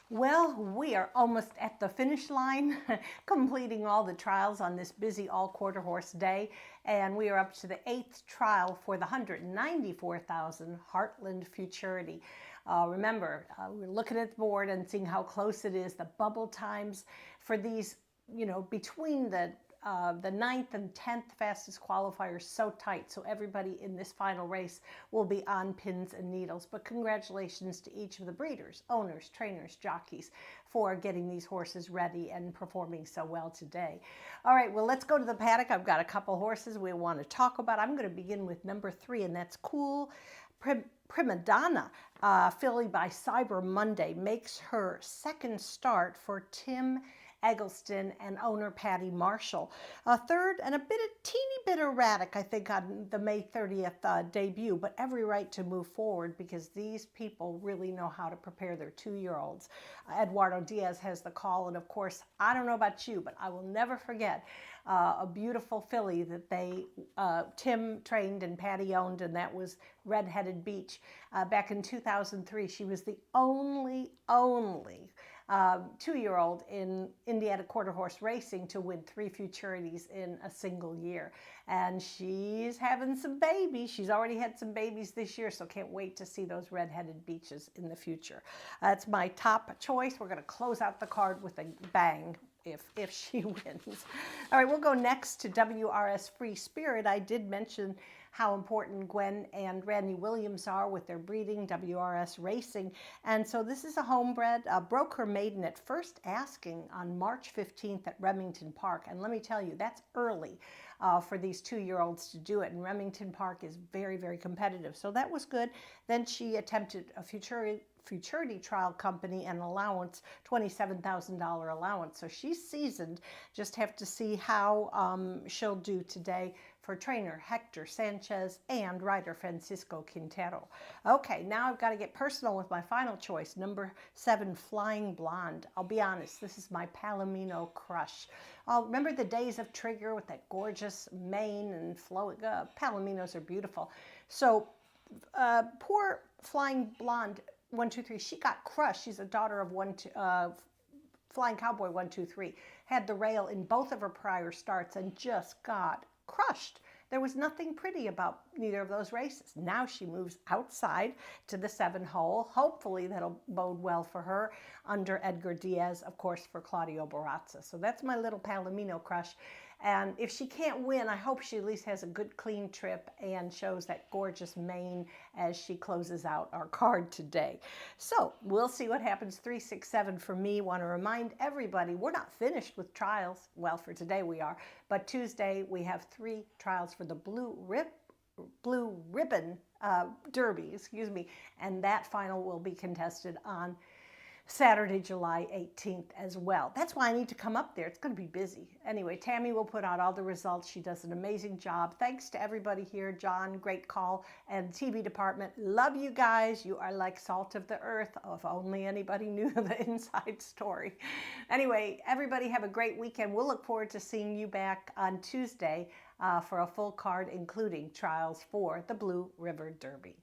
Well, we are almost at the finish line, completing all the trials on this busy all-quarter horse day, and we are up to the 8th trial for the 194,000 Heartland Futurity. Remember, we're looking at the board and seeing how close it is. The bubble times for these, between the 9th and 10th fastest qualifiers so tight, so everybody in this final race will be on pins and needles. But congratulations to each of the breeders, owners, trainers, jockeys for getting these horses ready and performing so well today. All right, well, let's go to the paddock. I've got a couple horses we want to talk about. I'm going to begin with number 3, and that's Cool Prima Donna, filly by Cyber Monday, makes her second start for Tim Eggleston and owner Patty Marshall. Third and a teeny bit erratic, I think, on the May 30th debut, but every right to move forward because these people really know how to prepare their 2-year-olds. Eduardo Diaz has the call, and of course, I don't know about you, but I will never forget a beautiful filly that Tim trained and Patty owned, and that was Red-Headed Beach. Back in 2003, she was the only 2-year-old in Indiana quarter horse racing to win 3 futurities in a single year. And she's having some babies. She's already had some babies this year, so can't wait to see those red-headed beaches in the future. That's my top choice. We're going to close out the card with a bang if she wins. All right, we'll go next to WRS Free Spirit. I did mention how important Gwen and Randy Williams are with their breeding, WRS Racing. And so this is a homebred, broke her maiden at first asking on March 15th at Remington Park. And let me tell you, that's early for these 2-year-olds to do it. And Remington Park is very, very competitive. So that was good. Then she attempted a futurity trial company and allowance, $27,000 allowance. So she's seasoned. Just have to see how she'll do today for trainer Hector Sanchez and rider Francisco Quintero. Okay, now I've got to get personal with my final choice, number 7, Flying Blonde. I'll be honest, this is my Palomino crush. Remember the days of Trigger with that gorgeous mane and flowing? Palominos are beautiful. So poor Flying Blonde 123, she got crushed. She's a daughter of Flying Cowboy 123, had the rail in both of her prior starts and just got crushed. There was nothing pretty about neither of those races. Now she moves outside to the 7-hole. Hopefully that'll bode well for her under Edgar Diaz, of course, for Claudio Barazza. So that's my little Palomino crush. And if she can't win, I hope she at least has a good, clean trip and shows that gorgeous mane as she closes out our card today. So we'll see what happens. 3, 6, 7 for me. Want to remind everybody, we're not finished with trials. Well, for today we are. But Tuesday we have 3 trials for the Blue Ribbon Derby, and that final will be contested on Saturday, July 18th as well. That's why I need to come up there. It's going to be busy. Anyway, Tammy will put out all the results. She does an amazing job. Thanks to everybody here. John, great call. And TV department, love you guys. You are like salt of the earth. If only anybody knew the inside story. Anyway, everybody have a great weekend. We'll look forward to seeing you back on Tuesday for a full card, including trials for the Blue River Derby.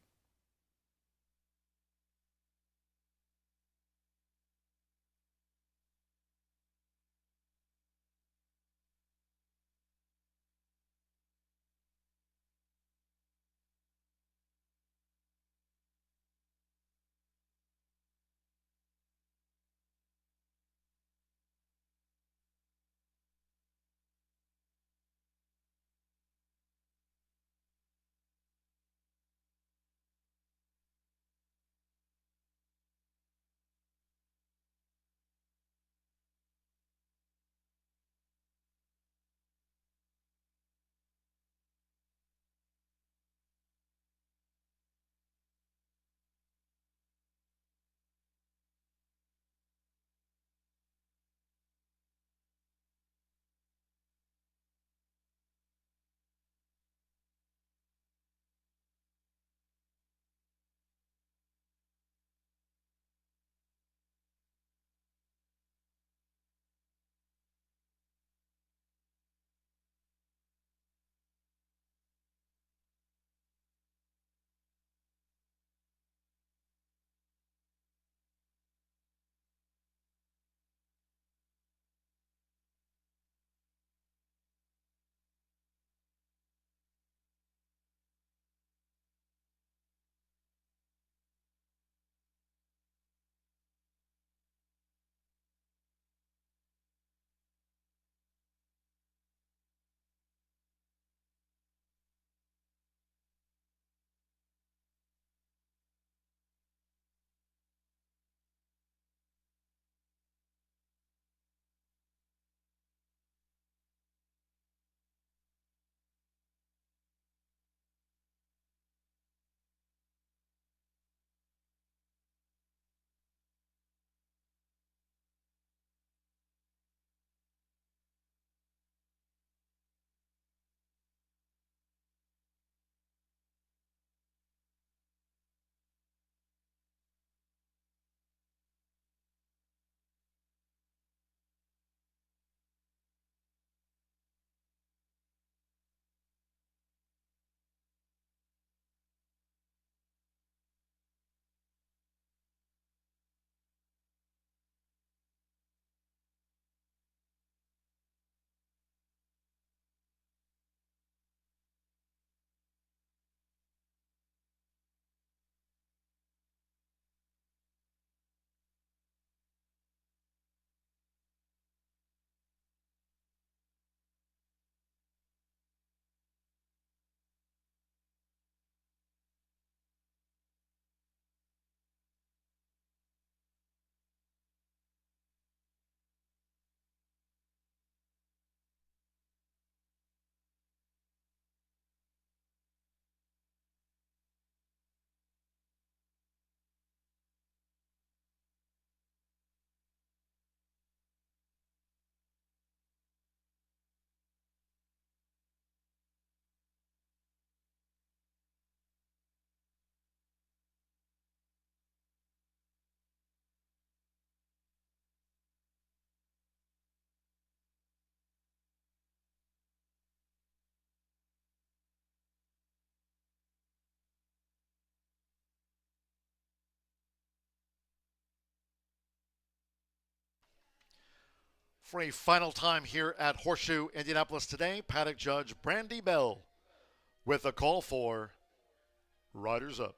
For a final time here at Horseshoe Indianapolis today, paddock judge Brandy Bell with a call for Riders Up.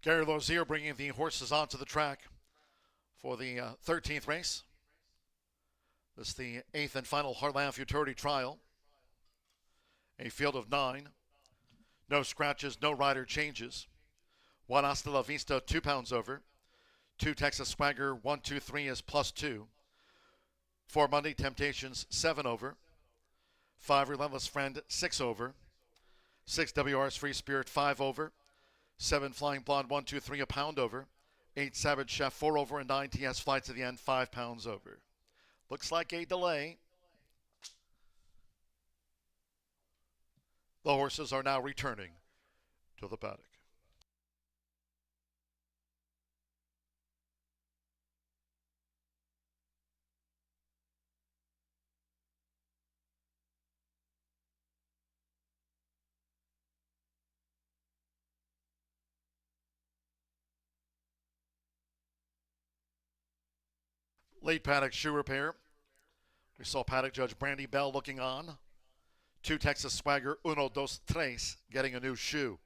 Gary Lozier bringing the horses onto the track for the 13th race. This is the 8th and final Heartland Futurity Trial. A field of 9. No scratches, no rider changes. 1 Hasta La Vista, 2 pounds over. 2 Texas Swagger, 1, 2, 3 is +2. 4 Monday Temptations, 7 over. 5 Relentless Friend, 6 over. 6 WR's Free Spirit, 5 over. 7 Flying Blonde, 1, 2, 3, a pound over. 8 Savage Chef, 4 over. And 9 TS Flight to the end, 5 pounds over. Looks like a delay. The horses are now returning to the paddock. Late paddock shoe repair. We saw paddock judge Brandy Bell looking on. 2 Texas Swagger, 1, 2, 3, getting a new shoe.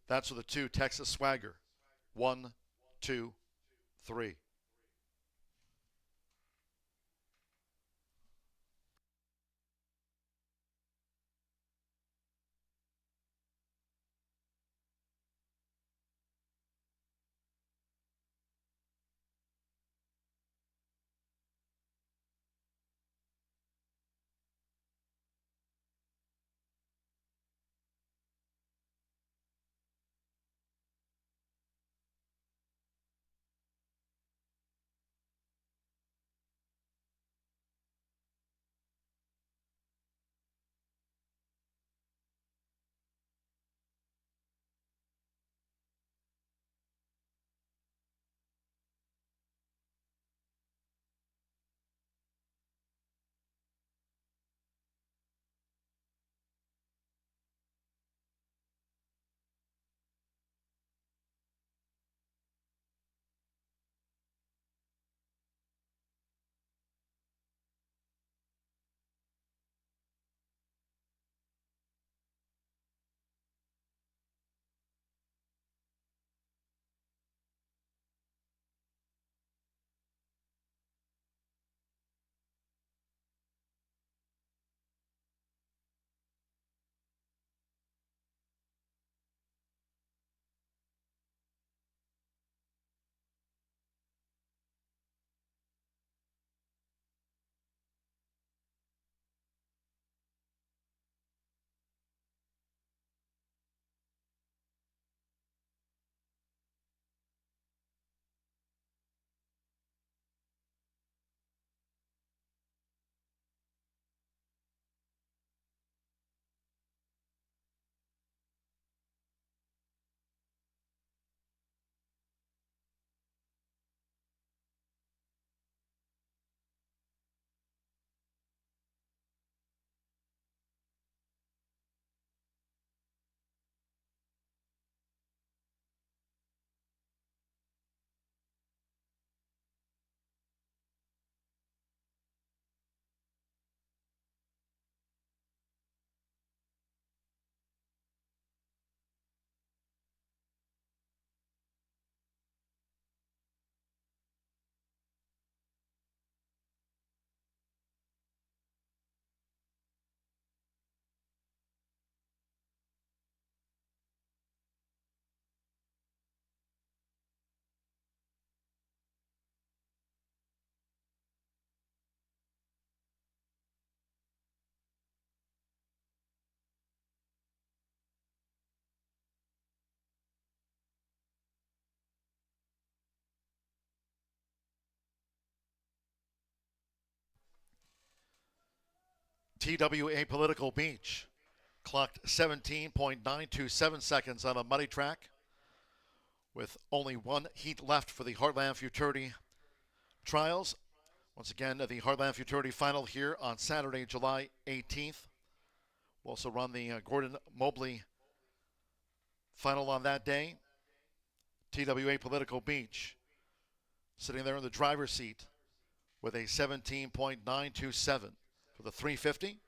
That's for the 2 Texas Swagger. 1, 2, 3. TWA Political Beach clocked 17.927 seconds on a muddy track with only one heat left for the Heartland Futurity trials. Once again, the Heartland Futurity final here on Saturday, July 18th. We'll also run the Gordon Mobley final on that day. TWA Political Beach sitting there in the driver's seat with a 17.927 for the 350.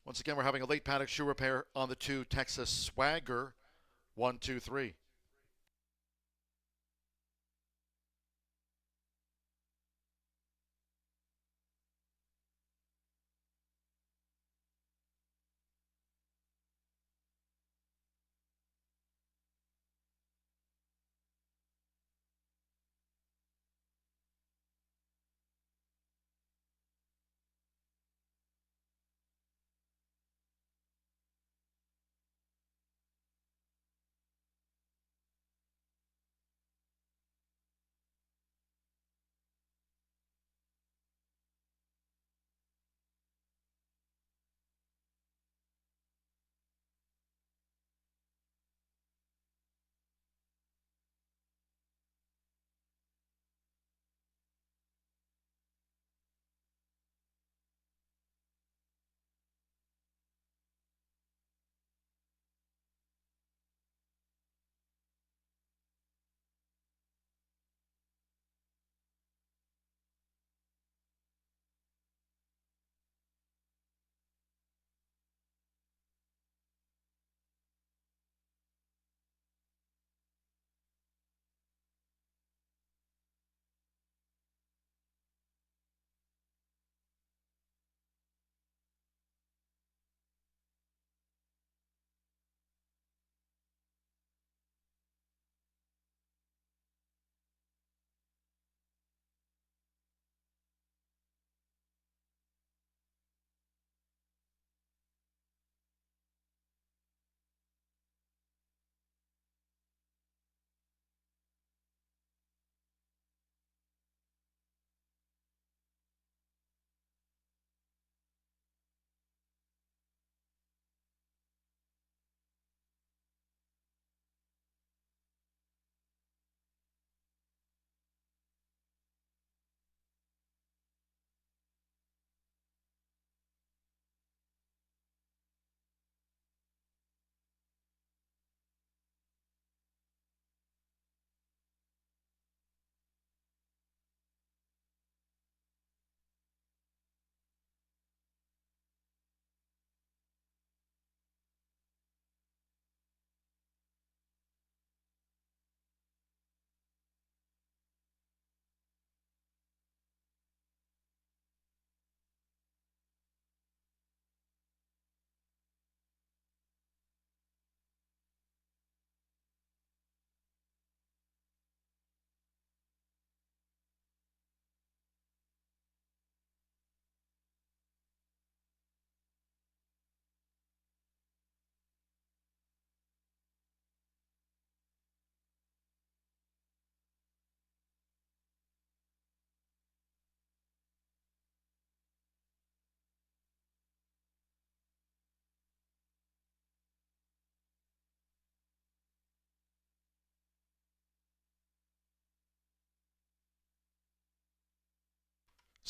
Once again, we're having a late paddock shoe repair on the 2 Texas Swagger 123.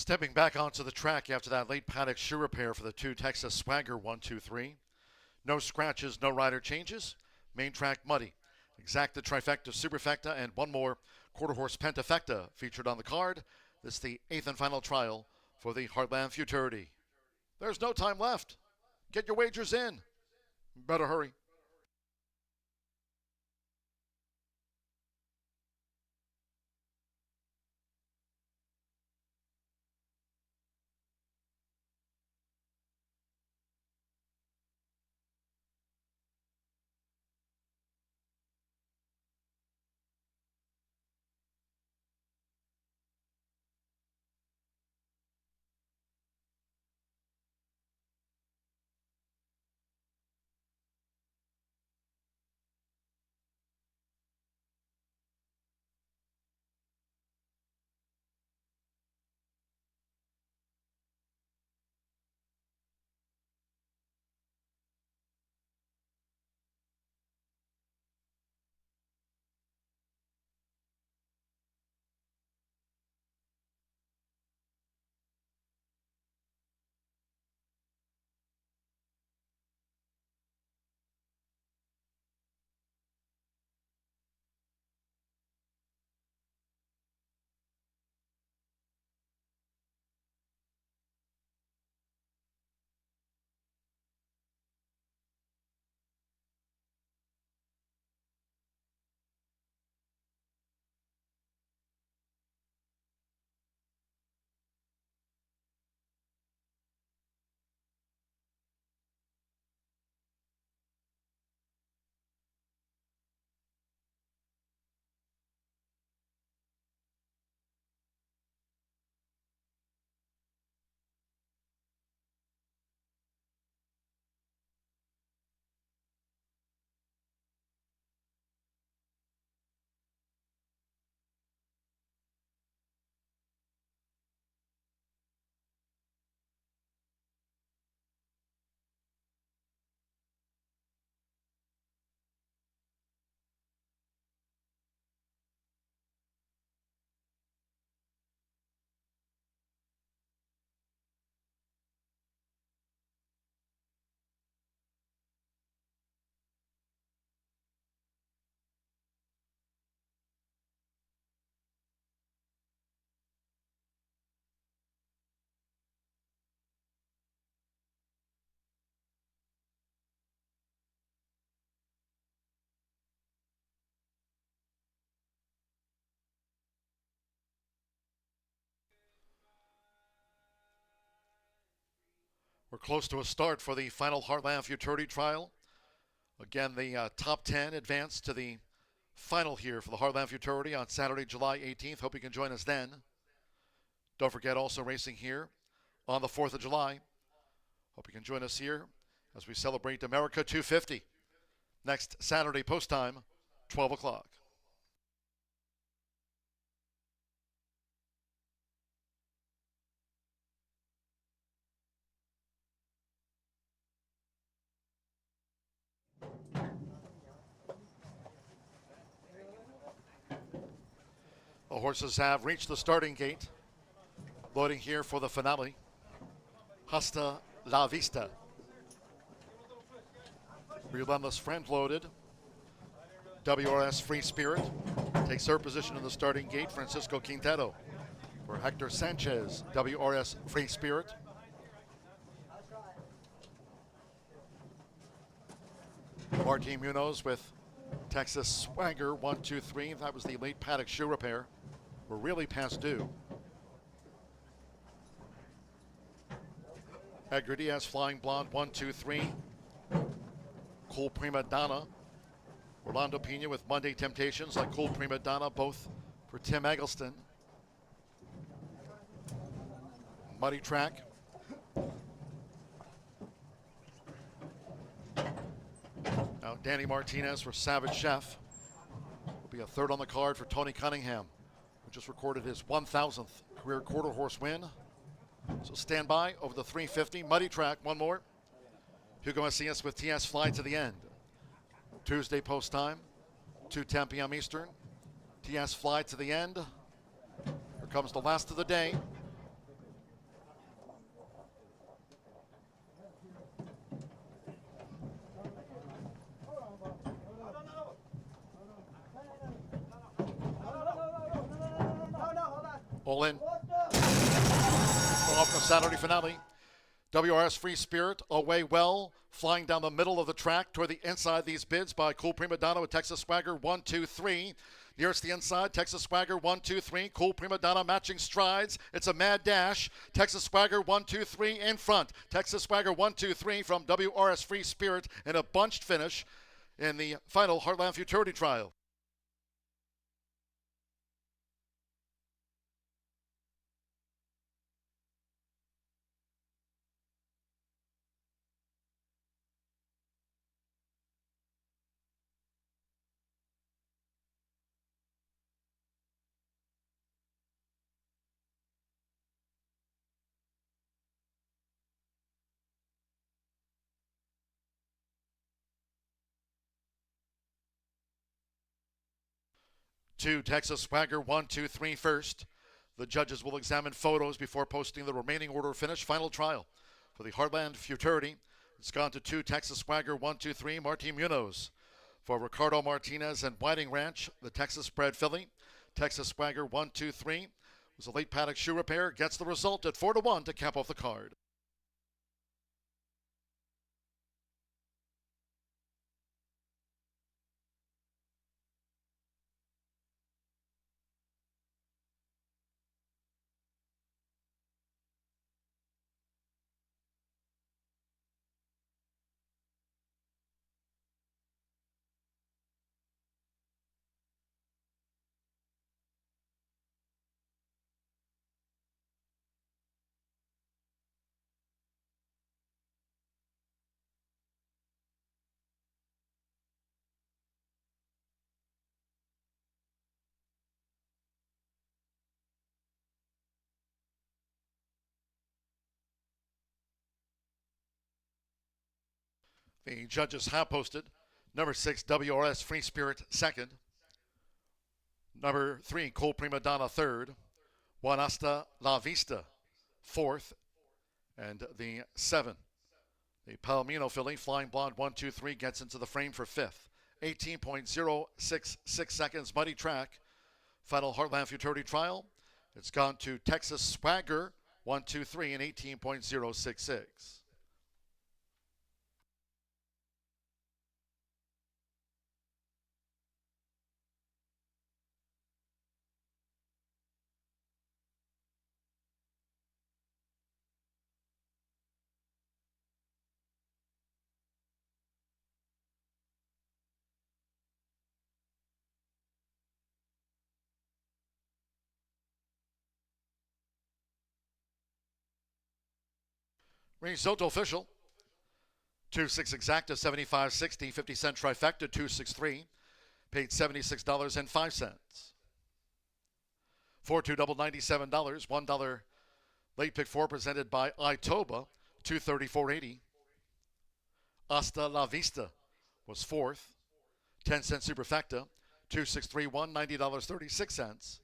Stepping back onto the track after that late paddock shoe repair for the 2 Texas Swagger 123. No scratches, no rider changes. Main track muddy. Exacta, trifecta, superfecta, and one more quarter horse pentafecta featured on the card. This is the 8th and final trial for the Heartland Futurity. There's no time left. Get your wagers in. Better hurry. We're close to a start for the final Heartland Futurity Trial. Again, the top 10 advance to the final here for the Heartland Futurity on Saturday, July 18th. Hope you can join us then. Don't forget, also racing here on the 4th of July. Hope you can join us here as we celebrate America 250 next Saturday post time, 12 o'clock. The horses have reached the starting gate. Loading here for the finale. Hasta la vista. Relentless Friend loaded. WRS Free Spirit takes her position in the starting gate. Francisco Quintero for Hector Sanchez. WRS Free Spirit. Martin Munoz with Texas Swagger, 1, 2, 3. That was the late paddock shoe repair. We're really past due. Edgar Diaz, Flying Blonde, 1, 2, 3. Cool Prima Donna. Orlando Pena with Monday Temptations, like Cool Prima Donna, both for Tim Eggleston. Muddy Track. Now Danny Martinez for Savage Chef. Will be a third on the card for Tony Cunningham, who just recorded his 1,000th career quarter horse win. So stand by over the 350. Muddy Track, one more. Hugo Macias with TS Fly to the end. Tuesday post time, 2:10 p.m. Eastern. TS Fly to the end. Here comes the last of the day. All in. Off the Saturday finale. WRS Free Spirit away well, flying down the middle of the track toward the inside. These bids by Cool Prima Donna with Texas Swagger, 1, 2, 3. Nearest the inside, Texas Swagger, 1, 2, 3. Cool Prima Donna matching strides. It's a mad dash. Texas Swagger, 1, 2, 3 in front. Texas Swagger, 1, 2, 3 from WRS Free Spirit in a bunched finish in the final Heartland Futurity Trial. Two, Texas Swagger, 1, 2, 3 first. The judges will examine photos before posting the remaining order of finish. Final trial for the Heartland Futurity. It's gone to 2, Texas Swagger, 1, 2, 3. Martin Munoz for Ricardo Martinez and Whiting Ranch, the Texas bred filly. Texas Swagger, 1, 2, 3. Was a late paddock shoe repair. Gets the result at 4-1 to cap off the card. The judges have posted number 6, WRS Free Spirit, second. Number 3, Cool Prima Donna, third. 1, Hasta La Vista, fourth. And the 7, the Palomino filly, Flying Blonde, 1, 2, 3, gets into the frame for fifth. 18.066 seconds, Muddy Track. Final Heartland Futurity Trial. It's gone to Texas Swagger, 1, 2, 3, and 18.066. Range Soto official. 2-6 exacta, 75.60, 50-cent trifecta, 263. Paid $76.05. 4-2 double, $97. $1 late pick 4 presented by Itoba, 234.80. Hasta La Vista was fourth. 10-cent superfecta, 2631, $90.36.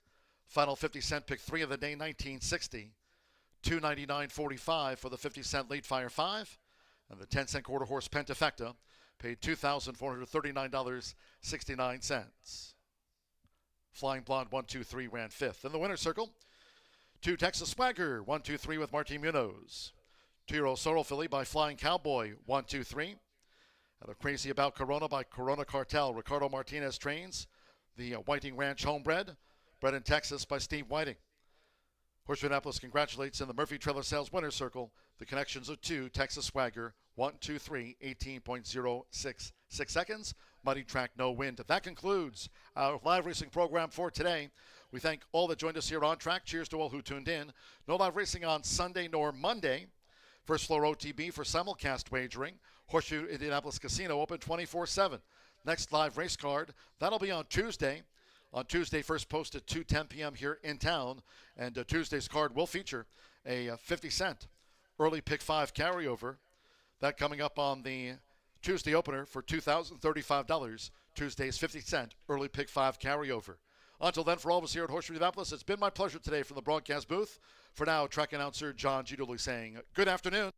Final 50-cent pick 3 of the day, 1960. 299.45 for the 50-cent late fire 5. And the 10-cent quarter horse pentafecta paid $2,439.69. Flying Blonde 1-2-3 ran 5th. In the winner's circle, 2 Texas Swagger 1-2-3 with Martin Munoz. 2-year-old Sorrel Filly by Flying Cowboy 1-2-3. And the Crazy About Corona by Corona Cartel. Ricardo Martinez trains. The Whiting Ranch homebred, bred in Texas by Steve Whiting. Horseshoe Indianapolis congratulates in the Murphy Trailer Sales winner's circle the connections of 2 Texas Swagger 1-2-3, 18.066 seconds. Muddy track, no wind. That concludes our live racing program for today. We thank all that joined us here on track. Cheers to all who tuned in. No live racing on Sunday nor Monday. First floor OTB for simulcast wagering. Horseshoe Indianapolis Casino open 24/7. Next live race card, that'll be on Tuesday. On Tuesday, first post at 2:10 p.m. here in town. And Tuesday's card will feature a 50-cent early pick 5 carryover. That coming up on the Tuesday opener for $2,035. Tuesday's 50-cent early pick 5 carryover. Until then, for all of us here at Horseshoe Indianapolis, it's been my pleasure today from the broadcast booth. For now, track announcer John G. Dooley saying good afternoon.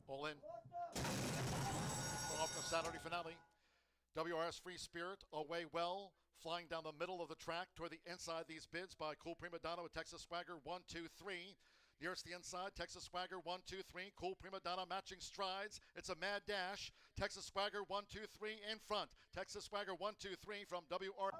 All in. Off the Saturday finale. WRS Free Spirit away well. Flying down the middle of the track toward the inside. These bids by Cool Prima Donna with Texas Swagger 1-2-3. Nearest the inside, Texas Swagger 1-2-3. Cool Prima Donna matching strides. It's a mad dash. Texas Swagger 1-2-3 in front. Texas Swagger 1-2-3 from WRS.